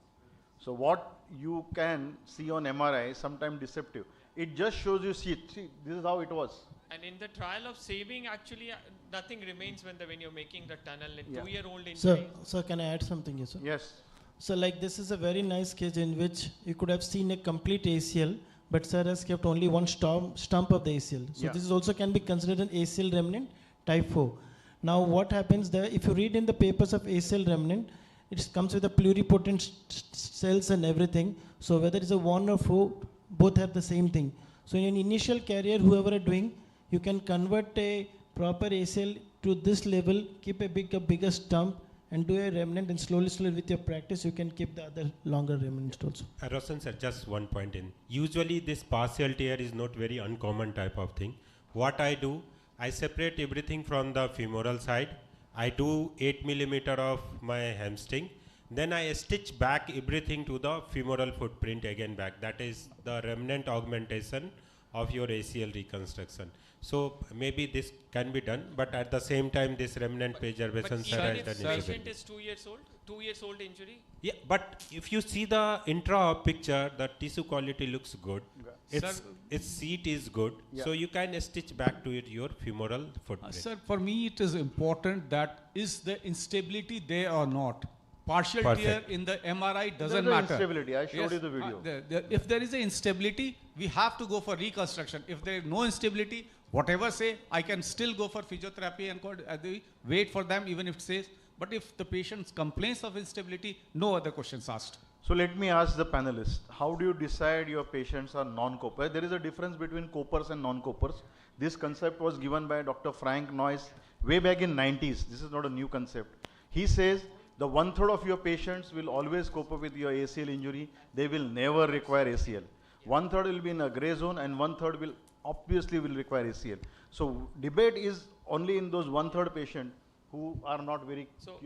So what you can see on MRI sometimes deceptive. It just shows you, see, this is how it was. And in the trial of saving, actually nothing remains when you're making the tunnel in 2-year-old injury. Sir, can I add something here, sir? Yes. So like this is a very nice case in which you could have seen a complete ACL, but sir has kept only one stump of the ACL. So this is also can be considered an ACL remnant type 4. Now what happens there, if you read in the papers of ACL remnant, it comes with a pluripotent cells and everything. So whether it's a 1 or 4, both have the same thing. So in an initial career, whoever are doing, you can convert a proper ACL to this level, keep a bigger stump, and do a remnant, and slowly with your practice, you can keep the other longer remnants also. Roshan sir, just one point in. Usually this partial tear is not very uncommon type of thing. What I do, I separate everything from the femoral side. I do 8 millimeter of my hamstring. Then I stitch back everything to the femoral footprint again back. That is the remnant augmentation of your ACL reconstruction. So maybe this can be done, but at the same time this remnant preservation sir has done. But patient is 2 years old, 2 years old injury? Yeah, but if you see the intra-op picture, the tissue quality looks good. Its seat is good, so you can stitch back to it your femoral footprint. Sir, for me it is important that is the instability there or not. Partial tear in the MRI doesn't matter. Instability. I showed you the video. If there is an instability, we have to go for reconstruction. If there is no instability, whatever say, I can still go for physiotherapy and wait for them even if it says. But if the patient complains of instability, no other questions asked. So let me ask the panelists, how do you decide your patients are non-copers? There is a difference between copers and non-copers. This concept was given by Dr. Frank Noyes way back in 90s. This is not a new concept. He says the 1/3 of your patients will always cope up with your ACL injury. They will never require ACL. 1/3 will be in a gray zone, and 1/3 will obviously require ACL. So debate is only in those 1/3 patients who are not very sure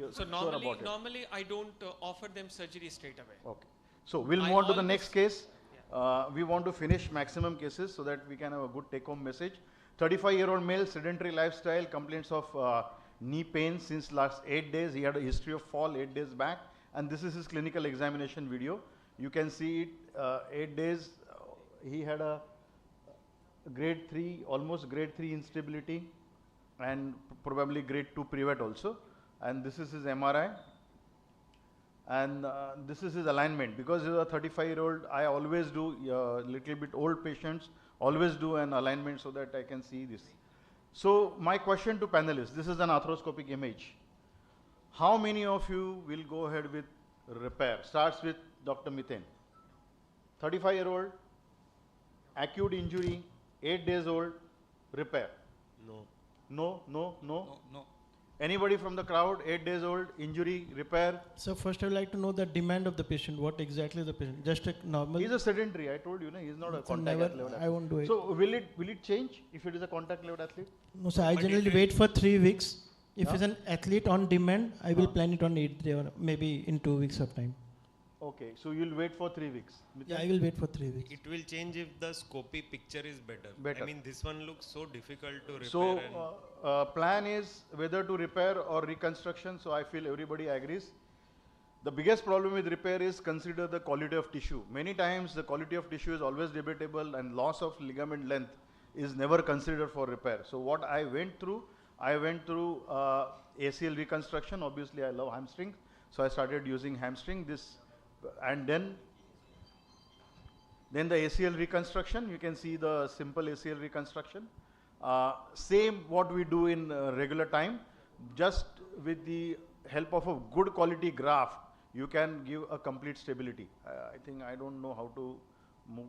about it. Normally I don't offer them surgery straight away. Okay. So we'll move on to the next case. We want to finish maximum cases so that we can have a good take-home message. 35-year-old male, sedentary lifestyle, complaints of knee pain since last 8 days. He had a history of fall 8 days back, and this is his clinical examination video. You can see it, 8 days, he had a grade 3, almost grade 3 instability, and probably grade 2 pivot also. And this is his MRI. And this is his alignment. Because he's a 35-year-old, I always do, little bit old patients, always do an alignment so that I can see this. So my question to panelists, this is an arthroscopic image. How many of you will go ahead with repair? Starts with Dr. Miten. 35-year-old, acute injury, 8 days old, repair. No. No, no, no? No. Anybody from the crowd, 8 days old, injury, repair? So first I would like to know the demand of the patient, what exactly the patient, just a normal? He's a sedentary, I told you, no? He's not a So contact never, level athlete. I won't do it. So will it change if it is a contact level athlete? No, so I generally wait for 3 weeks. If Yeah. it's an athlete on demand, I will plan it on 8 day or maybe in 2 weeks of time. Okay, so you'll wait for 3 weeks. Yeah, I will wait for 3 weeks. It will change if the scopy picture is better. Better. I mean, this one looks so difficult to repair. So and plan is whether to repair or reconstruction. So I feel everybody agrees. The biggest problem with repair is consider the quality of tissue. Many times the quality of tissue is always debatable and loss of ligament length is never considered for repair. So what I went through ACL reconstruction. Obviously I love hamstring. So I started using hamstring and then the ACL reconstruction. You can see the simple ACL reconstruction. Same what we do in regular time, just with the help of a good quality graft, you can give a complete stability. I think I don't know how to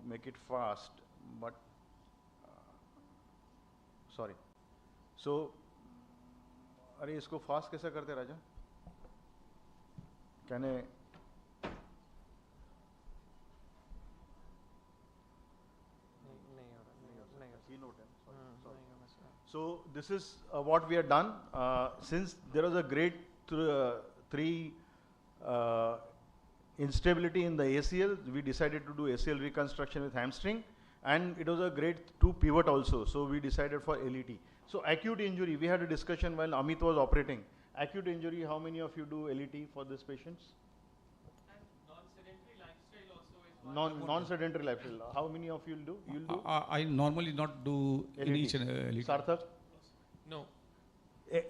make it fast, but sorry. So, अरे इसको fast कैसे करते राजा? Can I? So this is what we have done. Since there was a great instability in the ACL, we decided to do ACL reconstruction with hamstring, and it was a grade 2 pivot also. So we decided for LET. So acute injury, we had a discussion while Amit was operating. Acute injury, how many of you do LET for these patients? Non-sedentary lifestyle. How many of you will do? You'll do? I normally not do in each and Sarthak? No.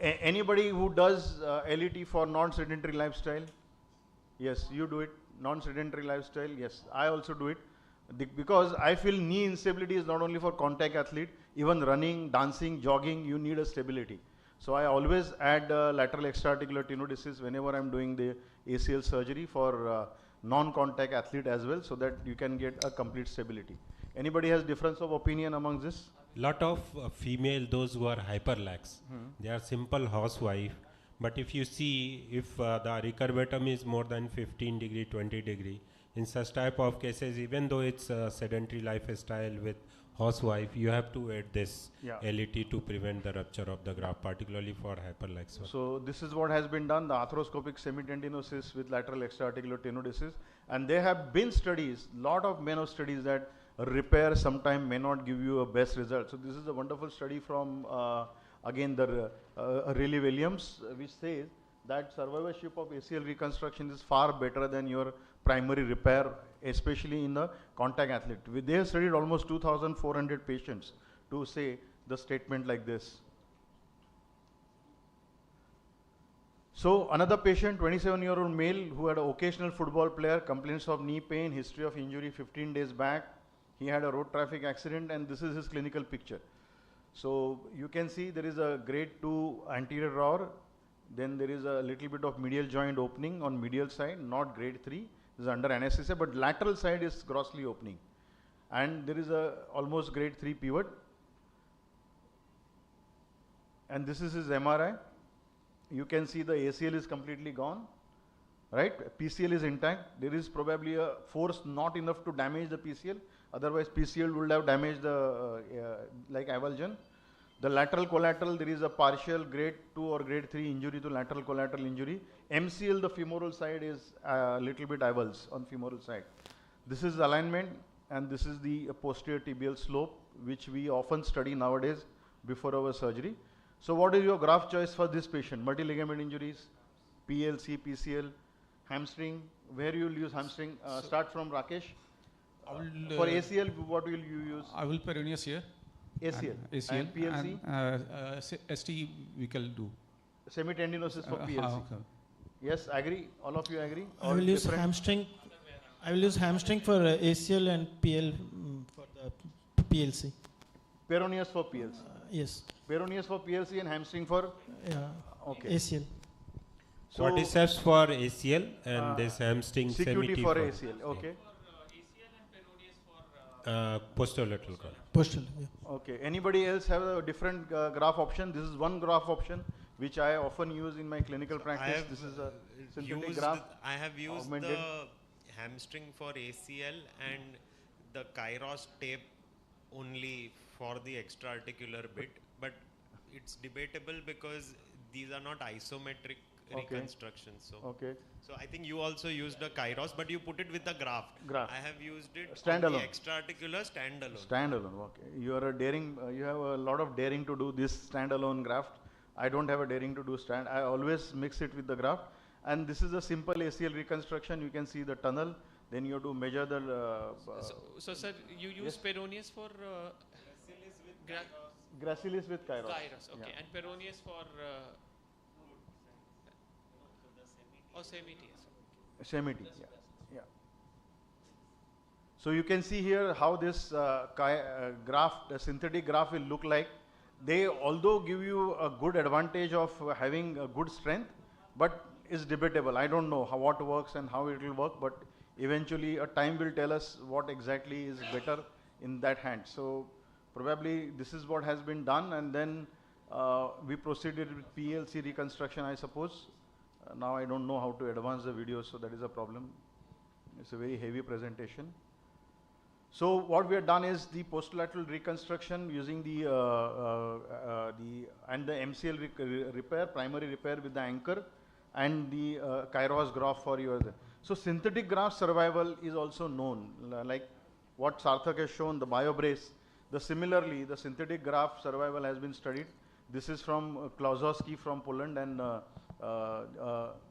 Anybody who does LET for non-sedentary lifestyle? Yes, you do it. Non-sedentary lifestyle, yes. I also do it. Because I feel knee instability is not only for contact athlete, even running, dancing, jogging, you need a stability. So I always add lateral extraarticular tenodesis whenever I'm doing the ACL surgery for non-contact athlete as well, so that you can get a complete stability. Anybody has difference of opinion among this? Lot of female, those who are hyperlax, they are simple housewife, but if you see, if the recurvatum is more than 15 degree, 20 degree, in such type of cases, even though it's a sedentary lifestyle with housewife, you have to add this LET to prevent the rupture of the graft, particularly for hyperlax. So this is what has been done, the arthroscopic semitendinosis with lateral extraarticular tenodesis, and there have been studies, lot of men of studies that repair sometime may not give you a best result. So this is a wonderful study from again the Riley Williams, which says that survivorship of ACL reconstruction is far better than your primary repair, especially in the contact athlete. They have studied almost 2,400 patients to say the statement like this. So another patient, 27-year-old male who had an occasional football player, complaints of knee pain, history of injury 15 days back. He had a road traffic accident, and this is his clinical picture. So you can see there is a grade 2 anterior rower, then there is a little bit of medial joint opening on medial side, not grade 3. This is under anesthesia, but lateral side is grossly opening. And there is a almost grade 3 pivot. And this is his MRI. You can see the ACL is completely gone, right? PCL is intact. There is probably a force not enough to damage the PCL. Otherwise, PCL would have damaged the, like avulsion. The lateral collateral, there is a partial grade 2 or grade 3 injury to lateral collateral injury. MCL, the femoral side is a little bit avulsed on femoral side. This is alignment, and this is the posterior tibial slope, which we often study nowadays before our surgery. So what is your graft choice for this patient? Multi-ligament injuries, PLC, PCL, hamstring. Where you will use hamstring? Start from Rakesh. For ACL, what will you use? I will peroneus here. ACL. ACL. And PLC? And ST we can do. Semitendinosis for PLC. Okay. Yes, agree? All of you agree? I will use hamstring. I will use hamstring for ACL and PL for the PLC. Peroneus for PLC. Yes. Peroneus for PLC and hamstring for okay. ACL. So quadriceps for ACL and this hamstring CQT for ACL. Okay. Posterolateral column. Posterior. Yeah. Okay. Anybody else have a different graph option? This is one graph option. which I often use in my clinical practice. This is a synthetic graft. I have used augmented. the hamstring for ACL and the Kairos tape only for the extra-articular bit, but it's debatable because these are not isometric reconstructions. So I think you also used a Kairos, but you put it with a graft. I have used it standalone. on the extra-articular standalone. Standalone, okay. You are a daring, you have a lot of daring to do this standalone graft. I don't have a daring to do stand. I always mix it with the graft. And this is a simple ACL reconstruction. You can see the tunnel. Then you have to measure the... so sir, you use peroneus for... gracilis with Kairos. Kairos, okay. And peroneus for... Semiti, yeah. So you can see here how this graft, the synthetic graft will look like. They although give you a good advantage of having a good strength, but is debatable. I don't know what works and how it will work, but eventually a time will tell us what exactly is better in that hand. So probably this is what has been done, and then we proceeded with PLC reconstruction, I suppose. Now I don't know how to advance the video, so that is a problem. It's a very heavy presentation. So what we have done is the posterolateral reconstruction using the MCL repair, primary repair with the anchor, and the Kairos graft for your. So synthetic graft survival is also known, like what Sarthak has shown, the BioBrace. Similarly, the synthetic graft survival has been studied. This is from Klausowski from Poland and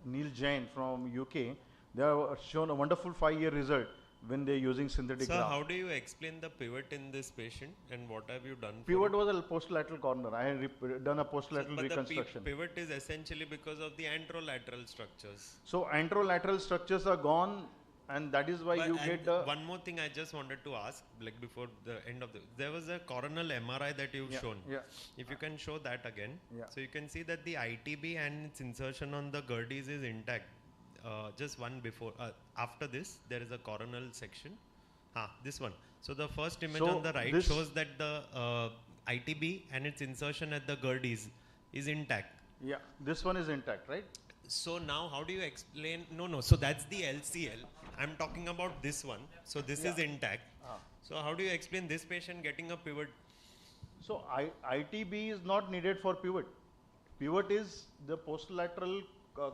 Neil Jain from UK. They have shown a wonderful 5-year result when they are using synthetic graft. So how do you explain the pivot in this patient, and what have you done? Pivot was a posterolateral corner. I had done a posterolateral reconstruction. The pivot is essentially because of the anterolateral structures. So anterolateral structures are gone, and that is why you get the... One more thing I just wanted to ask, like before the end of there was a coronal MRI that you've shown. Yeah. If you can show that again. Yeah. So you can see that the ITB and its insertion on the Gerdes is intact. Just one before, after this, there is a coronal section. This one. So the first image on the right shows that the ITB and its insertion at the Gerdes is intact. Yeah, this one is intact, right? So now how do you explain? No, so that's the LCL. I'm talking about this one. So this is intact. So how do you explain this patient getting a pivot? So ITB is not needed for pivot. Pivot is the posterolateral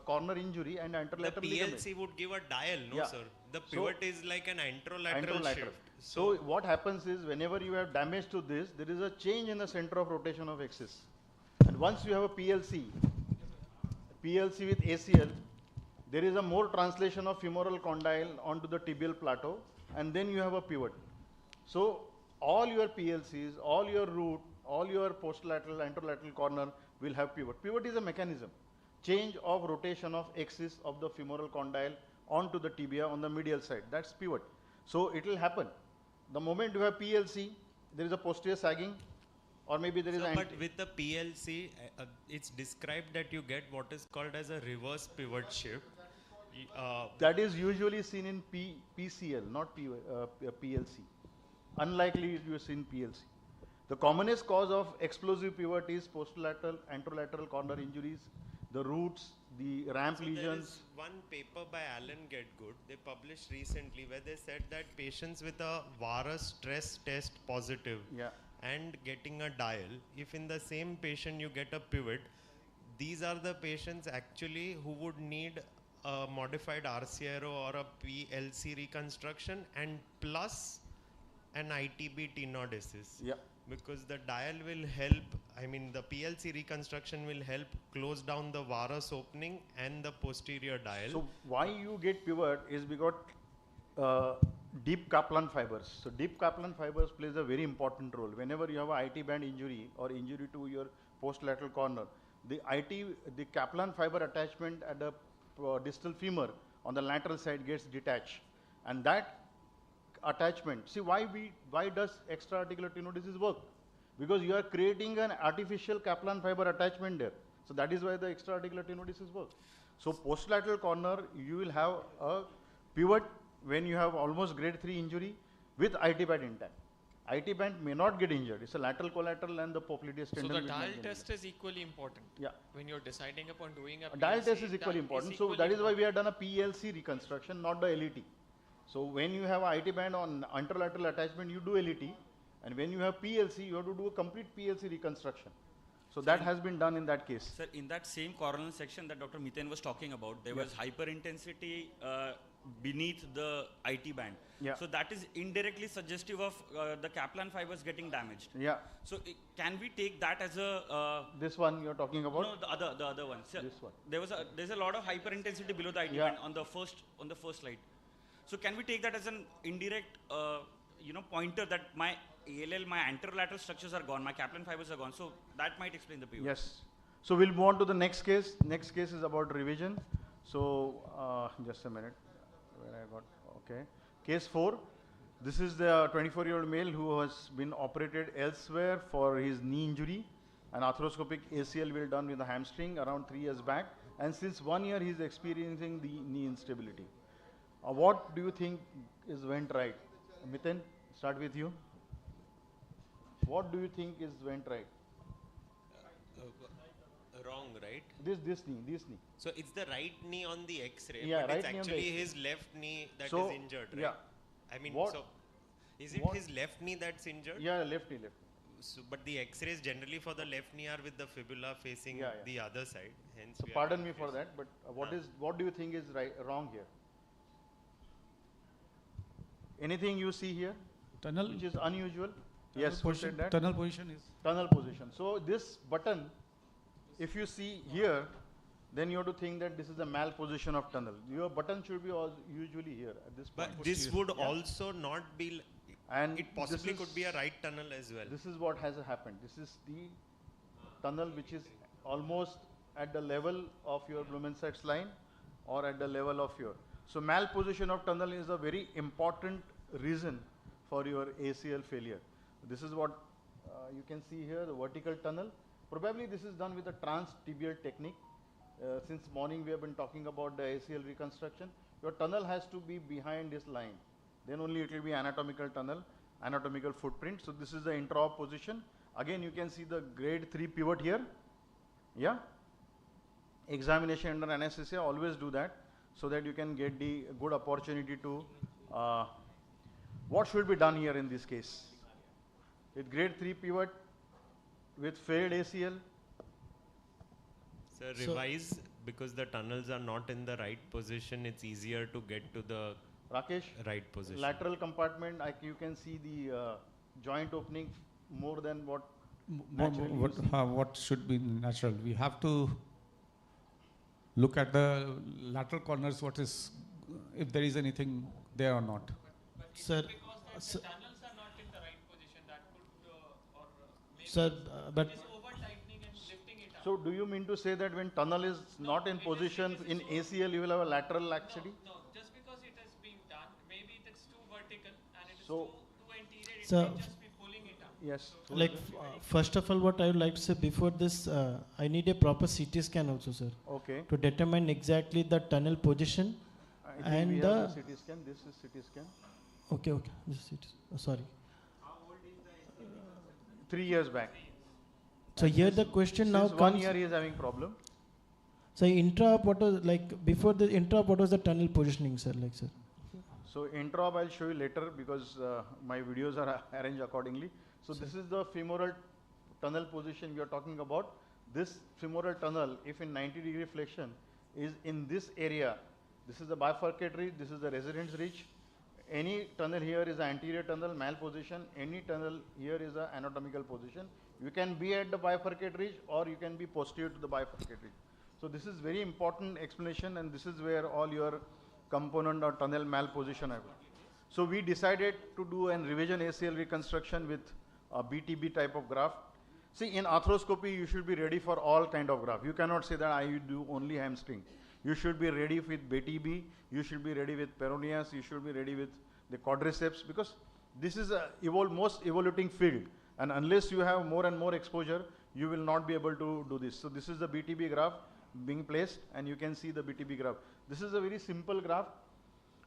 corner injury and anterolateral ligament. The PLC would give a dial, no sir? The pivot is like an anterolateral shift. So what happens is whenever you have damage to this, there is a change in the center of rotation of axis. And once you have a PLC with ACL, there is a more translation of femoral condyle onto the tibial plateau, and then you have a pivot. So all your PLCs, all your root, all your posterolateral, anterolateral corner will have pivot. Pivot is a mechanism. Change of rotation of axis of the femoral condyle onto the tibia on the medial side. That's pivot. So it will happen. The moment you have PLC, there is a posterior sagging, or maybe there is but with the PLC, it's described that you get what is called as a reverse pivot shift. That is usually seen in PCL, not PLC. Unlikely you see in PLC. The commonest cause of explosive pivot is posterolateral, anterolateral corner injuries, the roots, the ramp lesions. There is one paper by Alan Getgood they published recently where they said that patients with a varus stress test positive and getting a dial, if in the same patient you get a pivot, these are the patients actually who would need a modified RCRO or a PLC reconstruction and plus an ITB tenodesis. Yeah. Because the dial will help, I mean the PLC reconstruction will help close down the varus opening and the posterior dial. So why you get pivot is because deep Kaplan fibers. So deep Kaplan fibers plays a very important role. Whenever you have a IT band injury or injury to your posterolateral corner, the Kaplan fiber attachment at the distal femur on the lateral side gets detached, and that attachment. See why does extra-articular tenodesis work? Because you are creating an artificial Kaplan fiber attachment there. So that is why the extra-articular tenodesis work. So posterolateral corner, you will have a pivot when you have almost grade 3 injury with IT pad intact. IT band may not get injured. It's a lateral collateral and the popliteus So tendon. the will not dial get test is equally important. Yeah. When you're deciding upon doing a dial PLC, test is equally important. So that is why we have done a PLC reconstruction, not the LET. So when you have a IT band on anterolateral attachment, you do LET. And when you have PLC, you have to do a complete PLC reconstruction. So that has been done in that case. Sir, in that same coronal section that Dr. Miten was talking about, there was hyperintensity beneath the IT band. Yeah. So that is indirectly suggestive of the Kaplan fibers getting damaged. Yeah. So can we take that as a this one you're talking about? No, the other one. Sir, this one. There's a lot of hyperintensity below the IT band on the first slide. So can we take that as an indirect pointer that my ALL, my anterolateral structures are gone, my Kaplan fibers are gone. So that might explain the pivot. Yes. So we'll move on to the next case. Next case is about revision. So just a minute. Where I got, okay. Case 4. This is the 24-year-old male who has been operated elsewhere for his knee injury. An arthroscopic ACL will done with the hamstring around 3 years back. And since 1 year he is experiencing the knee instability. What do you think went right? Miten, start with you. What do you think went right? Wrong, right? This knee. So it's the right knee on the X-ray, Yeah, but right it's knee on the actually X-ray. his left knee that is So, injured, right? yeah. I mean, What- so is it what- his left knee that's injured? Yeah, left knee. So, but the X-rays generally for the left knee are with the fibula facing the other side. Hence, So we are pardon me for confused. that, but what do you think is wrong here? Anything you see here? Tunnel. Which is unusual? Yes, who said that? Tunnel position is. Tunnel position. So this button, if you see here, then you have to think that this is a malposition of tunnel. Your button should be usually here at this point. But this would also not be, and it possibly could be a right tunnel as well. This is what has happened. This is the tunnel which is almost at the level of your Blumenstedt's line or at the level of your. So malposition of tunnel is a very important reason for your ACL failure. This is what you can see here, the vertical tunnel. Probably this is done with a transtibial technique. Since morning we have been talking about the ACL reconstruction. Your tunnel has to be behind this line. Then only it will be anatomical tunnel, anatomical footprint. So this is the intra-op position. Again you can see the grade 3 pivot here. Yeah. Examination under anesthesia, always do that so that you can get the good opportunity to what should be done here in this case. With grade 3 pivot, with failed ACL. So revise, because the tunnels are not in the right position, it's easier to get to the Rakesh, right position. Lateral compartment, you can see the joint opening more than what naturally you see. What should be natural? We have to look at the lateral corners, if there is anything there or not. Sir, Because the tunnels are not in the right position, that could maybe Sir, but it is over-tightening and lifting it up. So do you mean to say that when tunnel is not in position in ACL, you will have a lateral laxity? No, just because it is being done, maybe it is too vertical and it is So- too anterior, it Sir, may just be pulling it up. Yes. like first of all, what I would like to say before this, I need a proper CT scan also, sir. Okay. To determine exactly the tunnel position I think and we the. have the CT scan. This is CT scan. Okay. This is CT. Sorry. 3 years back. So here the question now Since 1 comes. year he is having problem. So intra-op, what was before the intra-op, what was the tunnel positioning, sir? Sir. So intra-op I'll show you later because my videos are arranged accordingly. So this is the femoral tunnel position we are talking about. This femoral tunnel, if in 90-degree flexion, is in this area. This is the bifurcate ridge, this is the residence ridge. Any tunnel here is an anterior tunnel, malposition. Any tunnel here is an anatomical position. You can be at the bifurcate ridge or you can be posterior to the bifurcate ridge. So this is very important explanation, and this is where all your component or tunnel malposition are. So we decided to do a revision ACL reconstruction with a BTB type of graft. See, in arthroscopy, you should be ready for all kind of graft. You cannot say that I do only hamstring. You should be ready with BTB, you should be ready with peroneus, you should be ready with the quadriceps, because this is a most evolving field. And unless you have more and more exposure, you will not be able to do this. So this is the BTB graft being placed, and you can see the BTB graft. This is a very simple graft.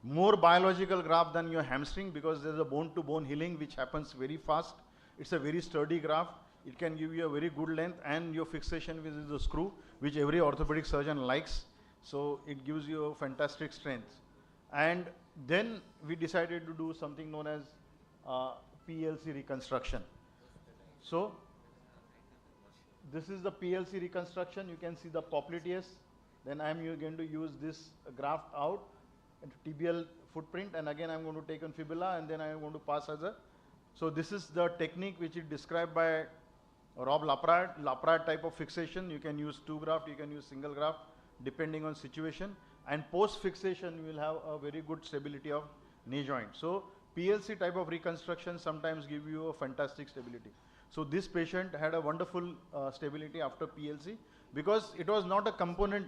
more biological graft than your hamstring because there's a bone-to-bone healing which happens very fast. It's a very sturdy graft. It can give you a very good length, and your fixation with the screw, which every orthopedic surgeon likes. So it gives you a fantastic strength. And then we decided to do something known as PLC reconstruction. So this is the PLC reconstruction. You can see the popliteus. Then I am going to use this graft out into tibial footprint, and again I am going to take on fibula, and then I am going to pass as a. So this is the technique which is described by Rob Laprade type of fixation. You can use 2 graft, you can use single graft depending on situation, and post fixation you will have a very good stability of knee joint. So PLC type of reconstruction sometimes give you a fantastic stability. So this patient had a wonderful stability after PLC because it was not a component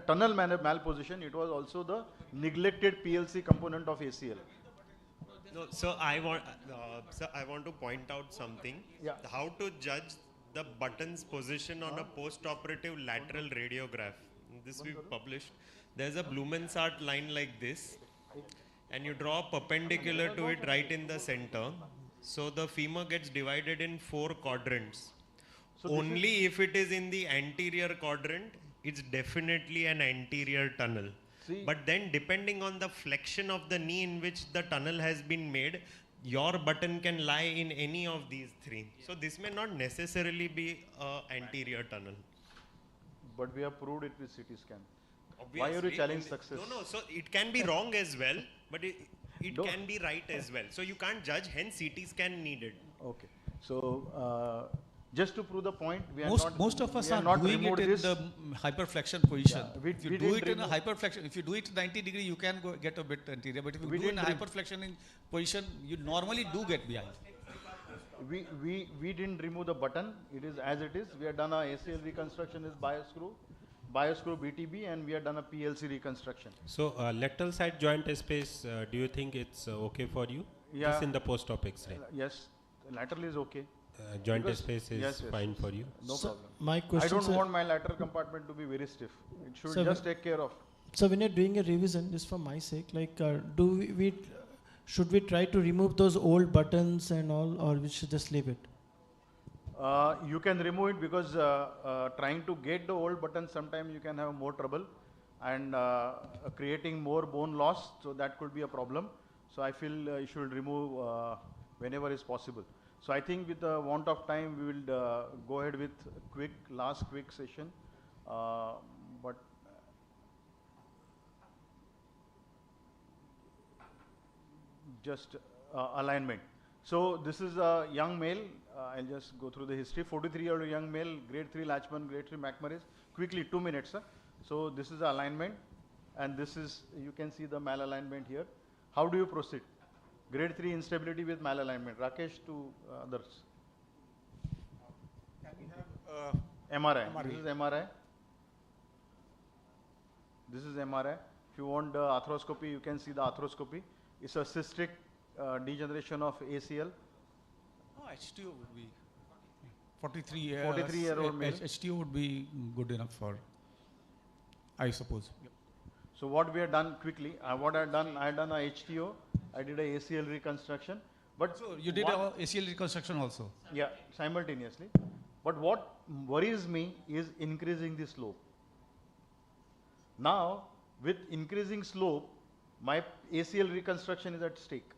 tunnel malposition, it was also the neglected PLC component of ACL. No, so I want to point out something. Yeah. How to judge the button's position on a post-operative lateral radiograph. This we published. There's a Blumenstadt line like this, and you draw perpendicular to it right in the center. So the femur gets divided in 4 quadrants. So only if it is in the anterior quadrant, it's definitely an anterior tunnel. But then depending on the flexion of the knee in which the tunnel has been made, your button can lie in any of these 3. So this may not necessarily be an anterior tunnel. But we have proved it with CT scan. Obviously, why are you challenging success? No, so it can be wrong as well, but it can be right as well. So you can't judge, hence CT scan needed. Okay. So just to prove the point, most of us are doing it in the hyperflexion position. Yeah, if you do it in a hyperflexion, if you do it 90 degree, you can get a bit anterior. But if you do it in a hyperflexion position, you normally do get behind. We didn't remove the button. It is as it is. We have done a ACL reconstruction is bioscrew BTB, and we have done a PLC reconstruction. So lateral side joint space, do you think it's okay for you? Yeah. Just in the post-op X-ray. Yes, lateral is okay. Joint space is fine for you. No problem. My question, I don't want my lateral compartment to be very stiff. It should just take care of. So when you're doing a revision, just for my sake, like should we try to remove those old buttons and all, or we should just leave it? You can remove it because trying to get the old button, sometimes you can have more trouble and creating more bone loss, so that could be a problem. So I feel you should remove whenever is possible. So I think with the want of time, we will go ahead with last quick session. But just alignment. So this is a young male. I'll just go through the history. 43-year-old young male, grade 3 Latchman, grade 3 McMurray's. Quickly, 2 minutes. Sir. So this is the alignment, and this is, you can see the malalignment here. How do you proceed? Grade 3 instability with malalignment. Rakesh to others. Can we have MRI. This is MRI. This is MRI. If you want arthroscopy, you can see the arthroscopy. It's a cystic degeneration of ACL. Oh, HTO would be 43 43-year-old male. HTO would be good enough for, I suppose. Yep. So what we have done quickly, what I had done a HTO, I did a ACL reconstruction. But so you did a ACL reconstruction also? Yeah, simultaneously. But what worries me is increasing the slope. Now, with increasing slope, my ACL reconstruction is at stake.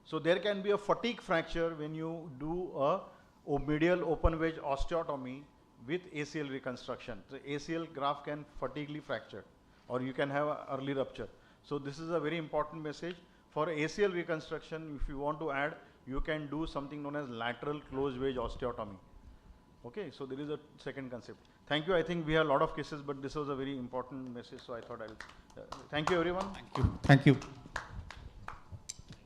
So there can be a fatigue fracture when you do a medial open wedge osteotomy with ACL reconstruction. So ACL graft can fatiguely fracture, or you can have an early rupture. So this is a very important message. For ACL reconstruction, if you want to add, you can do something known as lateral closed wedge osteotomy. Okay, so there is a second concept. Thank you. I think we have a lot of cases, but this was a very important message, so I thought I'll. Thank you, everyone. Thank you. Thank you.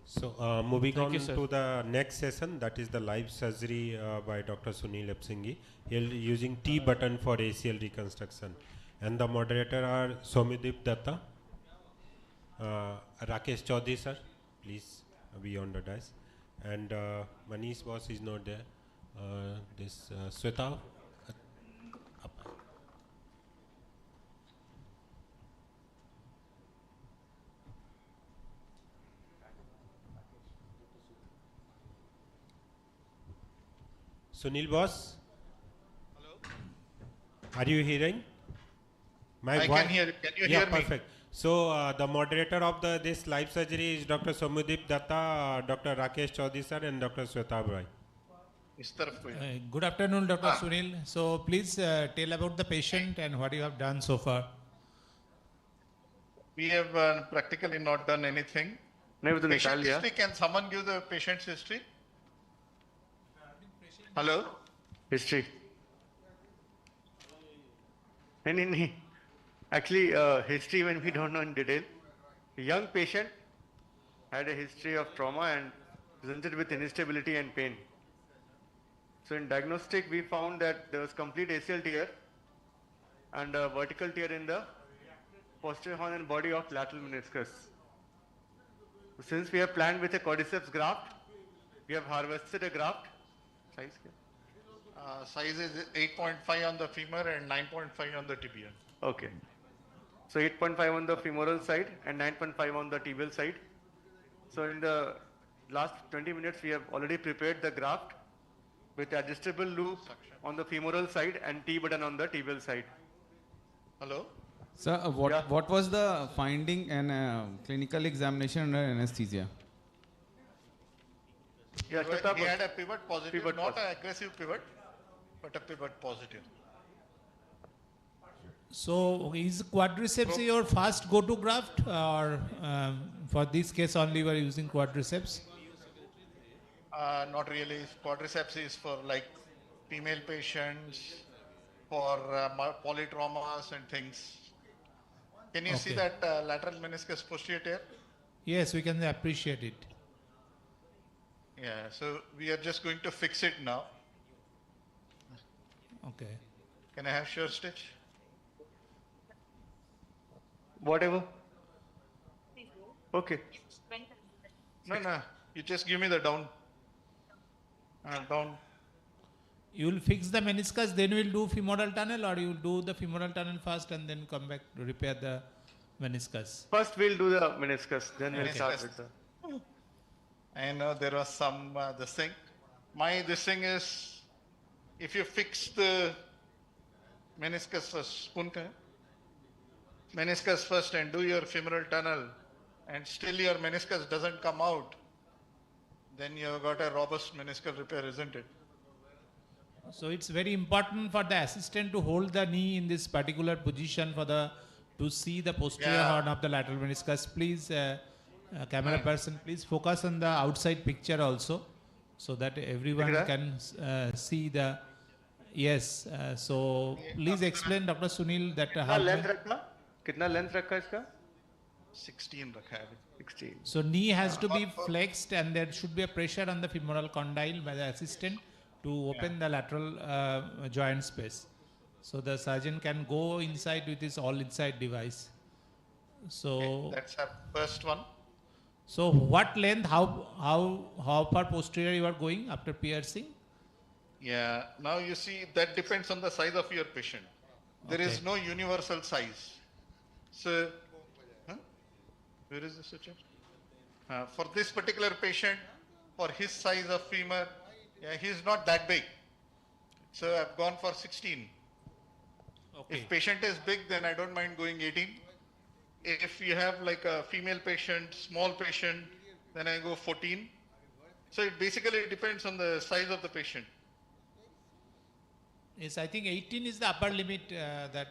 So moving on to the next session, that is the live surgery by Dr. Sunil Epsingi. He'll using T button for ACL reconstruction, and the moderator are Somidip Datta, Rakesh Chaudhary sir, please be on the dais, and Manish boss is not there. This Sweta. Sunil boss? Hello? Are you hearing? I can hear. Can you hear me? Perfect. So the moderator of this live surgery is Dr. Somudip Datta, Dr. Rakesh Chaudhary sir, and Dr. Sweta Bhai. Good afternoon, Dr. Sunil. So please tell about the patient and what you have done so far. We have practically not done anything. Patient history, can someone give the patient's history? Hello? History. No. Actually, history when we don't know in detail. A young patient had a history of trauma and presented with instability and pain. So in diagnostic, we found that there was complete ACL tear and a vertical tear in the posterior horn and body of lateral meniscus. Since we have planned with a cordyceps graft, we have harvested a graft. Size is 8.5 on the femur and 9.5 on the tibia. Okay. So 8.5 on the femoral side and 9.5 on the tibial side. So in the last 20 minutes, we have already prepared the graft with adjustable loop on the femoral side and T-button on the tibial side. Hello? Sir, what was the finding and clinical examination under anesthesia? He had a pivot positive, not an aggressive pivot, but a pivot positive. So is quadriceps your first go-to graft, or for this case only we are using quadriceps? Not really. Quadriceps is for like female patients, for polytraumas and things. Can you see that lateral meniscus posterior tear? Yes, we can appreciate it. Yeah, so we are just going to fix it now. Okay. Can I have sure stitch? Whatever. Okay. No, you just give me the down. Down. You will fix the meniscus, then we will do femoral tunnel, or you will do the femoral tunnel first and then come back to repair the meniscus? First we'll do the meniscus, then we'll start with the... I know there was some this thing. This thing is, if you fix the meniscus first and do your femoral tunnel, and still your meniscus doesn't come out, then you've got a robust meniscal repair, isn't it? So it's very important for the assistant to hold the knee in this particular position to see the posterior horn of the lateral meniscus. Please, camera person, please focus on the outside picture also, so that everyone can see the. Yes. So please explain, Dr. Sunil, that how. कितना length रखा इसका? 16 रखा है. 16. So knee has to be flexed, and there should be a pressure on the femoral condyle by the assistant to open the lateral joint space. So the surgeon can go inside with his all inside device. So that's our first one. So what length, how far posterior you are going after piercing? Yeah, now you see that depends on the size of your patient. There is no universal size. So, where is the suture? For this particular patient, for his size of femur, he is not that big. So I've gone for 16. If patient is big, then I don't mind going 18. If you have like a female patient, small patient, then I go 14. So it basically depends on the size of the patient. Yes, I think 18 is the upper limit, that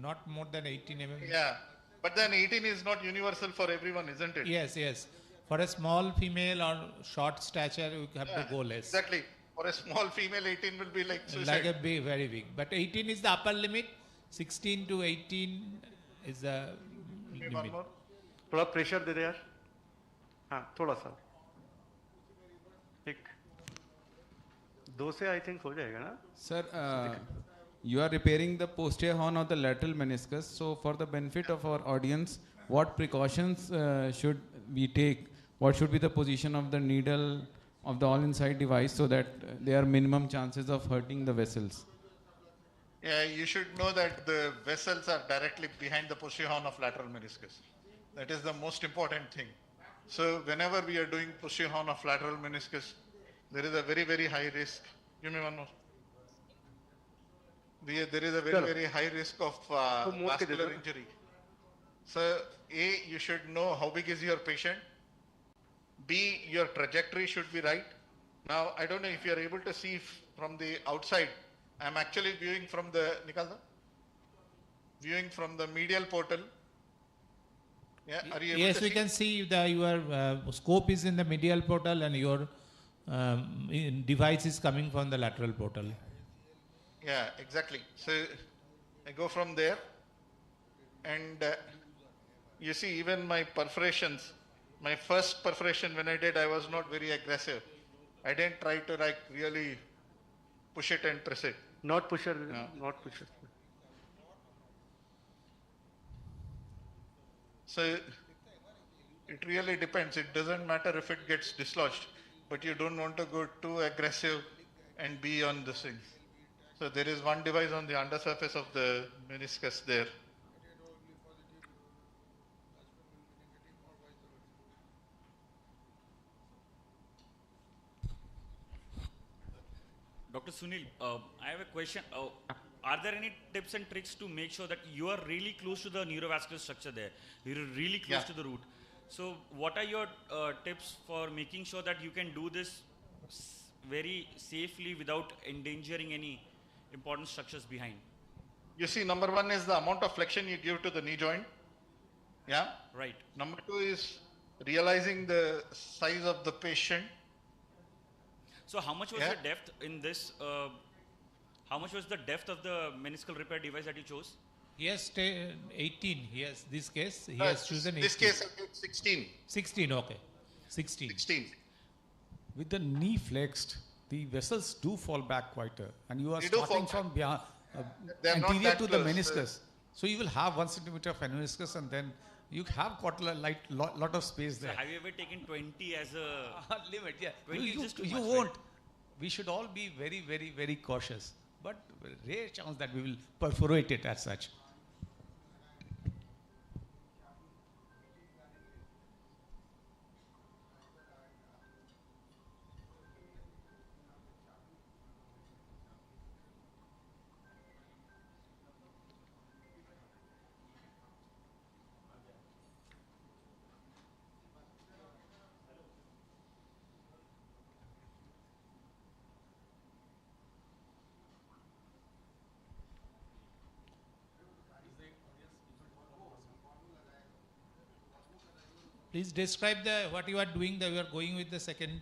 not more than 18 mm. Yeah, but then 18 is not universal for everyone, isn't it? Yes, yes. For a small female or short stature, you have to go less. Exactly. For a small female, 18 will be like suicide. Like a big, very big. But 18 is the upper limit. 16 to 18 is the limit. थोड़ा pressure दे दे यार. हाँ, थोड़ा सा. एक, दो से I think हो जाएगा ना? Sir, you are repairing the posterior horn of the lateral meniscus. So for the benefit of our audience, what precautions should we take? What should be the position of the needle of the all-inside device so that there are minimum chances of hurting the vessels? Yeah, you should know that the vessels are directly behind the posterior horn of lateral meniscus. That is the most important thing. So whenever we are doing posterior horn of lateral meniscus, there is a very, very high risk Give me one more. There is a very, very high risk of vascular injury. So, A, you should know how big is your patient. B, your trajectory should be right. Now, I don't know if you are able to see from the outside. I am actually viewing from the medial portal. Yeah, are you able Yes, to we see? can see your scope is in the medial portal and your device is coming from the lateral portal. Yeah, exactly. So I go from there, and you see even my perforations, my first perforation when I did, I was not very aggressive. I didn't try to like really push it and press it. Not pusher, No. not pusher. So it really depends. It doesn't matter if it gets dislodged, but you don't want to go too aggressive and be on this thing. So there is one device on the undersurface of the meniscus there. Dr. Sunil, I have a question. Are there any tips and tricks to make sure that you are really close to the neurovascular structure there? You're really close to the root. So what are your tips for making sure that you can do this very safely without endangering any important structures behind? You see, number one is the amount of flexion you give to the knee joint. Yeah. Right. Number two is realizing the size of the patient. So how much was the depth in this? How much was the depth of the meniscal repair device that you chose? Yes, 18. Yes, this case he has chosen 18. This case I did 16. 16. Okay, 16. 16. With the knee flexed, the vessels do fall back quite, and you are They do starting fall from behind, They are not anterior that to the close, meniscus. So you will have 1 centimeter of meniscus, and then you have got a lot of space So there. have you ever taken 20 as a limit? Yeah, 20 is just too you much, won't. right? We should all be very, very, very cautious. But rare chance that we will perforate it as such. Please describe what you are doing. You are going with the second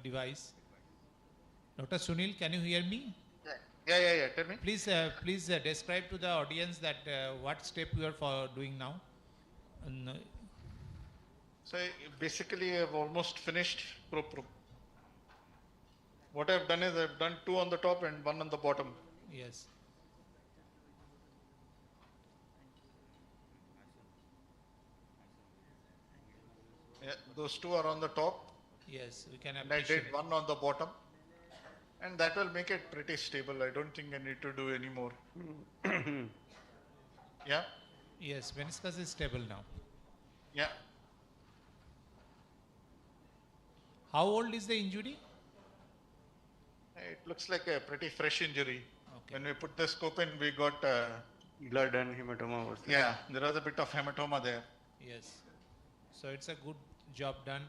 device. Dr. Sunil, can you hear me? Yeah. Tell me. Please describe to the audience that what step you are doing now. And, So basically I've almost finished. What I've done is I've done 2 on the top and 1 on the bottom. yes. Yeah, those 2 are on the top. Yes, we can And I appreciate. did 1 on the bottom. And that will make it pretty stable. I don't think I need to do any more. Yeah? Yes, meniscus is stable now. Yeah. How old is the injury? It looks like a pretty fresh injury. When we put the scope in, we got blood and hematoma was there. Yeah, there was a bit of hematoma there. Yes. So it's a good job done.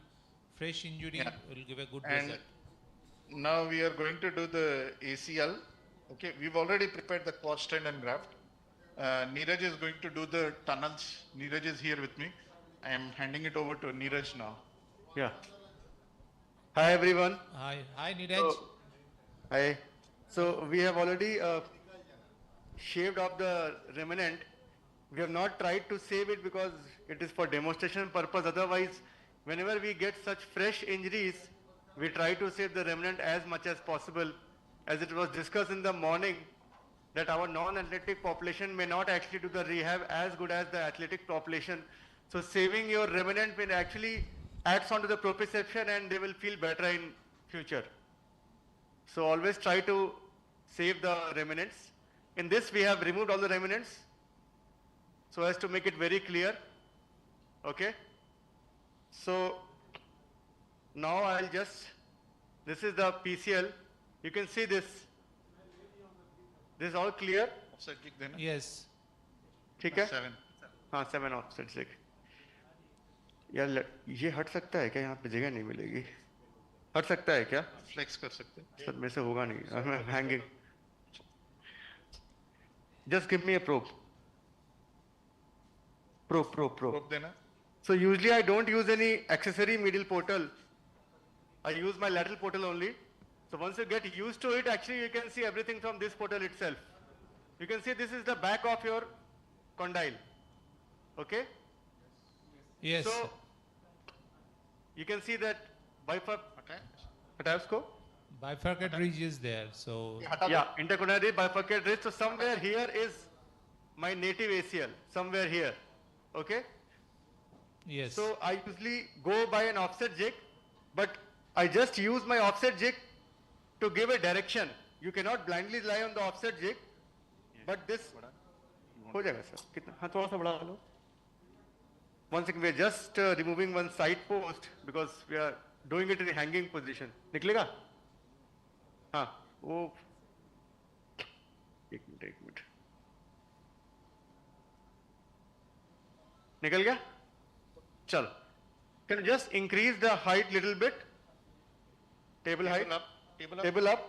Fresh injury will give a good And result. now we are going to do the ACL. Okay, we've already prepared the quad strand and graft. Neeraj is going to do the tunnels. Neeraj is here with me. I am handing it over to Neeraj now. Yeah. Hi everyone. Hi Neeraj. Hi. So we have already shaved off the remnant. We have not tried to save it because it is for demonstration purpose. Otherwise, whenever we get such fresh injuries, we try to save the remnant as much as possible. As it was discussed in the morning, that our non-athletic population may not actually do the rehab as good as the athletic population. So saving your remnant will actually adds on to the proprioception and they will feel better in future. So always try to save the remnants. In this we have removed all the remnants so as to make it very clear. Okay. So now I'll just, this is the PCL You can see this. This is all clear? Offset jig देना? Yes. ठीक है? 7. हाँ 7 offset jig. यार ये हट सकता है क्या? यहाँ पे जगह नहीं मिलेगी. हट सकता है क्या? Flex कर सकते हैं. सर मेरे से होगा नहीं. I'm hanging. Just give me a probe. Probe देना. So usually I don't use any accessory medial portal. I use my lateral portal only. So once you get used to it, actually you can see everything from this portal itself. You can see this is the back of your condyle. Okay? Yes. So you can see that हटाओ उसको. Bifurcate ridge is there. So yeah, intercondyle bifurcate ridge. So somewhere here is my native ACL. Somewhere here. Okay? Yes. So I usually go by an offset jig, but I just use my offset jig to give a direction. You cannot blindly lie on the offset jig, but this हो जाएगा sir. कितना? हाँ थोड़ा सा बढ़ा लो. One second, we are just removing one side post because we are doing it in a hanging position. निकलेगा? हाँ वो एक मिनट निकल गया? चलो. Can you just increase the height little bit? Table height. Table up.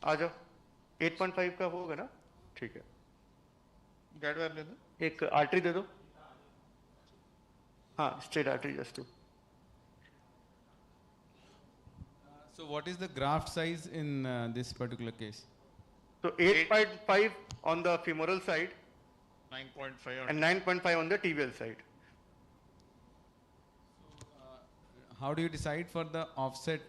आ जाओ. 8.5 का होगा ना? ठीक है. गाइड वायर ले दो. एक आर्टरी दे दो. हाँ, straight artery just to. So what is the graft size in this particular case? So 8.5 on the femoral side 9.5 and 9.5 on the tibial side. How do you decide for the offset?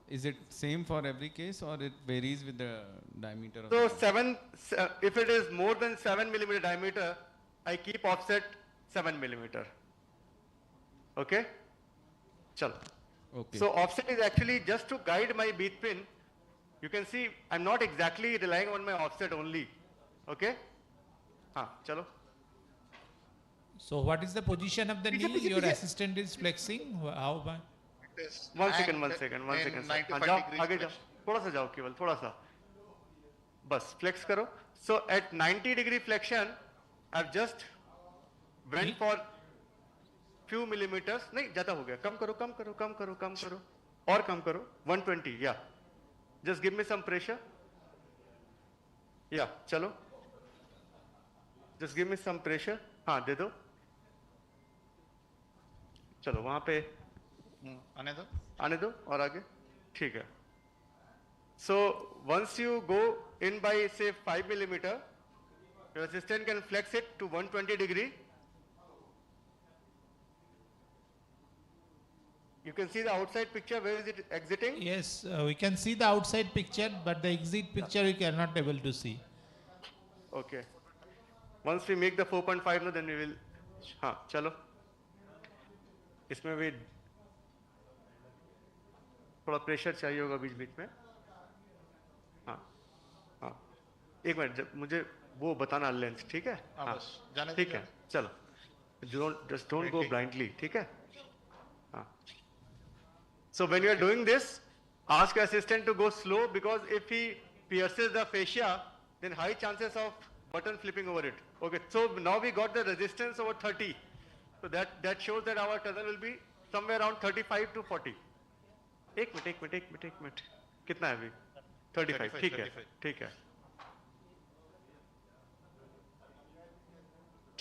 Is it same for every case or it varies with the diameter? Of So if it is more than 7 millimeter diameter, I keep offset 7 millimeter. Okay? Chalo. Okay. So offset is actually just to guide my bead pin. You can see I'm not exactly relying on my offset only. Okay? Chalo. So what is the position of the knee? Your assistant is flexing. How? One second. हाँ जाओ आगे जाओ. थोड़ा सा जाओ केवल थोड़ा सा. बस flex करो. So at 90 degree flexion, I've just went for few millimeters. नहीं ज़्यादा हो गया. कम करो. और कम करो. 120. Yeah. Just give me some pressure. Yeah. चलो. Just give me some pressure. हाँ दे दो. चलो वहाँ पे आने दो और आगे. ठीक है. So once you go in by say 5 millimeter, your assistant can flex it to 120 degree. You can see the outside picture. Where is it exiting? Yes, we can see the outside picture, but the exit picture we cannot able to see. Okay. Once we make the 4.5, no, then we will. हाँ चलो. इसमें भी थोड़ा pressure चाहिए होगा बीच में. हाँ. एक मिनट मुझे वो बताना लेंथ. ठीक है? हाँ. ठीक है. चलो. Just don't go blindly. ठीक है? हाँ. So when you are doing this, ask your assistant to go slow because if he pierces the fascia, then high chances of button flipping over it. Okay, so now we got the resistance over 30. So that shows that our tunnel will be somewhere around 35 to 40. एक minute. कितना है अभी? 35.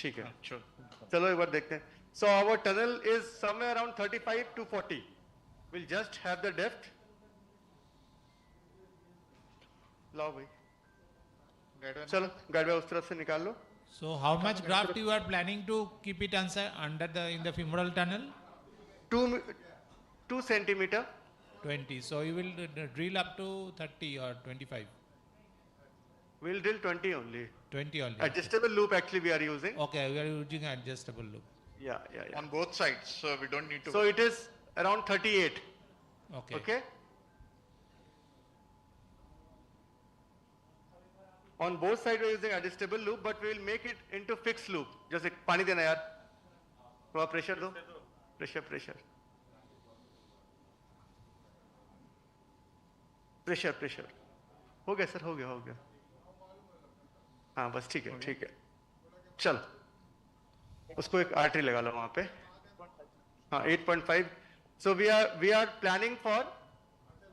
ठीक है. चलो एक बार देखते हैं. So our tunnel is somewhere around 35 to 40. We'll just have the depth. लाओ भाई. चलो गाइड उस तरफ से निकाल लो. So how much graft you are planning to keep it under in the femoral tunnel? 2 centimeter. 20. So you will drill up to 30 or 25. We'll drill 20 only. 20 only. Adjustable loop actually we are using. Okay, we are using adjustable loop. Yeah. On both sides, so we don't need to. So it is around 38. Okay. On both sides we are using adjustable loop, but we will make it into fixed loop. Just पानी देना यार. थोड़ा pressure दो. Pressure. Pressure हो गया sir, हो गया। हाँ बस ठीक है। चलो उसको एक आर्टरी लगा लो वहां पे। हाँ 8.5. So we are planning for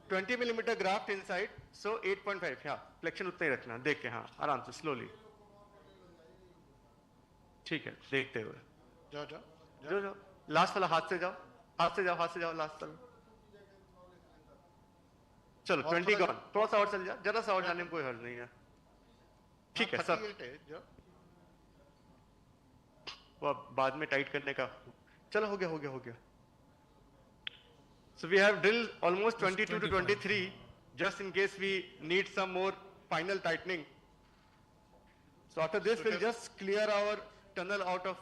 20 millimeter graft inside. So 8.5. हाँ फ्लेक्शन उतना ही रखना, देख के, हाँ आराम से स्लोली। ठीक है, देखते हुए जाओ। लास्ट वाला हाथ से जाओ लास्ट वाला। चलो 20 गॉन। थोड़ा सा और चल जा, जरा सा और जाने में कोई हर्ज नहीं है। ठीक है सब। वो बाद में टाइट करने का। चलो हो गया। So we have drilled almost 22 to 23 just in case we need some more final tightening. So after this we'll just clear our tunnel out of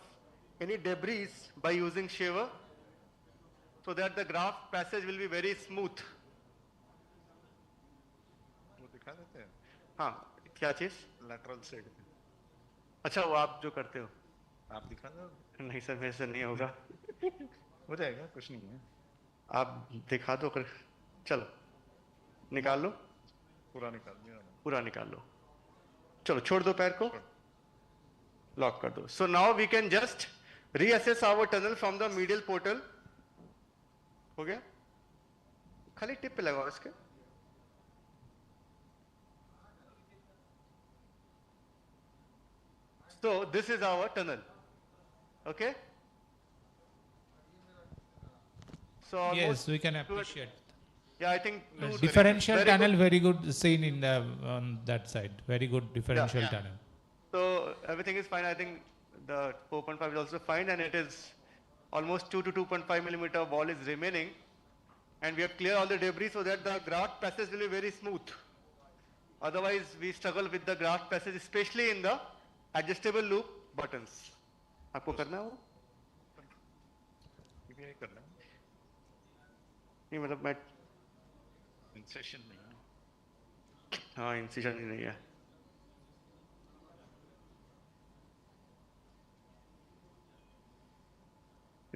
any debris by using shaver so that the graft passage will be very smooth. वो दिखा देते हैं? हाँ, क्या चीज? Lateral side. अच्छा वो आप जो करते हो? आप दिखा दो। नहीं सर, मेरे से नहीं होगा। हो जाएगा, कुछ नहीं है। आप दिखा दो कर। चलो निकाल लो। पूरा निकाल लो। चलो छोड़ दो पैर को, लॉक कर दो। So now we can just reassess our tunnel from the medial portal. हो गया, खाली टिप पे लगाओ इसके। So this is our tunnel. Okay. So yes, we can appreciate. Yeah, I think differential tunnel very good seen in the on that side. Very good differential tunnel. So everything is fine. I think the 4.5 is also fine, and it is almost 2 to 2.5 millimeter wall is remaining, and we have cleared all the debris so that the graft passage will be very smooth. Otherwise, we struggle with the graft passage, especially in the adjustable loop buttons. आपको करना है वो? ये करना है? नहीं मतलब मैं इंसेशन नहीं है। हाँ इंसिजन ही नहीं है।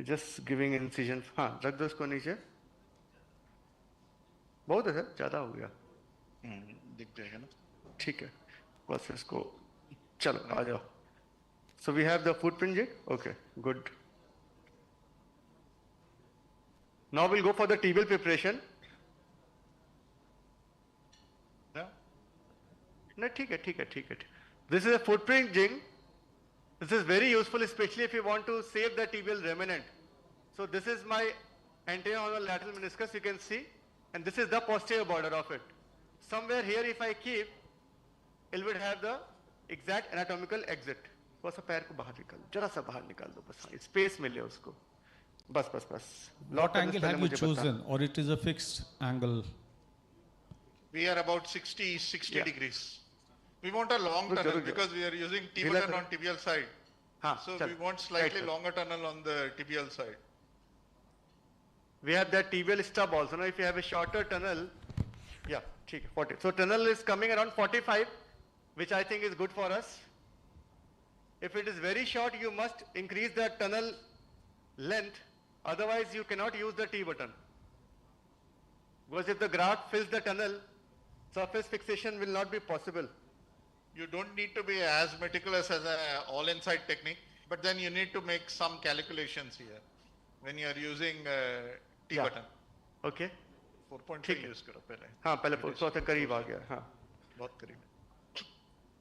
Just giving incision. हाँ रख दो इसको नीचे। बहुत है सर, ज़्यादा हो गया। दिख जाएगा ना? ठीक है, बस इसको चलो आ जाओ। So we have the footprint jig. Okay, good. Now we'll go for the tibial preparation. No, ठीक है। This is a footprint jig. This is very useful, especially if you want to save the tibial remnant. So this is my anterior or lateral meniscus, you can see, and this is the posterior border of it. Somewhere here, if I keep, it will have the exact anatomical exit. थोड़ा सा पैर को बाहर निकाल, जरा सा बाहर निकाल दो बस, स्पेस मिले उसको, बस. What angle have you chosen, or it is a fixed angle? We are about 60 degrees. We want a long tunnel because we are using T-button on tibial side. So we want slightly longer tunnel on the tibial side. We have that tibial stub also. Now if you have a shorter tunnel, yeah, 40. So tunnel is coming around 45, which I think is good for us. If it is very short, you must increase the tunnel length. Otherwise, you cannot use the T-button. Because if the graft fills the tunnel, surface fixation will not be possible. You don't need to be as meticulous as a all-inside technique, but then you need to make some calculations here when you are using T-button. Okay. 4.5 use करो पहले. हाँ पहले 4 से करीब आ गया. हाँ. बहुत करीब.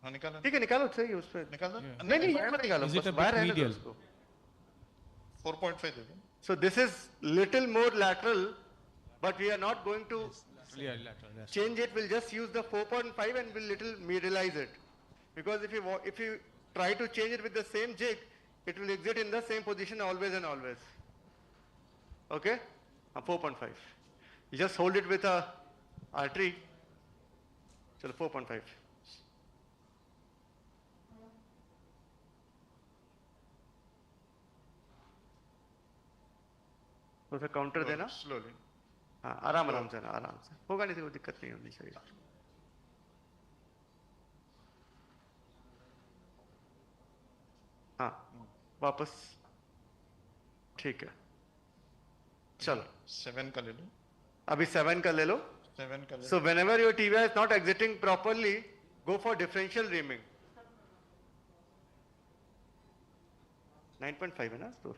हाँ निकालो. ठीक है निकालो सही उस पे. निकाल दो. नहीं ये मत निकालो. Is it a bit medial? 4.5 दे दो. So this is little more lateral, but we are not going to change it. We'll just use the 4.5 and we'll little medialize it. Because if you try to change it with the same jig, it will exit in the same position always and always. Okay? 4.5. You just hold it with a artery. Chalo 4.5. तो फिर counter देना slowly. हाँ आराम से ना आराम से होगा, नहीं तो कोई दिक्कत नहीं होनी चाहिए. हाँ वापस ठीक है. चलो 7 का ले लो. अभी 7 का ले लो. So whenever your tibia is not exiting properly, go for differential reaming. 9.5 है ना तो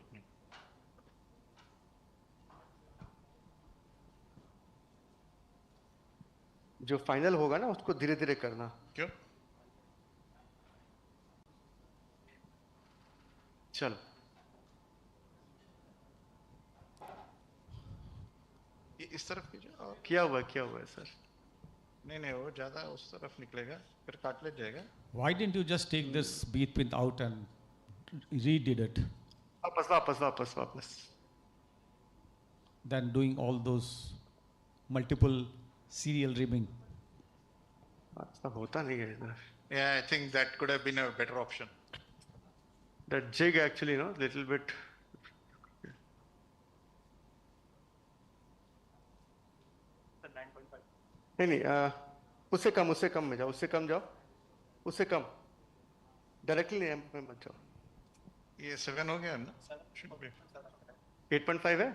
जो फाइनल होगा ना उसको धीरे धीरे करना क्यों चलो ये इस तरफ कीजिए और किया हुआ है सर नहीं नहीं वो ज्यादा उस तरफ निकलेगा फिर काट ले जाएगा Why didn't you just take this bead pin out and redid it? वापस Than doing all those multiple serial reaming. ऐसा होता नहीं है इधर yeah I think that could have been a better option that jig actually little bit नहीं उससे कम में जाओ उससे कम डायरेक्टली में मत जाओ ये 7 हो गया ना 8.5 है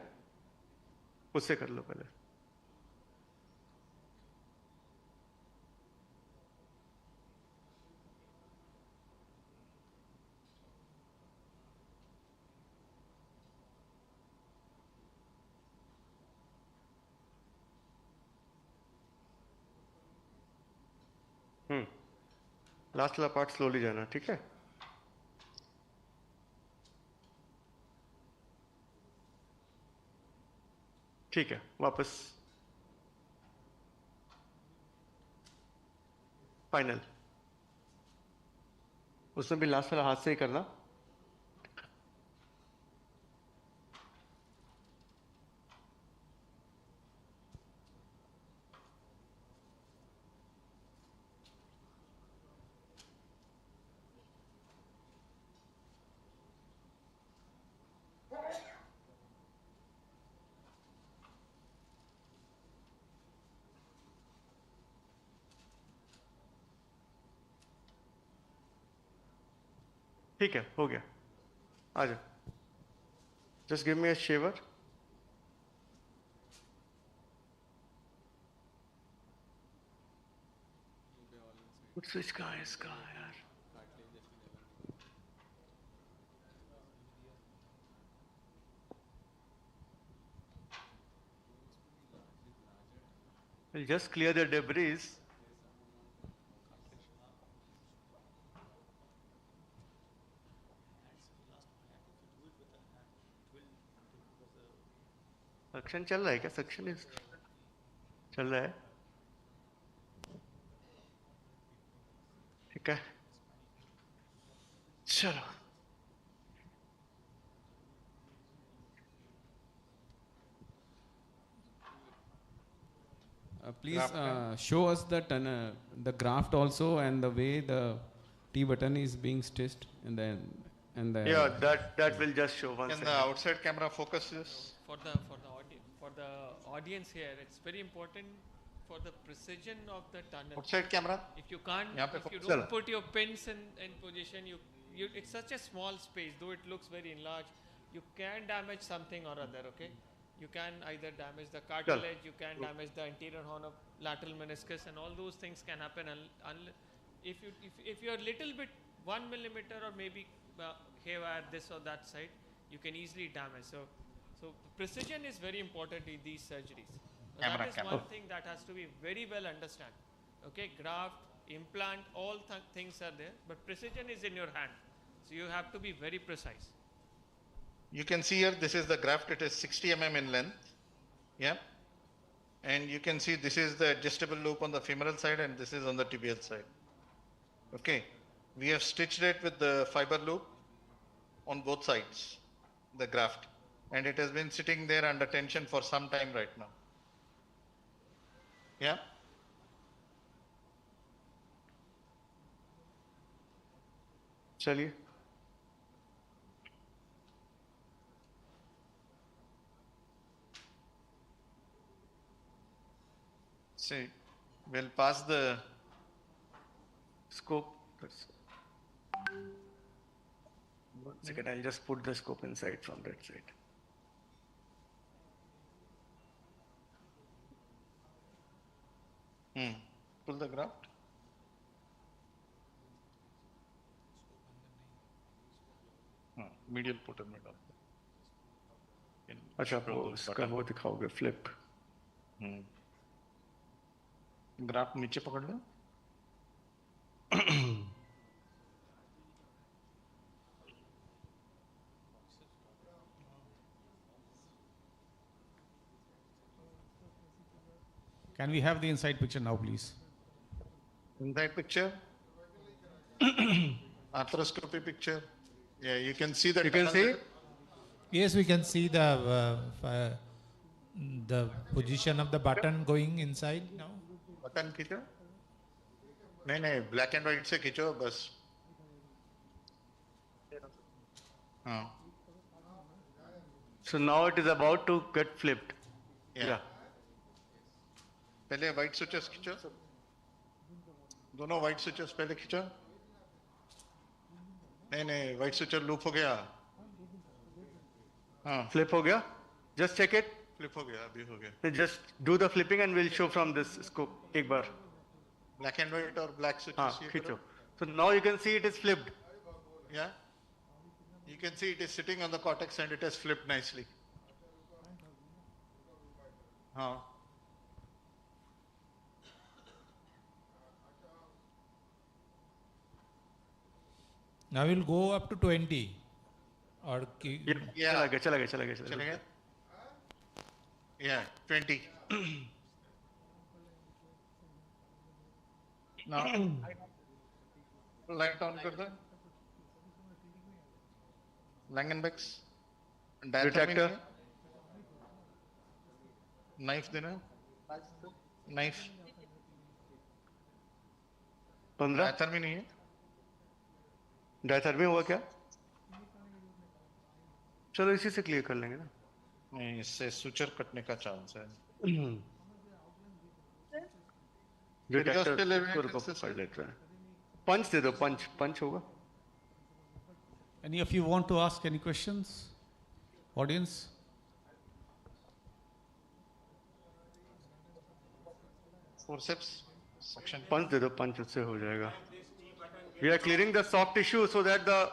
उससे कर लो पहले लास्ट वाला पार्ट स्लोली जाना ठीक है ठीक है वापस फाइनल उसमें भी लास्ट वाला हाथ से ही करना ठीक है हो गया आ जाओ जस्ट गिव मी अ शेवर स्विच कहाँ है इसका यार We'll just clear the debris. Suction चल रहा है क्या सक्शन चल रहा है ठीक है चलो Please show us the graft also and the way the T button is being stitched and then yeah that will just show once. Can the outside camera focus this? For the audience here, it's very important for the precision of the tunnel. Outside camera. If you can't, if you don't put your pins in position, it's such a small space. Though it looks very enlarged, you can damage something or other. Okay, you can either damage the cartilage, you can damage the anterior horn of lateral meniscus, and all those things can happen. If you're a little bit 1 millimeter or maybe haywire this or that side, you can easily damage. So precision is very important in these surgeries. That is one thing that has to be very well understood. Okay, graft, implant, all things are there, but precision is in your hand. So you have to be very precise. You can see here, this is the graft, it is 60 mm in length. Yeah. And you can see this is the adjustable loop on the femoral side and this is on the tibial side. Okay. We have stitched it with the fiber loop on both sides, the graft. And it has been sitting there under tension for some time right now. Yeah. चलिए See, we'll pass the scope. One second, I'll just put the scope inside from that side. Pull the graft. Medial put in middle. अच्छा वो इसका वो दिखाओगे flip. Graph नीचे पकड़ लो. Can we have the inside picture now, please? Inside picture. Arthroscopy picture. Yeah, you can see that. You can see? Yes, we can see the position of the button going inside now. Button खींचो. नहीं black and white से खींचो बस. हाँ. So now it is about to get flipped. Yeah. पहले white sutures खींचो. दोनों white sutures पहले खींचो. नहीं white suture loop हो गया. हाँ. Flip हो गया. Just check it. Flip हो गया, अभी हो गया. Just do the flipping and we'll show from this scope. एक बार. Black and white or black sutures. हाँ, खींचो. So now you can see it is flipped. Yeah. You can see it is sitting on the cortex and it has flipped nicely. हाँ. Now we'll go up to 20. Or चला गया. Yeah, 20. Now, light on कर दो. Langenbeck's Detector. Knife देना. Knife. 15. Diathermy नहीं है. Diathermy हुआ क्या? चलो इसी से क्लियर कर लेंगे ना. नहीं, इससे सुचर कटने का चांस है. पंच दे दो. पंच होगा. Any of you want to ask any questions? Audience? Forceps section. पंच दे दो. पंच उससे हो जाएगा. We are clearing the soft tissue so that the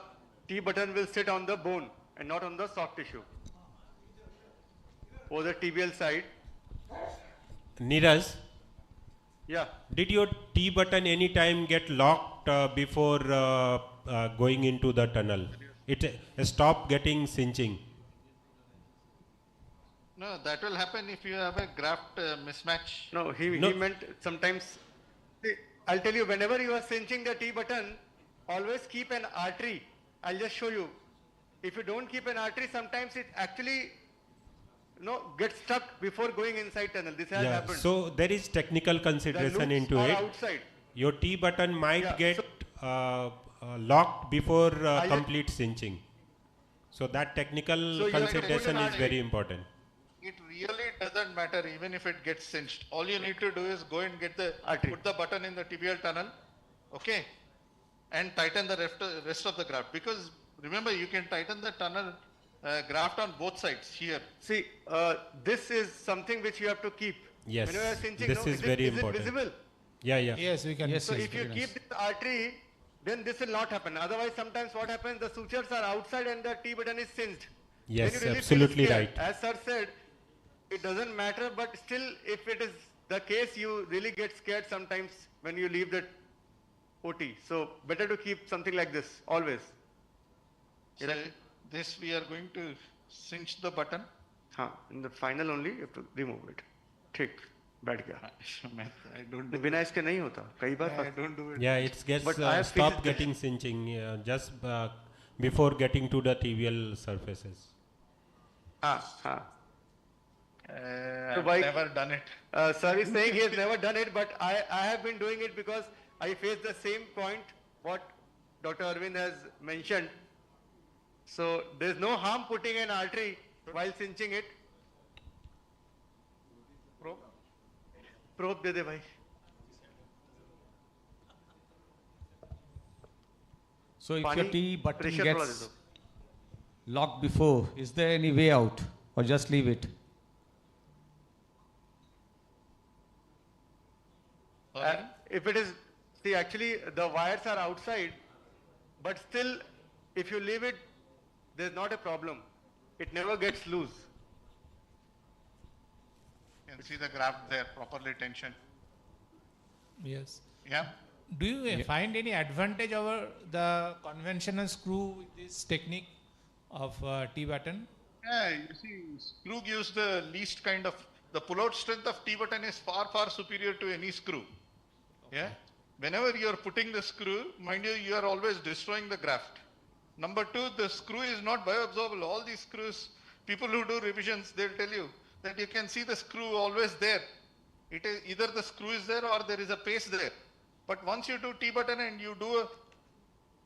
T button will sit on the bone and not on the soft tissue. Over the tibial side. Neeraj? Yeah. Did your T button anytime get locked before going into the tunnel? It stopped getting cinching. No, that will happen if you have a graft mismatch. No, he meant sometimes. See, I'll tell you, whenever you are cinching the T button, always keep an artery. I'll just show you. If you don't keep an artery, sometimes it actually gets stuck before going inside tunnel. This has happened. So there is technical consideration into it. Outside. Your T button might get locked before complete cinching. So that technical consideration is very important. It really doesn't matter even if it gets cinched. All you need to do is go and get put the button in the tibial tunnel, okay, and tighten the rest of the graft. Because remember, you can tighten the tunnel graft on both sides here. See, this is something which you have to keep. Yes, when you are cinching, this is very important. Is it visible? Yeah. Yes, we can. Yes, So if you keep this artery, then this will not happen. Otherwise, sometimes what happens, the sutures are outside and the T button is cinched. Yes, really absolutely right. As sir said, it doesn't matter, but still, if it is the case, you really get scared sometimes when you leave the OT. So better to keep something like this always. So this we are going to cinch the button. In the final only you have to remove it. ठीक, बैठ गया. I don't do बिना इसके नहीं होता. कई बार. I don't do it. Yeah, it gets stop getting cinching just before getting to the tibial surfaces. I've never done it. Sir is saying he has never done it, but I have been doing it because I face the same point what Dr. Arvind has mentioned. So there is no harm putting an artery while cinching it. Probe दे दे भाई. So if your T button gets locked before, is there any way out or just leave it? if it is, see actually the wires are outside, but still if you leave it, there's not a problem. It never gets loose. You can see the graft there, properly tensioned. Yes. Yeah. Do you find any advantage over the conventional screw with this technique of T-button? Yeah, you see, screw gives the least kind of, the pull-out strength of T-button is far, far superior to any screw. Yeah. Whenever you are putting the screw, mind you, you are always destroying the graft. Number two, the screw is not bioabsorbable. All these screws, people who do revisions, they'll tell you that you can see the screw always there. It is either the screw is there or there is a paste there. But once you do T-button and you do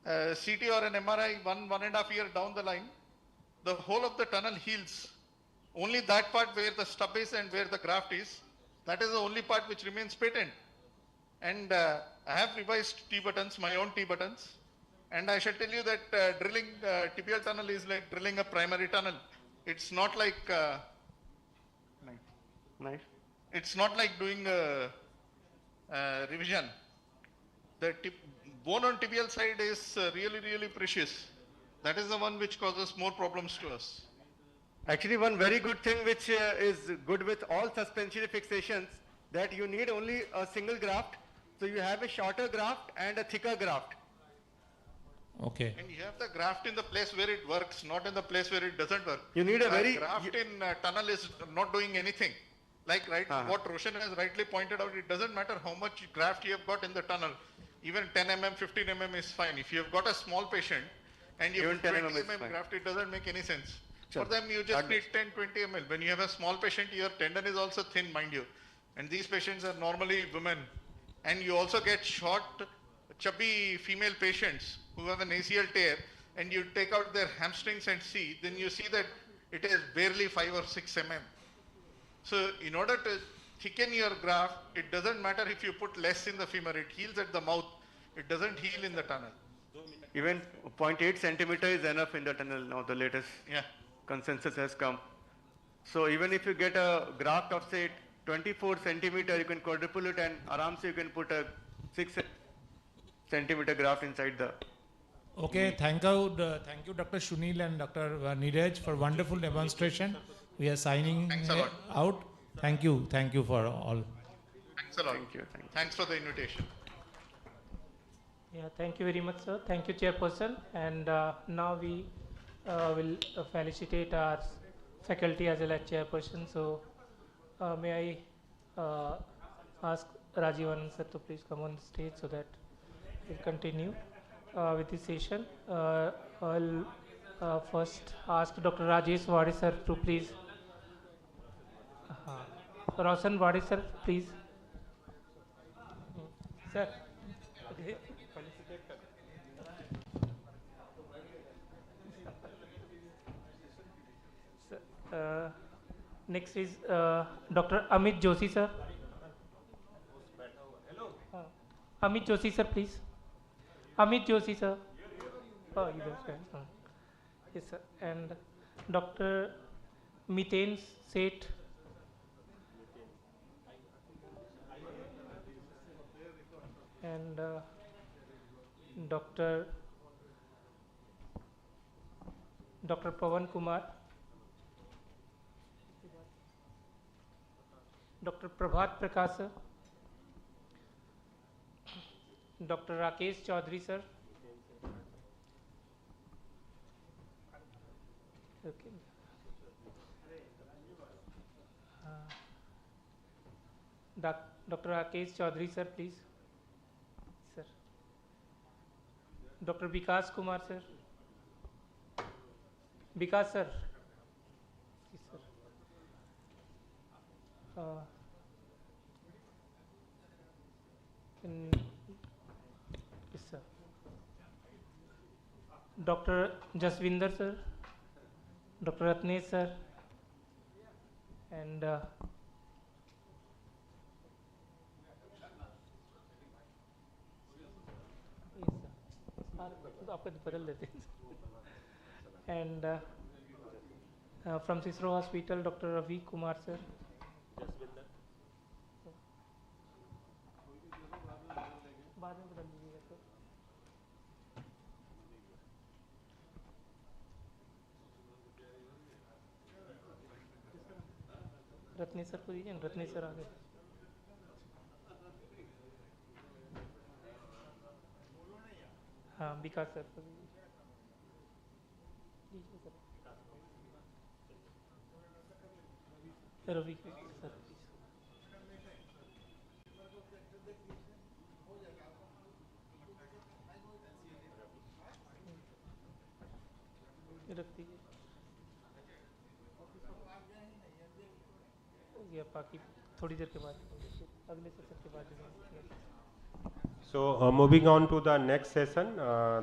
a CT or an MRI 1.5 year down the line, the whole of the tunnel heals. Only that part where the stub is and where the graft is, that is the only part which remains patent. And I have revised T-buttons, my own T-buttons. And I shall tell you that drilling tibial tunnel is like drilling a primary tunnel. It's not like it's not like doing a revision. The bone on tibial side is really, really precious. That is the one which causes more problems to us. Actually, one very good thing which is good with all suspensory fixations, that you need only a single graft. So you have a shorter graft and a thicker graft. Okay. And you have the graft in the place where it works, not in the place where it doesn't work. You need a very graft in tunnel is not doing anything. Like what Roshan has rightly pointed out, it doesn't matter how much graft you have got in the tunnel. Even 10 mm, 15 mm is fine. If you have got a small patient and you have 20 mm graft, it doesn't make any sense. Sure. For them, you just need 10, 20 ml. When you have a small patient, your tendon is also thin, mind you. And these patients are normally women. And you also get short, chubby female patients who have an ACL tear, and you take out their hamstrings and see, then you see that it is barely 5 or 6 mm. So in order to thicken your graft, it doesn't matter if you put less in the femur, it heals at the mouth, it doesn't heal in the tunnel. Even 0.8 centimeter is enough in the tunnel now, the latest consensus has come. So even if you get a graft of say 24 centimeter, you can quadruple it and aram se you can put a 6 centimeter graft inside the. Okay, thank you Dr. Shunil and Dr. Neeraj for wonderful demonstration. We are signing out. Thank you for all. Thanks a lot. Thanks for the invitation. Yeah, thank you very much, sir. Thank you, Chairperson. And now we will felicitate our faculty as well as Chairperson. So may I ask Rajivan sir to please come on the stage so that we'll continue with this session. I'll first ask Dr. Rajesh Wade sir to please. Roshan Wade sir, please. Sir. Next is Dr. Amit Joshi sir. Amit Joshi sir, please. Amit Joshi sir. Oh, yes sir. And Dr. Miten Seth. And Dr. Pavan Kumar. Dr. Prabhat Prakash sir. Dr. Rakesh Chaudhary sir. Okay. Dr. Rakesh Chaudhary sir, please. Sir. Dr. Vikas Kumar sir. Vikas sir. Yes, sir. Yes, sir. Dr. Jaswinder sir. Dr. Ratnesh sir. And and from Cicero Hospital, Dr. Ravi Kumar sir. बाद में बदल दीजिएगा तो Ratni sir को दीजिए, Ratni sir आगे। हाँ विकास sir को दीजिए सर। रवि सर रख दीजिए। हो गया, बाकी थोड़ी देर के बाद अगले सेशन के बाद। So moving on to the next session,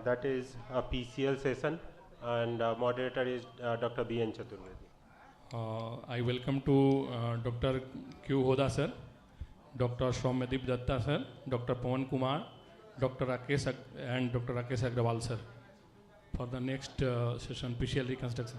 that is a PCL session, and moderator is Dr. B. N. Chaturvedi. I welcome to Dr. Q. Hoda sir, Dr. Shomyadip Datta sir, Dr. Pawan Kumar, Dr. Rakesh and Dr. Rakesh Agrawal sir for the next session, PCL reconstruction.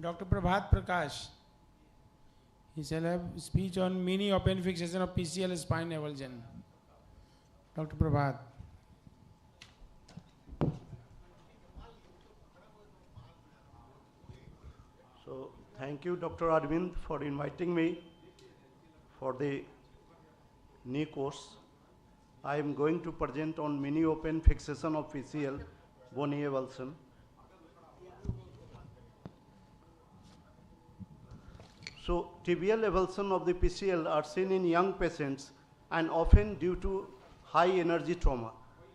Dr. Prabhat Prakash, he shall have speech on mini open fixation of PCL spine avulsion. Dr. Prabhat. So, thank you, Dr. Arvind, for inviting me for the knee course. I am going to present on mini open fixation of PCL bone avulsion. So, tibial avulsion of the PCL are seen in young patients and often due to high energy trauma.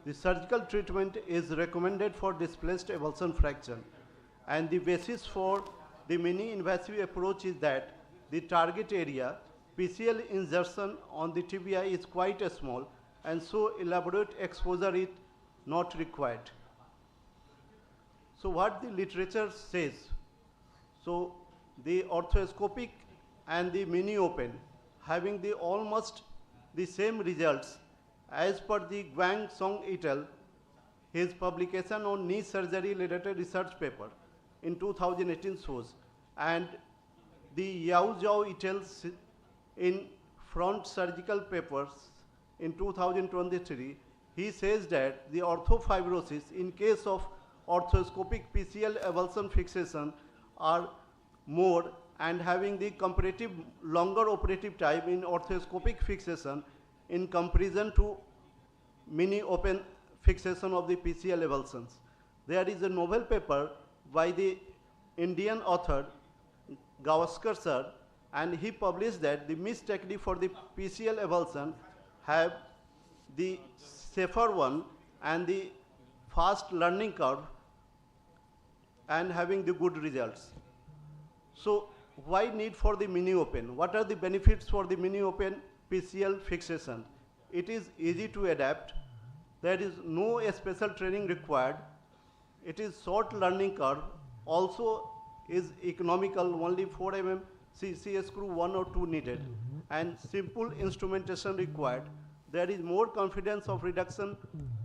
The surgical treatment is recommended for displaced avulsion fracture, and the basis for the mini invasive approach is that the target area PCL insertion on the tibia is quite small, and so elaborate exposure is not required. So what the literature says, so the orthoscopic and the mini open having the almost the same results as per the Guang Song et al. His publication on knee surgery related research paper in 2018 shows, and the Yao Zhao et al. In front surgical papers in 2023, he says that the orthofibrosis in case of orthoscopic PCL avulsion fixation are more and having the comparative longer operative time in orthoscopic fixation in comparison to mini open fixation of the PCL avulsions. There is a novel paper by the Indian author Gavaskar sir, and he published that the MIS technique for the PCL avulsion have the safer one and the fast learning curve and having the good results. So why need for the mini open? What are the benefits for the mini open PCL fixation? It is easy to adapt. There is no special training required. It is short learning curve. Also is economical, only 4 mm CCS screw 1 or 2 needed, and simple instrumentation required. There is more confidence of reduction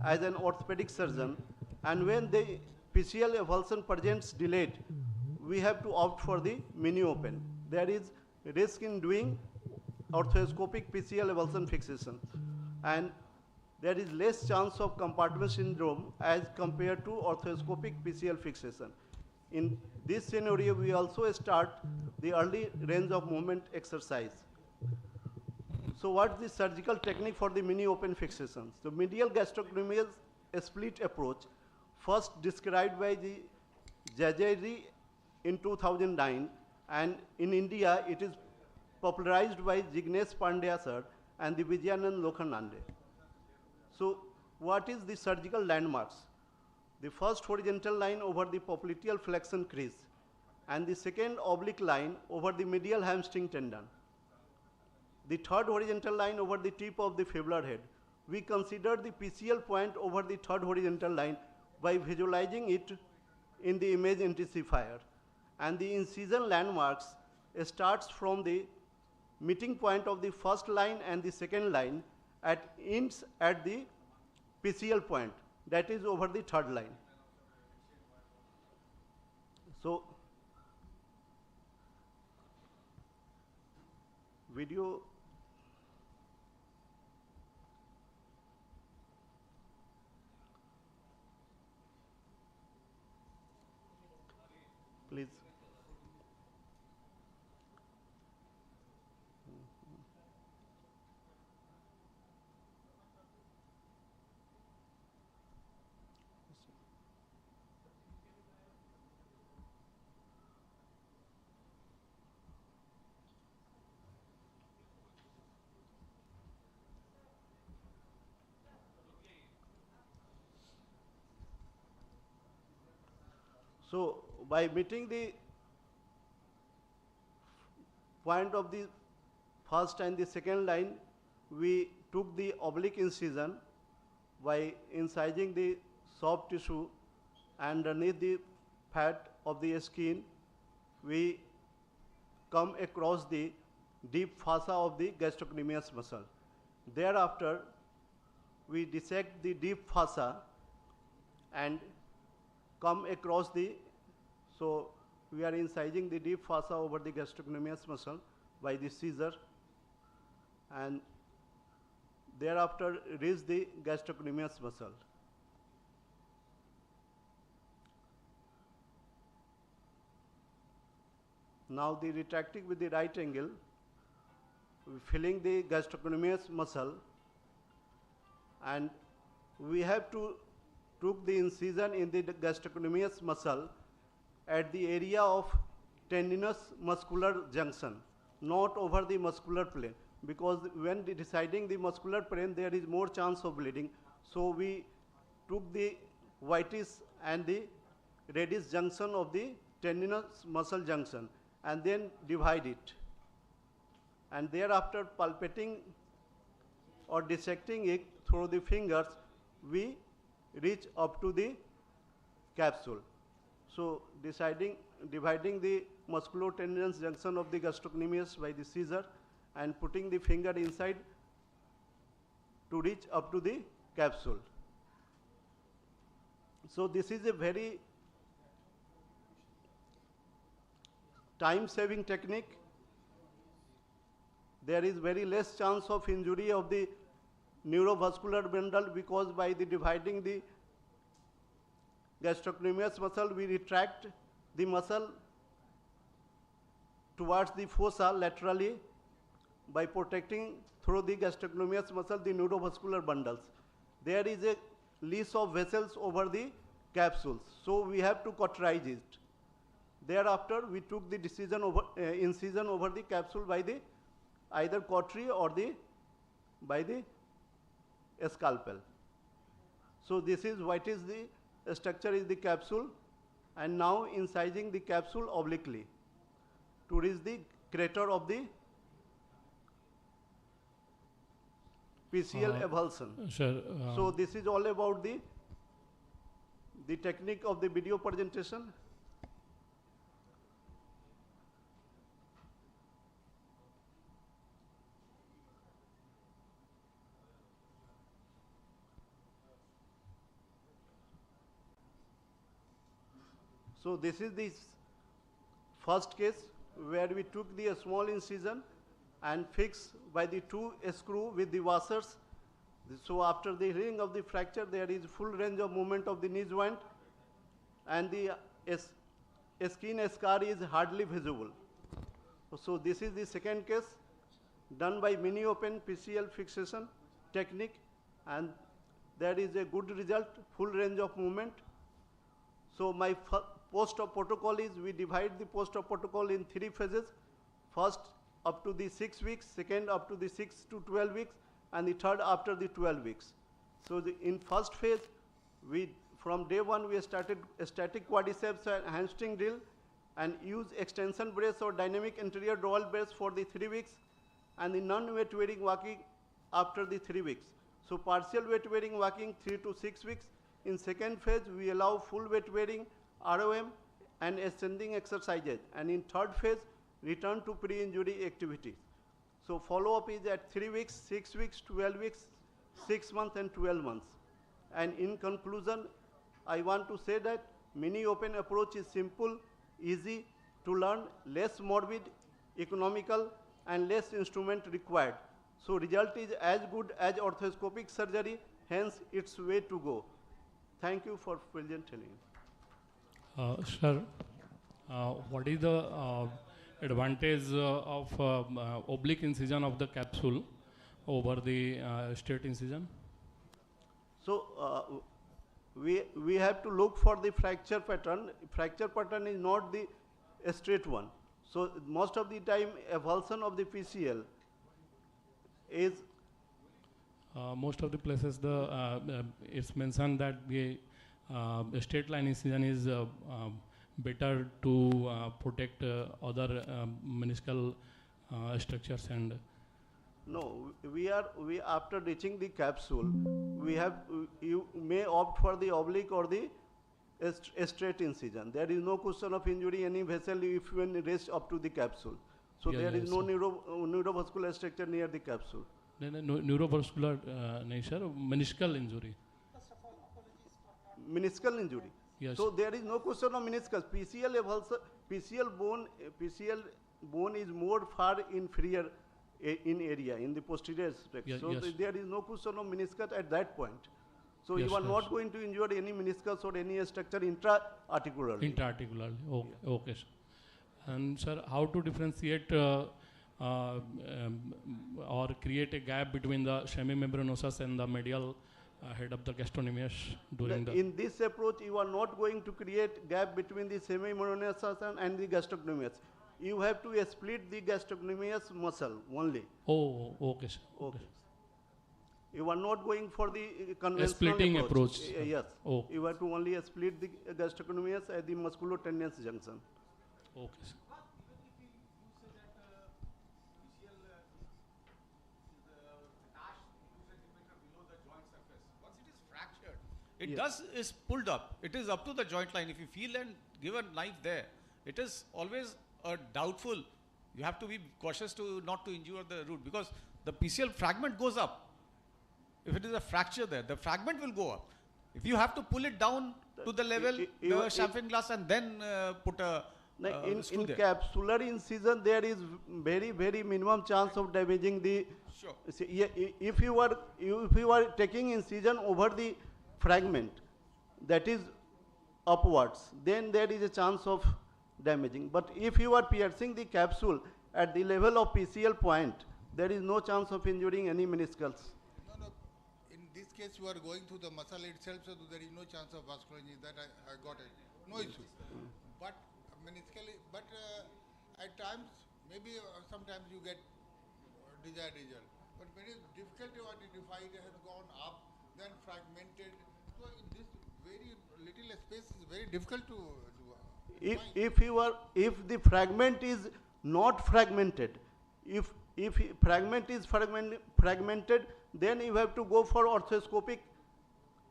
as an orthopedic surgeon, and when the PCL avulsion presents delayed, we have to opt for the mini open. There is risk in doing orthoscopic PCL avulsion fixation, and there is less chance of compartment syndrome as compared to orthoscopic PCL fixation. In this scenario, we also start the early range of movement exercise. So what's the surgical technique for the mini open fixations? The medial gastrocnemius is a split approach, first described by the Jajari in 2009, and in India it is popularized by Jignesh Pandya sir and the Vijayanand Lokhanande. So what is the surgical landmarks? The first horizontal line over the popliteal flexion crease, and the second oblique line over the medial hamstring tendon. the third horizontal line over the tip of the fibular head. We consider the PCL point over the third horizontal line by visualizing it in the image intensifier. And the incision landmarks starts from the meeting point of the first line and the second line ends at the PCL point, that is over the third line. So, video. Please. So, by meeting the point of the first and the second line, we took the oblique incision by incising the soft tissue underneath the fat of the skin. We come across the deep fossa of the gastrocnemius muscle. Thereafter, we dissect the deep fossa and come across the, so we are incising the deep fossa over the gastrocnemius muscle by the scissor, and thereafter reach the gastrocnemius muscle. Now the retracting with the right angle, filling the gastrocnemius muscle, and we have to took the incision in the gastrocnemius muscle at the area of tendinous muscular junction, not over the muscular plane, because when deciding the muscular plane there is more chance of bleeding. So we took the vitis and the radius junction of the tendinous muscle junction and then divide it, and thereafter palpating or dissecting it through the fingers, we reach up to the capsule. So dividing the musculotendinous junction of the gastrocnemius by the scissor and putting the finger inside to reach up to the capsule. So this is a very time-saving technique. There is very less chance of injury of the neurovascular bundle, because by the dividing the gastrocnemius muscle, we retract the muscle towards the fossa laterally by protecting through the gastrocnemius muscle the neurovascular bundles. There is a lease of vessels over the capsules, so we have to cauterize it. Thereafter, we took the incision over the capsule by the either cautery or by the scalpel. So this is what is the structure is the capsule, and now incising the capsule obliquely to reach the crater of the PCL avulsion. Sure, so this is all about the technique of the video presentation. So this is the first case where we took the small incision and fixed by the two screw with the washers. So after the healing of the fracture, there is full range of movement of the knee joint, and the skin scar is hardly visible. So this is the second case done by mini open PCL fixation technique, and there is a good result, full range of movement. So my post-op protocol is, we divide the post-op protocol in 3 phases. First up to the 6 weeks, second up to the 6 to 12 weeks, and the third after the 12 weeks. So in first phase, from day 1 we started static quadriceps and hamstring drill and use extension brace or dynamic anterior dowel brace for the 3 weeks. and the non-weight bearing walking after the 3 weeks. So partial weight bearing walking 3 to 6 weeks. In second phase, we allow full weight bearing, ROM, and ascending exercises. And in third phase, return to pre-injury activities. So follow-up is at 3 weeks, 6 weeks, 12 weeks, 6 months, and 12 months. And in conclusion, I want to say that mini open approach is simple, easy to learn, less morbid, economical, and less instrument required. So result is as good as arthroscopic surgery, hence its way to go. Thank you for brilliant telling. Sir, what is the advantage of oblique incision of the capsule over the straight incision? So we have to look for the fracture pattern. Fracture pattern is not the straight one. So most of the time, avulsion of the PCL is most of the places it's mentioned that the straight line incision is better to protect other meniscal structures and. No, we after reaching the capsule, you may opt for the oblique or the straight incision. There is no question of injury any vessel if you reach up to the capsule. So Yeah, there is yes, no sir. neurovascular structure near the capsule. No, neurovascular, nahi sir, meniscal injury. Meniscal injury. Yes. So there is no question of meniscus. PCL bone is more far inferior in area in the posterior aspect. Yes, so yes. there is no question of meniscus at that point. So Yes, you are yes. not going to injure any meniscus or any structure intra-articularly. Intra-articularly. Okay, okay, sir. And sir, how to differentiate or create a gap between the semimembranosus and the medial head of the gastrocnemius during the. In this approach, you are not going to create gap between the semimembranosus and the gastrocnemius. You have to split the gastrocnemius muscle only. Oh, okay, sir. Okay. You are not going for the conventional splitting approach. Yes. Oh. You have to only split the gastrocnemius at the musculotendinous junction. Okay, sir. It is pulled up. It is up to the joint line. If you feel and give a knife there, it is always doubtful. You have to be cautious to not to injure the root because the PCL fragment goes up. If it is a fracture there, the fragment will go up. If you have to pull it down to the level, the chamfering glass, and then put a in screw there. capsular incision, there is very, very minimum chance of damaging the. Sure. See, if you are taking incision over the fragment that is upwards, then there is a chance of damaging. But if you are piercing the capsule at the level of PCL point, there is no chance of injuring any meniscus. No. In this case, you are going through the muscle itself, so there is no chance of vascular injury. That I got it. No issue. But meniscally, at times, maybe sometimes you get desired result. But very difficult to identify. It has gone up, then fragmented. So in this very little space, is very difficult to do. If the fragment is not fragmented, if fragment is fragmented, then you have to go for arthroscopic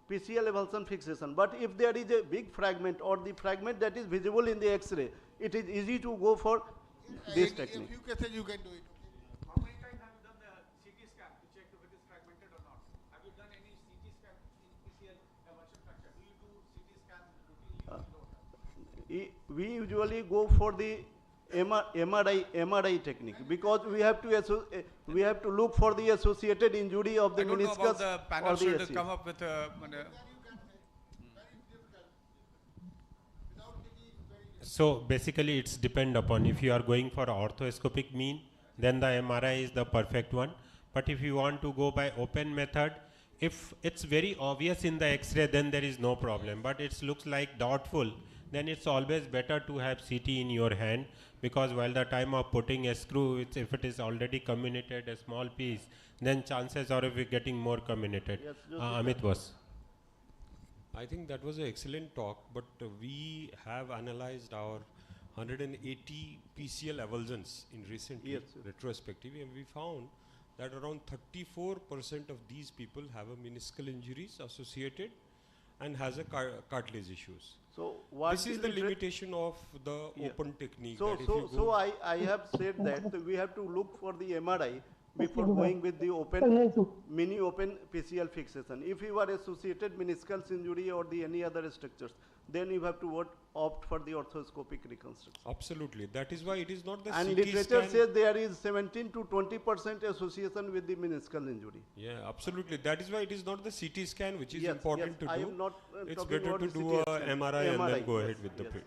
PCL avulsion fixation. But if there is a big fragment or the fragment that is visible in the X-ray, it is easy to go for this technique. In a few cases, you can do it. How many times have you done the CT scan to check if it is fragmented or not? Have you done any CT scan in PCL avulsion fracture? Do you do CT scans routinely? We usually go for the MRI technique because we have to look for the associated injury of the I don't know meniscus about the panel or the should SC. come up with a. So basically it's depend upon if you are going for orthoscopic mean, then the MRI is the perfect one. But if you want to go by open method, if it's very obvious in the X-ray, then there is no problem. But it looks like doubtful, then it's always better to have CT in your hand, because while the time of putting a screw, if it is already comminuted a small piece, then chances are of it getting more comminuted. Yes, Amit was. I think that was an excellent talk, but we have analyzed our 180 PCL avulsions in recent Yes, retrospective, and we found that around 34% of these people have a meniscal injuries associated and has a cartilage issues. So what this is the limitation of the open technique. So, that if you so go I have said that we have to look for the MRI before going with the open, mini open PCL fixation. If you are associated meniscus injury or the any other structures, then you have to opt for the orthoscopic reconstruction. Absolutely. That is why it is not the And CT literature scan. says there is 17 to 20% association with the meniscal injury. Yeah, absolutely. That is why it is not the CT scan which is Yes, important yes. to I do. am not it's talking better about to the do CT a scan. MRI and then go yes, ahead with the yes.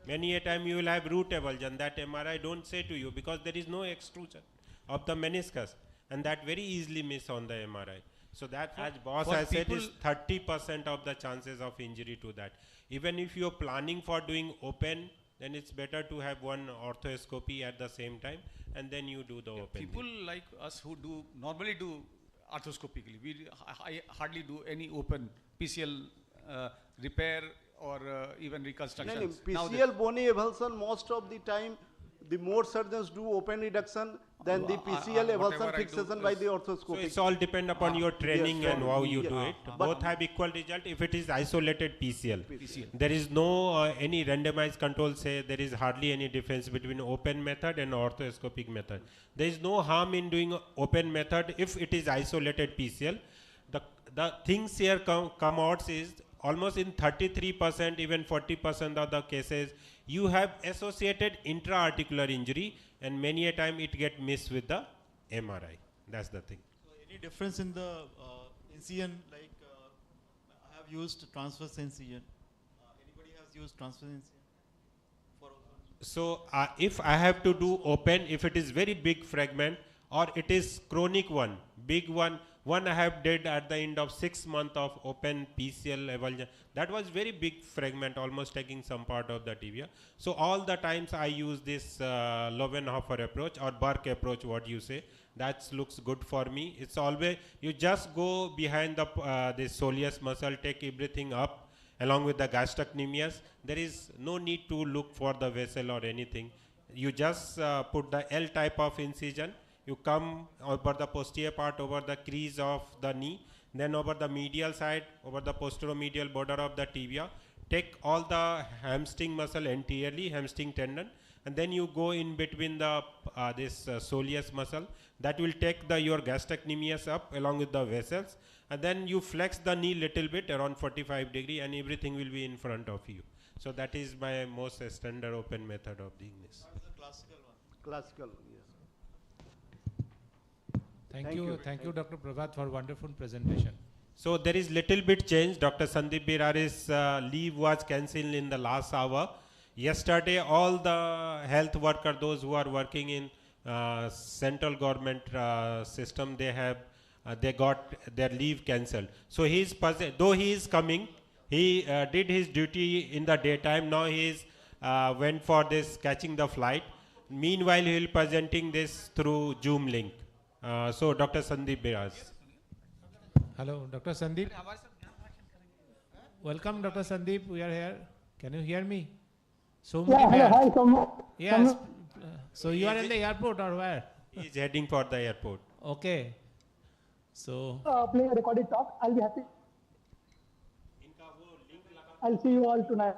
Many a time you will have root avulsion. That MRI don't say to you because there is no extrusion of the meniscus, and that very easily miss on the MRI. So that, as boss has said, is 30% of the chances of injury to that. Even if you are planning for doing open, then it's better to have one orthoscopy at the same time, and then you do the open. People like us who do normally do arthroscopically, I hardly do any open PCL repair or even reconstruction. PCL bony avulsion, most of the time, the more surgeons do open reduction than the PCL avulsion fixation by the orthoscopic. So it's all depend upon your training and how you do it. But Both have equal result if it is isolated PCL. There is no any randomized control say there is hardly any difference between open method and orthoscopic method. There is no harm in doing open method if it is isolated PCL. The things here come out is almost in 33%, even 40% of the cases, you have associated intra-articular injury, and many a time it get missed with the MRI. That's the thing. So any difference in the incision, like I have used transverse incision. Anybody has used transverse incision? So if I have to do open, if it is very big fragment or it is chronic one, big one I have did at the end of 6 months of open PCL avulsion. That was very big fragment, almost taking some part of the tibia. So all the times I use this Lowenhofer approach or Burke approach, what you say, that looks good for me. It's always, you just go behind the this soleus muscle, take everything up along with the gastrocnemius. There is no need to look for the vessel or anything. You just put the L type of incision. You come over the posterior part, over the crease of the knee, then over the medial side, over the posteromedial border of the tibia. Take all the hamstring muscle anteriorly, hamstring tendon, and then you go in between the this soleus muscle. That will take your gastrocnemius up along with the vessels, and then you flex the knee little bit around 45 degree, and everything will be in front of you. So that is my most standard open method of doing this. What is the classical one? Classical, yes. Thank you, Dr. Prabhat, for wonderful presentation. So there is little bit change. Dr. Sandeep Birari's leave was cancelled in the last hour. Yesterday, all the health workers, those who are working in central government system, they got their leave cancelled. So though he is coming, he did his duty in the daytime. Now he is went for this catching the flight. Meanwhile, he will presenting this through Zoom link. So Dr. Sandeep Biraj. Hello, Dr. Sandeep. Welcome, Dr. Sandeep. We are here. Can you hear me? So yeah, hello, hi, yes. So you are in the airport or where? He is heading for the airport. Okay. So. Play a recorded talk. I'll be happy. I'll see you all tonight.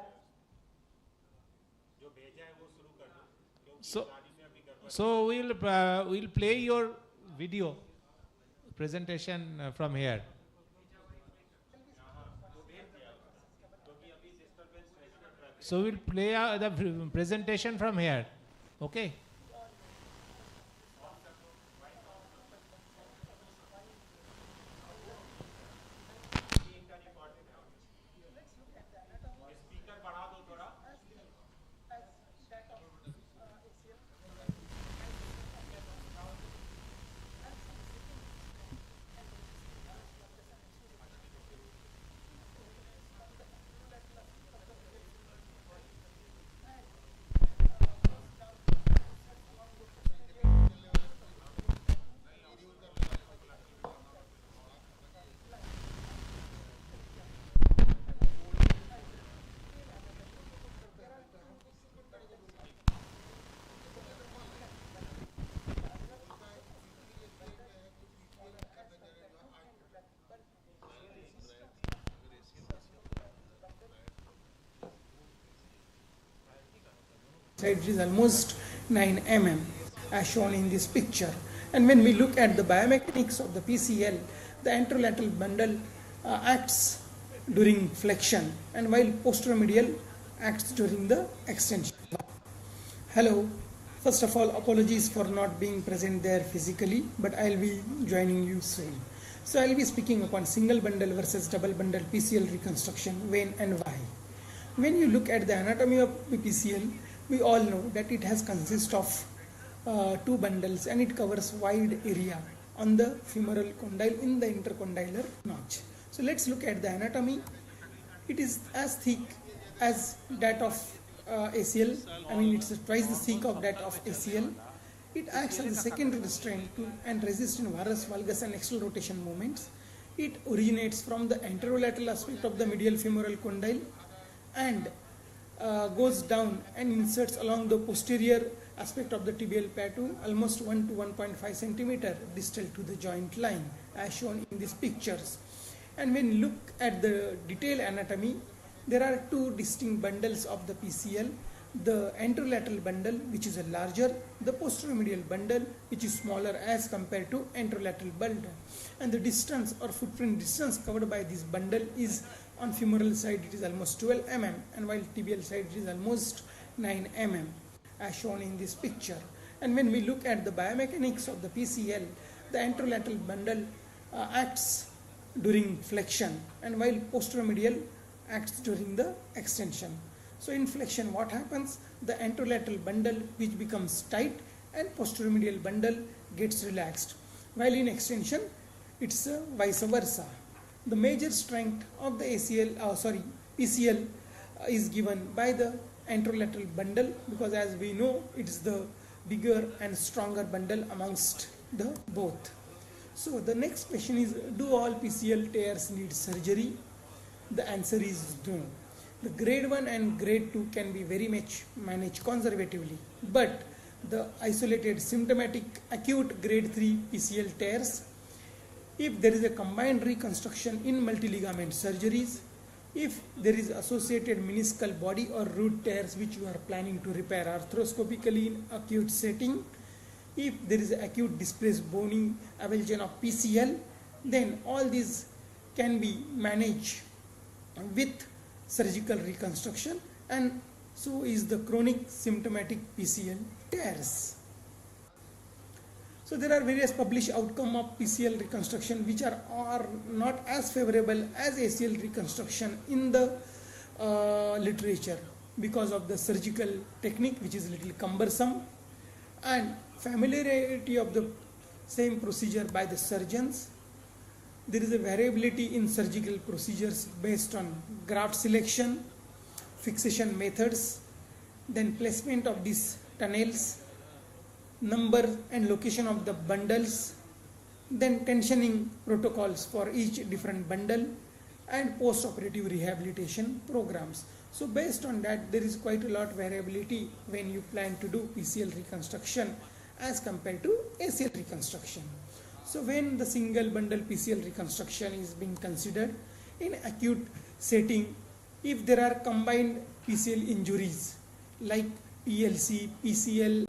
So we'll play your video presentation from here. So we'll play the presentation from here. Okay. side it is almost 9 mm as shown in this picture. And when we look at the biomechanics of the PCL, the anterolateral bundle acts during flexion, and while posteromedial acts during the extension. Hello, first of all, apologies for not being present there physically, but I'll be joining you soon. So I'll be speaking upon single bundle versus double bundle PCL reconstruction, when and why. When you look at the anatomy of PCL, we all know that it has consist of two bundles, and it covers wide area on the femoral condyle in the intercondylar notch. So let's look at the anatomy. It is as thick as that of ACL. I mean, it's twice the thick of that of ACL. It acts as a secondary restraint and resists in varus, valgus and external rotation movements. It originates from the anterolateral aspect of the medial femoral condyle and goes down and inserts along the posterior aspect of the tibial plateau, almost 1 to 1.5 centimeter distal to the joint line, as shown in these pictures. And when you look at the detailed anatomy, there are two distinct bundles of the PCL. The anterolateral bundle, which is a larger, the posteromedial bundle, which is smaller as compared to anterolateral bundle. And the distance or footprint distance covered by this bundle is, on femoral side it is almost 12 mm, and while tibial side it is almost 9 mm, as shown in this picture. And when we look at the biomechanics of the PCL, the anterolateral bundle acts during flexion, and while posteromedial acts during the extension. So in flexion, what happens? The anterolateral bundle, which becomes tight, and posteromedial bundle gets relaxed. While in extension, it's vice versa. The major strength of the PCL is given by the anterolateral bundle, because as we know, it's the bigger and stronger bundle amongst the both. So the next question is, do all PCL tears need surgery? The answer is no. The grade 1 and grade 2 can be very much managed conservatively, but the isolated symptomatic acute grade 3 PCL tears, if there is a combined reconstruction in multi-ligament surgeries, if there is associated meniscal body or root tears which you are planning to repair arthroscopically in acute setting, if there is acute displaced bony avulsion of PCL, then all these can be managed with surgical reconstruction, and so is the chronic symptomatic PCL tears. So there are various published outcomes of PCL reconstruction which are not as favorable as ACL reconstruction in the literature, because of the surgical technique, which is a little cumbersome, and familiarity of the same procedure by the surgeons. There is a variability in surgical procedures based on graft selection, fixation methods, then placement of these tunnels, number and location of the bundles, then tensioning protocols for each different bundle, and post-operative rehabilitation programs. So based on that, there is quite a lot of variability when you plan to do PCL reconstruction as compared to ACL reconstruction. So when the single bundle PCL reconstruction is being considered in acute setting, if there are combined PCL injuries like PLC, PCL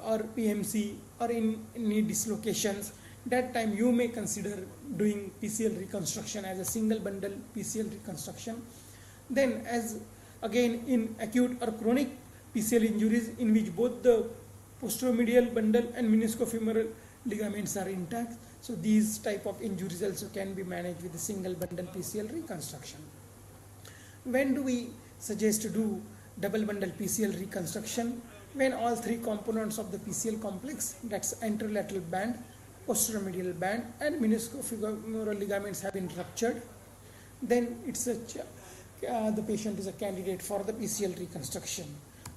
or PMC, or in knee dislocations, that time you may consider doing PCL reconstruction as a single bundle PCL reconstruction. Then as again in acute or chronic PCL injuries in which both the posteromedial bundle and meniscofemoral ligaments are intact, so these type of injuries also can be managed with a single bundle PCL reconstruction. When do we suggest to do double bundle PCL reconstruction? When all three components of the PCL complex, that's anterolateral band, posteromedial band, and meniscofemoral ligaments have been ruptured, then it's the patient is a candidate for the PCL reconstruction.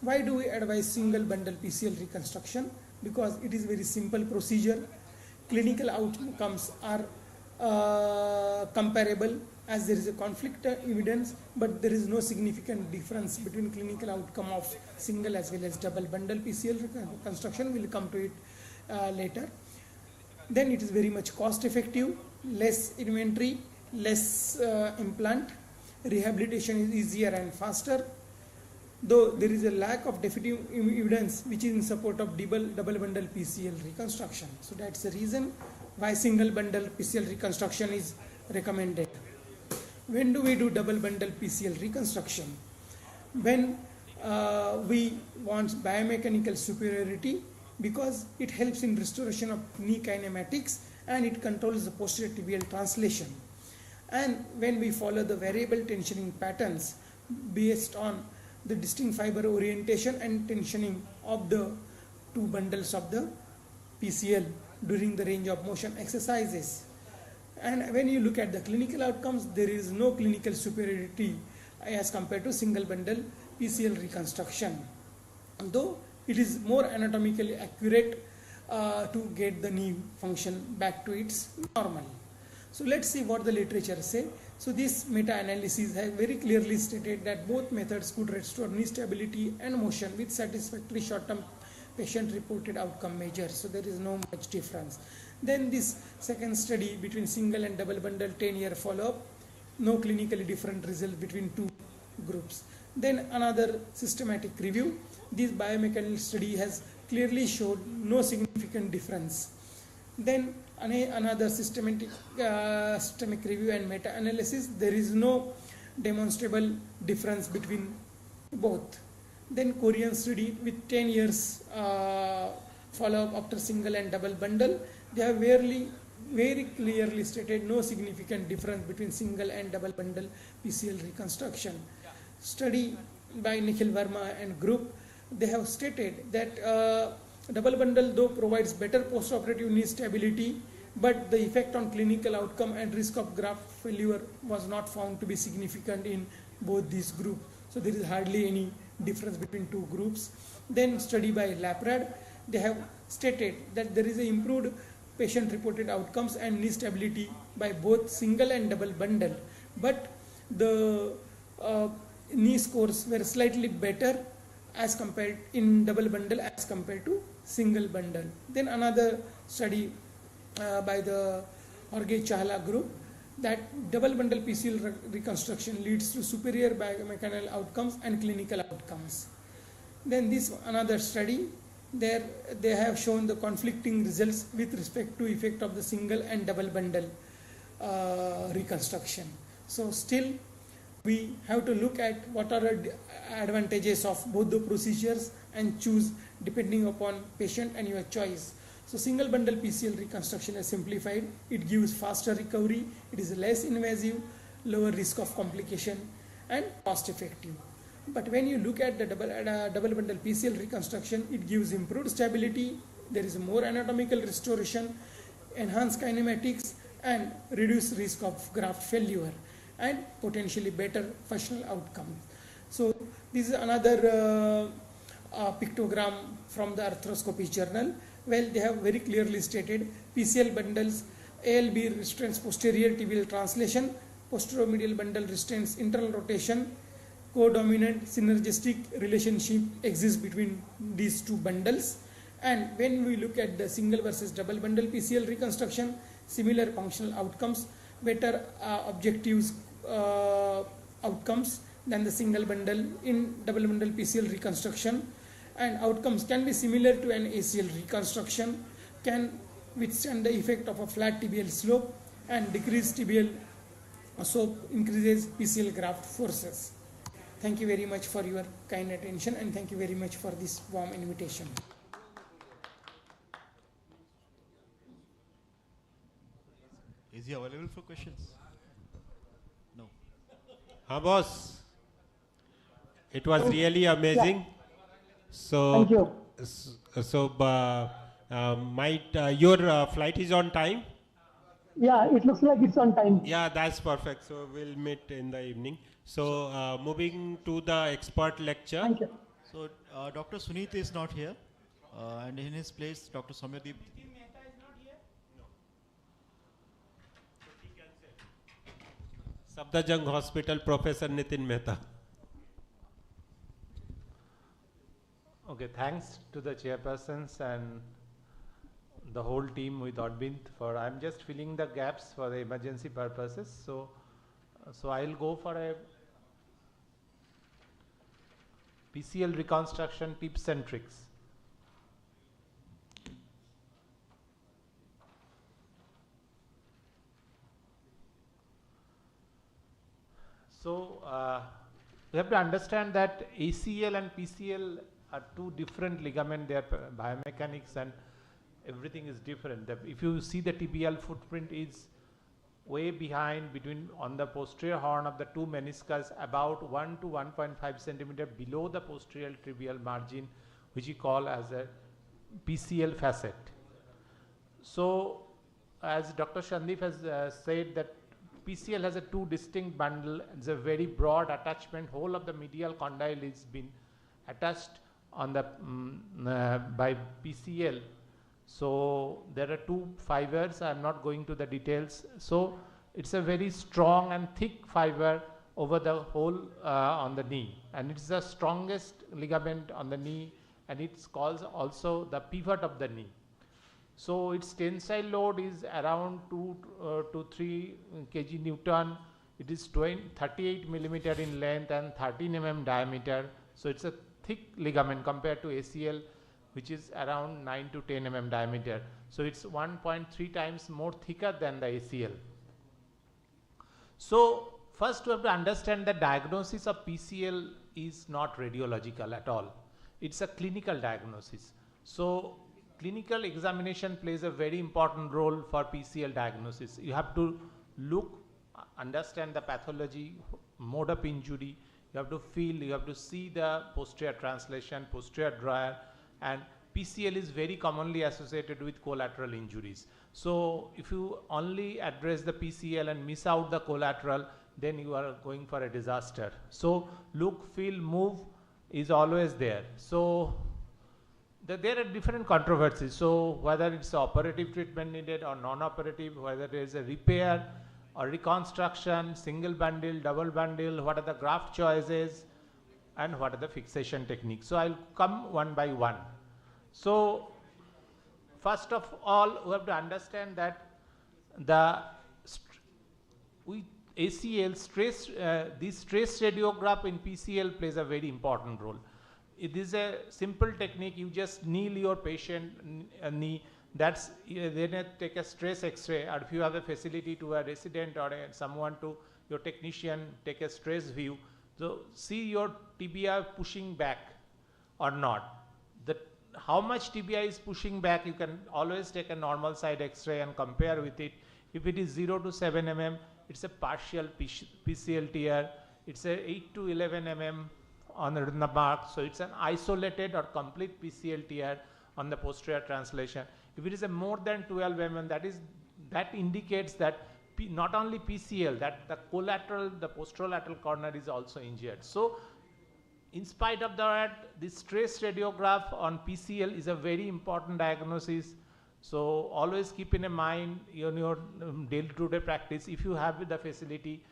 Why do we advise single bundle PCL reconstruction? Because it is very simple procedure. Clinical outcomes are comparable, as there is a conflict evidence, but there is no significant difference between clinical outcome of single as well as double bundle PCL reconstruction. We'll come to it later. Then it is very much cost effective, less inventory, less implant. Rehabilitation is easier and faster. though there is a lack of definitive evidence which is in support of double bundle PCL reconstruction. So that's the reason why single bundle PCL reconstruction is recommended. When do we do double bundle PCL reconstruction? When we want biomechanical superiority, because it helps in restoration of knee kinematics and it controls the posterior tibial translation. And when we follow the variable tensioning patterns based on the distinct fiber orientation and tensioning of the two bundles of the PCL during the range of motion exercises. And when you look at the clinical outcomes, there is no clinical superiority as compared to single bundle PCL reconstruction, though it is more anatomically accurate to get the knee function back to its normal. So let's see what the literature say. So this meta-analysis has very clearly stated that both methods could restore knee stability and motion with satisfactory short-term patient-reported outcome measures. So there is no much difference. Then this second study between single and double bundle 10-year follow-up, no clinically different results between two groups. Then another systematic review. This biomechanical study has clearly showed no significant difference. Then another systematic review and meta-analysis, there is no demonstrable difference between both. Then Korean study with 10 years follow-up after single and double bundle, they have very clearly stated no significant difference between single and double bundle PCL reconstruction. Study by Nikhil Verma and group, they have stated that double bundle though provides better post-operative knee stability, but the effect on clinical outcome and risk of graft failure was not found to be significant in both these groups. So there is hardly any difference between two groups. Then study by Laprad, they have stated that there is an improved patient-reported outcomes and knee stability by both single and double bundle, but the knee scores were slightly better as compared in double bundle as compared to single bundle. Then another study by the Jorge Chahala group, that double bundle PCL reconstruction leads to superior biomechanical outcomes and clinical outcomes. Then this another study, there they have shown the conflicting results with respect to effect of the single and double bundle reconstruction. So still we have to look at what are the advantages of both the procedures and choose depending upon patient and your choice. So single bundle PCL reconstruction is simplified. It gives faster recovery. It is less invasive, lower risk of complication and cost effective. But when you look at the double bundle PCL reconstruction, it gives improved stability. There is more anatomical restoration, enhanced kinematics and reduced risk of graft failure and potentially better functional outcomes. So this is another pictogram from the Arthroscopy journal. Well, they have very clearly stated PCL bundles, ALB restrains posterior tibial translation, posteromedial bundle restrains internal rotation, co-dominant synergistic relationship exists between these two bundles. And when we look at the single versus double bundle PCL reconstruction, similar functional outcomes, better objectives outcomes than the single bundle in double bundle PCL reconstruction, and outcomes can be similar to an ACL reconstruction, can withstand the effect of a flat tibial slope, and decreased tibial slope increases PCL graft forces. Thank you very much for your kind attention and thank you very much for this warm invitation. Is he available for questions? No. Boss. It was really amazing. Yeah. So, thank you. Your flight is on time? Yeah, it looks like it's on time. Yeah, that's perfect. So we'll meet in the evening. So moving to the expert lecture. Thank you. So Dr. Sunit is not here, and in his place, Dr. Soumyadeep. Safdarjung Hospital, Professor Nitin Mehta. Okay, thanks to the chairpersons and the whole team with Arvind for, I'm just filling the gaps for the emergency purposes. So I'll go for a PCL reconstruction tips and tricks. So we have to understand that ACL and PCL are two different ligaments. Their biomechanics and everything is different. If you see the tibial footprint is way behind between on the posterior horn of the two meniscus, about 1 to 1.5 centimeter below the posterior tibial margin, which we call as a PCL facet. So as Dr. Shandip has said that PCL has a two distinct bundle. It's a very broad attachment. Whole of the medial condyle is been attached on the by PCL. So there are two fibers. I'm not going to the details. So it's a very strong and thick fiber over the whole on the knee, and it's the strongest ligament on the knee, and it's called also the pivot of the knee. So its tensile load is around 2 to 3 kg Newton. It is 38 millimeter in length and 13 mm diameter. So it's a thick ligament compared to ACL, which is around 9 to 10 mm diameter. So it's 1.3 times more thicker than the ACL. So first we have to understand the diagnosis of PCL is not radiological at all. It's a clinical diagnosis. So clinical examination plays a very important role for PCL diagnosis. You have to look, understand the pathology, mode of injury, you have to feel, you have to see the posterior translation, posterior drawer, and PCL is very commonly associated with collateral injuries. So if you only address the PCL and miss out the collateral, then you are going for a disaster. So look, feel, move is always there. So there are different controversies. So whether it's operative treatment needed or non-operative, whether there is a repair or reconstruction, single bundle, double bundle, what are the graft choices, and what are the fixation techniques. So I'll come one by one. So first of all, we have to understand that the ACL stress, this stress radiograph in PCL plays a very important role. It is a simple technique. You just kneel your patient knee. That's then take a stress X-ray, or if you have a facility to a resident or someone to your technician, take a stress view. So see your tibia pushing back or not. How much tibia is pushing back, you can always take a normal side X-ray and compare with it. If it is 0 to 7 mm, it's a partial PCL tear. It's a 8 to 11 mm on the mark, so it's an isolated or complete PCL tear on the posterior translation. If it is a more than 12 mm, that indicates that not only PCL, that the collateral, the posterolateral corner is also injured. So in spite of that, the stress radiograph on PCL is a very important diagnosis. So always keep in mind in your day-to-day practice, if you have the facility,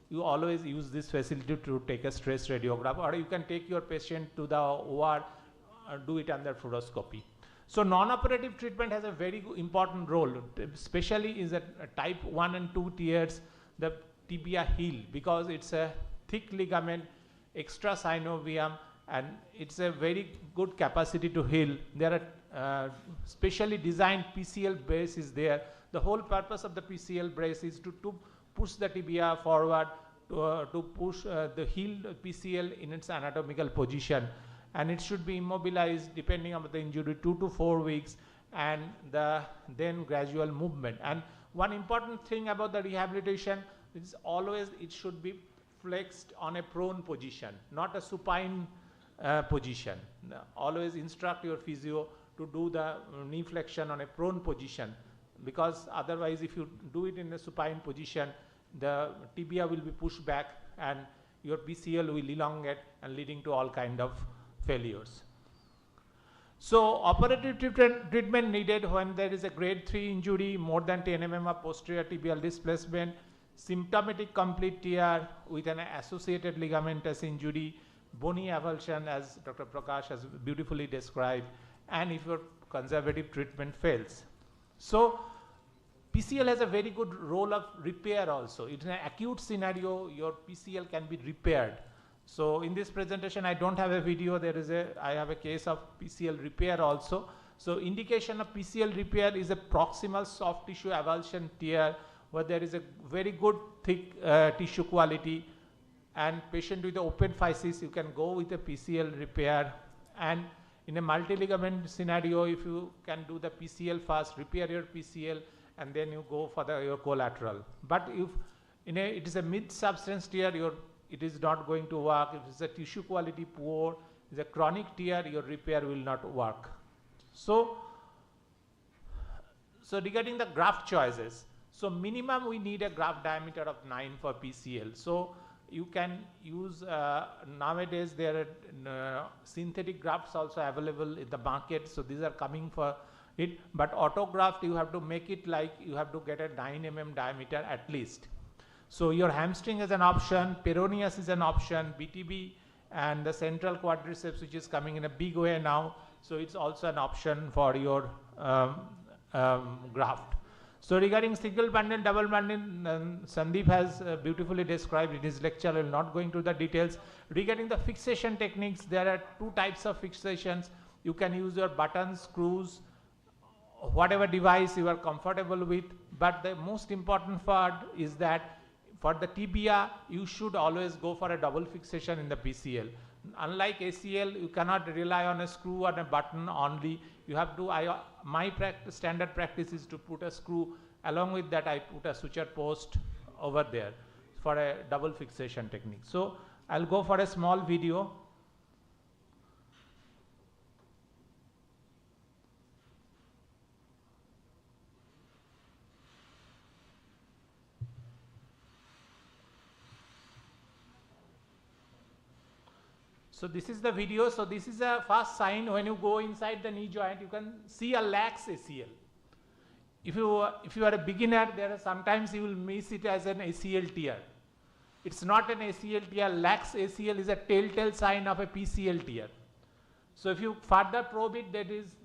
you always use this facility to take a stress radiograph, or you can take your patient to the OR, do it under fluoroscopy. So non-operative treatment has a very important role, especially is that type 1 and 2 tears, the tibia heel, because it's a thick ligament, extra synovium, and it's a very good capacity to heal. There are specially designed PCL brace is there. The whole purpose of the PCL brace is to push the tibia forward, to push the healed PCL in its anatomical position, and it should be immobilized depending on the injury 2 to 4 weeks, and then gradual movement. And one important thing about the rehabilitation is always it should be flexed on a prone position, not a supine position. Always instruct your physio to do the knee flexion on a prone position, because otherwise if you do it in a supine position, the tibia will be pushed back and your PCL will elongate and leading to all kind of failures. So operative treatment needed when there is a grade 3 injury, more than 10 mm of posterior tibial displacement, symptomatic complete tear with an associated ligamentous injury, bony avulsion as Dr. Prakash has beautifully described, and if your conservative treatment fails. So PCL has a very good role of repair also. In an acute scenario, your PCL can be repaired. So in this presentation, I don't have a video. I have a case of PCL repair also. So indication of PCL repair is a proximal soft tissue avulsion tear where there is a very good thick tissue quality, and patient with the open physis, you can go with a PCL repair. And in a multi-ligament scenario, if you can do the PCL first, repair your PCL, and then you go for your collateral. But if it is a mid-substance tear, it is not going to work. If it's a tissue quality poor, it's a chronic tear, your repair will not work. So regarding the graft choices, so minimum we need a graft diameter of 9 for PCL. So you can use, nowadays there are synthetic grafts also available in the market. So these are coming for it. But autograft, you have to make it like you have to get a 9 mm diameter at least. So your hamstring is an option, peroneus is an option, BTB and the central quadriceps, which is coming in a big way now. So it's also an option for your graft. So regarding single bundle, double bundle, Sandeep has beautifully described in his lecture. I will not go into the details. Regarding the fixation techniques, there are 2 types of fixations. You can use your buttons, screws, whatever device you are comfortable with. But the most important part is that for the tibia, you should always go for a double fixation in the PCL. Unlike ACL, you cannot rely on a screw or a button only. You have to, my standard practice is to put a screw. Along with that, I put a suture post over there for a double fixation technique. So I'll go for a small video. So this is the video. So this is a first sign when you go inside the knee joint, you can see a lax ACL. If you are a beginner, sometimes you will miss it as an ACL tear. It's not an ACL tear. Lax ACL is a telltale sign of a PCL tear. So if you further probe it,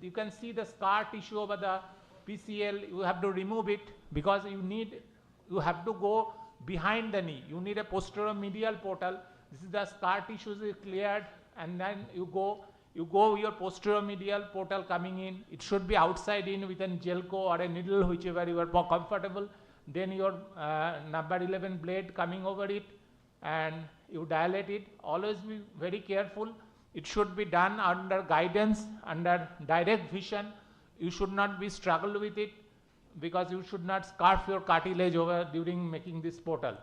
you can see the scar tissue over the PCL. You have to remove it because you have to go behind the knee. You need a posterior medial portal. This is the scar tissue is cleared, and then you go your posterior medial portal coming in. It should be outside in with a Gelco or a needle, whichever you are more comfortable. Then your number 11 blade coming over it, and you dilate it. Always be very careful. It should be done under guidance, under direct vision. You should not be struggled with it because you should not scarf your cartilage over during making this portal.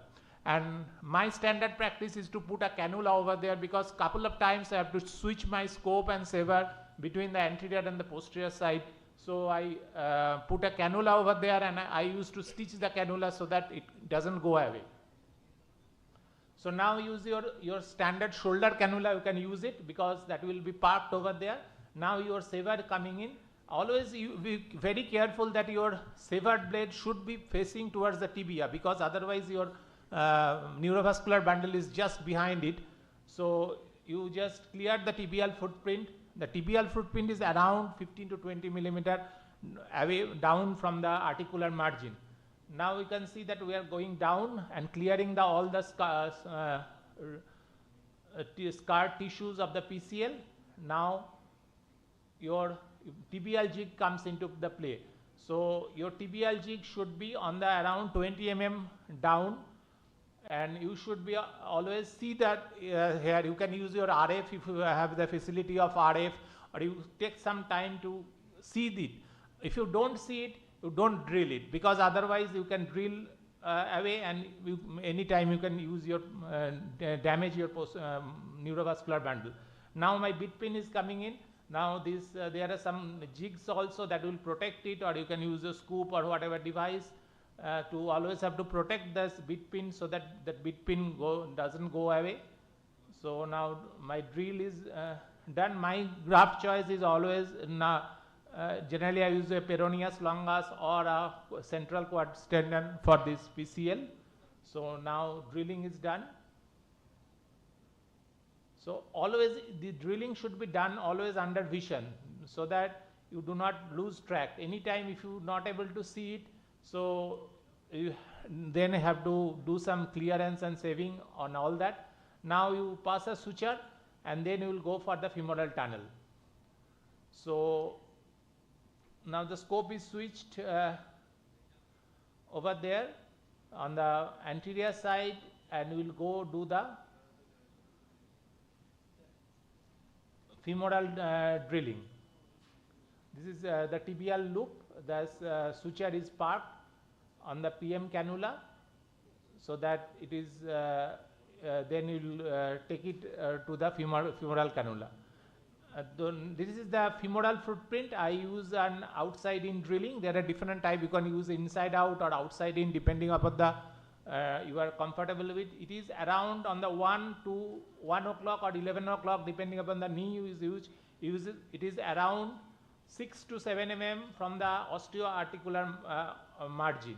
And my standard practice is to put a cannula over there because couple of times I have to switch my scope and saver between the anterior and the posterior side. So I put a cannula over there, and I used to stitch the cannula so that it doesn't go away. So now use your standard shoulder cannula. You can use it because that will be parked over there. Now your saver coming in. Always you be very careful that your severed blade should be facing towards the tibia because otherwise your neurovascular bundle is just behind it. So you just clear the tibial footprint. The tibial footprint is around 15 to 20 millimeter away down from the articular margin. Now you can see that we are going down and clearing all the scar tissues of the PCL. Now your tibial jig comes into the play. So your tibial jig should be on the around 20 mm down. And you should be always see that here you can use your RF if you have the facility of RF, or you take some time to see it. If you don't see it, you don't drill it because otherwise you can drill away and anytime you can use your damage your neurovascular bundle. Now my bit pin is coming in. Now there are some jigs also that will protect it, or you can use a scoop or whatever device. To always have to protect this bit pin so that that bit pin doesn't go away. So now my drill is done. My graft choice is always generally I use a peroneus longus or a central quad tendon for this PCL. So now drilling is done. So always the drilling should be done always under vision so that you do not lose track. Anytime if you are not able to see it, so you then have to do some clearance and saving on all that. Now you pass a suture and then you will go for the femoral tunnel. So now the scope is switched over there on the anterior side, and we will go do the femoral drilling. This is the tibial loop. The suture is parked on the PM cannula, so that it is then you will take it to the femoral cannula. This is the femoral footprint. I use an outside in drilling. There are different types. You can use inside out or outside in, depending upon the you are comfortable with. It is around on the 1 to 1 o'clock or 11 o'clock, depending upon the knee you use. It is around 6 to 7 mm from the osteoarticular margin.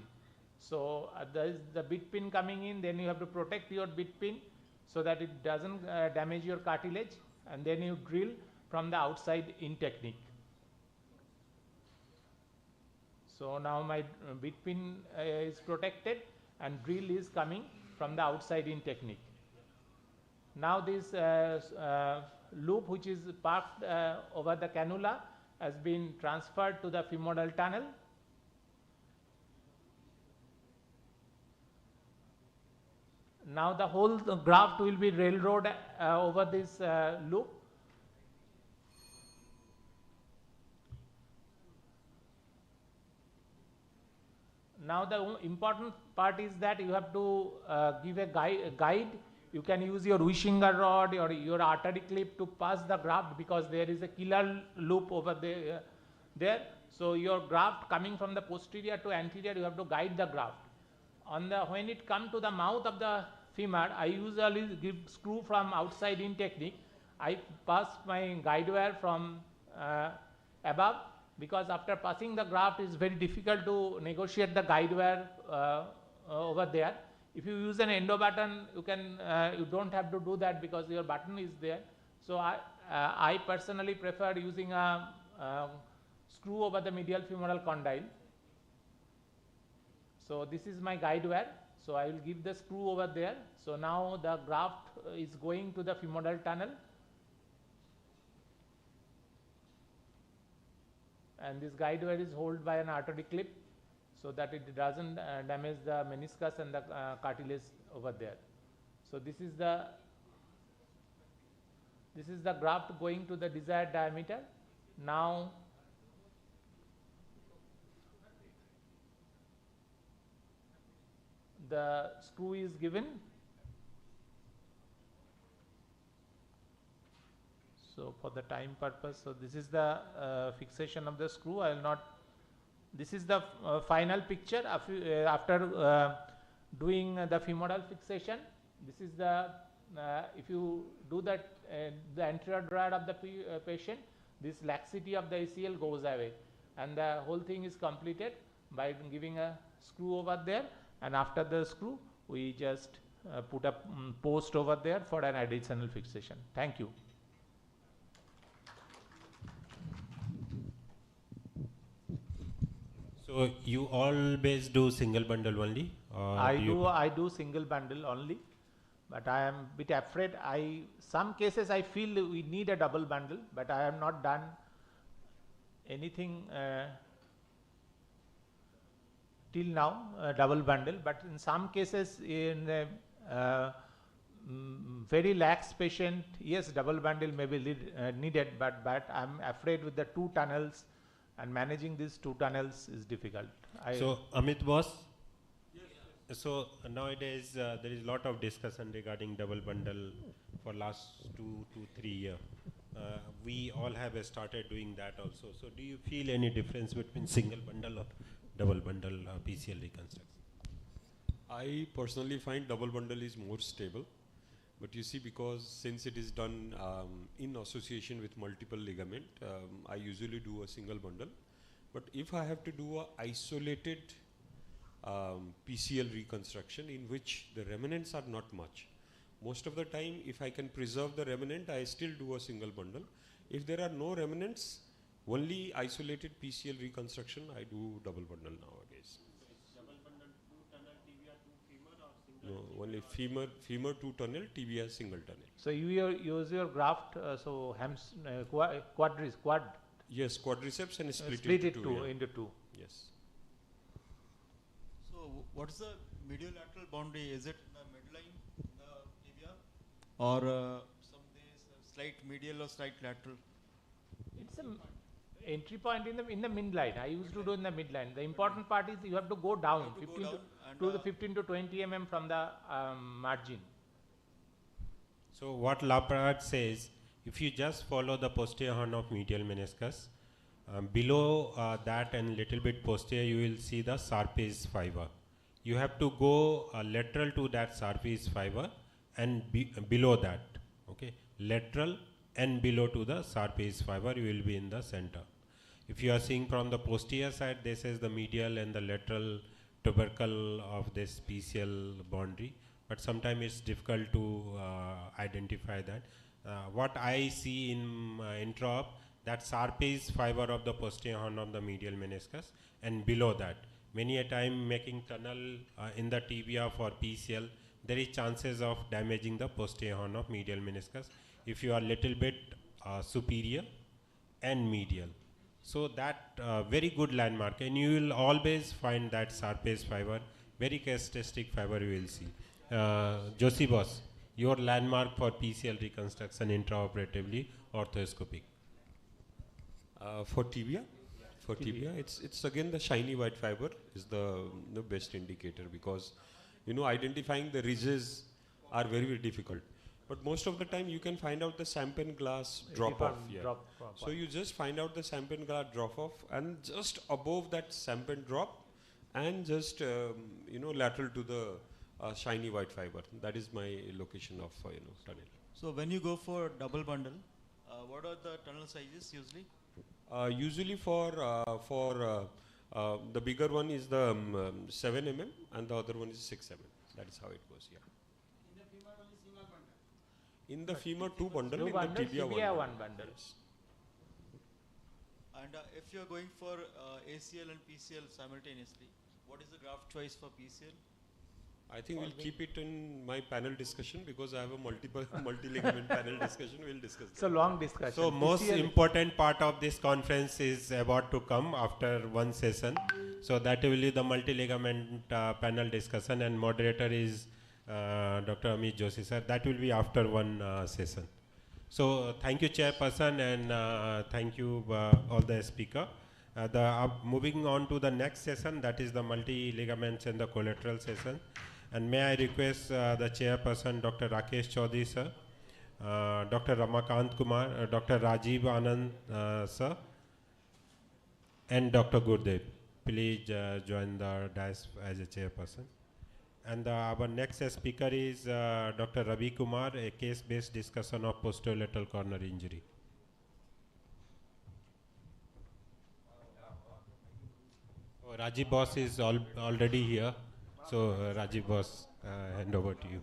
So there is the bit pin coming in. Then you have to protect your bit pin so that it doesn't damage your cartilage, and then you drill from the outside in technique. So now my bit pin is protected and drill is coming from the outside in technique. Now this loop, which is parked over the cannula, has been transferred to the femoral tunnel. Now the whole graft will be railroad over this loop. Now the important part is that you have to give a guide. You can use your Wischinger rod or your artery clip to pass the graft, because there is a killer loop over there. So your graft coming from the posterior to anterior, you have to guide the graft. When it comes to the mouth of the femur, I usually give screw from outside in technique. I pass my guide wire from above, because after passing the graft, it's very difficult to negotiate the guide wire over there. If you use an endo button, you don't have to do that, because your button is there. So I personally prefer using a screw over the medial femoral condyle. So this is my guide wire. So I will give the screw over there. So now the graft is going to the femoral tunnel. And this guide wire is held by an artery clip, so that it doesn't damage the meniscus and the cartilage over there. So this is the graft going to the desired diameter. Now the screw is given. So for the time purpose, so this is the fixation of the screw. I will not. This is the final picture after doing the femoral fixation. This is the if you do that the anterior dryad of the patient, this laxity of the ACL goes away, and the whole thing is completed by giving a screw over there. And after the screw, we just put a post over there for an additional fixation. Thank you. So you always do single bundle only? I do single bundle only, but I am a bit afraid. Some cases I feel we need a double bundle, but I have not done anything till now, double bundle. But in some cases, in very lax patient, yes, double bundle may be needed, but I am afraid with the two tunnels, and managing these two tunnels is difficult. So Amit boss, so nowadays there is a lot of discussion regarding double bundle for last 2 to 3 years. We all have started doing that also. So do you feel any difference between single bundle or double bundle PCL reconstruction? I personally find double bundle is more stable. But you see, because since it is done in association with multiple ligament, I usually do a single bundle. But if I have to do a isolated PCL reconstruction in which the remnants are not much, most of the time if I can preserve the remnant, I still do a single bundle. If there are no remnants, only isolated PCL reconstruction, I do double bundle nowadays. No, only femur 2 tunnel, tibia single tunnel. So you use your graft, quad. Yes, quadriceps and split it into two. Yes. So what is the mediolateral boundary? Is it in the midline, the tibia, or some days slight medial or slight lateral? It's an entry point in the midline. I used to do in the midline. The important part is you have to go down, 15 to 20 mm from the margin. So what Laprade says, if you just follow the posterior horn of medial meniscus, below that and little bit posterior, you will see the Sarpes fiber. You have to go lateral to that Sarpes fiber and below that, okay? Lateral and below to the Sarpes fiber, you will be in the center. If you are seeing from the posterior side, this is the medial and the lateral tubercle of this PCL boundary, but sometimes it's difficult to identify that. What I see in intra-op, that Sarpes fiber of the posterior horn of the medial meniscus, and below that, many a time making tunnel in the tibia for PCL, there is chances of damaging the posterior horn of medial meniscus if you are little bit superior and medial. So that very good landmark, and you will always find that Sarpes fiber, very characteristic fiber you will see. Josie boss, your landmark for PCL reconstruction intraoperatively orthoscopic. For tibia? For tibia, it's again the shiny white fiber is the best indicator, because identifying the ridges are very, very difficult. But most of the time you can find out the Sampen glass drop off. Yeah. So you just find out the Sampen glass drop off, and just above that Sampen drop, and just lateral to the shiny white fiber. That is my location of tunnel. So when you go for double bundle, what are the tunnel sizes usually? Usually for the bigger one is the 7 mm and the other one is 6 mm. That is how it goes. Yeah. In the femur, 2 bundle, in the tibia, one bundle. Yes. And if you are going for ACL and PCL simultaneously, what is the graft choice for PCL? I think we'll keep it in my panel discussion, because I have a multi-ligament panel discussion. We'll discuss. It's a long discussion. So most important part of this conference is about to come after one session. So that will be the multi-ligament panel discussion, and moderator is Dr. Amit Joshi sir. That will be after one session. So thank you, Chairperson, and thank you all the speaker. Moving on to the next session, that is the multi-ligaments and the collateral session. And may I request the Chairperson, Dr. Rakesh Chaudhary sir, Dr. Ramakant Kumar, Dr. Rajiv Anand sir, and Dr. Gurdev. Please join the dais as a Chairperson. And our next speaker is Dr. Ravi Kumar, a case-based discussion of posterolateral corner injury. Oh, Rajiv boss is already here. So Rajiv boss, hand over to you.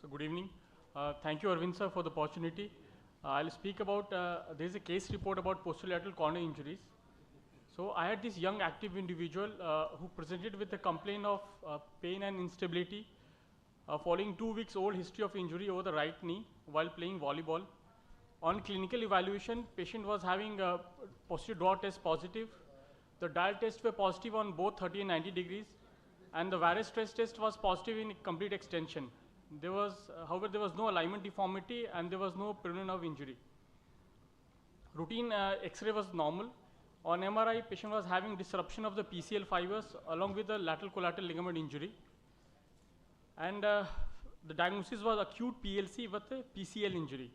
So good evening. Thank you, Arvind sir, for the opportunity. I'll speak about, there is a case report about posterolateral corner injuries. So I had this young active individual who presented with a complaint of pain and instability following 2 weeks old history of injury over the right knee while playing volleyball. On clinical evaluation, patient was having a posterior draw test positive. The dial tests were positive on both 30 and 90 degrees, and the varus stress test was positive in complete extension. There was, however, there was no alignment deformity and there was no peroneal nerve injury. Routine X-ray was normal. On MRI, patient was having disruption of the PCL fibers along with the lateral collateral ligament injury. And the diagnosis was acute PLC with a PCL injury.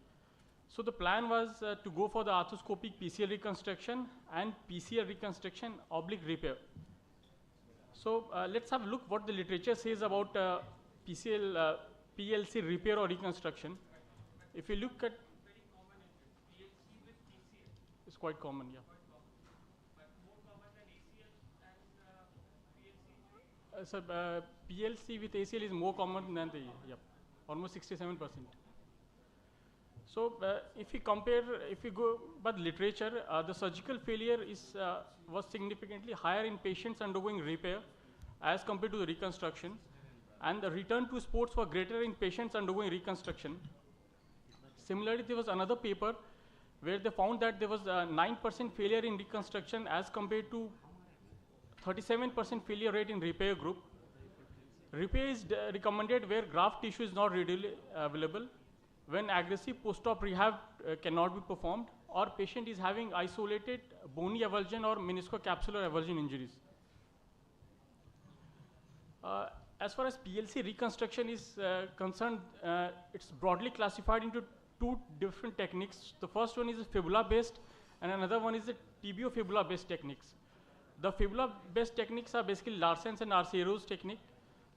So the plan was to go for the arthroscopic PCL reconstruction and PCL reconstruction oblique repair. So let's have a look what the literature says about PLC repair or reconstruction. If you look at, it's quite common, yeah. So PLC with ACL is more common than the, almost 67%. So if we go by the literature, the surgical failure was significantly higher in patients undergoing repair as compared to the reconstruction, and the return to sports were greater in patients undergoing reconstruction. Similarly, there was another paper where they found that there was 9% failure in reconstruction as compared to 37% failure rate in repair group. Repair is recommended where graft tissue is not readily available, when aggressive post-op rehab cannot be performed, or patient is having isolated bony avulsion or meniscocapsular avulsion injuries. As far as PLC reconstruction is concerned, it's broadly classified into two different techniques. The first one is fibula-based, and another one is the tibiofibula-based techniques. The fibula-based techniques are basically Larsen's and Arciero's technique.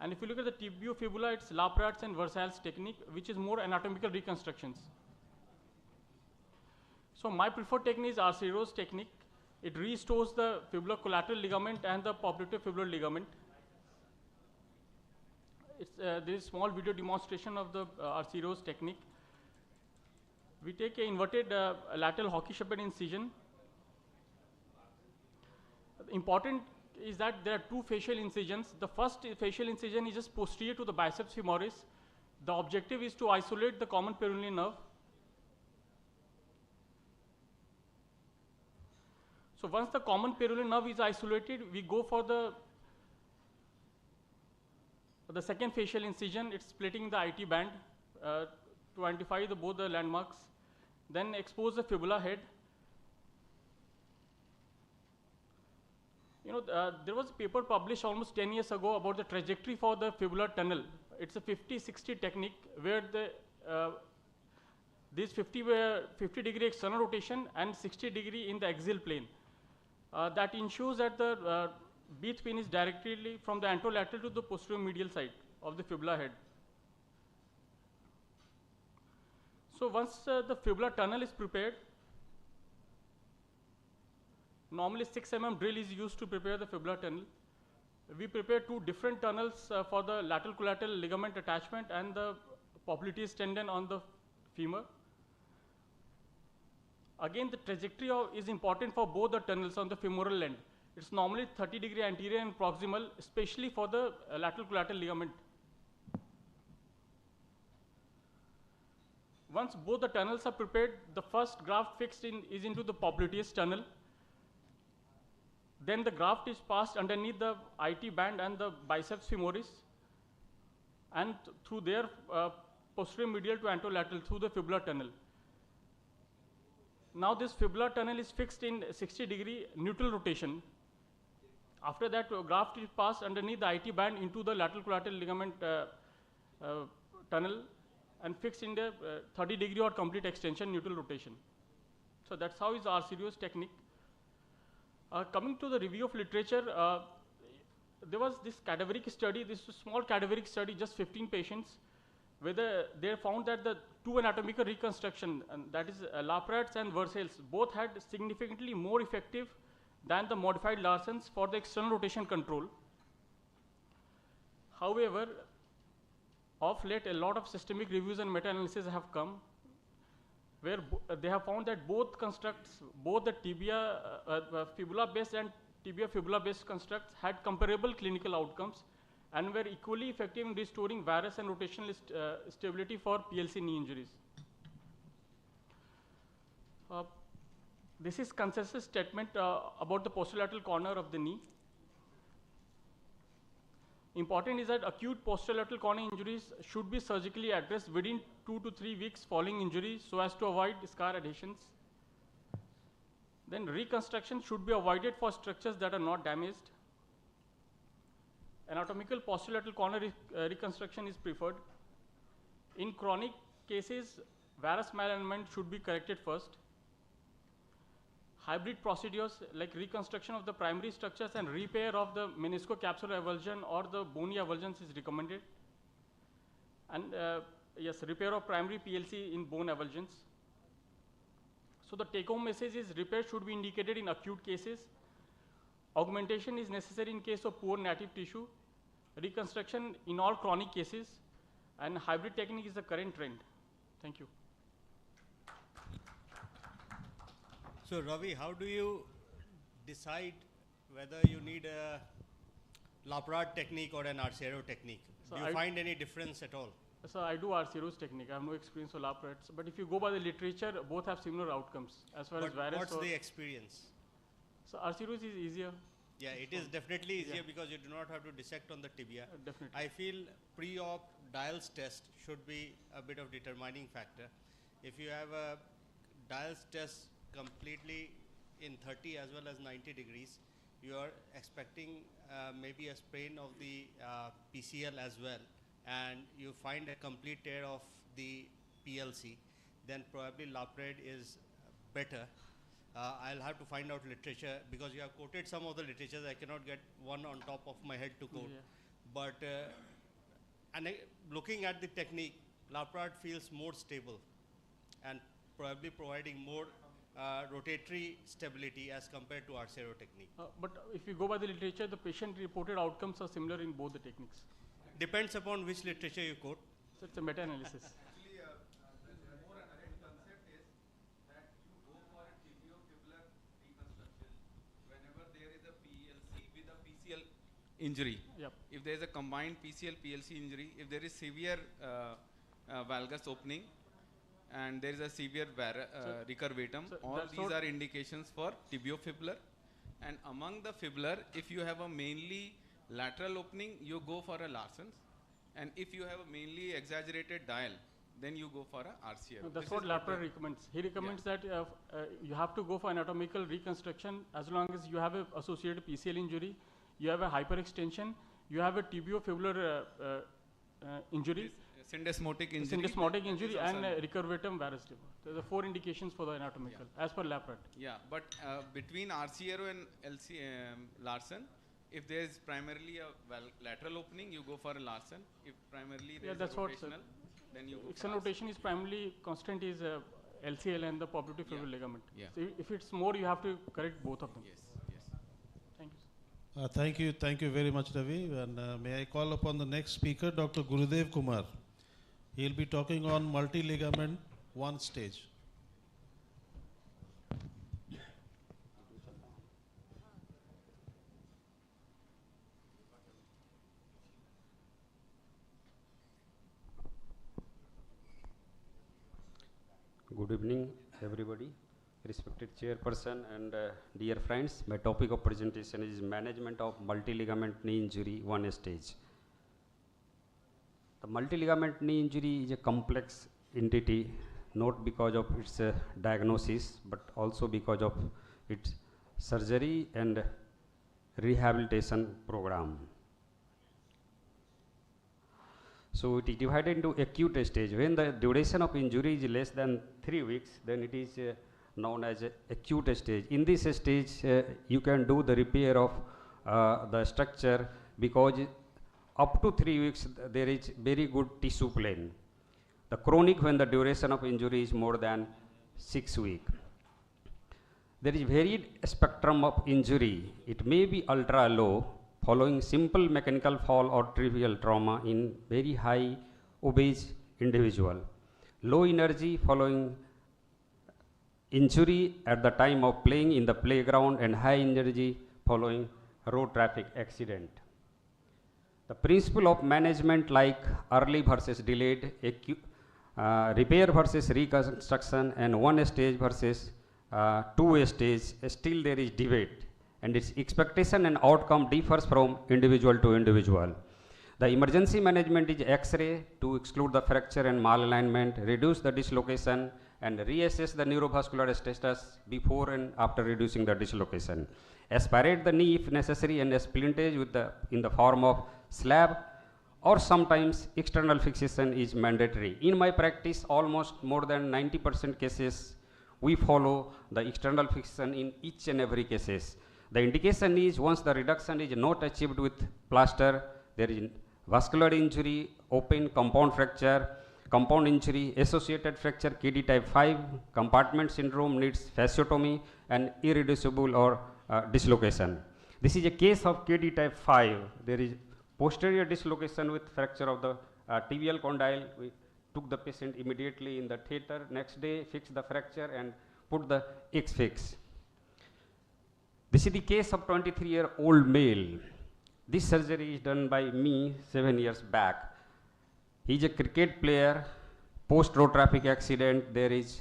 And if you look at the tibiofibula, it's Laprat's and Versailles technique, which is more anatomical reconstructions. So my preferred technique is Arciero's technique. It restores the fibular collateral ligament and the popliteofibular ligament. There is a small video demonstration of the Arciero's technique. We take an inverted lateral hockey shepherd incision. Important is that there are two facial incisions. The first facial incision is just posterior to the biceps femoris. The objective is to isolate the common peroneal nerve. So once the common peroneal nerve is isolated, we go for the second facial incision. It's splitting the IT band to identify both the landmarks. Then expose the fibula head. You know, there was a paper published almost 10 years ago about the trajectory for the fibular tunnel. It's a 50-60 technique where this 50-degree external rotation and 60-degree in the axial plane. That ensures that the beath pin is directly from the anterolateral to the posterior medial side of the fibula head. So once the fibular tunnel is prepared, normally 6 mm drill is used to prepare the fibular tunnel. We prepare two different tunnels for the lateral collateral ligament attachment and the popliteus tendon on the femur. Again, the trajectory is important for both the tunnels on the femoral end. It's normally 30-degree anterior and proximal, especially for the lateral collateral ligament. Once both the tunnels are prepared, the first graft fixed is into the popliteus tunnel. Then the graft is passed underneath the IT band and the biceps femoris, and through their posterior medial to anterolateral through the fibular tunnel. Now this fibular tunnel is fixed in 60-degree neutral rotation. After that, graft is passed underneath the IT band into the lateral collateral ligament tunnel and fixed in the 30-degree or complete extension neutral rotation. So that's how is Arciero's technique. Coming to the review of literature, there was this cadaveric study, this small cadaveric study, just 15 patients, where they found that the two anatomical reconstruction, and that is Laprat's and Versailles, both had significantly more effective than the modified Larsen's for the external rotation control. However, of late, a lot of systemic reviews and meta-analysis have come, where they have found that both constructs, both the tibia fibula-based and tibia fibula-based constructs had comparable clinical outcomes and were equally effective in restoring varus and rotational stability for PLC knee injuries. This is consensus statement about the posterolateral corner of the knee. Important is that acute posterolateral corner injuries should be surgically addressed within 2 to 3 weeks following injury so as to avoid scar adhesions. Then reconstruction should be avoided for structures that are not damaged. Anatomical posterolateral corner reconstruction is preferred. In chronic cases, varus malalignment should be corrected first. Hybrid procedures like reconstruction of the primary structures and repair of the meniscocapsular avulsion or the bony avulsions is recommended. And yes, repair of primary PLC in bone avulsions. So the take-home message is repair should be indicated in acute cases. Augmentation is necessary in case of poor native tissue. Reconstruction in all chronic cases. And hybrid technique is the current trend. Thank you. So Ravi, how do you decide whether you need a Laprade technique or an Arcero technique? So Do you find any difference at all? So I do Arcero's technique. I have no experience with Laprades, but if you go by the literature, both have similar outcomes as far as varus. What's the experience? So Arcero's is easier. Yeah, it is definitely easier because you do not have to dissect on the tibia. Definitely. I feel pre-op Dial's test should be a bit of determining factor. If you have a Dial's test completely in 30 as well as 90 degrees, you are expecting maybe a sprain of the PCL as well, and you find a complete tear of the PLC, then probably Laprade is better. I'll have to find out literature because you have quoted some of the literatures. I cannot get one on top of my head to quote. Yeah. But looking at the technique, Laprade feels more stable and probably providing more rotatory stability as compared to Arcero technique. But if you go by the literature, the patient-reported outcomes are similar in both the techniques. Depends upon which literature you quote. So it's a meta-analysis. Injury. Yep. If there is a combined PCL PLC injury, if there is severe valgus opening and there is a severe recurvatum, all these are indications for tibiofibular. And among the fibular, if you have a mainly lateral opening, you go for a Larson's, and if you have a mainly exaggerated dial, then you go for a RCR. That's what Laprade recommends. He recommends that you have to go for anatomical reconstruction as long as you have an associated PCL injury, you have a hyperextension, you have a tibiofibular injury, syndesmotic injury, and recurvatum varus tibia. There are 4 indications for the anatomical, as per Laprade. Yeah, but between RCRO and Larson, if there is primarily a lateral opening, you go for a Larson. If primarily there is a rotational, then you go for External is primarily constant is LCL and the popliteal fibular ligament. Yeah. So if it's more, you have to correct both of them. Yes. Thank you. Thank you very much, Ravi. And may I call upon the next speaker, Dr. Gurudev Kumar. He'll be talking on multi-ligament 1 stage. Good evening, everybody. Respected Chairperson and dear friends, my topic of presentation is management of multi-ligament knee injury 1 stage. The multi-ligament knee injury is a complex entity, not because of its diagnosis, but also because of its surgery and rehabilitation program. So it is divided into acute stage. When the duration of injury is less than 3 weeks, then it is known as acute stage. In this stage, you can do the repair of the structure because up to 3 weeks there is very good tissue plane. The chronic, when the duration of injury is more than 6 weeks. There is varied spectrum of injury. It may be ultra low following simple mechanical fall or trivial trauma in very high obese individual. Low energy following injury at the time of playing in the playground, and high energy following road traffic accident. The principle of management, like early versus delayed, repair versus reconstruction, and 1 stage versus 2 stage, still there is debate, and its expectation and outcome differs from individual to individual. The emergency management is X-ray to exclude the fracture and malalignment, reduce the dislocation, and reassess the neurovascular status before and after reducing the dislocation. Aspirate the knee if necessary, and splintage in the form of slab, or sometimes external fixation is mandatory. In my practice, almost more than 90% cases, we follow the external fixation in each and every cases. The indication is once the reduction is not achieved with plaster, there is vascular injury, open compound fracture, compound injury, associated fracture KD type 5, compartment syndrome needs fasciotomy, and irreducible or dislocation. This is a case of KD type 5. There is posterior dislocation with fracture of the tibial condyle. We took the patient immediately in the theater. Next day, fixed the fracture and put the X-fix. This is the case of 23-year-old male. This surgery is done by me 7 years back. He is a cricket player. Post-road traffic accident, there is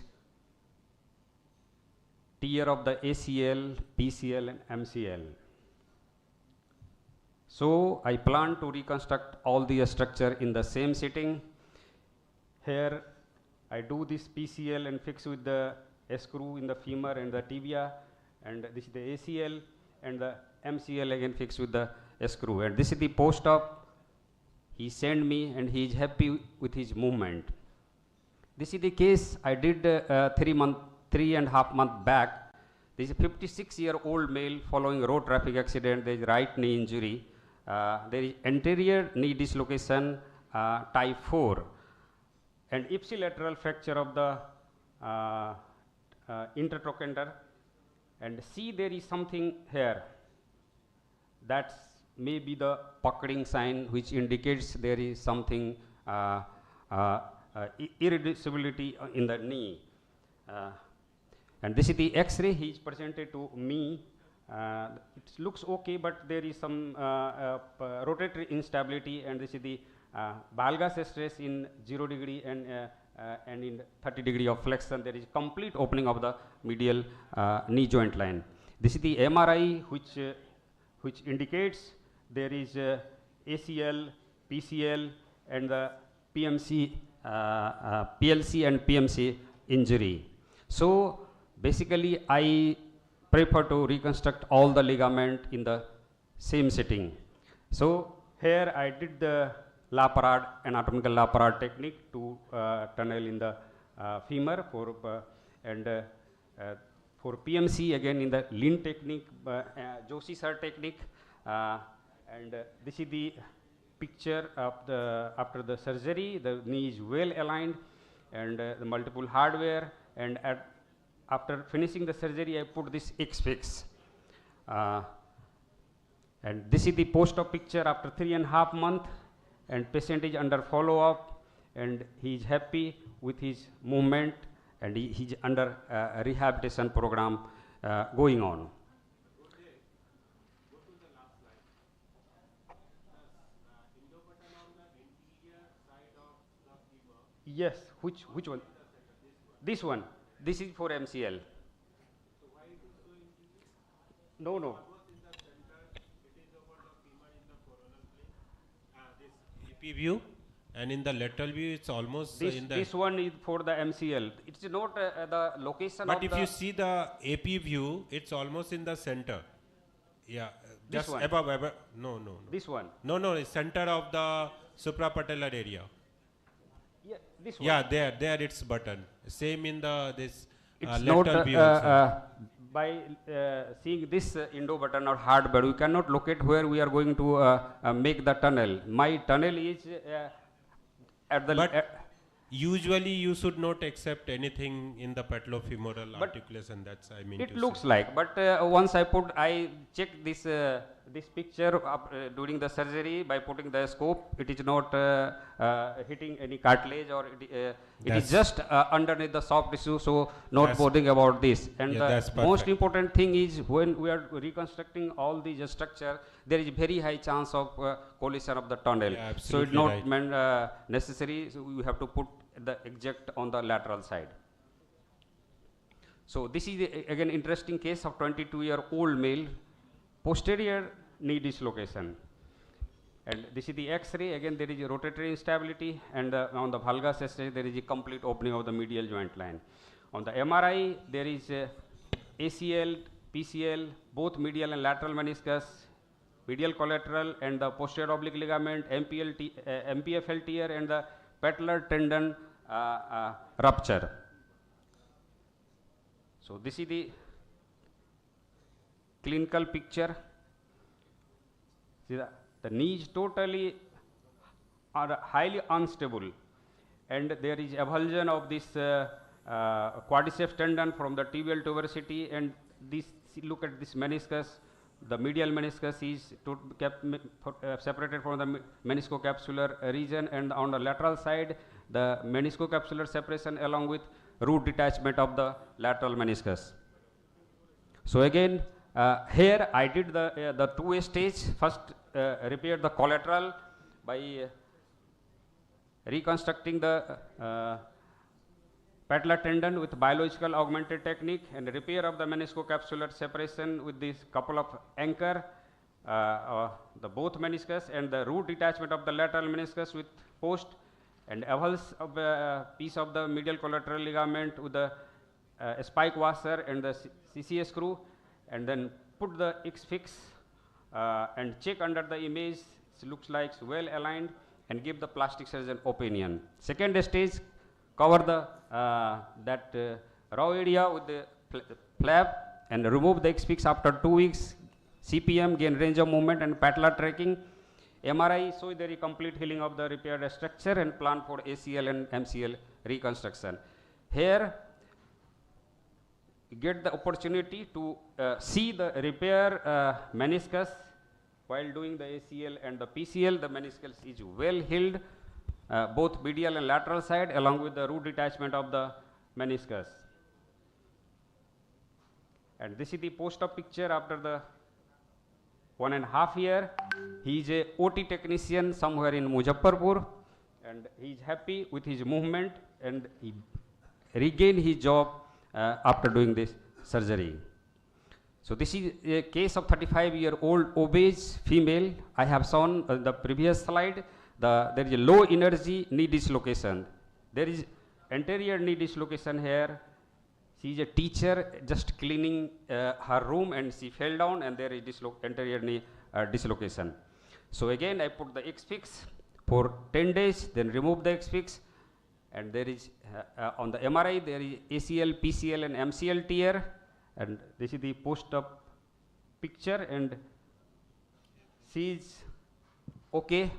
tear of the ACL, PCL and MCL. So I plan to reconstruct all the structure in the same sitting. Here I do this PCL and fix with the screw in the femur and the tibia, and this is the ACL, and the MCL again fixed with the screw. And this is the post-op. He sent me and he is happy with his movement. This is the case I did 3.5 months back. This is a 56-year-old male following road traffic accident. There is right knee injury. There is anterior knee dislocation type 4 and ipsilateral fracture of the intertrochanter. And see, there is something here. That's maybe the puckering sign which indicates there is something irreducibility in the knee. And this is the X-ray he is presented to me. It looks okay, but there is some rotatory instability, and this is the valgus stress in 0 degree and in 30 degree of flexion. There is complete opening of the medial knee joint line. This is the MRI which indicates there is ACL, PCL and the PMC, PLC and PMC injury. So basically I prefer to reconstruct all the ligament in the same sitting. So here I did the Laparade, anatomical Laparade technique to tunnel in the femur for for PMC again in the lean technique, Joshi sir technique, and this is the picture of the after the surgery. The knee is well aligned and the multiple hardware, and after finishing the surgery I put this X-fix. And this is the post-op picture after 3.5 months, and patient is under follow-up and he is happy with his movement, and he is under a rehabilitation program going on. Yes, which one? This one. This is for MCL. No. AP view, and in the lateral view it's almost this one is for the MCL. It's not the location but of if you see the AP view, it's almost in the center. Yeah, This just one? above. No. This one? No, it's center of the suprapatellar area. Yeah, this one. Yeah, there it's button. Same in the this It's lateral not view also. by seeing this endo button or hard bed, we cannot locate where we are going to make the tunnel. My tunnel is at the Usually you should not accept anything in the patellofemoral But articulation. That's I mean. it to looks say. like, but once I checked this this picture during the surgery by putting the scope. It is not hitting any cartilage, or it is just underneath the soft tissue, so not bothering about this. And the most important thing is when we are reconstructing all the structure, there is very high chance of collision of the tunnel. Yeah, so it's not necessary. So we have to put the eject on the lateral side. So this is again interesting case of 22-year-old male, posterior knee dislocation. And this is the X-ray. Again, there is a rotatory instability, and on the valgus stage there is a complete opening of the medial joint line. On the MRI, there is ACL, PCL, both medial and lateral meniscus, medial collateral, and the posterior oblique ligament, MPFL tear, and the patellar tendon rupture. So this is the clinical picture. See, the knee is totally highly unstable, and there is avulsion of this quadriceps tendon from the tibial tuberosity, and this, look at this meniscus. The medial meniscus is separated from the meniscocapsular region, and on the lateral side the meniscocapsular separation along with root detachment of the lateral meniscus. So again, Here I did the two stage. First repaired the collateral by reconstructing the patellar tendon with biological augmented technique, and repair of the meniscocapsular separation with this couple of anchor, the both meniscus, and the root detachment of the lateral meniscus with post, and avulse of piece of the medial collateral ligament with the spike washer and the CCA screw, and then put the X-fix and check under the image. It looks like well aligned, and give the plastic surgeon opinion. Second stage, cover the raw area with the flap and remove the X-fix after 2 weeks. CPM, gain range of movement and patellar tracking. MRI, show the complete healing of the repaired structure, and plan for ACL and MCL reconstruction. Here, get the opportunity to see the repair meniscus while doing the ACL and the PCL. The meniscus is well healed, both medial and lateral side, along with the root detachment of the meniscus. And this is the post-op picture after the 1.5 years. He is a OT technician somewhere in Muzaffarpur, and he is happy with his movement, and he regained his job after doing this surgery. So this is a case of 35-year-old obese female. I have shown the previous slide. There is a low energy knee dislocation. There is anterior knee dislocation here. She is a teacher just cleaning her room, and she fell down, and there is anterior knee dislocation. So again I put the X-fix for 10 days, then remove the X-fix, and there is on the MRI there is ACL, PCL and MCL tear, and this is the post-op picture, and she is okay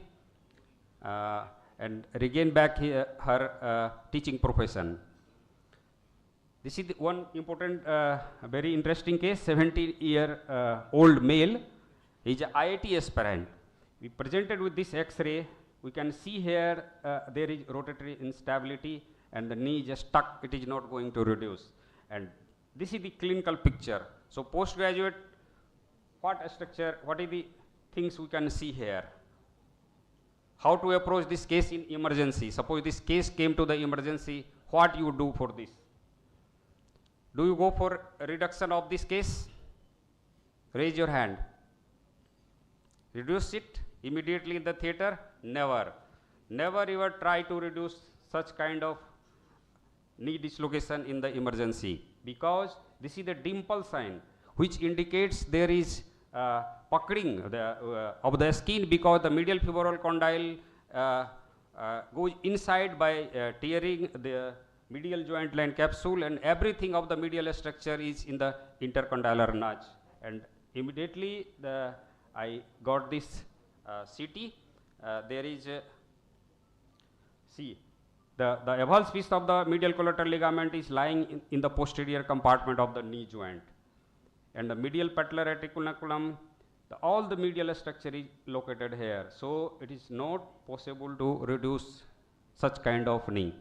and regain back her teaching profession. This is the one important, very interesting case. 70-year-old male. He is an IIT aspirant. We presented with this X-ray. We can see here there is rotatory instability, and the knee just stuck. It is not going to reduce. And this is the clinical picture. So postgraduate, what structure? What are the things we can see here? How to approach this case in emergency? Suppose this case came to the emergency. What you do for this? Do you go for a reduction of this case? Raise your hand. Reduce it immediately in the theater? Never. Never ever try to reduce such kind of knee dislocation in the emergency, because this is the dimple sign which indicates there is puckering of the skin, because the medial femoral condyle goes inside by tearing the medial joint line capsule, and everything of the medial structure is in the intercondylar notch. And immediately I got this CT. There is see the avulse piece of the medial collateral ligament is lying in the posterior compartment of the knee joint, and the medial patellar reticulum, all the medial structure is located here. So it is not possible to reduce such kind of knee.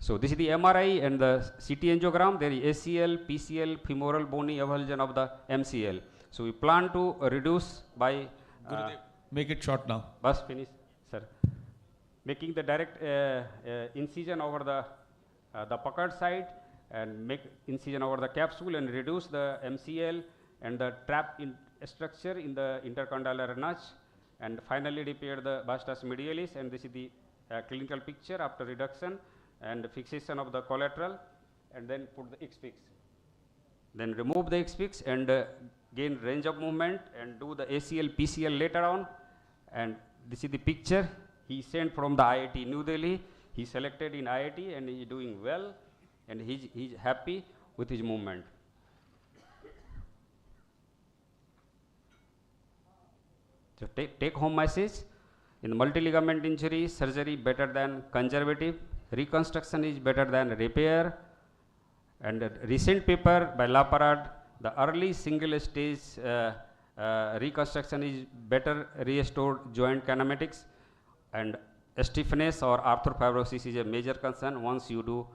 So this is the MRI and the CT angiogram. There is ACL, PCL, femoral bony avulsion of the MCL. So we plan to reduce by make it short now. Bus finish, sir. Making the direct incision over the puckered side, and make incision over the capsule, and reduce the MCL and the trap in structure in the intercondylar notch, and finally repair the vastus medialis. And this is the clinical picture after reduction and fixation of the collateral, and then put the X-fix. Then remove the X-fix and gain range of movement, and do the ACL, PCL later on. And this is the picture he sent from the IIT New Delhi. He selected in IIT, and he is doing well, and he's happy with his movement. So take home message: in the multi-ligament injury, surgery better than conservative, reconstruction is better than repair. And a recent paper by Laparade, the early single stage reconstruction is better restored joint kinematics, and stiffness or arthrofibrosis is a major concern once you do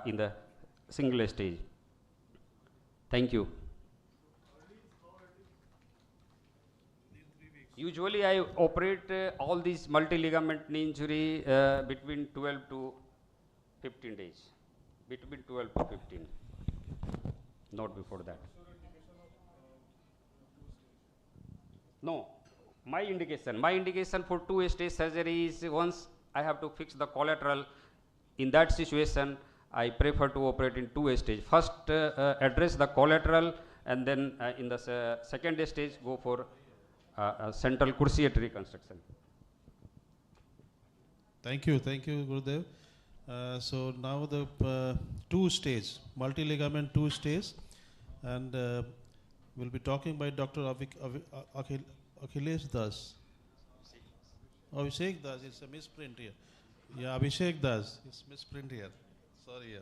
in the single stage. Thank you. Usually I operate all these multi-ligament knee injury between 12 to 15 days. Between 12 to 15. Not before that. No. My indication for 2-stage surgery is once I have to fix the collateral. In that situation, I prefer to operate in 2 stages. First, address the collateral, and then in the second stage, go for central cruciate reconstruction. Thank you, Gurudev. So now the 2-stage, multi-ligament 2-stage, and we'll be talking by Dr. Akhilesh Das. Abhishek Das, it's a misprint here. Yeah, Abhishek Das, it's misprint here. Sorry.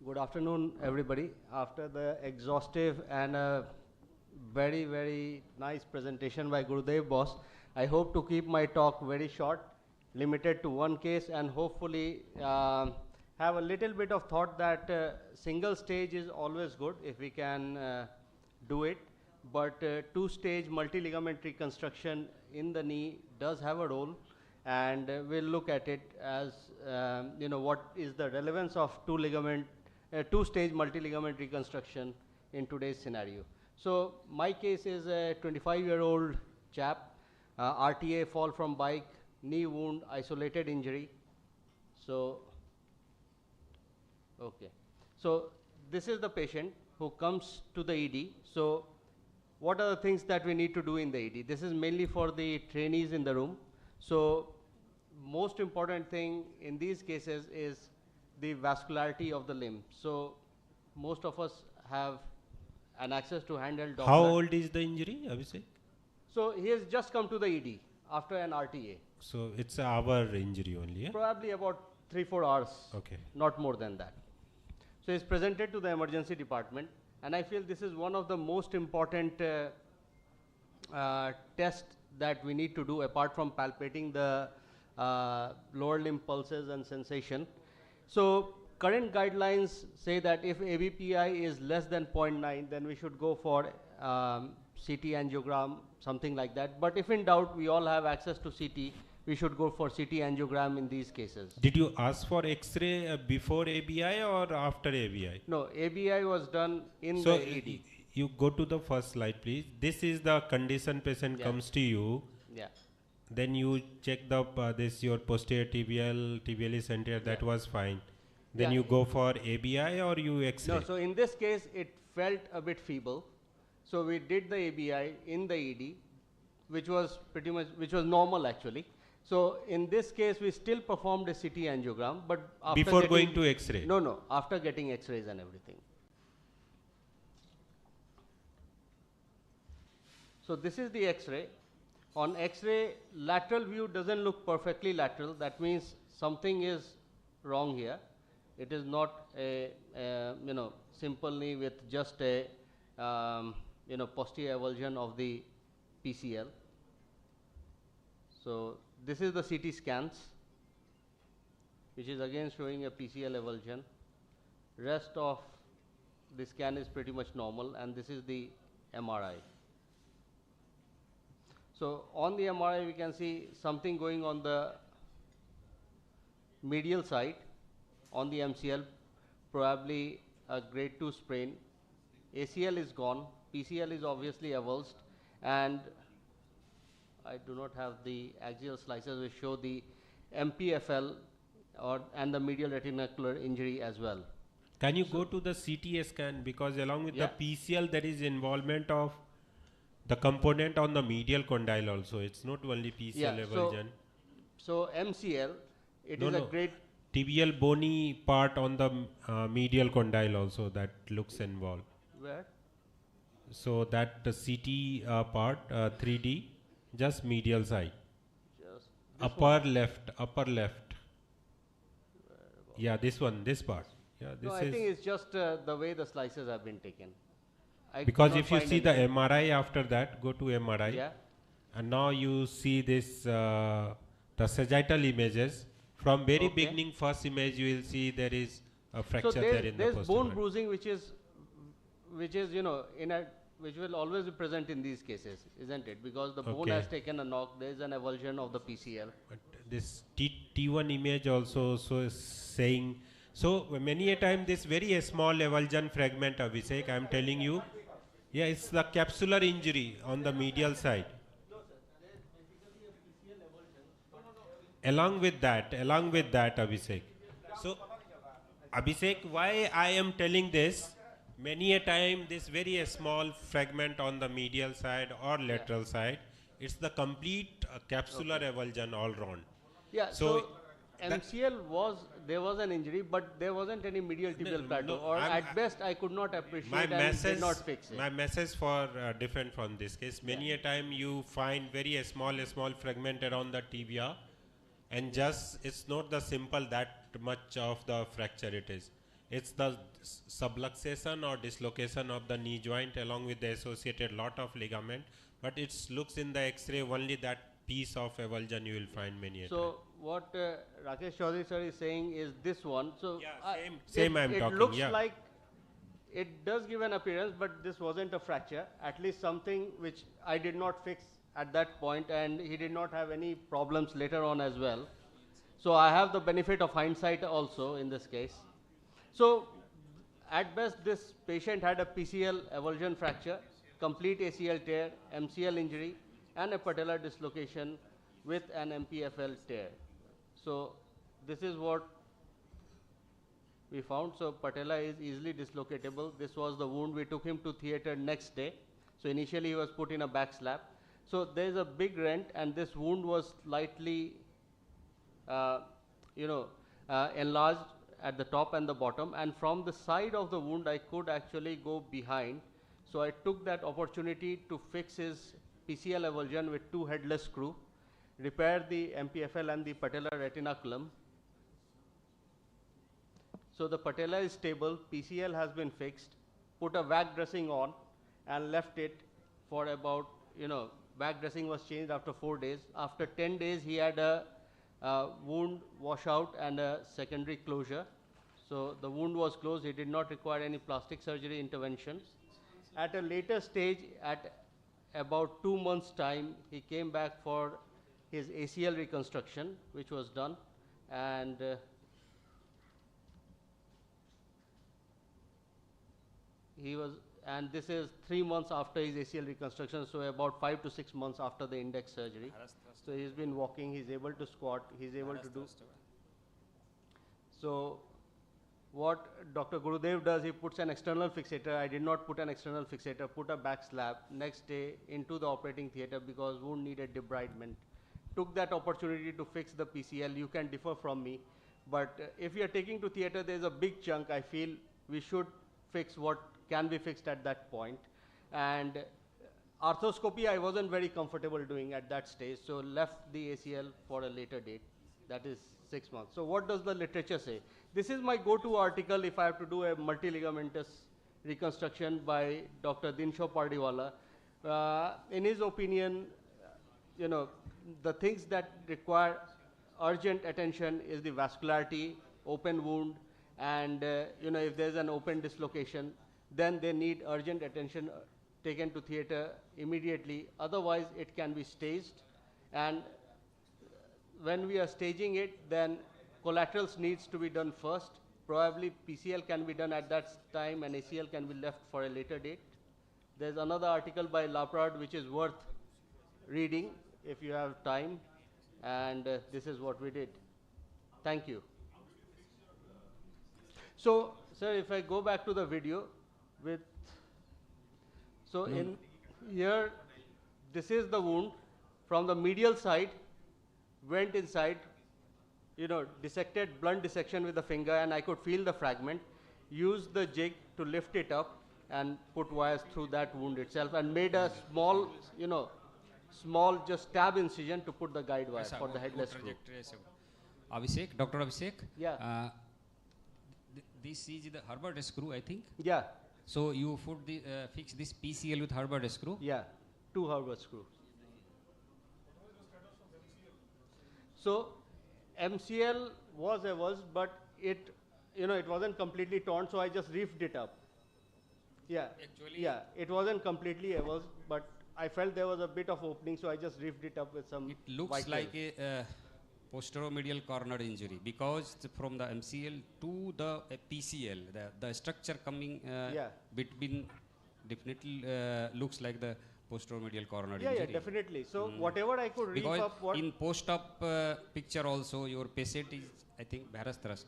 Good afternoon, everybody. After the exhaustive and very, very nice presentation by Gurudev boss, I hope to keep my talk very short, limited to one case, and hopefully have a little bit of thought that single stage is always good if we can do it, but 2-stage multi-ligament reconstruction in the knee does have a role, and we'll look at it as what is the relevance of 2-stage multi-ligament reconstruction in today's scenario. So my case is a 25-year-old chap, RTA, fall from bike, knee wound, isolated injury. So, okay. So this is the patient who comes to the ED. So what are the things that we need to do in the ED? This is mainly for the trainees in the room. So most important thing in these cases is the vascularity of the limb. So most of us have an access to handheld Doppler. How old is the injury, Abhishek? So he has just come to the ED after an RTA. So it's an hour injury only, yeah? Probably about 3-4 hours. Okay. Not more than that. So he's presented to the emergency department, and I feel this is one of the most important tests that we need to do apart from palpating the lower limb pulses and sensation. So current guidelines say that if ABPI is less than 0.9, then we should go for CT angiogram, something like that. But if in doubt, we all have access to CT, we should go for CT angiogram in these cases. Did you ask for X-ray before ABI or after ABI? No, ABI was done in the ED. You go to the first slide, please. This is the condition patient comes to you. Yeah. Then you check the this your posterior tibialis anterior, that was fine. Then you go for ABI or you X-ray? No, so in this case, it felt a bit feeble. So we did the ABI in the ED, which was normal actually. So in this case, we still performed a CT angiogram, but after before going to X-ray? No, after getting X-rays and everything. So this is the X-ray. On X-ray, lateral view doesn't look perfectly lateral. That means something is wrong here. It is not a simple knee with just a posterior avulsion of the PCL. So this is the CT scans, which is again showing a PCL avulsion. Rest of the scan is pretty much normal, and this is the MRI. So on the MRI, we can see something going on the medial side on the MCL, probably a grade 2 sprain. ACL is gone, PCL is obviously avulsed, and I do not have the axial slices which show the MPFL and the medial retinacular injury as well. Can you go to the CT scan, because along with the PCL there is involvement of the component on the medial condyle also. It's not only PCL avulsion. So MCL, it is a grade tibial bony part on the medial condyle also that looks involved. Where? So that the CT part 3D, just medial side. Upper left. Yeah, this part. Yeah, No, I think it's just the way the slices have been taken. Because if you see the MRI after that, go to MRI. Yeah. And now you see this, the sagittal images. From very beginning, first image, you will see there is a fracture so there in the there's posterior. bone bruising, which is which will always be present in these cases, isn't it? Because the bone has taken a knock, there is an avulsion of the PCL. But this T1 image also is saying, so many a time this very small avulsion fragment, Abhishek, I am telling you, yeah, it's the capsular injury on the medial side. Along with that, Abhishek. So, Abhishek, why I am telling this, many a time this very small fragment on the medial side or lateral side, it's the complete capsular avulsion all round. Yeah, so MCL there was an injury, but there wasn't any medial tibial plateau, or at best I could not appreciate and did not fix it. My message for different from this case, many a time you find very small fragment around the tibia, and just it's not the simple that much of the fracture it is. It's the subluxation or dislocation of the knee joint along with the associated lot of ligament, but it looks in the X-ray only that piece of avulsion you will find many a time. So what Rakesh Chaudhary sir is saying is this one. So same I am talking. It looks like it does give an appearance, but this wasn't a fracture. At least something which I did not fix at that point, and he did not have any problems later on as well. So I have the benefit of hindsight also in this case. So at best this patient had a PCL avulsion fracture, complete ACL tear, MCL injury, and a patellar dislocation with an MPFL tear. So this is what we found. So patella is easily dislocatable. This was the wound. We took him to theater next day. So initially he was put in a back slab. So there is a big rent, and this wound was slightly enlarged at the top and the bottom, and from the side of the wound I could actually go behind. So I took that opportunity to fix his PCL avulsion with 2 headless screw, repair the MPFL and the patellar retinaculum. So the patella is stable, PCL has been fixed, put a vac dressing on and left it for about, vac dressing was changed after 4 days. After 10 days he had a wound washout and a secondary closure. So the wound was closed. He did not require any plastic surgery intervention. At a later stage, at about 2 months' time, he came back for his ACL reconstruction, which was done, and this is 3 months after his ACL reconstruction, so about 5 to 6 months after the index surgery. So he's been walking, he's able to squat, he's able to do. So what Dr. Gurudev does, he puts an external fixator. I did not put an external fixator, put a back slab. Next day into the operating theater because wound needed debridement. Took that opportunity to fix the PCL. You can differ from me, but if you are taking to theater, there's a big chunk. I feel we should fix what can be fixed at that point. And arthroscopy, I wasn't very comfortable doing at that stage, so left the ACL for a later date. That is 6 months. So what does the literature say? This is my go-to article if I have to do a multi-ligamentous reconstruction by Dr. Dinshaw Pardiwala. In his opinion, the things that require urgent attention is the vascularity, open wound, and if there's an open dislocation, then they need urgent attention taken to theater immediately. Otherwise, it can be staged, and when we are staging it, then collaterals needs to be done first. Probably PCL can be done at that time and ACL can be left for a later date. There's another article by Laprade which is worth reading if you have time, and this is what we did. Thank you. So, sir, if I go back to the video in here, this is the wound from the medial side, went inside, dissected, blunt dissection with the finger, and I could feel the fragment, used the jig to lift it up and put wires through that wound itself, and made a small, small just tab incision to put the guide wire for the headless screw. Abhishek, Dr. Abhishek? Yeah. this is the Herbert screw, I think. Yeah. So you put the fix this PCL with Herbert screw. Yeah, 2 Herbert screws. So MCL was avulsed, but it, it wasn't completely torn, so I just reefed it up. Yeah, actually, yeah, it wasn't completely avulsed, but I felt there was a bit of opening, so I just reefed it up with some. It looks like a posteromedial corner injury because from the MCL to the PCL, the structure coming between definitely looks like the posteromedial corner injury. Yeah, definitely. So whatever I could reef because up. What in post-op picture also your patient is, I think, varus thrust.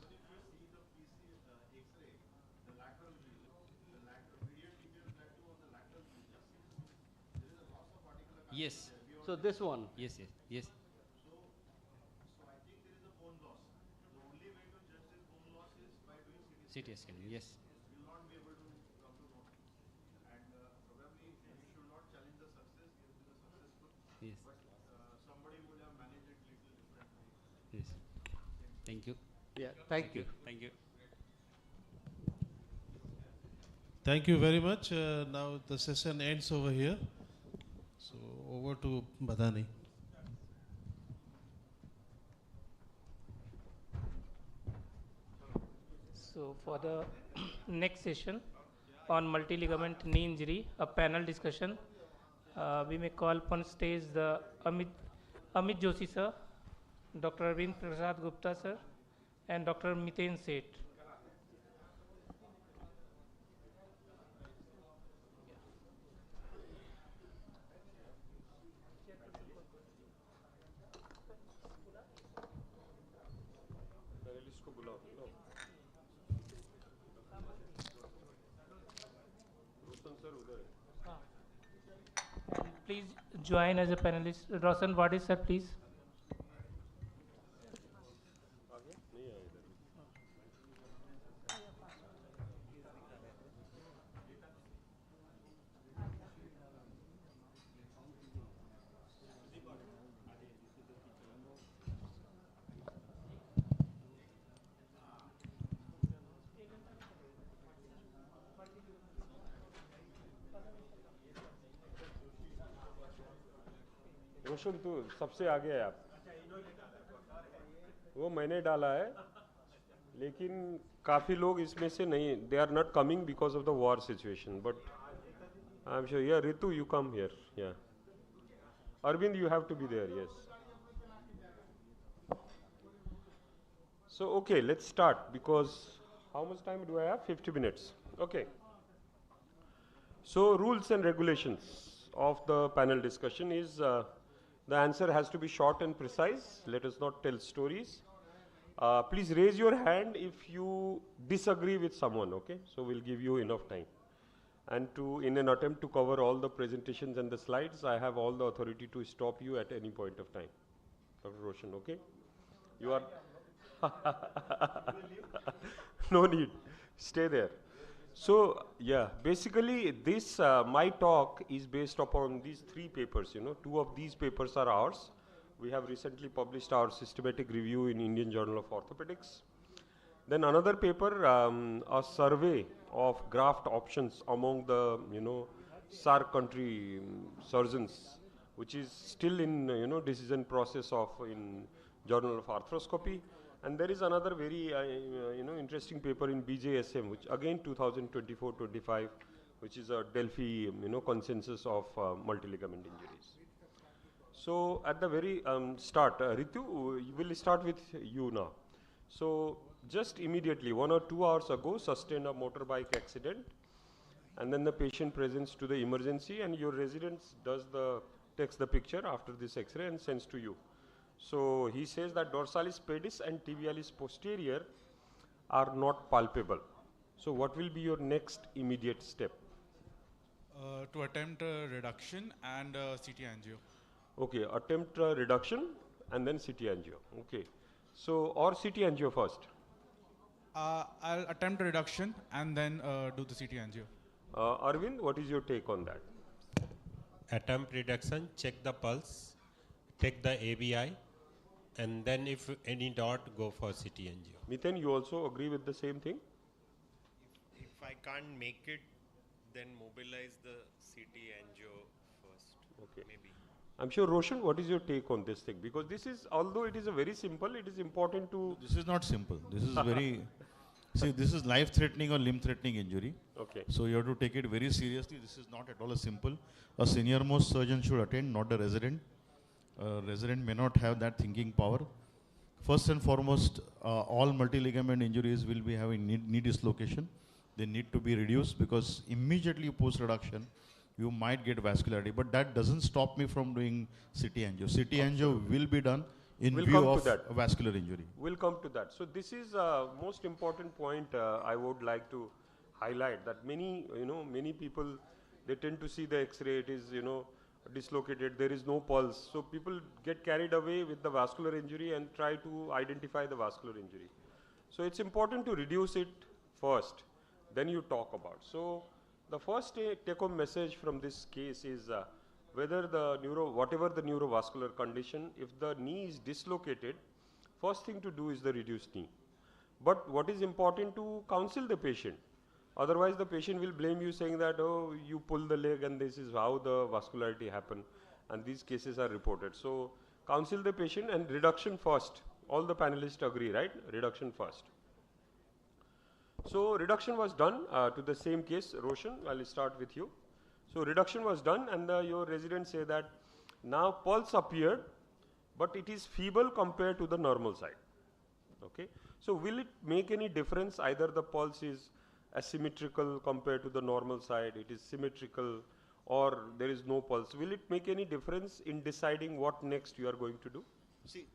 Yes. So this one. Yes, yes, yes. CT scanning, yes. Will not be able to come to know. And probably you should not challenge the success. You have been successful. Yes. But somebody would have managed it little differently. Yes. Thank you. Yeah. Thank you. Thank you. Thank you very much. Now the session ends over here. So over to Bhadani. So for the next session on multi-ligament knee injury, a panel discussion, we may call upon stage the Amit Joshi sir, Dr. Arvind Prasad Gupta sir, and Dr. Miten Seth. Please join as a panelist. Roshan, what is sir, please? रोशन तू सबसे आगे है आप वो मैंने डाला है लेकिन काफ़ी लोग इसमें से नहीं they are not coming because of the war situation but I am sure या रितु यू कम हियर या Arvind you have to be there yes so okay let's start because how much time do I have 50 minutes okay so rules and regulations of the panel discussion is the answer has to be short and precise. Let us not tell stories. Please raise your hand if you disagree with someone, okay? So we'll give you enough time. And in an attempt to cover all the presentations and the slides, I have all the authority to stop you at any point of time. Dr. Roshan, okay? You are... No need. Stay there. So, yeah, basically this, my talk is based upon these 3 papers, you know, 2 of these papers are ours. We have recently published our systematic review in Indian Journal of Orthopaedics. Then another paper, a survey of graft options among the, you know, SAARC country surgeons, which is still in, you know, decision process of in Journal of Arthroscopy. And there is another very, you know, interesting paper in BJSM, which again 2024-25, which is a Delphi, you know, consensus of multi-ligament injuries. So at the very start, Ritu, we'll start with you now. So just immediately, 1 or 2 hours ago, sustained a motorbike accident, and then the patient presents to the emergency, and your resident takes the picture after this X-ray and sends to you. So he says that dorsalis pedis and tibialis posterior are not palpable. So what will be your next immediate step? To attempt reduction and CT angio. Okay, attempt reduction and then CT angio. Okay. So, or CT angio first? I'll attempt reduction and then do the CT angio. Arvind, what is your take on that? Attempt reduction, check the pulse, take the ABI, and then if any doubt, go for CT angio. Miten, you also agree with the same thing? I can't make it, then mobilize the CT angio first. Okay. Maybe. I'm sure, Roshan, what is your take on this thing? Because this is, although it is a very simple, it is important to... This is not simple. This is very... See, this is life-threatening or limb-threatening injury. Okay. So you have to take it very seriously. This is not at all a simple. A senior-most surgeon should attend, not a resident. A resident may not have that thinking power. First and foremost, all multi-ligament injuries will be having knee dislocation. They need to be reduced because immediately post-reduction, you might get vascularity. But that doesn't stop me from doing CT angio. CT angio will be done in view of a vascular injury. We'll come to that. So this is most important point I would like to highlight, that many people, they tend to see the X-ray, it is, dislocated, there is no pulse. So people get carried away with the vascular injury and try to identify the vascular injury. So it's important to reduce it first, then you talk about. So the first take-home message from this case is whether the whatever the neurovascular condition, if the knee is dislocated, first thing to do is the reduced knee. But what is important to counsel the patient. Otherwise, the patient will blame you saying that, oh, you pull the leg and this is how the vascularity happened. And these cases are reported. So counsel the patient and reduction first. All the panelists agree, right? Reduction first. So reduction was done to the same case. Roshan, I'll start with you. So reduction was done and your residents say that now pulse appeared, but it is feeble compared to the normal side. Okay. So will it make any difference? Either the pulse is asymmetrical compared to the normal side, it is symmetrical, or there is no pulse. Will it make any difference in deciding what next you are going to do? See,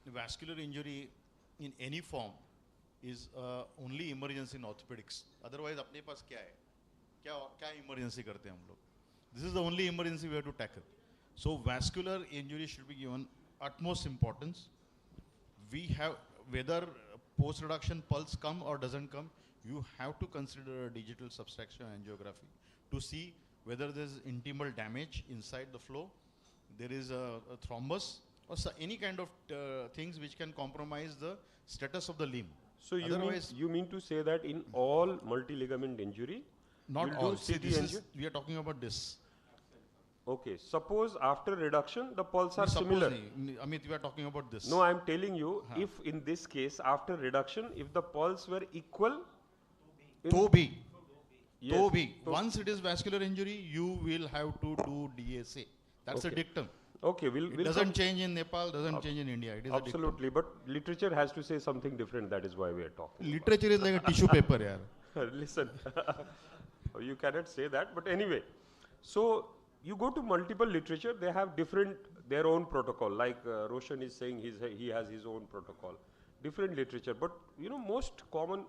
vascular injury in any form is only emergency in orthopedics. Otherwise, अपने पास क्या है? क्या emergency करते हैं हम लोग? This is the only emergency we have to tackle. So vascular injury should be given utmost importance. We have, whether post-reduction pulse come or doesn't come, you have to consider a digital subtraction angiography to see whether there is intimal damage inside the flow, there is a thrombus, or any kind of things which can compromise the status of the limb. So you mean to say that in all multi-ligament injury, not all. See, we are talking about this. Okay. Suppose after reduction, the pulse are similar. Amit, we are talking about this. No, I am telling you, if in this case, after reduction, if the pulse were equal. To be. Once it is vascular injury, you will have to do DSA. That's a dictum. Okay, it doesn't change in Nepal, doesn't change in India. It is absolutely, but literature has to say something different. That is why we are talking. Literature is like a tissue paper, yaar. Listen, you cannot say that. But anyway, so you go to multiple literature. They have their own protocol. Like Roshan is saying, he has his own protocol. Different literature, but most common.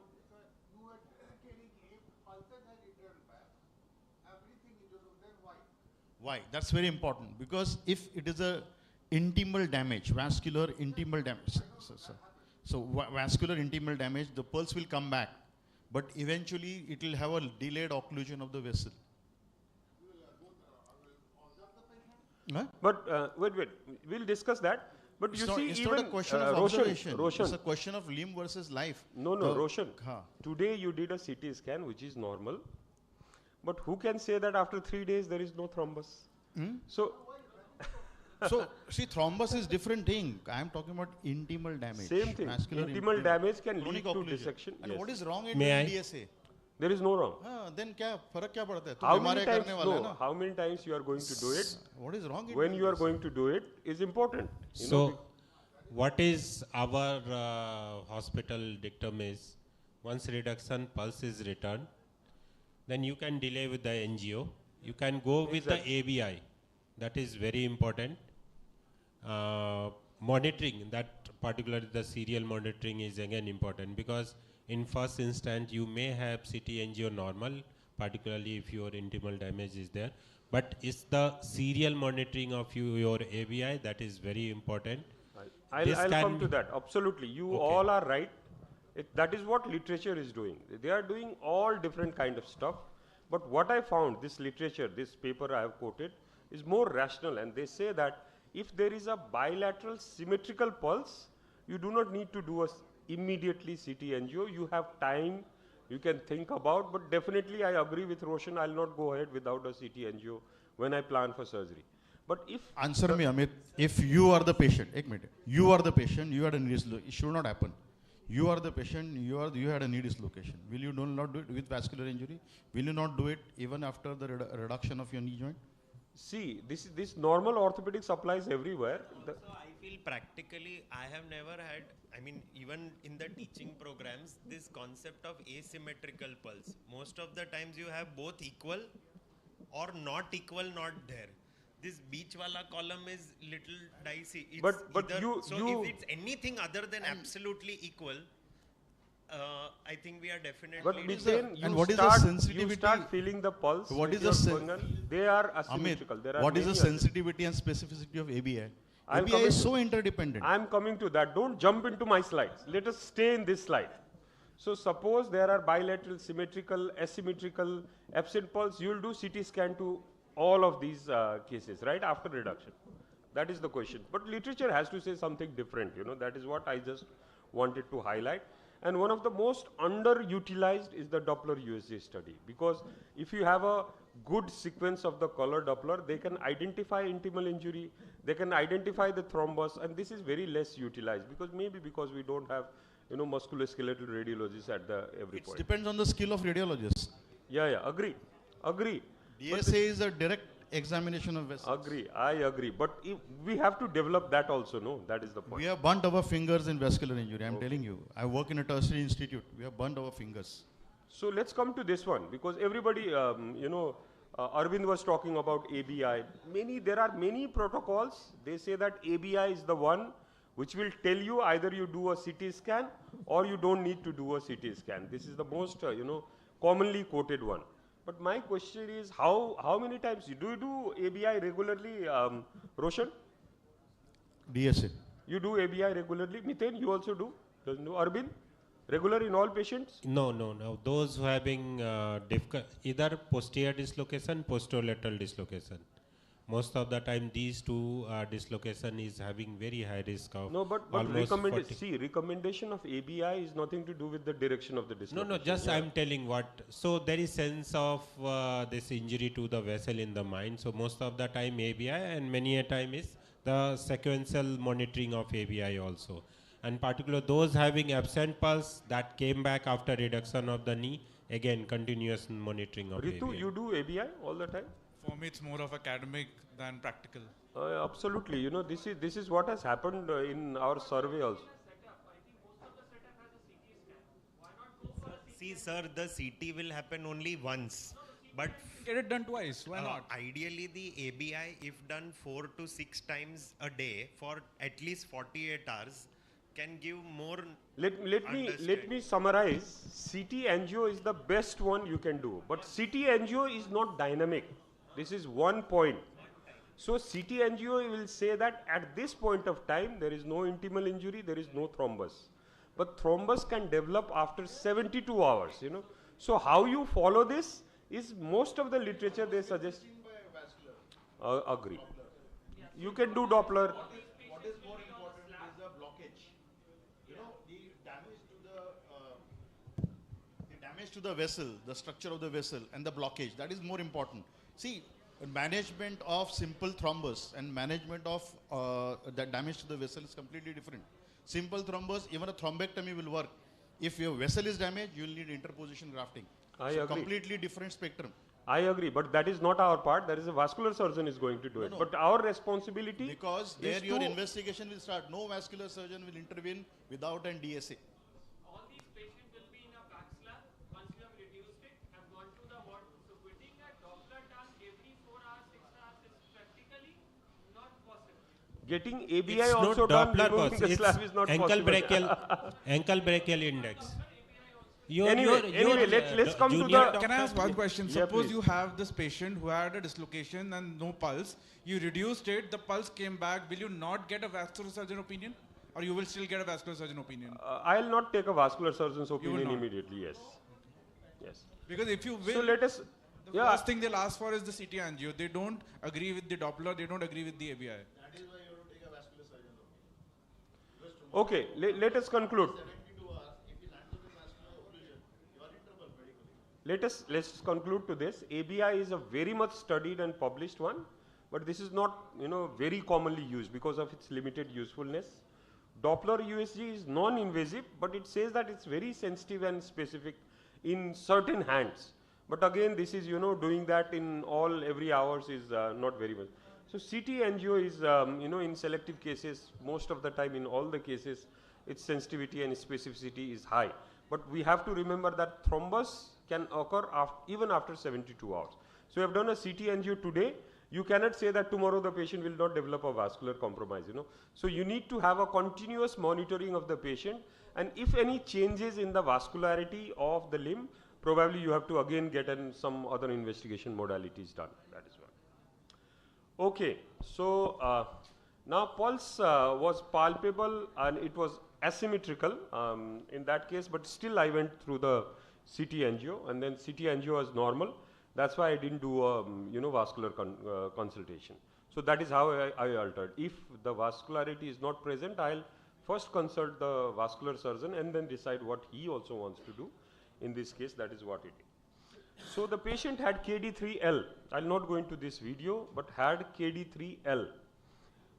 Why? That's very important, because if it is a intimal damage, vascular intimal damage, so vascular intimal damage, the pulse will come back, but eventually it will have a delayed occlusion of the vessel. Huh? But wait, we'll discuss that. But it's you not, see, it's even not a question of observation. Roshan. It's a question of limb versus life. No, Roshan. Today you did a CT scan, which is normal. But who can say that after 3 days there is no thrombus? So see, thrombus is different thing. I am talking about intimal damage. Same thing. Intimal damage can lead to dissection. And what is wrong in DSA? There is no wrong. Then फर्क क्या पड़ता है? How many times you are going to do it? What is wrong? When you are going to do it is important. So, what is our hospital dictum is, once reduction pulse is returned, then you can delay with the NGO. You can go with the ABI. That is very important. Monitoring, that particularly the serial monitoring is again important, because in first instance you may have CT NGO normal, particularly if your intimal damage is there. But it's the serial monitoring of your ABI that is very important. I'll come to that. Absolutely. You all are right. That is what literature is doing. They are doing all different kind of stuff. But what I found, this literature, this paper I have quoted, is more rational. And they say that if there is a bilateral symmetrical pulse, you do not need to do immediately CT angio. You have time, you can think about, but definitely I agree with Roshan, I'll not go ahead without a CT angio when I plan for surgery. But if... Answer me, Amit. If you are the patient, you are the patient, you had a knee dislocation, it should not happen. You are the patient, you had a knee dislocation. Will you not do it with vascular injury? Will you not do it even after the reduction of your knee joint? See, this normal orthopedics applies everywhere. So I feel practically, I have never had, I mean, even in the teaching programs, this concept of asymmetrical pulse. Most of the times you have both equal or not equal, not there. This beach wala column is little dicey. It's but if it's anything other than absolutely equal, I think we are definitely. But Miten, you start feeling the pulse. What is they are asymmetrical. Amit, what is the sensitivity and specificity of ABI? ABI is so interdependent. I am coming to that. Don't jump into my slides. Let us stay in this slide. So suppose there are bilateral, symmetrical, asymmetrical, absent pulse. You will do CT scan to all of these cases, right, after reduction. That is the question. But literature has to say something different, you know. That is what I just wanted to highlight. And one of the most underutilized is the Doppler USA study, because if you have a good sequence of the color Doppler, they can identify intimal injury, they can identify the thrombus, and this is very less utilized because we don't have, you know, musculoskeletal radiologists at every point. It depends on the skill of radiologists. Yeah, agree. DSA is a direct examination of vessels. I agree. But if we have to develop that also, no? That is the point. We have burnt our fingers in vascular injury, I'm telling you. I work in a tertiary institute. We have burnt our fingers. So let's come to this one, because everybody, Arvind was talking about ABI. There are many protocols. They say that ABI is the one which will tell you either you do a CT scan or you don't need to do a CT scan. This is the most, commonly quoted one. But my question is, how many times do you do ABI regularly, Roshan? DSA. You do ABI regularly. Miten, you also do? Doesn't do? Arvind? Regular in all patients? No. Those who are having either posterior dislocation, posterolateral dislocation. Most of the time, these two dislocation is having very high risk of. No, but recommendation of ABI is nothing to do with the direction of the dislocation. No, just I'm telling what. So there is sense of this injury to the vessel in the mind. So most of the time ABI, and many a time is the sequential monitoring of ABI also. And particularly those having absent pulse that came back after reduction of the knee, again continuous monitoring of Ritu, ABI. you do ABI all the time? For me, it's more of academic than practical. Absolutely. This is what has happened in our survey also. See, sir, the CT will happen only once. But get it done twice. Why not? Ideally, the ABI, if done 4 to 6 times a day for at least 48 hours, can give more. Let me summarize. CT angio is the best one you can do, but CT angio is not dynamic. This is one point. So CT angio will say that at this point of time there is no intimal injury, there is no thrombus, but thrombus can develop after 72 hours. So how you follow this is most of the literature they suggest. Agree. You can do Doppler. What is more important is the blockage. The damage to the vessel, the structure of the vessel, and the blockage. That is more important. See, management of simple thrombus and management of the damage to the vessel is completely different. Simple thrombus, even a thrombectomy will work. If your vessel is damaged, you will need interposition grafting. I agree. Completely different spectrum. I agree, but that is not our part. That is a vascular surgeon is going to do it. But our responsibility because there your investigation will start. No vascular surgeon will intervene without an DSA. All these patients will be in a backslap once you have reduced it, have gone to the ward. So quitting a Doppler done every 4 hours, 6 hours is practically not possible. Getting ABI also done, removing the slab is not ankle brachial index. Anyway, let's come to the... Can I ask one question? Suppose you have this patient who had a dislocation and no pulse. You reduced it, the pulse came back. Will you not get a vascular surgeon opinion? Or you will still get a vascular surgeon opinion? I'll not take a vascular surgeon's opinion immediately, yes. Because if you will, so let us... The first thing they'll ask for is the CT angio. They don't agree with the Doppler, they don't agree with the ABI. That is why you have to take a vascular surgeon opinion. Okay, let us conclude. let's conclude to this. ABI is a very much studied and published one, but this is not, very commonly used because of its limited usefulness. Doppler USG is non-invasive, but it says that it's very sensitive and specific in certain hands. But again, this is, doing that in every hours is not very much. So CT angio is, in selective cases, most of the time in all the cases, its sensitivity and specificity is high. But we have to remember that thrombus can occur even after 72 hours. So you have done a CT angio today, you cannot say that tomorrow the patient will not develop a vascular compromise, So you need to have a continuous monitoring of the patient, and if any changes in the vascularity of the limb, probably you have to again get some other investigation modalities done. That is one. Okay, so now pulse was palpable and it was asymmetrical in that case, but still I went through the CT angio, and then CT angio was normal. That's why I didn't do vascular consultation. So that is how I altered. If the vascularity is not present, I'll first consult the vascular surgeon and then decide what he also wants to do. In this case, that is what it is. So the patient had KD3L. I'll not go into this video, but had KD3L.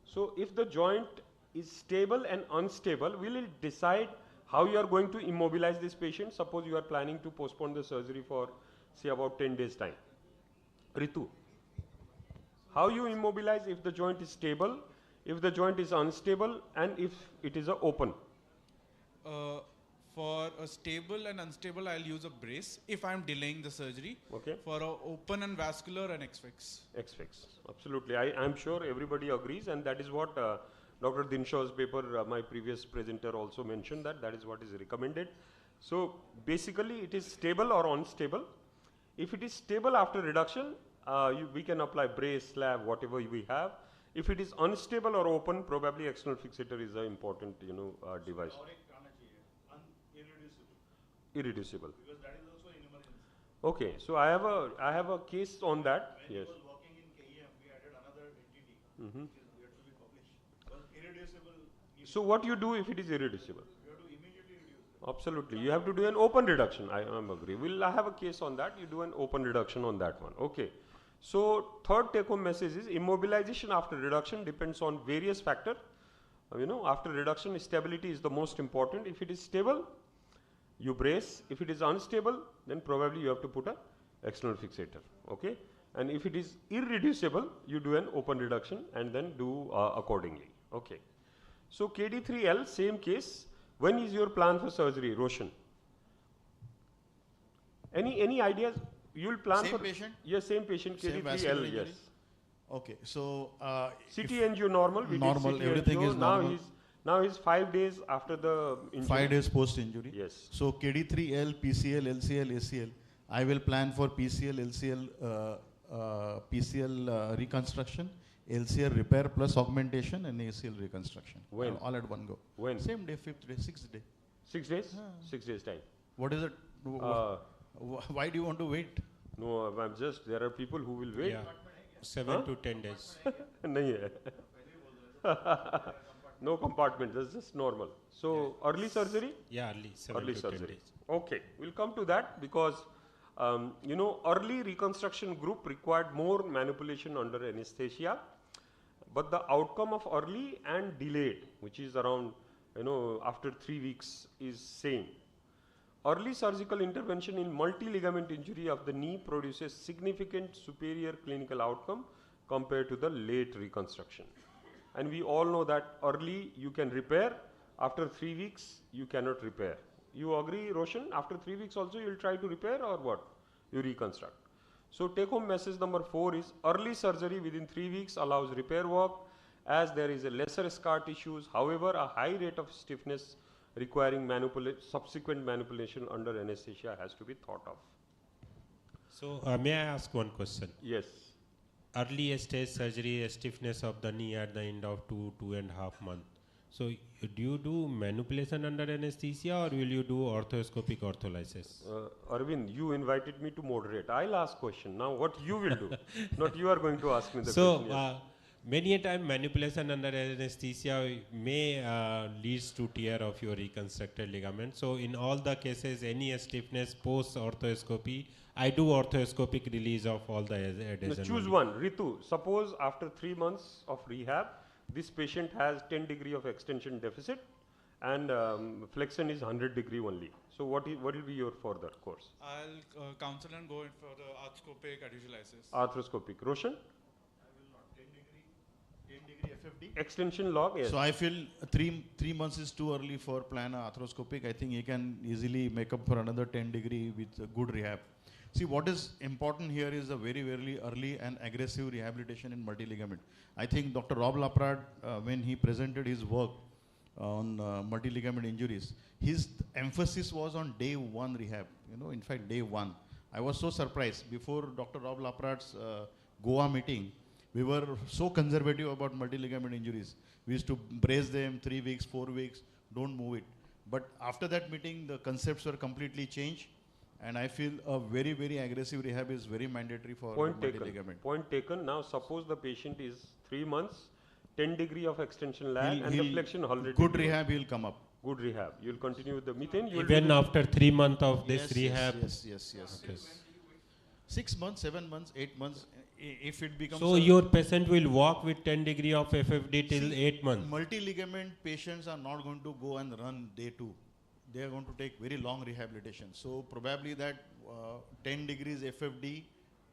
So if the joint is stable and unstable, will it decide how you are going to immobilize this patient? Suppose you are planning to postpone the surgery for, say, about 10 days time. Ritu, how you immobilize if the joint is stable, if the joint is unstable, and if it is open? For a stable and unstable, I'll use a brace if I'm delaying the surgery. Okay. For a open and vascular, an X-fix. X-fix, absolutely. I'm sure everybody agrees, and that is what Dr. Dinshaw's paper, my previous presenter also mentioned that is what is recommended. So basically it is stable or unstable. If it is stable after reduction, we can apply brace, slab, whatever we have. If it is unstable or open, probably external fixator is an important device. Irreducible. Because that is also an emergency. Okay, so I have a case on that. When yes. he was working in KEM, we added another entity which is yet to be published. Because irreducible. So what you do if it is irreducible? You have to immediately reduce it. Absolutely, you have to do an open reduction. I agree. I have a case on that. You do an open reduction on that one. Okay. So third take-home message is immobilization after reduction depends on various factors. After reduction, stability is the most important. If it is stable, you brace. If it is unstable, then probably you have to put an external fixator. Okay. And if it is irreducible, you do an open reduction and then do accordingly. Okay. So KD3L, same case. When is your plan for surgery, Roshan? Any ideas? You will plan same for patient? Yes, same patient. Same KD3L. Yes. Okay. So CT angio normal. We normal. did CT Everything angio. is normal. Now he's 5 days after the injury. 5 days post injury. Yes. So KD3L, PCL, LCL, ACL. I will plan for PCL, LCL, PCL reconstruction, LCL repair plus augmentation, and ACL reconstruction. When? All at one go. When? Same day, 5th day, 6th day. 6 days? 6 days time. What is it? Why do you want to wait? No, I'm just, there are people who will wait. Yeah. 7 to 10 days. Nahi hai. No compartment, that's just normal. So early surgery? Yeah, early. 7 early to surgery. 10 days. Okay, we'll come to that because early reconstruction group required more manipulation under anesthesia, but the outcome of early and delayed, which is around after 3 weeks, is same. Early surgical intervention in multi-ligament injury of the knee produces significant superior clinical outcome compared to the late reconstruction. And we all know that early you can repair, after 3 weeks you cannot repair. You agree, Roshan? After 3 weeks also you will try to repair or what? You reconstruct. So take home message number 4 is early surgery within 3 weeks allows repair work as there is a lesser scar tissues. However, a high rate of stiffness requiring subsequent manipulation under anesthesia has to be thought of. So may I ask one question? Yes. Early stage surgery, stiffness of the knee at the end of 2.5 months. So do you do manipulation under anesthesia or will you do orthoscopic ortholysis? Arvind, you invited me to moderate. I'll ask question. Now what you will do? Not you are going to ask me the so, question. Yes. Many a time manipulation under anesthesia may leads to tear of your reconstructed ligament. So in all the cases, any stiffness post orthoscopy, I do orthoscopic release of all the adhesion. Choose one. Ritu, suppose after 3 months of rehab, this patient has 10 degree of extension deficit and flexion is 100 degree only. So what will be your further course? I'll counsel and go in for the arthroscopic adhesiolysis. Arthroscopic. Roshan? 10 degree FFD. Extension log, yes. So I feel 3 months is too early for plan arthroscopic. I think he can easily make up for another 10 degree with a good rehab. See, what is important here is a very, very early and aggressive rehabilitation in multi-ligament. I think Dr. Rob Laprade, when he presented his work on multi-ligament injuries, his emphasis was on day 1 rehab. In fact, day 1. I was so surprised. Before Dr. Rob Laprade's Goa meeting, we were so conservative about multi-ligament injuries. We used to brace them 3 weeks, 4 weeks, don't move it. But after that meeting, the concepts were completely changed. And I feel a very, very aggressive rehab is very mandatory for multi-ligament. Point taken. Now suppose the patient is 3 months, 10 degree of extension lag and the flexion 100 Good rehab, he'll come up. Good rehab. You'll continue with the methane. Even after 3 months of this rehab? Yes. Okay. 6 months, 7 months, 8 months, if it becomes... So your patient will walk with 10 degree of FFD till 8 months? Multi-ligament patients are not going to go and run day 2. They are going to take very long rehabilitation. So probably that 10 degrees FFD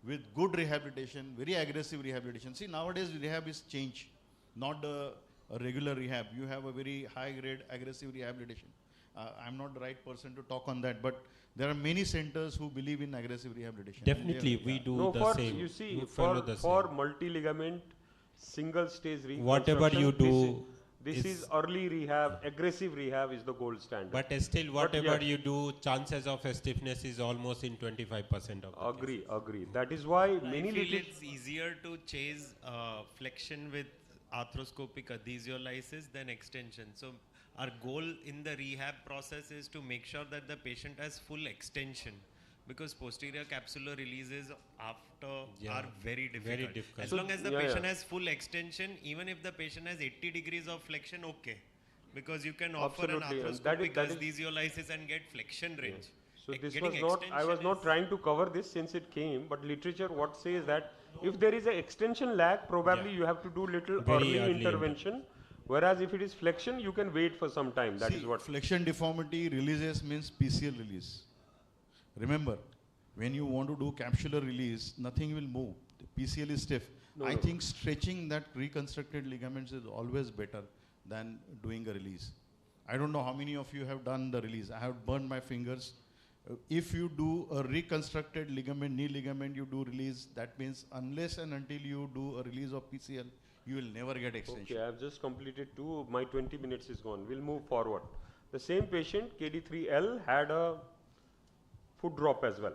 with good rehabilitation, very aggressive rehabilitation. See, nowadays rehab is changed, not a regular rehab. You have a very high grade aggressive rehabilitation. I'm not the right person to talk on that, but there are many centers who believe in aggressive rehabilitation. Definitely, we do the same. You see, for multi-ligament, single stage reconstruction, whatever you do, this is early rehab, aggressive rehab is the gold standard. But still, whatever you do, chances of stiffness is almost in 25% of the Agree. That is why I feel it's easier to chase flexion with arthroscopic adhesiolysis than extension. So our goal in the rehab process is to make sure that the patient has full extension, because posterior capsular releases after are very difficult. As long as the patient has full extension, even if the patient has 80 degrees of flexion, okay. Because you can offer an arthroscopic adhesiolysis and get flexion range. So this was not, I was not trying to cover this since it came, but literature what says that if there is an extension lag, probably you have to do little early intervention. Whereas if it is flexion, you can wait for some time. That is what. Flexion deformity releases means PCL release. Remember, when you want to do capsular release, nothing will move. The PCL is stiff. I think stretching that reconstructed ligaments is always better than doing a release. I don't know how many of you have done the release. I have burned my fingers. If you do a reconstructed ligament, knee ligament, you do release, that means unless and until you do a release of PCL, you will never get extension. Okay, I have just completed 2. My 20 minutes is gone. We'll move forward. The same patient, KD3L, had a foot drop as well,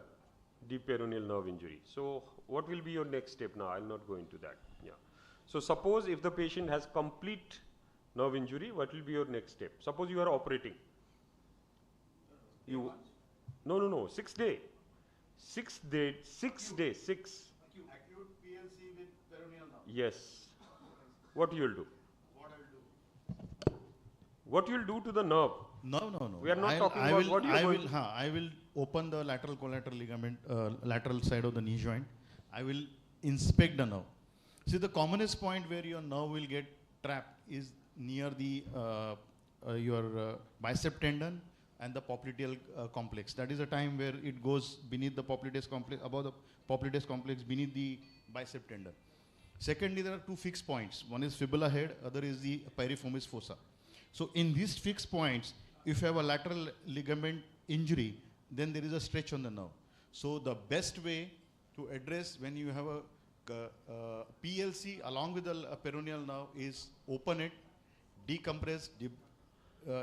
deep peroneal nerve injury. So what will be your next step now? I'll not go into that. Yeah. So suppose if the patient has complete nerve injury, what will be your next step? Suppose you are operating. You no 6 day. 6 day. Acute PLC with peroneal nerve. Yes. What you will do? What you will do to the nerve? No. We are not talking about what you are going to. I will open the lateral collateral ligament, lateral side of the knee joint. I will inspect the nerve. See, the commonest point where your nerve will get trapped is near the your bicep tendon and the popliteal complex. That is a time where it goes beneath the popliteus complex, above the popliteus complex, beneath the bicep tendon. Secondly, there are 2 fixed points. One is fibula head, other is the piriformis fossa. So in these fixed points, if you have a lateral ligament injury, then there is a stretch on the nerve. So the best way to address when you have a PLC along with the peroneal nerve is open it, decompress,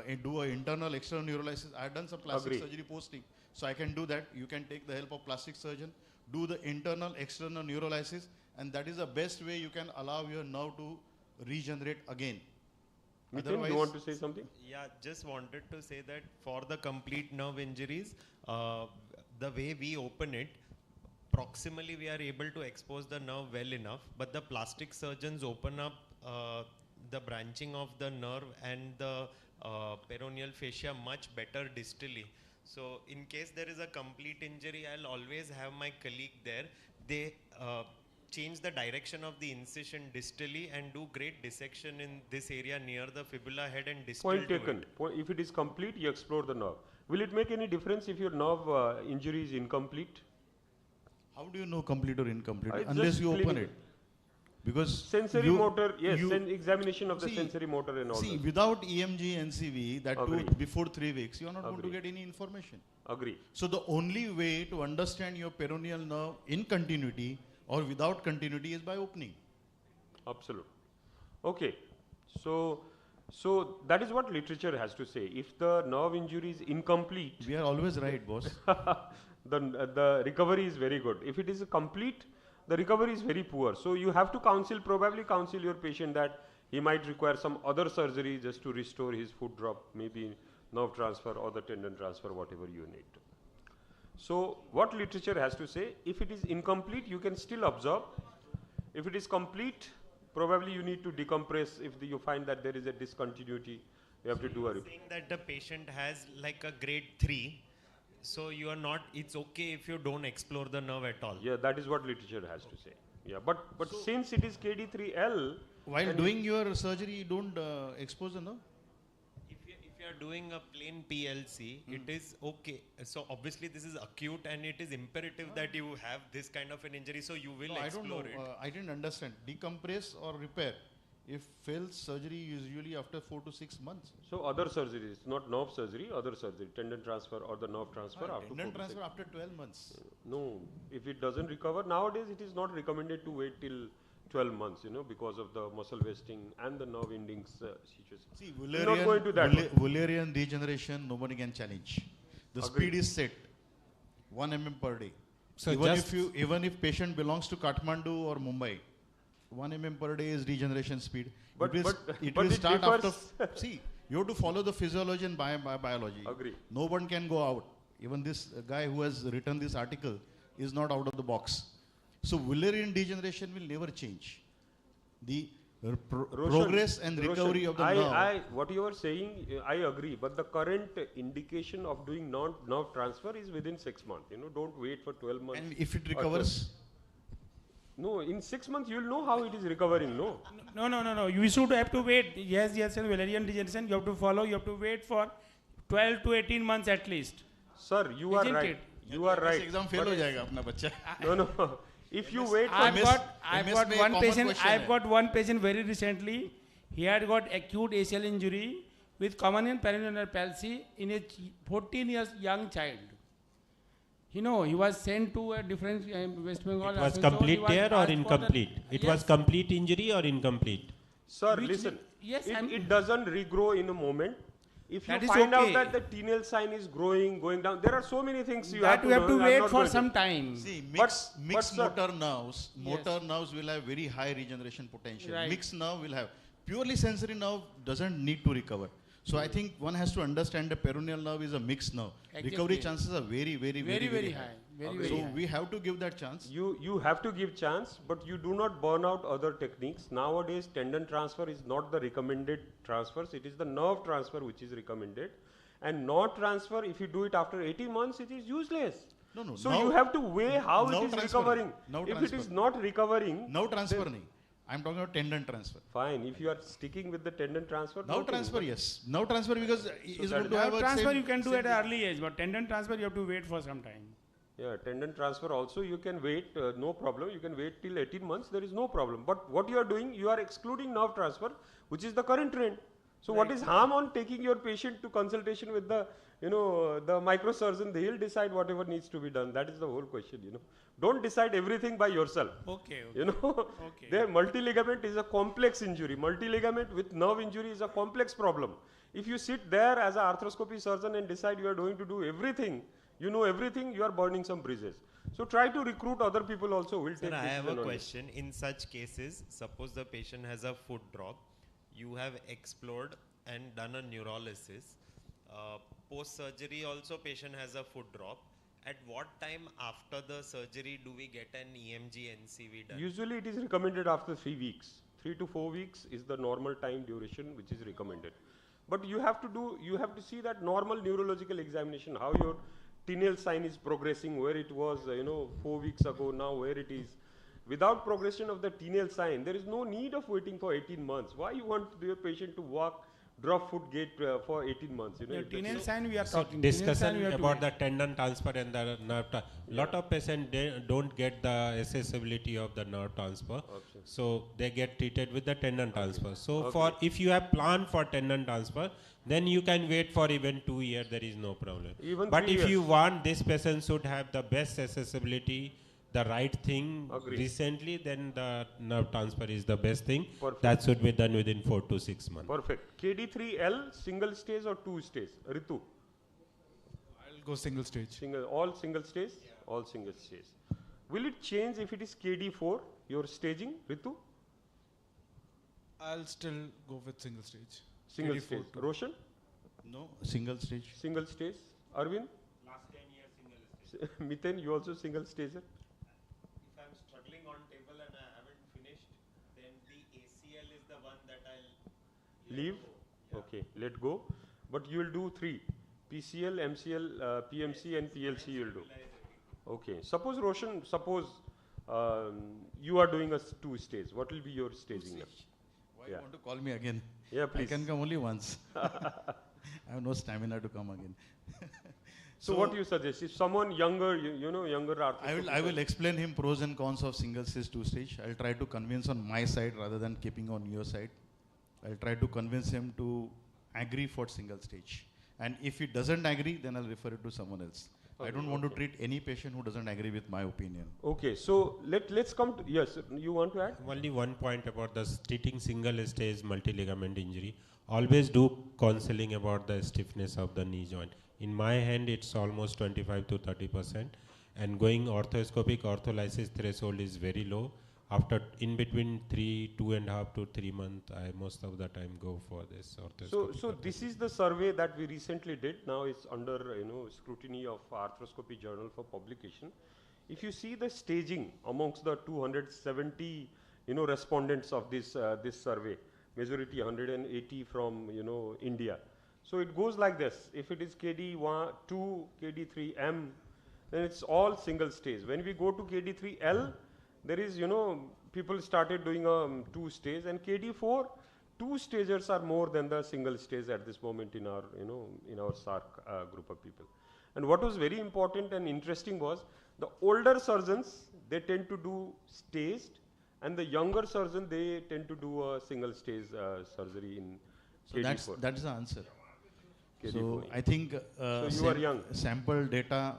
and do an internal external neurolysis. I have done some plastic surgery posting, so I can do that. You can take the help of plastic surgeon, do the internal external neurolysis, and that is the best way you can allow your nerve to regenerate again. Nitin, you want to say something? Yeah, just wanted to say that for the complete nerve injuries, the way we open it, proximally we are able to expose the nerve well enough, but the plastic surgeons open up the branching of the nerve and the peroneal fascia much better distally. So in case there is a complete injury, I'll always have my colleague there. They change the direction of the incision distally and do great dissection in this area near the fibula head and distal Point to taken. it. If it is complete, you explore the nerve. Will it make any difference if your nerve injury is incomplete? How do you know complete or incomplete? It's Unless just you open clinical. it. Because Sensory motor, yes, examination of the see, sensory motor and all See, that. without EMG, NCV, that too Agree. before 3 weeks, you are not going to Agree. get any information. Agree. So the only way to understand your peroneal nerve in continuity or without continuity is by opening. Absolutely. Okay. So that is what literature has to say. If the nerve injury is incomplete, we are always right, boss. the recovery is very good. If it is complete, the recovery is very poor. So you have to probably counsel your patient that he might require some other surgery just to restore his foot drop, maybe nerve transfer or the tendon transfer, whatever you need. So what literature has to say, if it is incomplete, you can still absorb. If it is complete, probably you need to decompress. If you find that there is a discontinuity, you have to do a repair. Saying that the patient has like a grade 3, so you are not, it's okay if you don't explore the nerve at all. Yeah, that is what literature has to say. Yeah, but since it is KD3L, While doing your surgery, you don't expose the nerve? If you are doing a plain PLC, it is okay. So obviously this is acute and it is imperative that you have this kind of an injury, so you will I don't know. explore it. I didn't understand. Decompress or repair? If fails surgery usually after 4 to 6 months. so other surgeries, not nerve surgery, other surgery, tendon transfer or the nerve transfer after 4 Tendon to transfer 6. after 12 months. No, if it doesn't recover, nowadays it is not recommended to wait till 12 months, because of the muscle wasting and the nerve endings situation. See, We're not going to that one. Wallerian degeneration, nobody can challenge. The Agreed. speed is set, 1 mm per day. So Even if patient belongs to Kathmandu or Mumbai, 1 mm per day is degeneration speed. But it it will start after. differs. See, you have to follow the physiology and biology. Agree. No one can go out. Even this guy who has written this article is not out of the box. So Wallerian degeneration will never change. The progress and recovery of the nerve. What you are saying, I agree. But the current indication of doing nerve transfer is within 6 months. Don't wait for 12 months. And if it or recovers? No, in 6 months you will know how it is recovering. No. No. You should have to wait. Yes, and Wallerian degeneration, you have to follow. You have to wait for 12 to 18 months at least. Sir, you are Isn't right. it? You are right. Exam fail ho jayega apna bachcha. No. If you wait for I've got one patient. I've got one patient very recently. He had got acute ACL injury with common and peroneal palsy in a 14 years young child. He was sent to a different West Bengal. It was complete tear or incomplete? It was complete injury or incomplete? Sir, listen. Yes, it doesn't regrow in a moment. If you That is find out okay. that the Tenel sign is going down, there are so many things you That have you to have to know. I'm wait not for going to- some time. See, But mixed sir- motor nerves. Yes. Motor nerves will have very high regeneration potential. Right. Mixed nerve will have. Purely sensory nerve doesn't need to recover. So I think one has to understand the peroneal nerve is a mixed nerve. Exactly. Recovery chances are very high. Very high. We have to give that chance. You have to give chance, but you do not burn out other techniques. Nowadays, tendon transfer is not the recommended transfers. It is the nerve transfer which is recommended. And nerve transfer, if you do it after 18 months, it is useless. No. So you have to weigh how it is recovering. Now If it is not recovering, now transfer nahi. I'm talking about tendon transfer. Fine. If you are sticking with the tendon transfer, Now don't transfer, think. yes. Now transfer because is that going to is- have a Transfer same- you can do same at an early age, but tendon transfer you have to wait for some time. Yeah, tendon transfer also you can wait, no problem. You can wait till 18 months, there is no problem. But what you are doing, you are excluding nerve transfer, which is the current trend. So what is harm on taking your patient to consultation with the, the microsurgeon? They will decide whatever needs to be done. That is the whole question, Don't decide everything by yourself. Okay. Okay. Their multi-ligament is a complex injury. Multi-ligament with nerve injury is a complex problem. If you sit there as an arthroscopy surgeon and decide you are going to do everything, you know everything, you are burning some bridges. So try to recruit other people also who will take Sir, I have decision a on it. question. In such cases, suppose the patient has a foot drop, you have explored and done a neurolysis. Post-surgery also patient has a foot drop at what time after the surgery do we get an EMG NCV done? Usually it is recommended after 3 weeks. 3 to 4 weeks is the normal time duration which is recommended. But you have to see that normal neurological examination, how your tinel sign is progressing, where it was 4 weeks ago, now where it is. Without progression of the tinel sign, there is no need of waiting for 18 months. Why you want the patient to walk drop foot gait for 18 months? Tinel sign we are So talking. discussion about the tendon transfer and the nerve. Lot of patients don't get the accessibility of the nerve transfer, so they get treated with the tendon transfer. So for if you have planned for tendon transfer, then you can wait for even 2 years. There is no problem. Even but 3 if years. you want this patient should have the best accessibility, the right thing recently, then the nerve transfer is the best thing. Perfect. That should be done within 4 to 6 months. Perfect. KD3L, single stage or 2 stage? Ritu? I'll go single stage. All single stage? Yeah. All single stage. Will it change if it is KD4, your staging, Ritu? I'll still go with single stage. Single KD4 stage. too. Roshan? No, single stage. Single stage. Arvind? Last 10 years single stage. Miten, you also single stager? If I'm struggling on table and I haven't finished, then the ACL is the one that I'll Leave? Yeah. Okay, let go. But you will do 3. PCL, MCL, PMC and PLC you will do. Okay. Suppose Roshan, you are doing a 2 stage. What will be your staging? Why you want to call me again? Yeah, please. I can come only once. I have no stamina to come again. So what do you suggest? If someone younger, younger arthroscopy, I will explain him pros and cons of single stage, 2 stage. I'll try to convince on my side rather than keeping on your side. I'll try to convince him to agree for single stage. And if he doesn't agree, then I'll refer it to someone else. I don't want to treat any patient who doesn't agree with my opinion. Okay, so let's come to, yes, you want to add? Only one point about the treating single stage multi-ligament injury. Always do counseling about the stiffness of the knee joint. In my hand, it's almost 25 to 30%, and going orthoscopic ortholysis threshold is very low. After in between 2.5 to 3 months, I most of the time go for this orthoscopic. So this is the survey that we recently did. Now it's under scrutiny of Arthroscopy Journal for publication. If you see the staging amongst the 270 respondents of this this survey, majority 180 from India. So it goes like this. If it is KD2, KD3M, then it's all single stage. When we go to KD3L, there is, people started doing 2 stage, and KD4, 2 stagers are more than the single stage at this moment in our, in our SARC group of people. And what was very important and interesting was the older surgeons, they tend to do staged, and the younger surgeon, they tend to do a single stage surgery in So KD4. that's the answer. KD4. So I think so you are young. Sample data,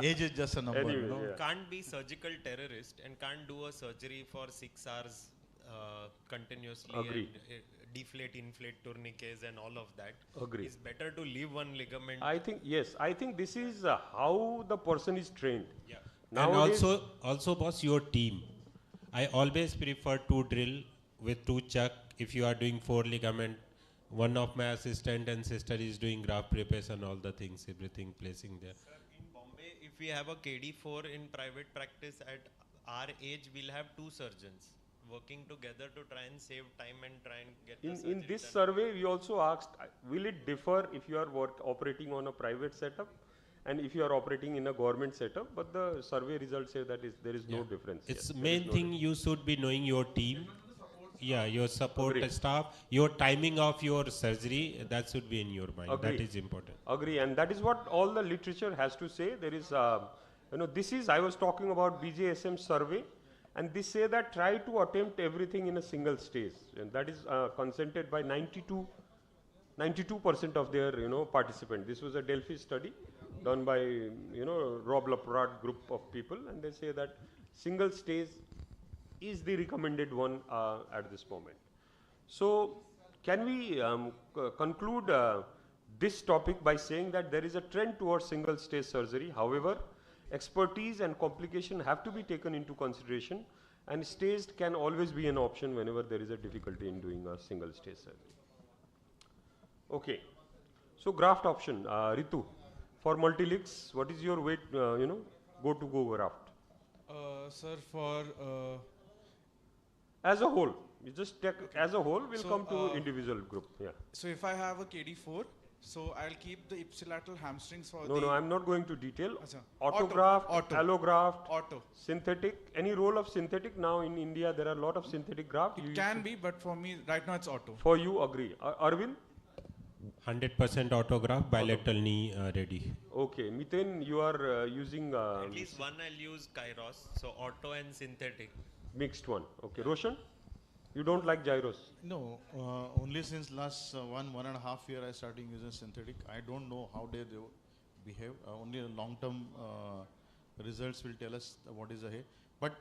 age is just a number. Anyway, Can't be surgical terrorist and can't do a surgery for 6 hours continuously. Agree. And deflate, inflate, tourniquets and all of that. Agree. It's better to leave one ligament. I think, yes, I think this is how the person is trained. Yeah. Nowadays, And also boss, your team. I always prefer to drill with 2 chuck. If you are doing 4 ligament, one of my assistant and sister is doing graft preparation, all the things, everything placing there. Sir, in Bombay, if we have a KD4 in private practice at our age, we'll have 2 surgeons working together to try and save time and try and get the surgery in this done. survey, we also asked, will it differ if you are operating on a private setup and if you are operating in a government setup? But the survey results say that there is no difference. It's Yes, main thing you should be knowing your team. Yeah, your support Agree. staff, your timing of your surgery, that should be in your mind. Agree. That is important. Agree, and that is what all the literature has to say. There is, this is, I was talking about BJSM survey, and they say that try to attempt everything in a single stage, and that is consented by 92% of their, participants. This was a Delphi study done by, Rob Laprade group of people, and they say that single stage is the recommended one at this moment. So, can we conclude this topic by saying that there is a trend towards single stage surgery. However, expertise and complication have to be taken into consideration, and staged can always be an option whenever there is a difficulty in doing a single stage surgery. Okay. So, graft option, Ritu. For multi-legs, what is your weight, go-to-go graft? Sir, for as a whole, you just take as a whole. We'll come to individual group. Yeah. So if I have a KD4, so I'll keep the ipsilateral hamstrings for No, I'm not going to detail. Achha. Autograft, Auto. allograft, synthetic. Any role of synthetic now in India? There are a lot of synthetic graft. It can be, but for me right now it's auto. For you, agree. Arvind? 100% autograph, bilateral knee ready. Okay, Miten, you are using at least one I'll use Kairos, so auto and synthetic. Mixed one. Okay, Roshan, you don't like gyros? No, only since last 1.5 year I started using synthetic. I don't know how they behave. Only long-term results will tell us what is ahead. But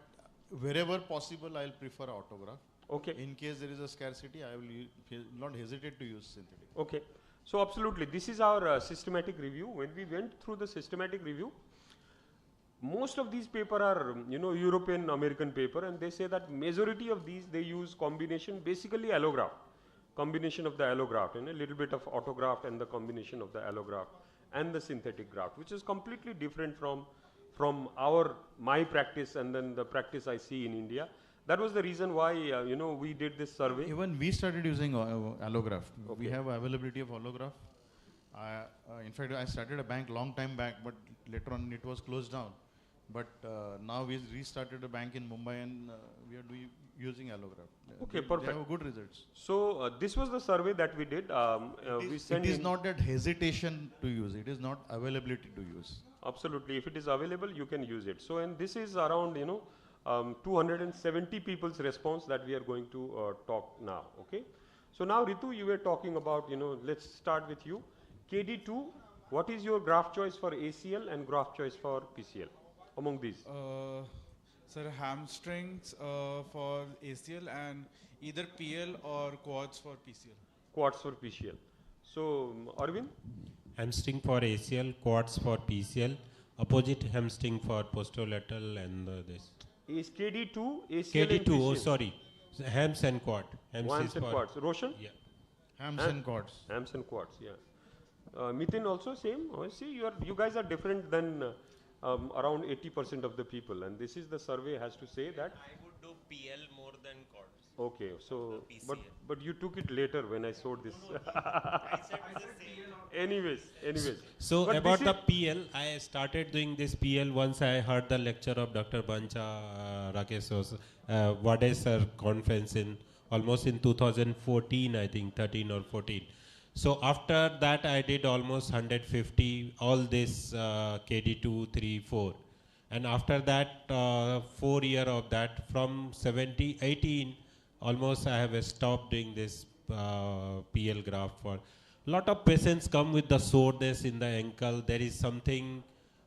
wherever possible, I'll prefer autograph. Okay. In case there is a scarcity, I will not hesitate to use synthetic. Okay. So absolutely, this is our systematic review. When we went through the systematic review, most of these paper are, European American paper, and they say that majority of these, they use combination, basically allograft, combination of the allograft, and a little bit of autograft and the combination of the allograft and the synthetic graft, which is completely different from my practice and then the practice I see in India. That was the reason why, we did this survey. Even we started using allograft. Okay. We have availability of allograft. In fact, I started a bank long time back, but later on it was closed down. But now we restarted a bank in Mumbai and we are using allograft. Okay, perfect. They have good results. So this was the survey that we did. It is not that hesitation to use. It is not availability to use. Absolutely. If it is available, you can use it. So, and this is around, 270 people's response that we are going to talk now. Okay. So now, Ritu, you were talking about, let's start with you. KD2, what is your graft choice for ACL and graft choice for PCL among these? Sir, hamstrings for ACL and either PL or quads for PCL. Quads for PCL. So, Arvind? Hamstring for ACL, quads for PCL, opposite hamstring for posterolateral and this. Is KD2, ACL KD2, and PCL? oh sorry, hams and quad. Hams and quads. Roshan? Yeah. Hams and quads. Hams and quads, yeah. Miten also same. Oh, see, you guys are different than around 80% of the people, and this is the survey has to say that. I would do PL more than quads. Okay, so but you took it later when I showed this. I said the same. Anyways. So but about the PL, I started doing this PL once I heard the lecture of Dr. Bancha Rakesh's Vade sir conference almost in 2014, I think 13 or 14. So after that I did almost 150, all this KD2, 3, 4. And after that 4 year of that, from 18, almost I have stopped doing this PL graft. For a lot of patients come with the soreness in the ankle. There is something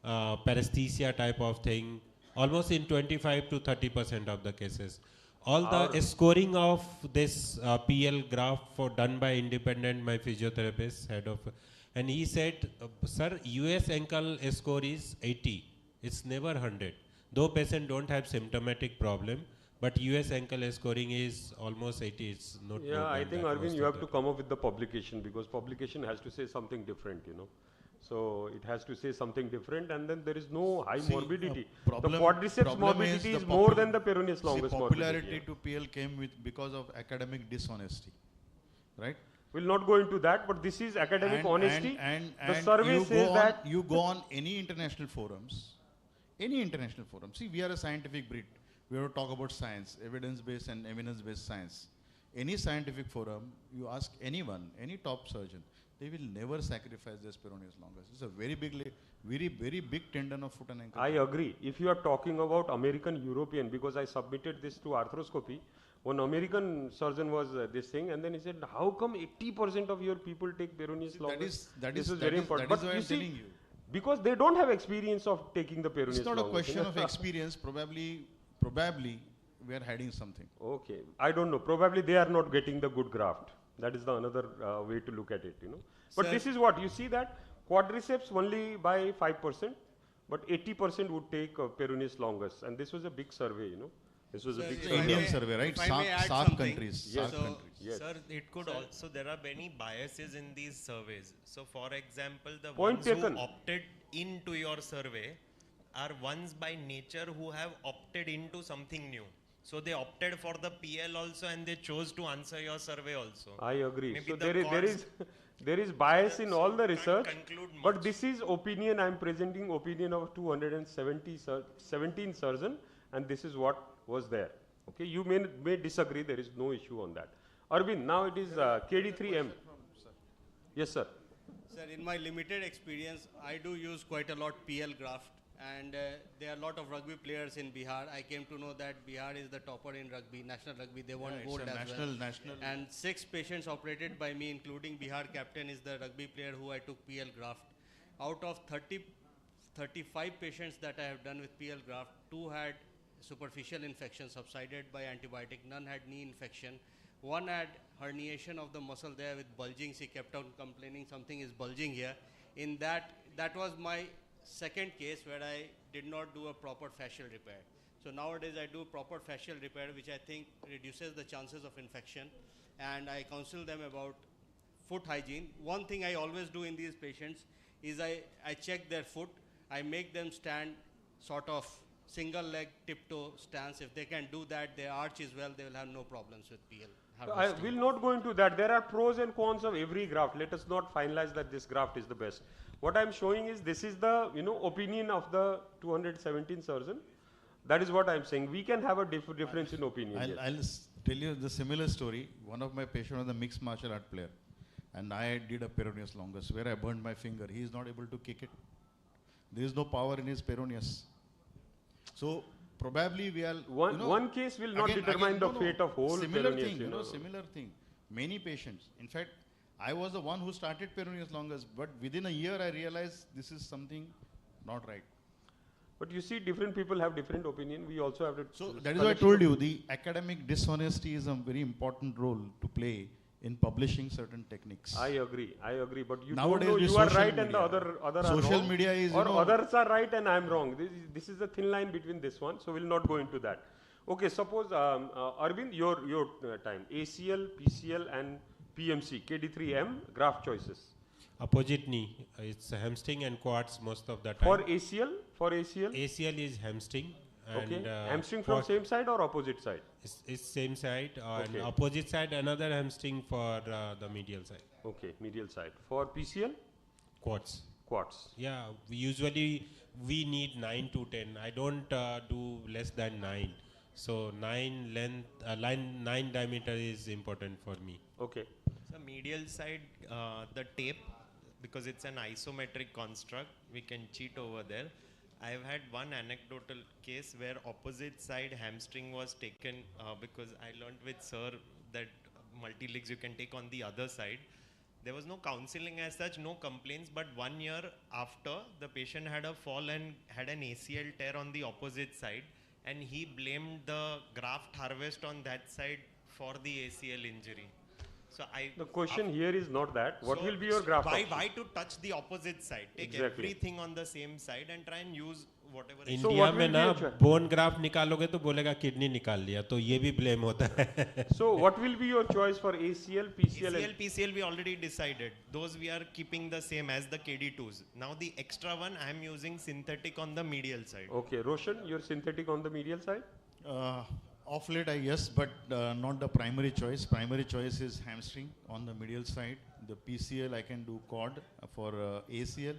paresthesia type of thing, almost in 25 to 30% of the cases. All the scoring of this PL graft done by independent, my physiotherapist, head of, and he said, sir, US ankle score is 80. It's never 100. Though patient don't have symptomatic problem, but US ankle scoring is almost 80. It's not. Yeah, I think Arvind, you have to come up with the publication, because publication has to say something different, So it has to say something different, and then there is no high morbidity. The quadriceps morbidity is more than the peroneus longus popularity morbidity. to PL came because of academic dishonesty, right? We'll not go into that, but this is academic honesty. And the survey says that you go on any international forums. See, we are a scientific breed. We have to talk about science, evidence-based and evidence-based science. Any scientific forum, you ask anyone, any top surgeon, they will never sacrifice their peroneus longus. It's a very big tendon of foot and ankle. I agree. If you are talking about American, European, because I submitted this to arthroscopy, one American surgeon was this thing, and then he said, how come 80% of your people take peroneus longus? That is very important. That is why I'm telling you. Because they don't have experience of taking the peroneus longus. It's not a question of experience. Probably we are hiding something. Okay. I don't know. Probably they are not getting the good graft. That is the another way to look at it, But this is what you see, that quadriceps only by 5%, but 80% would take peroneus longus, and this was a big survey, This was a big survey. Indian survey, right? SAARC countries. Yes. So, Yes. sir, it could also, there are many biases in these surveys. So, for example, the Point ones taken. who opted into your survey are ones by nature who have opted into something new. So, they opted for the PL also and they chose to answer your survey also. I agree. Maybe So the there is bias in all the research, conclude but this is opinion. I am presenting opinion of 217 surgeon, and this is what was there. Okay, you may disagree. There is no issue on that. Arvind, now it is KD3M. Yes, sir. Sir, in my limited experience, I do use quite a lot PL graft, and there are a lot of rugby players in Bihar. I came to know that Bihar is the topper in rugby, national rugby. They won gold as well. And 6 patients operated by me, including Bihar captain, is the rugby player who I took PL graft. Out of 35 patients that I have done with PL graft, 2 had superficial infection subsided by antibiotic, none had knee infection. One had herniation of the muscle there with bulging. She kept on complaining something is bulging here. In that was my second case where I did not do a proper fascial repair. So nowadays I do proper fascial repair, which I think reduces the chances of infection. And I counsel them about foot hygiene. One thing I always do in these patients is I check their foot. I make them stand sort of single leg tiptoe stance. If they can do that, their arch is well, they will have no problems with PL. I will not go into that. There are pros and cons of every graft. Let us not finalize that this graft is the best. What I am showing is this is the opinion of the 217 surgeon. That is what I am saying. We can have a difference in opinion. I'll tell you the similar story. One of my patients was a mixed martial art player, and I did a peroneus longus where I burned my finger. He is not able to kick it. There is no power in his peroneus. So probably we are one case will not determine the fate of whole similar peroneus. Thing, similar thing. Many patients. In fact, I was the one who started peroneus longus, but within a year I realized this is something not right. But you see, different people have different opinion. We also have to. So that is why I told you the academic dishonesty is a very important role to play in publishing certain techniques. I agree. But you Nowadays don't know you are right and the other are social wrong. media is or others are right and I am wrong. This is a thin line between this one. So we'll not go into that. Okay. Suppose Arvind, your time ACL, PCL, and PMC KD3M graft choices. Opposite knee. It's hamstring and quads most of the time. For ACL? ACL is hamstring. Okay. And, hamstring from same side or opposite side? It's same side. Okay. And opposite side, another hamstring for the medial side. Okay, medial side. For PCL? Quads. Yeah, we need 9 to 10. I don't do less than 9. So 9 length, 9 diameter is important for me. Okay. So medial side, the tape, because it's an isometric construct, we can cheat over there. I have had one anecdotal case where opposite side hamstring was taken because I learned with sir that multi-legs you can take on the other side. There was no counseling as such, no complaints, but 1 year after, the patient had a fall and had an ACL tear on the opposite side, and he blamed the graft harvest on that side for the ACL injury. So the question here is not that. What will be your graft option? Why to touch the opposite side? Take everything on the same side and try and use whatever. India में ना bone graft निकालोगे तो बोलेगा kidney निकाल लिया, तो ये भी ब्लेम होता है. So what will be your choice for ACL, PCL? ACL, PCL we already decided. Those we are keeping the same as the KD2s. Now the extra one I am using synthetic on the medial side. Okay, Roshan, you're synthetic on the medial side? Off late, yes, but not the primary choice. Primary choice is hamstring on the medial side. The PCL I can do quad. For ACL,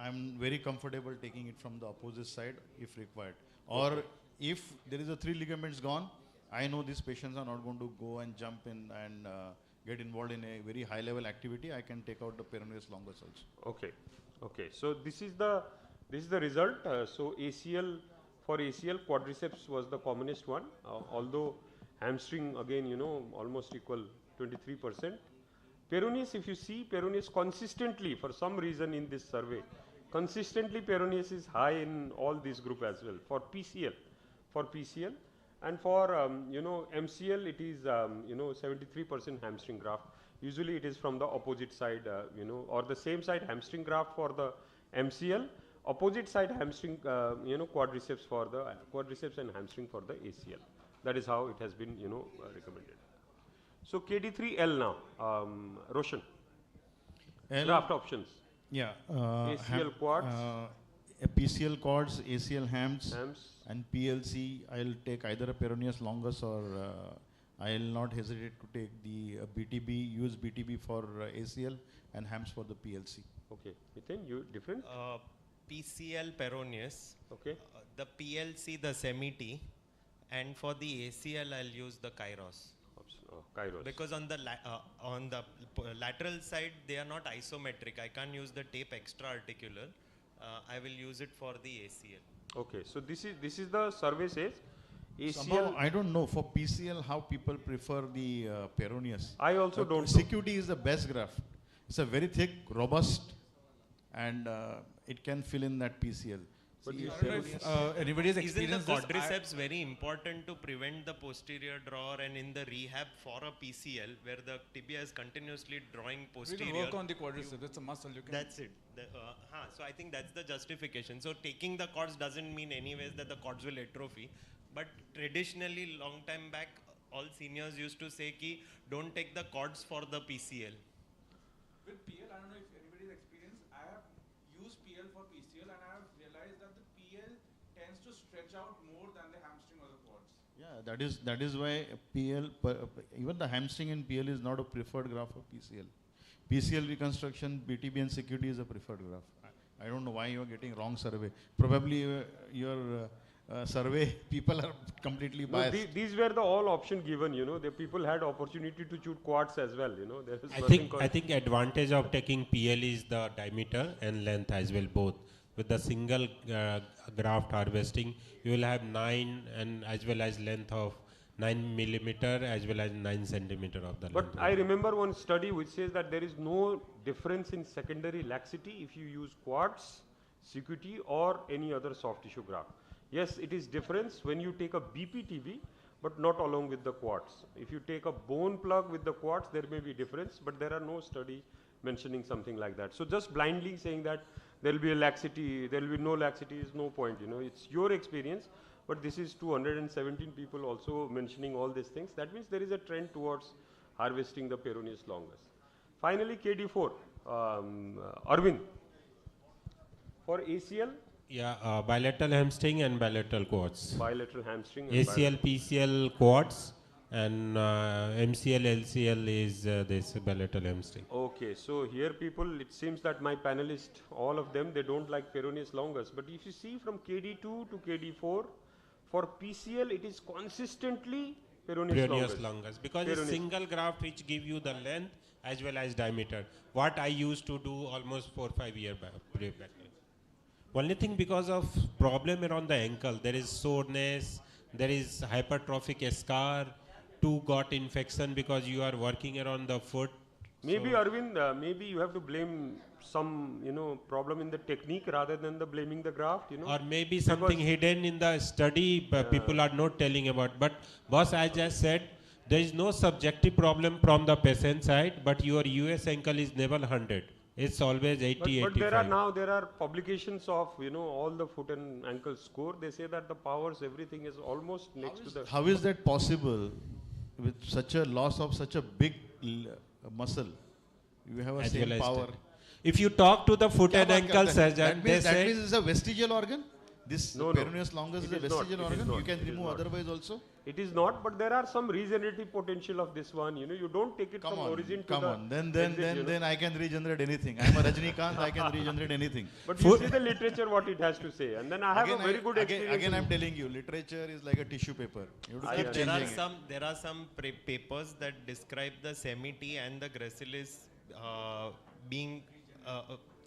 I'm very comfortable taking it from the opposite side if required. Or if there is a 3 ligaments gone, I know these patients are not going to go and jump in and get involved in a very high level activity. I can take out the peroneus longus also. Okay. So this is the result. So ACL. For ACL, quadriceps was the commonest one, although hamstring again, almost equal 23%. Peroneus, if you see, peroneus consistently, for some reason in this survey, consistently peroneus is high in all this group as well, for PCL. And for, MCL, it is, 73% hamstring graft. Usually it is from the opposite side, or the same side hamstring graft for the MCL, opposite side hamstring, quadriceps and hamstring for the ACL. That is how it has been, recommended. So KD3L now, Roshan. Draft options. Yeah. ACL quads. PCL quads, ACL hams, and PLC. I'll take either a peroneus longus or I'll not hesitate to take the BTB, use BTB for ACL and hams for the PLC. Okay. Mithun, you different? PCL peroneus. Okay. The PLC, the semi-T. And for the ACL, I'll use the Kairos. Kairos. Because on the lateral side, they are not isometric. I can't use the tape extra-articular. I will use it for the ACL. Okay, so this is the survey says ACL. Somehow, I don't know for PCL how people prefer the peroneus. I also don't. CQT is the best graft. It's a very thick, robust, and it can fill in that PCL. But anybody has experienced Isn't the quadriceps very important to prevent the posterior draw, and in the rehab for a PCL where the tibia is continuously drawing posterior? We can work on the quadriceps. That's a muscle. That's it. So I think that's the justification. So taking the cords doesn't mean anyways that the cords will atrophy. But traditionally, long time back, all seniors used to say ki don't take the cords for the PCL. With PL, I don't know if anybody's experienced. I have used PL for PCL and I have realized that the PL tends to stretch out more than the hamstring or the quads. Yeah, that is why PL, even the hamstring in PL is not a preferred graft for PCL. PCL reconstruction, BTB and CQT is a preferred graft. I don't know why you are getting wrong survey. Probably your survey people are completely biased. No, these were the all option given. The people had opportunity to choose quads as well. There is I think advantage of taking PL is the diameter and length as well, both. With the single graft harvesting, you will have 9 and as well as length of 9 millimeter as well as 9 centimeter of the length. But I remember one study which says that there is no difference in secondary laxity if you use quads, CQT or any other soft tissue graft. Yes, it is difference when you take a BPTB, but not along with the quads. If you take a bone plug with the quads, there may be difference, but there are no study mentioning something like that. So just blindly saying that there will be a laxity, there will be no laxity is no point. It's your experience, but this is 217 people also mentioning all these things. That means there is a trend towards harvesting the peroneus longus. Finally, KD4, Arvind, for ACL. Yeah, bilateral hamstring and bilateral quads. Bilateral hamstring. And ACL, PCL quads, and MCL, LCL is this bilateral hamstring. Okay, so here people, it seems that my panelists, all of them, they don't like peroneus longus. But if you see from KD2 to KD4, for PCL, it is consistently peroneus longus. Because it's single graft which give you the length as well as diameter. What I used to do almost 4 or 5 years back. Only thing, because of problem around the ankle, there is soreness, there is hypertrophic scar, 2 got infection because you are working around the foot. Maybe Arvind, maybe you have to blame some, problem in the technique rather than blaming the graft, Or maybe something hidden in the study people are not telling about. But boss, I just said, there is no subjective problem from the patient side, but your US ankle is never 100. It's always 80, but there are publications of all the foot and ankle score. They say that the powers, everything is almost next to the. How is that possible with such a loss of such a big muscle? You have a same power. If you talk to the foot and ankle surgeon, that means it's a vestigial organ. This peroneus longus is a vestigial organ. You can remove otherwise also. It is not, but there are some regenerative potential of this one. You don't take it from origin to the. Then I can regenerate anything. I'm a Rajnikant. I can regenerate anything. But you see the literature, what it has to say, and then I have a very good experience. Again, I'm telling you, literature is like a tissue paper. You have to keep changing it. There are some papers that describe the semi-T and the gracilis being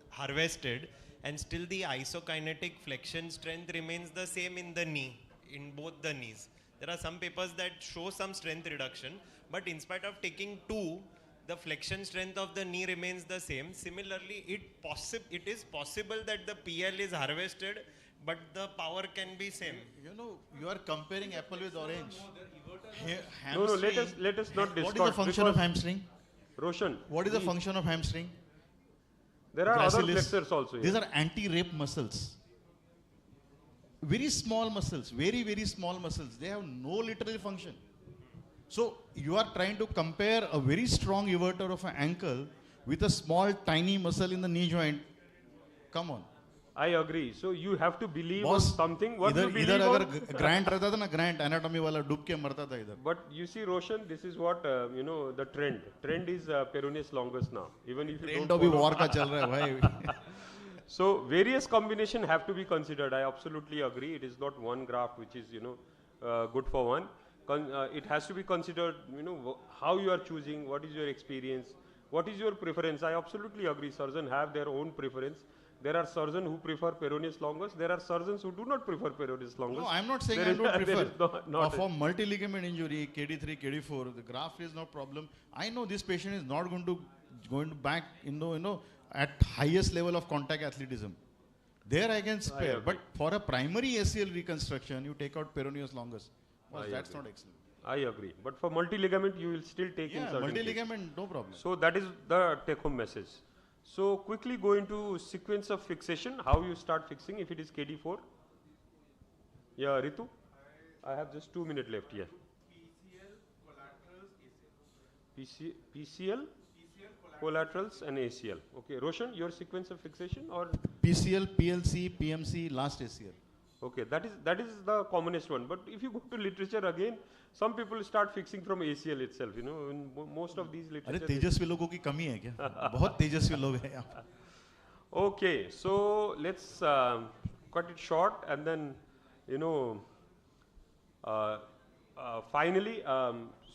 harvested, and still the isokinetic flexion strength remains the same in the knee, in both the knees. There are some papers that show some strength reduction, but in spite of taking 2, the flexion strength of the knee remains the same. Similarly, it is possible that the PL is harvested, but the power can be same. You are comparing apple with orange. No, let us not distort. What is the function of hamstring? Roshan. What is the function of hamstring? There are other gracilis. flexors also. These Yeah. are anti-rape muscles. Very small muscles, very, very small muscles. They have no literal function. So you are trying to compare a very strong everter of an ankle with a small, tiny muscle in the knee joint. Come on. I agree. So you have to believe on Boss, something. What you believe इधर अगर on. Grant रहता था ना, grant anatomy वाला डूब के मरता था इधर. But you see, Roshan, this is what the trend. Trend is peroneus longus now. Even if you Trend don't तो अभी follow- war का चल रहा है भाई. So various combination have to be considered. I absolutely agree. It is not one graft which is good for one. It has to be considered. How you are choosing. What is your experience? What is your preference? I absolutely agree. Surgeons have their own preference. There are surgeons who prefer peroneus longus. There are surgeons who do not prefer peroneus longus. No, I'm not saying There I is- don't there prefer. is not For multi-ligament injury, KD3, KD4, the graft is no problem. I know this patient is not going to back at highest level of contact athleticism. There I can spare. But for a primary ACL reconstruction, you take out peroneus longus. Well, I that's agree. not excellent. I agree. But for multi-ligament, you will still take in Yeah, certain multi-ligament, cases. no problem. So that is the take-home message. So quickly go into sequence of fixation, how you start fixing if it is KD4. Yeah, Ritu? I have just 2 minutes left here. PCL, collaterals and ACL. Okay, Roshan, your sequence of fixation or? PCL, PLC, PMC, last ACL. Okay, that is the commonest one. But if you go to literature again, some people start fixing from ACL itself. In most of these अरे literature. तेजस्वी लोगों की कमी है क्या? बहुत तेजस्वी लोग हैं यहाँ पर. Okay, so let's cut it short and then, finally,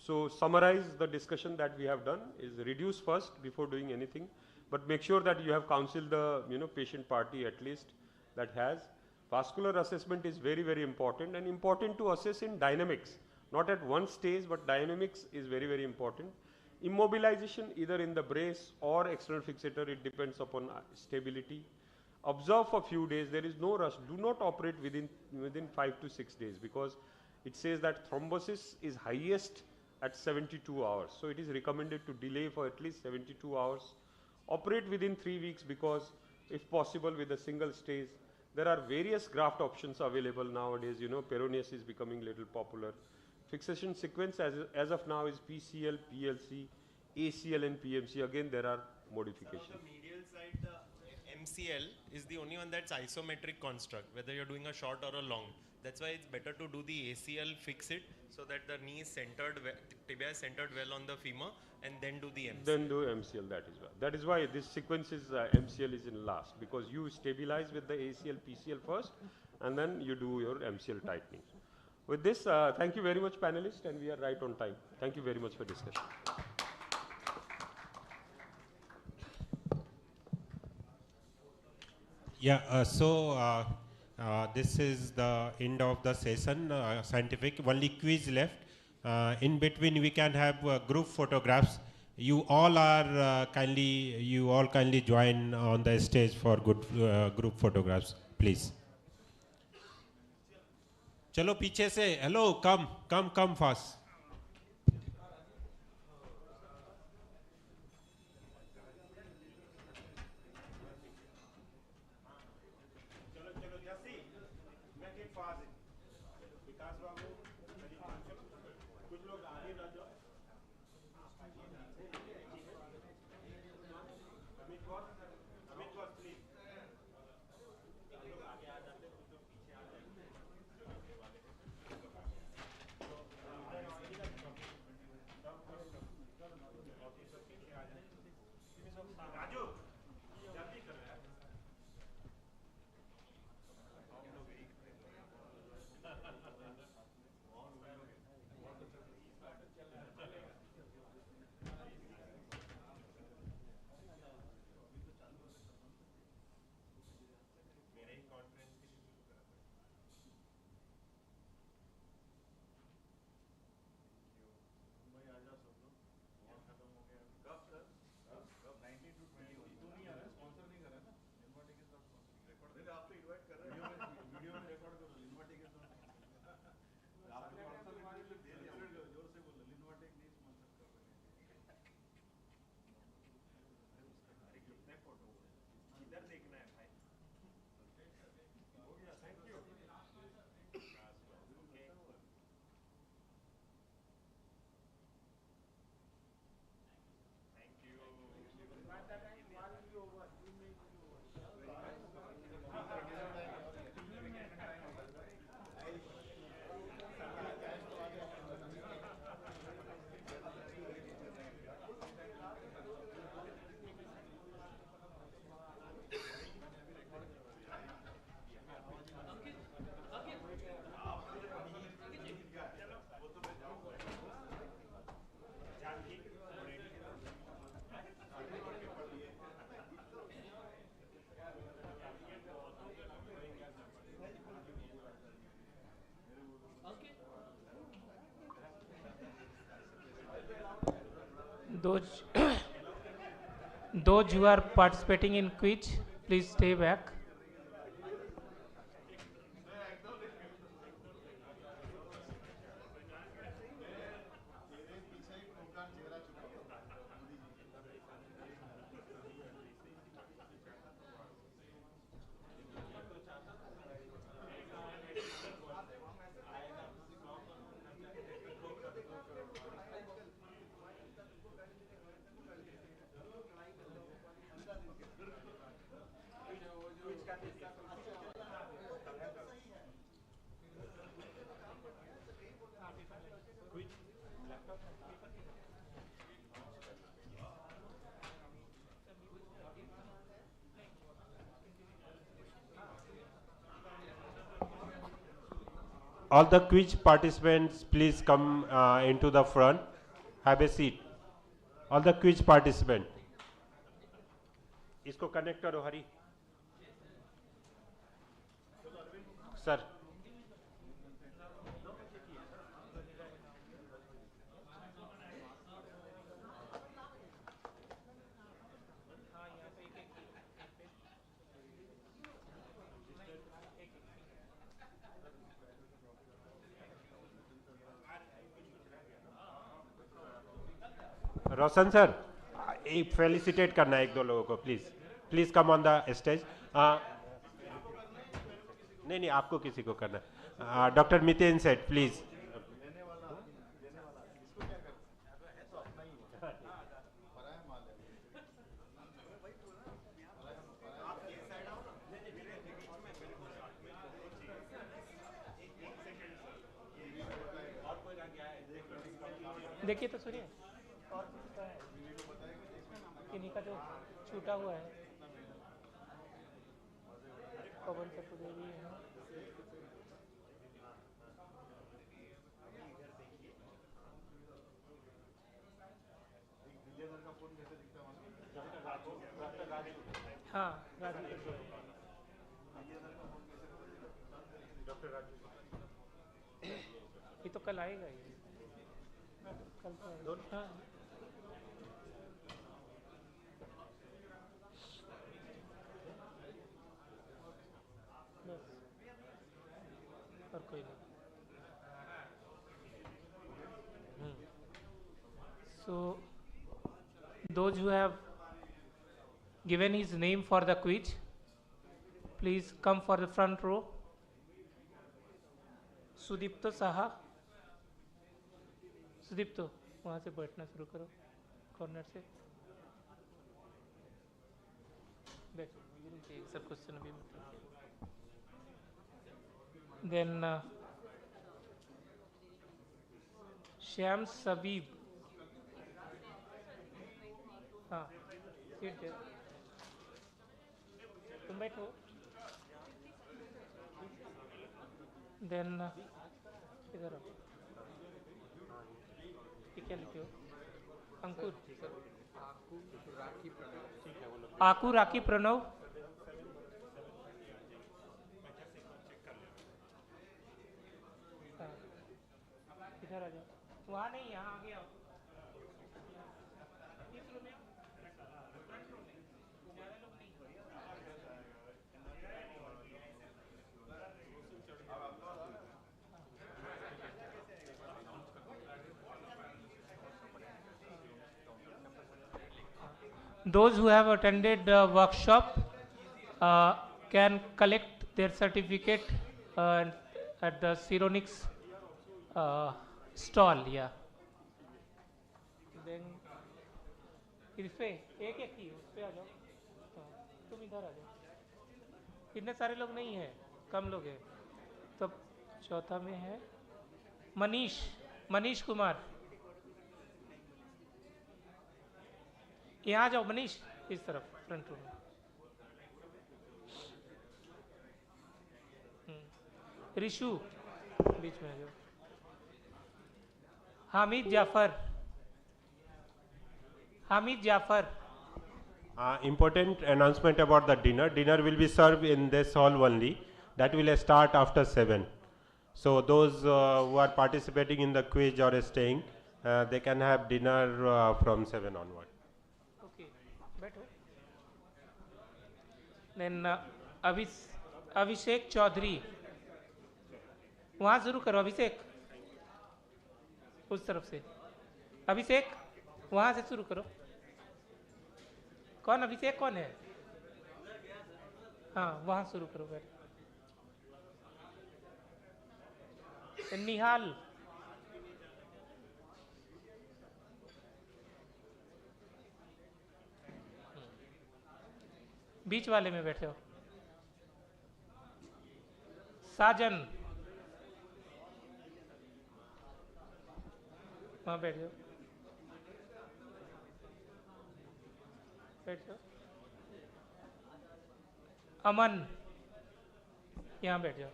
so summarize the discussion that we have done is reduce first before doing anything, but make sure that you have counseled the, patient party at least that has. Vascular assessment is very, very important and important to assess in dynamics, not at one stage, but dynamics is very, very important. Immobilization either in the brace or external fixator, it depends upon stability. Observe for few days, there is no rush. Do not operate within 5 to 6 days because it says that thrombosis is highest at 72 hours. So it is recommended to delay for at least 72 hours. Operate within 3 weeks because if possible with a single stage. There are various graft options available nowadays. Peroneus is becoming little popular. Fixation sequence as of now is PCL, PLC, ACL and PMC. Again, there are modifications. So on the medial side, the MCL is the only one that's isometric construct, whether you're doing a short or a long. That's why it's better to do the ACL, fix it, so that the knee is centered, tibia is centered well on the femur, and then do the MCL. Then do MCL, that is why. That is why this sequence is MCL is in last, because you stabilize with the ACL, PCL first, and then you do your MCL tightening. With this, thank you very much, panelists, and we are right on time. Thank you very much for discussion. Yeah, this is the end of the session, scientific. Only quiz left. In between, we can have group photographs. You all kindly join on the stage for good group photographs, please. Chalo piche se, hello, come fast. Those those who are participating in quiz, please stay back. All the quiz participants, please come into the front. Have a seat. All the quiz participants. इसको connect करो हरी. Sir. रोशन sir, एक felicitate करना है एक दो लोगों को please. Please come on the stage. नहीं नहीं आपको किसी को करना. डॉक्टर मितेन सेठ प्लीज. देखिए तो सुनिए, और किसका है? इन्हीं का जो छूटा हुआ है पवन चतुर्वेदी है. हाँ राजू. ये तो कल आएगा ये. कल तो हाँ. और कोई नहीं. So those who have given his name for the quiz, please come for the front row. Sudipto Saha. Sudipto वहाँ से बैठना शुरू करो कॉर्नर से. बैठो सब क्वेश्चन अभी बताओ. Then Shyam Sabib. हाँ सीट दे. तुम बैठो. Then इधर आओ. ये क्या लिखे हो? अंकुर. आकू राखी प्रणव. इधर आ जाओ. वहाँ नहीं, यहाँ आगे आओ. इस रूम में फ्रंट रूम में ज़्यादा लोग नहीं. Those who have attended the workshop can collect their certificate at the Seronics stall. Yeah. Then इस पे एक एक ही उस पे आ जाओ, तुम इधर आ जाओ, इतने सारे लोग नहीं हैं, कम लोग हैं। तो चौथा में है मनीष कुमार, यहाँ जाओ मनीष, इस तरफ फ्रंट रो में। रिशु बीच में आ जाओ। Hamid Jafar. Important announcement about the dinner. Dinner will be served in this hall only. That will start after 7. So those who are participating in the quiz or staying, they can have dinner from 7 onward. Okay, बैठो। Then अभिषेक चौधरी, वहाँ शुरू करो अभिषेक, उस तरफ से। अभिषेक वहाँ से शुरू करो। कौन अभिषेक कौन है? हाँ वहाँ शुरू करो बैठ। निहाल, बीच वाले में बैठे हो। साजन, वहाँ बैठ जाओ, बैठ जाओ। अमन, यहाँ बैठ जाओ।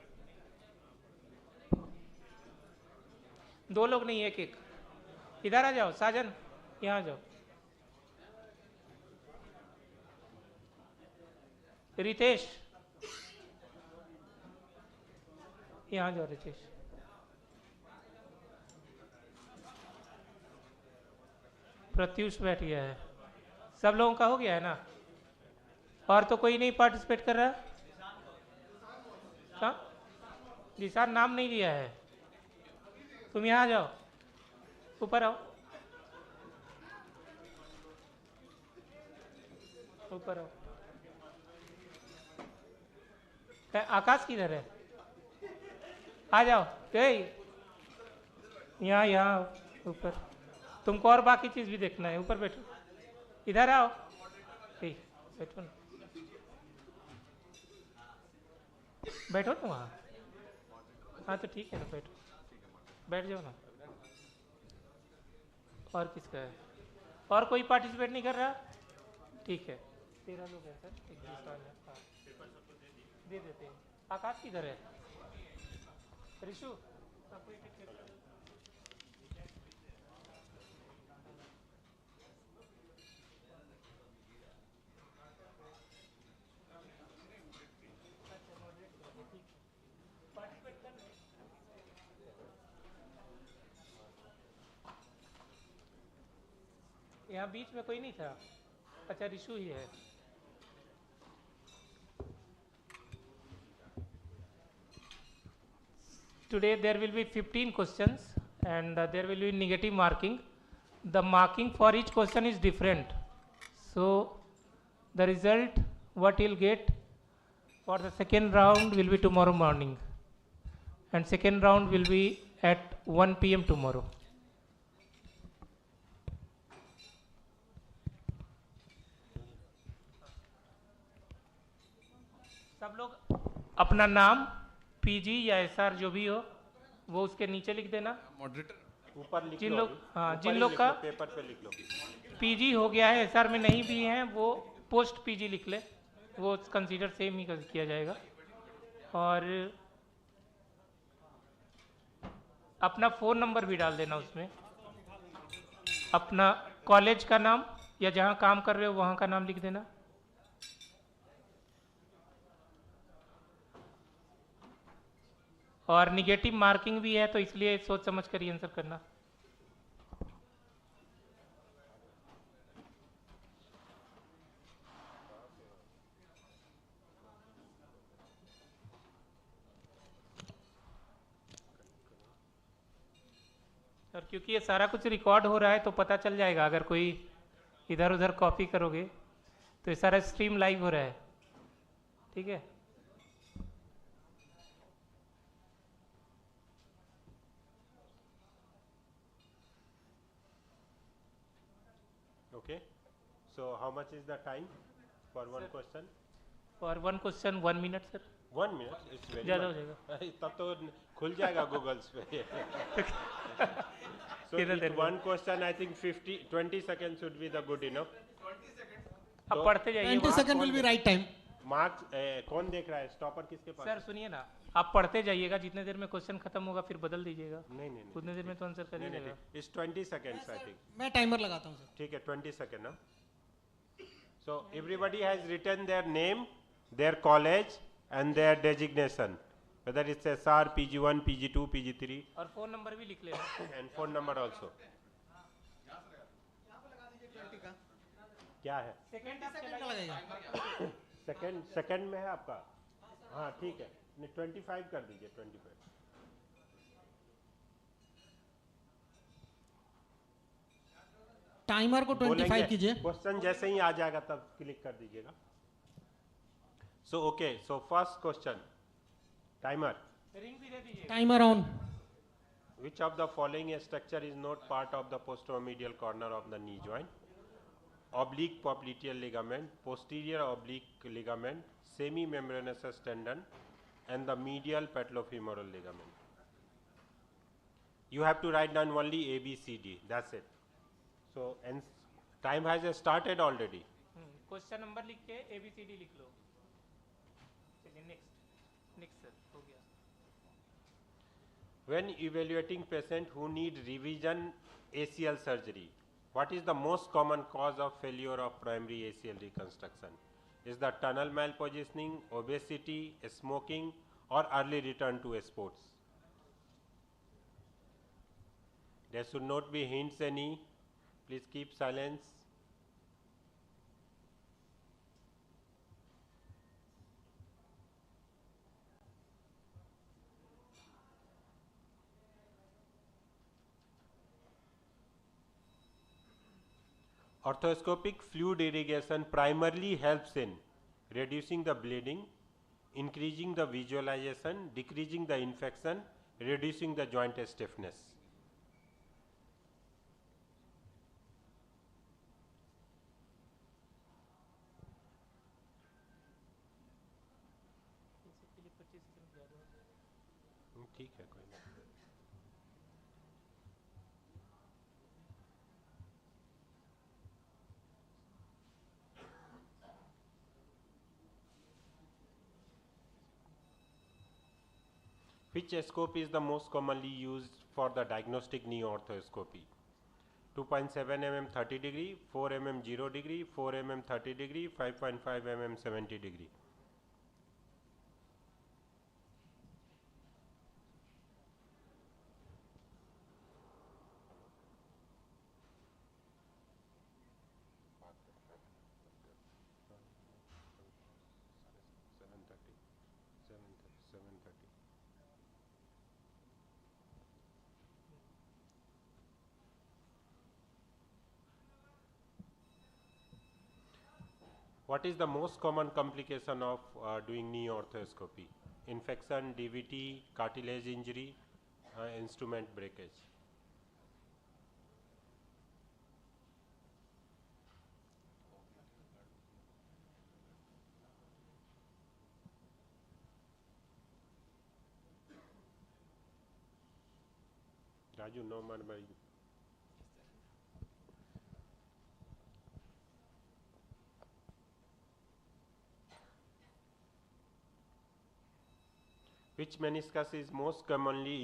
दो लोग नहीं, एक एक। इधर आ जाओ साजन, यहाँ जाओ। रितेश, यहाँ जाओ रितेश। प्रत्युष बैठ गया है। सब लोगों का हो गया है ना? और तो कोई नहीं पार्टिसिपेट कर रहा? हाँ निशान नाम नहीं दिया है। तुम यहाँ जाओ, ऊपर आओ, ऊपर आओ। आकाश किधर है? आ जाओ, यहाँ ऊपर। तुमको और बाकी चीज भी देखना है, ऊपर बैठो। इधर आओ, बैठो ना, बैठो ना वहाँ। हाँ तो ठीक है ना, बैठो, बैठ जाओ ना। और किसका है? और कोई पार्टिसिपेट नहीं कर रहा? ठीक है, 13 लोग हैं सर, एक सवाल है। हाँ दे देते हैं। आकाश किधर है? रिशु, यहाँ बीच में कोई नहीं था? अच्छा रिशु ही है। Today there will be 15 questions and there will be negative marking. The marking for each question is different. So the result what you'll get for the second round will be tomorrow morning, and second round will be at 1 PM tomorrow. सब लोग अपना नाम, PG या SR जो भी हो वो उसके नीचे लिख देना। मॉडरेटर ऊपर लिख जिन लो, लोग जिन लोग का पेपर पे लिख लो। पीजी हो गया है, एसआर में नहीं भी हैं, वो पोस्ट पीजी लिख ले, वो कंसीडर सेम ही किया जाएगा। और अपना फ़ोन नंबर भी डाल देना उसमें, अपना कॉलेज का नाम या जहाँ काम कर रहे हो वहाँ का नाम लिख देना। और निगेटिव मार्किंग भी है तो इसलिए सोच समझ कर ही आंसर करना। और क्योंकि ये सारा कुछ रिकॉर्ड हो रहा है तो पता चल जाएगा, अगर कोई इधर उधर कॉपी करोगे तो ये सारा स्ट्रीम लाइव हो रहा है। ठीक है. Okay. So how much is the time for one Sir, question? For one question 1 minute sir. 1 minute. It's very ज़्यादा हो much. जाएगा. तब तो खुल जाएगा Google's पे. So कितना with there one question, I think 20 seconds should be the good enough. अब पढ़ते जाइए. 20 seconds will be right time. Marks कौन देख रहा है? स्टॉपर किसके पास? सर सुनिए ना, आप पढ़ते जाइएगा, जितने देर में क्वेश्चन खत्म होगा फिर बदल दीजिएगा. नहीं. उतने देर में तो आंसर कर लीजिएगा. It's 20 seconds, I think. मैं टाइमर लगाता हूँ सर. ठीक है, 20 seconds. ना? So everybody has written their name, their college, and their designation. Whether it's SR, PG1, PG2, PG3. और फोन नंबर भी लिख लेना. And phone number also. क्या है? सेकंड में है आपका? हाँ ठीक है. 25 कर दीजिए. 25. टाइमर को 25 कीजिए. क्वेश्चन जैसे ही आ जाएगा तब क्लिक कर दीजिएगा. So okay. So first question. Timer. Timer on. Which of the following structure is not part of the posteromedial corner of the knee joint? Oblique popliteal ligament, posterior oblique ligament, semimembranous tendon, and the medial patellofemoral ligament. You have to write down only A, B, C, D. That's it. So, and time has started already. Question number लिख के ABCD लिख लो. चलिए next sir हो गया. When evaluating patient who need revision ACL surgery, what is the most common cause of failure of primary ACL reconstruction? Is the tunnel malpositioning, obesity, smoking, or early return to sports? There should not be hints any. Please keep silence. Arthroscopic fluid irrigation primarily helps in reducing the bleeding, increasing the visualization, decreasing the infection, reducing the joint stiffness. ठीक है कोई नहीं. Which scope is the most commonly used for the diagnostic knee arthroscopy? 2.7 mm 30 degree, 4 mm 0 degree, 4 mm 30 degree, 5.5 mm 70 degree. What is the most common complication of doing knee arthroscopy? Infection, DVT, cartilage injury, instrument breakage. Raju, no murmuring. Which meniscus is most commonly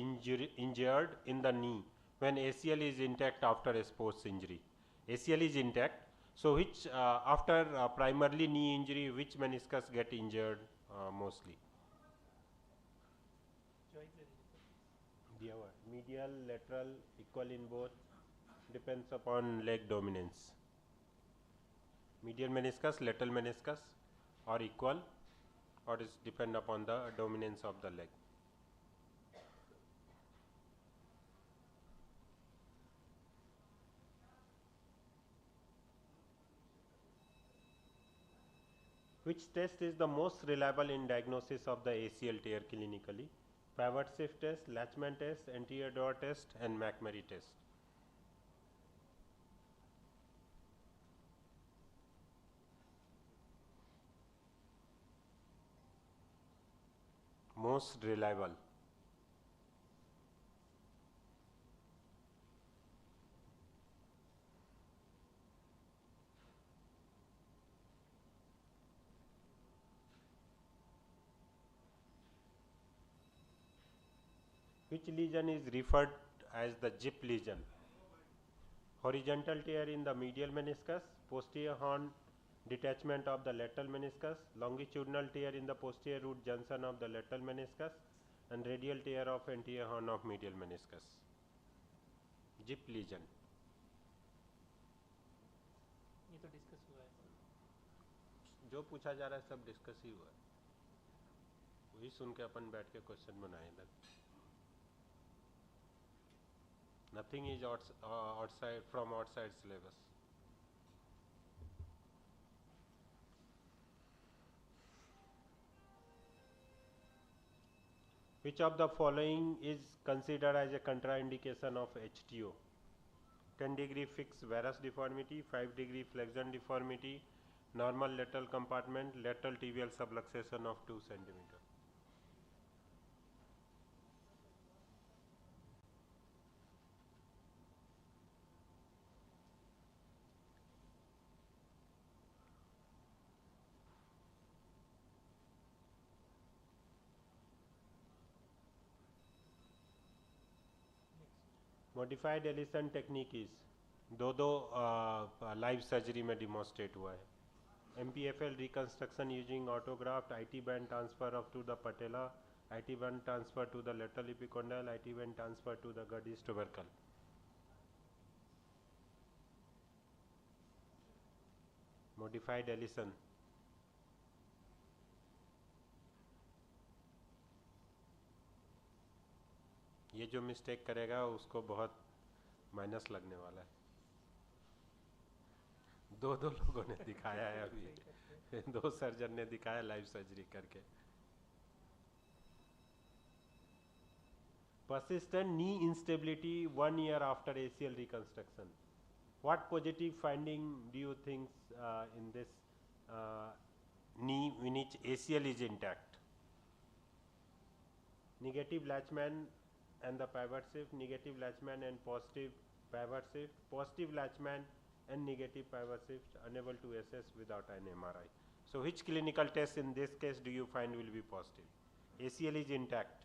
injured in the knee when ACL is intact after a sports injury? ACL is intact. So which after primarily knee injury, which meniscus get injured mostly? Medial, lateral, equal in both, depends upon leg dominance. Medial meniscus, lateral meniscus, or equal, or is depend upon the dominance of the leg. Which test is the most reliable in diagnosis of the ACL tear clinically? Pivot shift test, Latchman test, anterior door test, and McMurray test. Most reliable. Which lesion is referred as the jip lesion? Horizontal tear in the medial meniscus, posterior horn detachment of the lateral meniscus, longitudinal tear in the posterior root junction of the lateral meniscus, and radial tear of anterior horn of medial meniscus. Jip lesion. ये तो discuss हुआ है. जो पूछा जा रहा है सब डिस्कस ही हुआ है. वही सुन के अपन बैठ के क्वेश्चन बनाए इधर. Nothing is outside from outside syllabus. Which of the following is considered as a contraindication of HTO? 10-degree fixed varus deformity, 5-degree flexion deformity, normal lateral compartment, lateral tibial subluxation of 2 cm. Modified Ellison technique is दो live surgery में demonstrate हुआ है. MPFL reconstruction using autograft, IT band transfer up to the patella, IT band transfer to the lateral epicondyle, IT band transfer to the Gurdjieff tubercle. Modified Ellison. ये जो mistake करेगा उसको बहुत minus लगने वाला है. दो लोगों ने दिखाया है अभी. 2 सर्जन ने दिखाया लाइव सर्जरी करके. Persistent knee instability 1 year after ACL reconstruction. What positive finding do you think in this knee in which ACL is intact? Negative Latchman and the pivot shift, negative Latchman and positive pivot shift, positive Latchman and negative pivot shift, unable to assess without an MRI. So which clinical test in this case do you find will be positive? ACL is intact.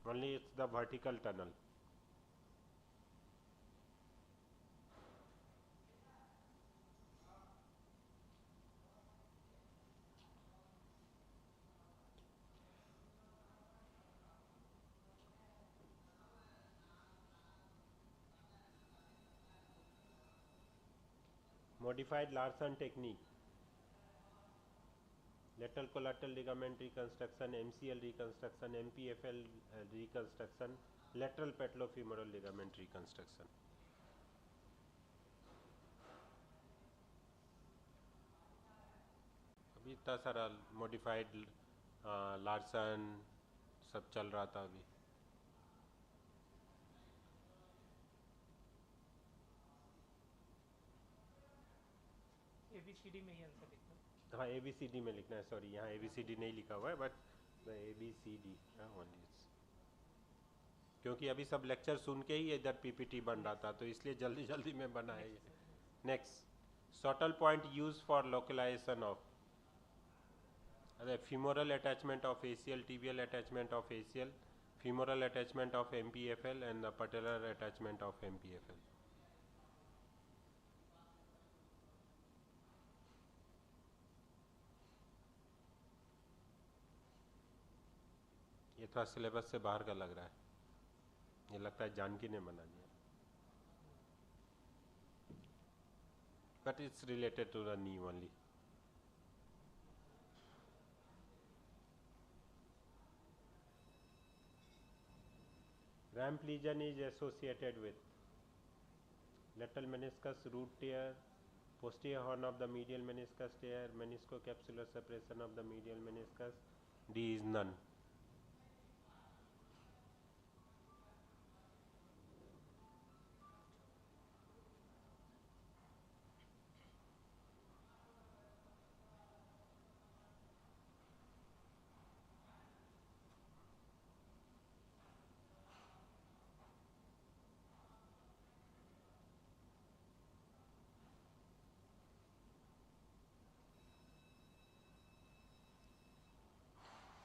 Only it's the vertical tunnel. Modified Larson technique. Lateral collateral ligament reconstruction, MCL reconstruction, MPFL reconstruction, lateral patellofemoral ligament reconstruction. अभी इतना सारा modified Larson सब चल रहा था अभी. ABCD में ही answer लिखना. हाँ ABCD में लिखना है. सॉरी यहाँ ABCD नहीं लिखा हुआ है बट ABCD ओनली. क्योंकि अभी सब लेक्चर सुन के ही इधर PPT बन रहा था तो इसलिए जल्दी जल्दी में बना है ये. Next Schottle point use for localization of femoral attachment of ACL, tibial attachment of ACL, femoral attachment of MPFL and the patellar attachment of MPFL. ये थोड़ा सिलेबस से बाहर का लग रहा है. ये लगता है जानकी ने बना दिया. But it's related to the knee only. Ramp lesion is associated with lateral meniscus root tear, Posterior horn of the medial meniscus tear, meniscocapsular suppression of the medial meniscus. D is none.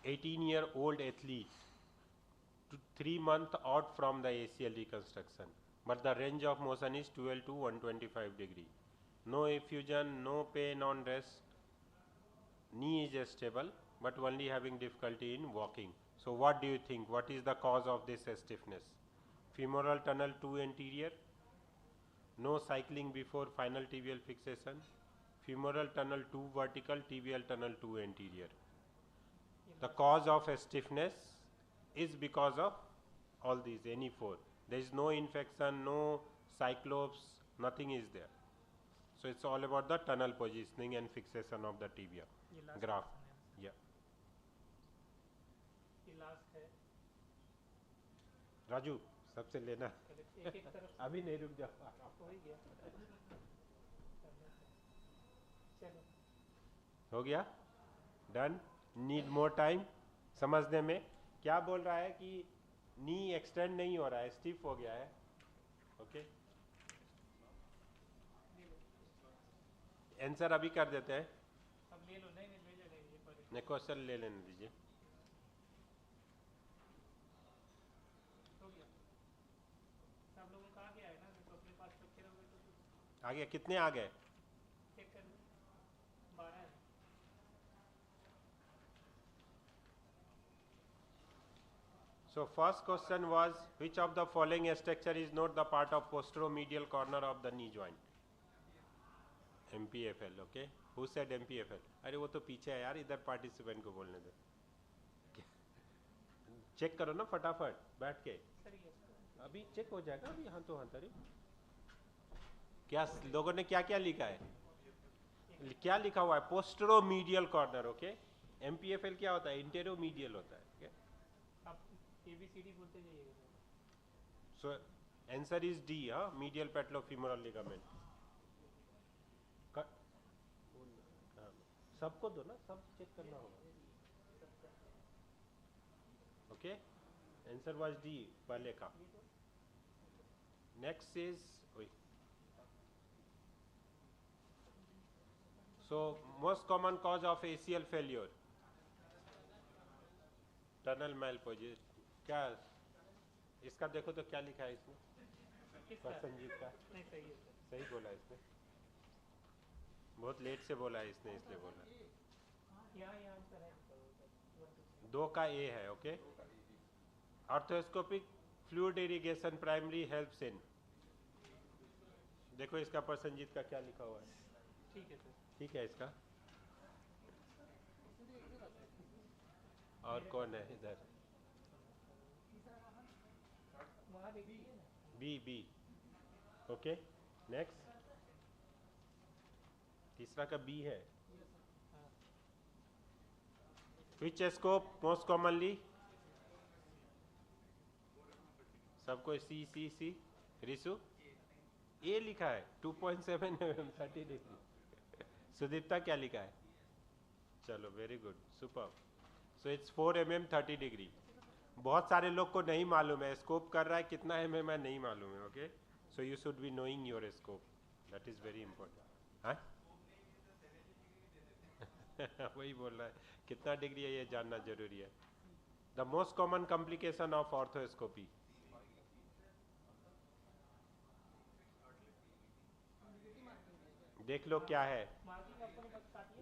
Eighteen-year-old athlete, 3 months out from the ACL reconstruction, but the range of motion is 12 to 125 degree. No effusion, no pain on rest. Knee is stable, but only having difficulty in walking. So what do you think? What is the cause of this stiffness? Femoral tunnel 2 anterior, no cycling before final tibial fixation. Femoral tunnel 2 vertical, tibial tunnel 2 anterior. The cause of stiffness is because of all these, any 4. There is no infection, no cyclops, nothing is there. So it's all about the tunnel positioning and fixation of the tibia. Graph. Yeah. Raju सबसे लेना अभी नहीं रुक जाओ हो गया done need more time समझने में क्या बोल रहा है कि नी एक्सटेंड नहीं हो रहा है स्टिफ हो गया है ओके आंसर अभी कर देते हैं नहीं क्वेश्चन ले लेने दीजिए आ गया कितने आ गए So first question was which of the following structure is not the part of posteromedial corner of the knee joint? MPFL, okay? Who said MPFL? अरे वो तो पीछे है यार इधर पार्टिसिपेंट को बोलने दो चेक करो ना फटाफट बैठ के अभी चेक हो जाएगा अभी हाँ तो हाँ अरे क्या लोगों ने क्या क्या लिखा है क्या लिखा हुआ है पोस्टेरोमीडियल कॉर्नर ओके MPFL क्या होता है इंटेरोमीडियल होता है ABCD बोलते जाइएगा So answer is D, medial patellofemoral ligament. सबको दो ना सब चेक करना होगा ओके आंसर वाज डी पहले का next is so most common cause of ACL failure tunnel malposition क्या इसका देखो तो क्या लिखा है इसमें संजीत का सही बोला इसने बहुत लेट से बोला है इसने इसलिए बोला 2 का A है okay arthroscopic fluid irrigation primary helps in देखो इसका पर संजीत का क्या लिखा हुआ है ठीक है सर ठीक है इसका और कौन है इधर बी ओके नेक्स्ट तीसरा का बी है विच स्कोप मोस्ट कॉमनली सबको सी रिसु ए लिखा है 2.7 mm 30 डिग्री सुदीप्ता क्या लिखा है चलो very good super so it's 4 mm 30 degree बहुत सारे लोग को नहीं मालूम है स्कोप कर रहा है कितना mm है नहीं मालूम है okay so you should be knowing your scope that is very important हाँ वही बोल रहा है कितना डिग्री है ये जानना जरूरी है the most common complication of arthroscopy देख लो क्या है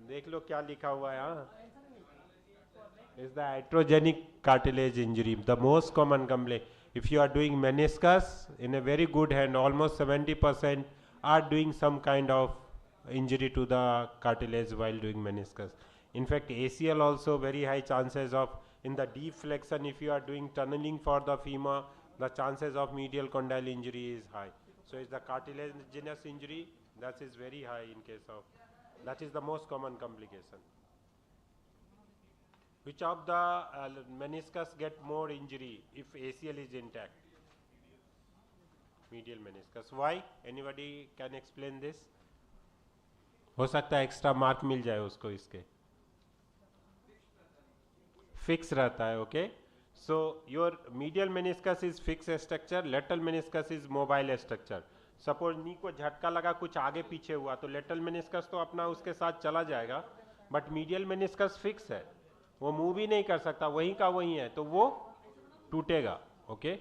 देख लो क्या लिखा हुआ है हाँ is the iatrogenic cartilage injury the most common complaint if you are doing meniscus in a very good hand almost 70% are doing some kind of injury to the cartilage while doing meniscus in fact ACL also very high chances of in the deep flexion if you are doing tunneling for the femur the chances of medial condyle injury is high so it's the cartilaginous injury That is very high in case of, that is the most common complication. Which of the meniscus get more injury if ACL is intact? Medial meniscus. Why? Anybody can explain this? हो सकता है extra mark मिल जाए उसको इसके. Fix रहता है, okay? So your medial meniscus is fixed structure, lateral meniscus is mobile structure. Suppose नी को झटका लगा, कुछ आगे पीछे हुआ, तो lateral meniscus तो अपना उसके साथ चला जाएगा, but medial meniscus fix है, वो मूव ही नहीं कर सकता, वहीं का वहीं है, तो वो टूटेगा, okay?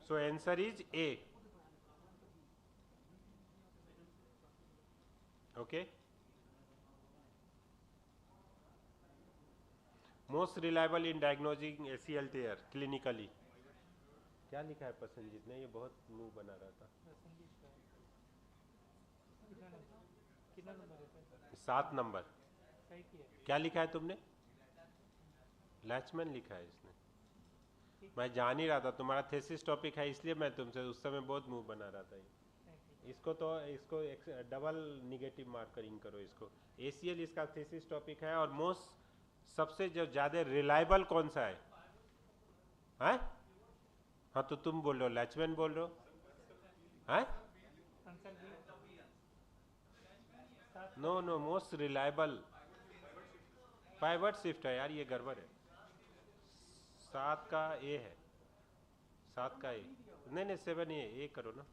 So answer is A. Okay? Most reliable in diagnosing ACL tear clinically. क्या लिखा है प्रसन्नजीत ने? ये बहुत मुंह बना रहा था. 7 नंबर. क्या लिखा है तुमने? लैचमैन लिखा है इसने. मैं जान ही रहा था तुम्हारा थेसिस टॉपिक है, इसलिए मैं तुमसे उस समय बहुत मुंह बना रहा था. इसको तो इसको डबल निगेटिव मार्करिंग करो इसको. ACL इसका थेसिस टॉपिक है. और मोस्ट सबसे जो ज्यादा रिलायबल कौन सा है? हैं? हाँ तो तुम बोल रहे हो, लैचमैन बोल रहे हो? हैं? No no, most reliable pivot shift है यार, ये गड़बड़ है. 7 का A है, 7 का A. नहीं 7 A करो ना.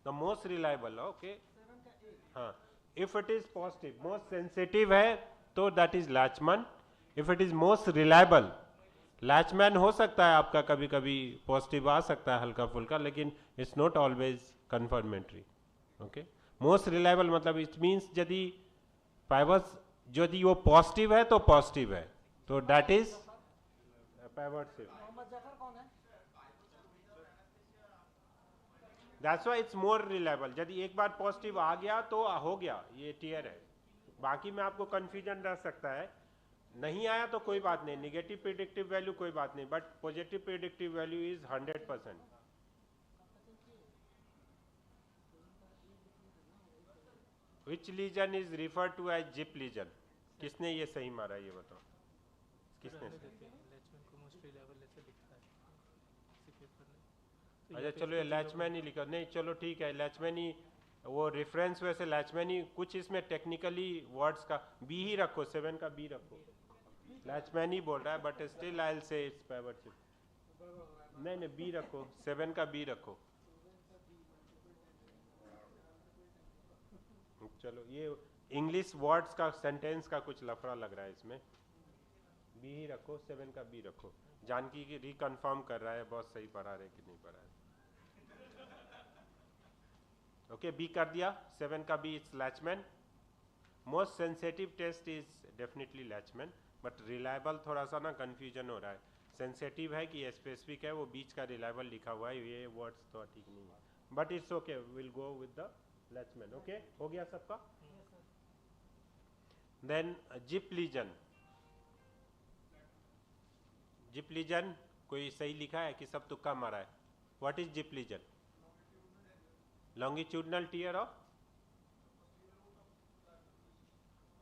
The most reliable, okay. हाँ, if it is positive, most sensitive है तो that is Lachman. If it is most reliable, Lachman हो सकता है आपका, कभी कभी पॉजिटिव आ सकता है हल्का फुल्का, लेकिन it's not always confirmatory. Okay, most reliable मतलब इट मीन्स यदि पाइवट, यदि वो पॉजिटिव है तो पॉजिटिव है, तो that is pivot shift. That's why it's more reliable. यदि एक बार पॉजिटिव आ गया तो हो गया, ये टीयर है. बाकी में आपको कंफ्यूजन रह सकता है. नहीं आया तो कोई बात नहीं, निगेटिव प्रेडिक्टिव वैल्यू कोई बात नहीं, but positive predictive value is 100%. Which lesion is refer to as zip lesion? किसने ये सही मारा, ये बताओ किसने? अच्छा चलो ये लैचमैन ही लिखा. नहीं चलो ठीक है, लैचमैन ही वो रेफरेंस, वैसे लैचमैन ही. कुछ इसमें टेक्निकली वर्ड्स का बी ही रखो, 7 का बी रखो. लैचमैन ही बोल रहा है, but still I will say it's pivot shift. नहीं बी रखो, 7 का बी रखो. चलो ये इंग्लिश वर्ड्स का सेंटेंस का कुछ लफड़ा लग रहा है इसमें. बी ही रखो, 7 का बी रखो. जानकी की रिकन्फर्म कर रहा है बहुत सही पढ़ा रहे कि नहीं पढ़ा है. ओके, बी कर दिया, 7 का B it's Lachman. Most sensitive test is definitely Lachman, but reliable थोड़ा सा ना कंफ्यूजन हो रहा है. सेंसिटिव है कि स्पेसिफिक है, वो बीच का रिलायबल लिखा हुआ है, ये वर्ड्स तो ठीक नहीं है, but it's okay, will go with the Lachman. Okay, हो गया सबका. Then zip lesion. Zip lesion कोई सही लिखा है कि सब तुक्का मारा है? What is zip lesion? longitudinal tear of,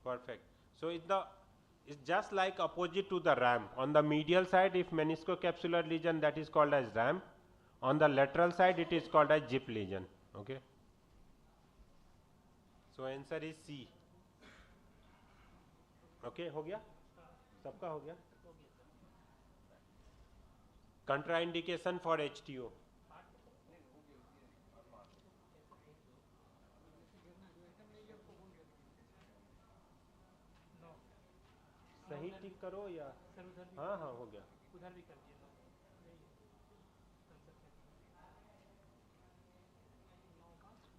perfect. So it's just like opposite to the ram. On the medial side, if meniscocapsular lesion, that is called as ram. On the lateral side, it is called as jip lesion. Okay. So answer is C. Okay, हो गया सबका, हो गया. Contraindication for HTO. सही टिक करो या हाँ हाँ हो गया. उधर भी कर दिया.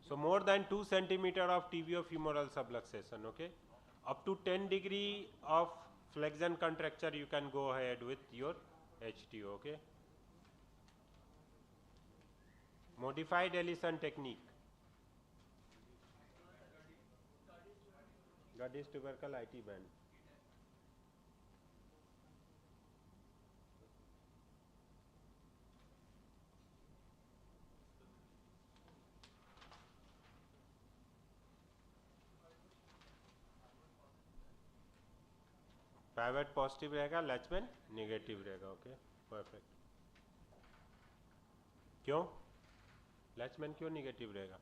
So more than 2 centimeter of tibiofemoral subluxation. Okay, up to 10 degree of flexion contracture you can go ahead with your HTO. Okay, modified Ellison technique. Gardis tubercle IT band. Pivot positive रहेगा, लैचमैन negative रहेगा. Okay, perfect. क्यों लैचमैन क्यों negative रहेगा?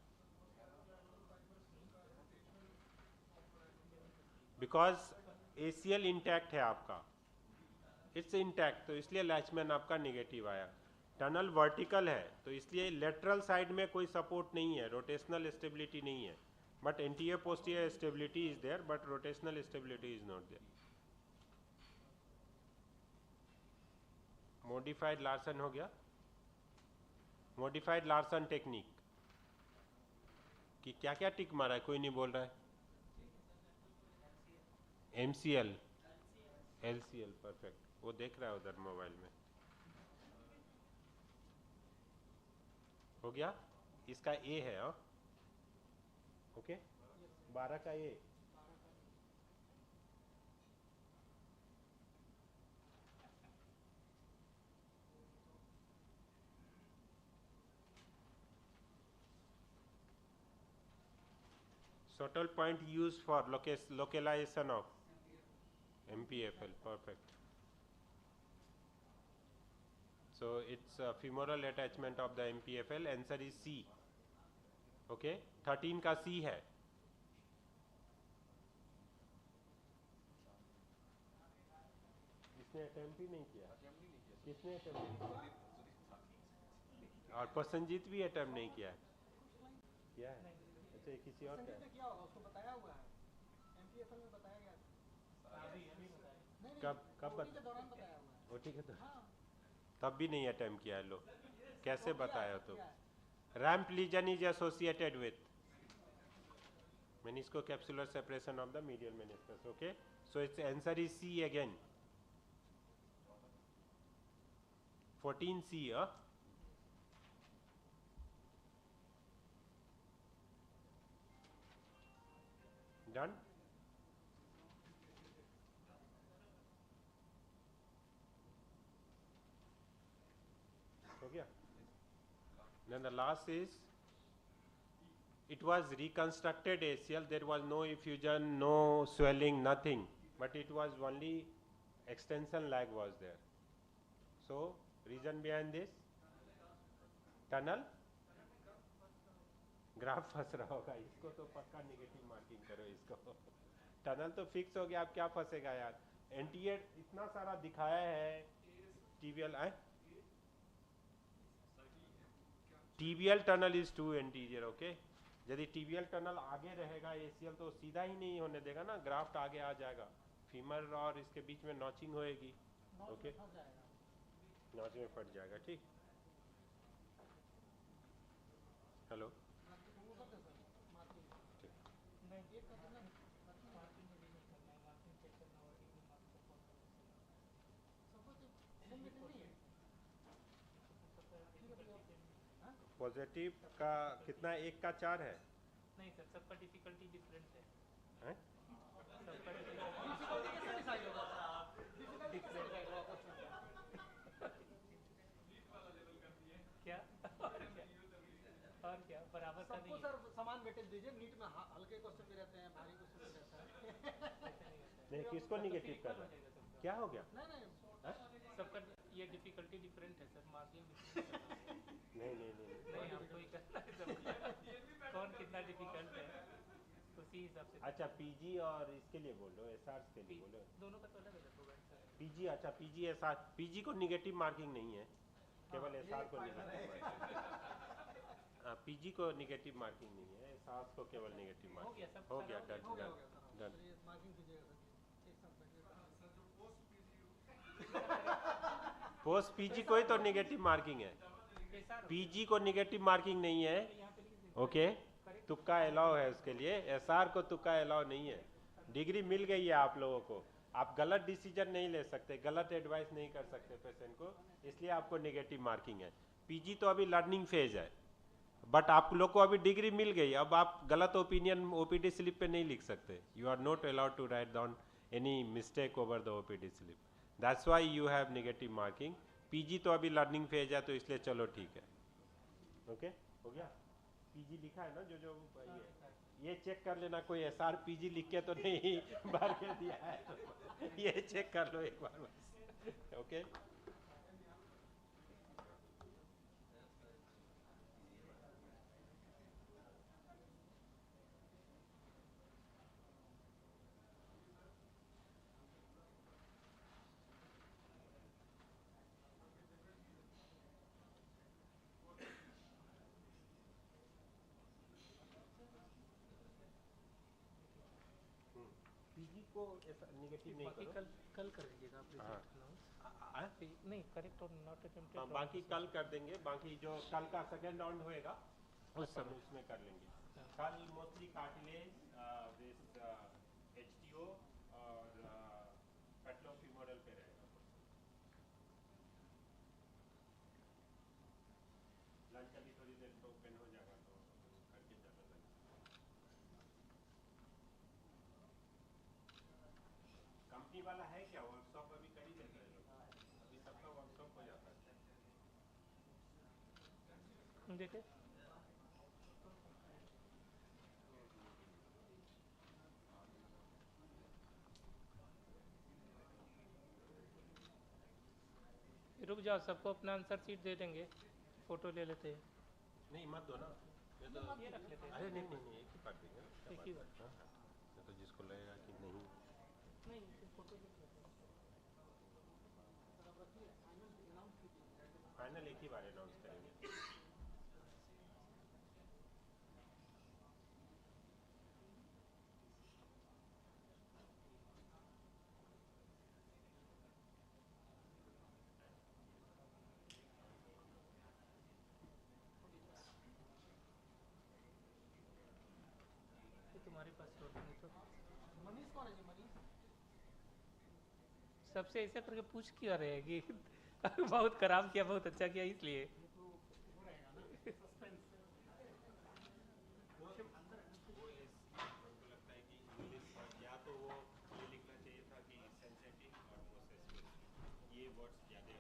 Because ACL intact है आपका, it's intact, तो इसलिए लैचमैन आपका नेगेटिव आया. टनल वर्टिकल है तो इसलिए लेटरल साइड में कोई सपोर्ट नहीं है, रोटेशनल स्टेबिलिटी नहीं है. But anterior posterior stability is there, but rotational stability is not there. Modified Larsen हो गया. मॉडिफाइड लार्सन टेक्निक कि क्या क्या टिक मारा है, कोई नहीं बोल रहा है. MCL, LCL, perfect. वो देख रहा है उधर मोबाइल में. हो गया. इसका A है. हाँ, ओके. 12 का A. Total point used for localization of MPFL, perfect. So it's a femoral attachment of the MPFL. Answer is C. Okay, 13 का C है. इसने अटेम्प्ट ही नहीं किया. किसने अटेम्प्ट किया? और प्रसन्नजीत भी अटेम्प्ट नहीं किया है. किया है? अच्छा, किसी और का किया होगा, उसको बताया हुआ है. MPFL में बताया गया था. कब के दौरान बताया हुआ है. ओटी के दौरान तब भी नहीं अटेम्प्ट किया है. लो कैसे बताया? तो ramp lesion is associated with meniscocapsular separation of the medial meniscus. Okay, so its answer is C again. 14C. Done. हो गया. Then the last is, it was reconstructed ACL. There was no effusion, no swelling, nothing, but it was only extension lag was there. So reason behind this, tunnel graph फंस रहा होगा. इसको तो पक्का negative marking करो. इसको tunnel तो fix हो गया, अब क्या फंसेगा यार. एंटीरियर इतना सारा दिखाया है. टीबियल है, tibial tunnel is too anterior. Okay, यदि टीबियल टनल आगे रहेगा ACL तो सीधा ही नहीं होने देगा ना, ग्राफ्ट आगे आ जाएगा. फीमर और इसके बीच में नॉचिंग होएगी. ओके, नॉच में फट जाएगा. ठीक. हेलो, पॉजिटिव का कितना? 1 का 4 है. नहीं सर, सबका डिफिकल्टी डिफरेंट है. हैं? सबका क्या और क्या बराबर का नहीं. सर समान वेटेज दीजिए. नीट में हल्के क्वेश्चन भी रहते हैं, भारी क्वेश्चन भी रहता है. नहीं, किसको निगेटिव कर रहा है? क्या हो गया? नहीं सबका ये डिफिकल्टी डिफरेंट है सर, मार्किंग नहीं आपको ही करना है सबका. कौन कितना डिफिकल्ट है उसी हिसाब से. अच्छा, PG और इसके लिए बोलो, SR के लिए बोलो. दोनों का तो अलग अलग होगा सर. PG, अच्छा PG SR. PG को निगेटिव मार्किंग नहीं है, केवल SR को निगेटिव. हाँ, PG को निगेटिव मार्किंग नहीं है, SR को केवल निगेटिव मार्किंग. हो गया. डन. मार्किंग कीजिएगा पोस्ट PG को ही तो निगेटिव मार्किंग है. PG को निगेटिव मार्किंग नहीं है. ओके, तुक्का अलाउ है उसके लिए. SR को तुक्का अलाउ नहीं है. डिग्री मिल गई है आप लोगों को, आप गलत डिसीजन नहीं ले सकते, गलत एडवाइस नहीं कर सकते पेशेंट को, इसलिए आपको नेगेटिव मार्किंग है. PG तो अभी लर्निंग फेज है, बट आप लोग को अभी डिग्री मिल गई. अब आप गलत ओपिनियन OPD स्लिप पे नहीं लिख सकते. You are not allowed to write down any mistake over the OPD slip. That's why you have negative marking. PG तो अभी लर्निंग फेज है, तो इसलिए चलो ठीक है. ओके, हो गया. PG लिखा है ना, जो ये ये चेक कर लेना कोई SRPG लिख के तो नहीं भर के दिया है, ये चेक कर लो एक बार बस, ओके। को नेगेटिव नहीं बाकी करो, कल कर दीजिएगा आप रिजल्ट अनाउंस। नहीं करेक्ट और नॉट अटेम्प्टेड। बाकी कल कर देंगे, बाकी जो कल का सेकंड राउंड होएगा उस समय उसमें कर लेंगे। कल मोस्टली कार्टिलेज, दिस HTO और पैटलोफीमोरल पे रहेगा। लंच अभी थोड़ी देर तो ओपन हो जाएगा तो करके चलो लंच। कंपनी वाला है क्या वर्कशॉप अभी कर ही लेते हैं लोग, अभी सबका वर्कशॉप हो जाता है। देखे रुक जाओ, सबको अपना आंसर शीट दे देंगे, फोटो ले लेते हैं। नहीं मत दो ना, ये तो ये रख लेते हैं। अरे नहीं नहीं एक ही काट देंगे, एक ही बार। हाँ हाँ, तो जिसको लगेगा कि नहीं फोटो ले लेते हैं। फाइनल एक ही बार अनाउंस करेंगे। तुम्हारे पास तो मनीष कौन है जी? मनीष सबसे ऐसे करके पूछ क्यों रहे हैं कि बहुत खराब किया बहुत अच्छा किया इसलिए। या तो वो ये लिखना चाहिए था कि सेंसिटिव और प्रोसेस, ये वर्ड्स ज़्यादा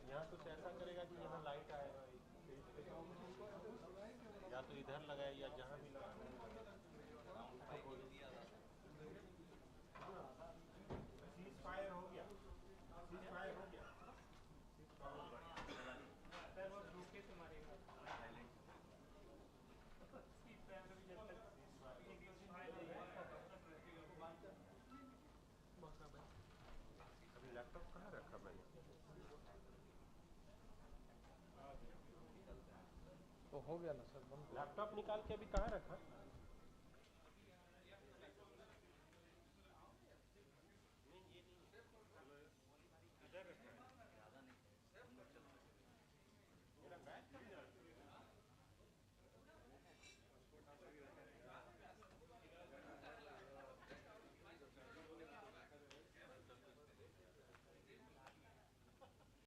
यहाँ कुछ ऐसा करेगा कि यहाँ लाइट आएगा, या तो इधर लगाए या जहाँ भी लगाए। सीज़फायर हो गया, सीज़फायर हो गया। सर वो धोखे से मारेगा। अभी लैपटॉप कहाँ रखा मैंने? तो हो गया ना सर, लैपटॉप निकाल के अभी कहाँ रखा?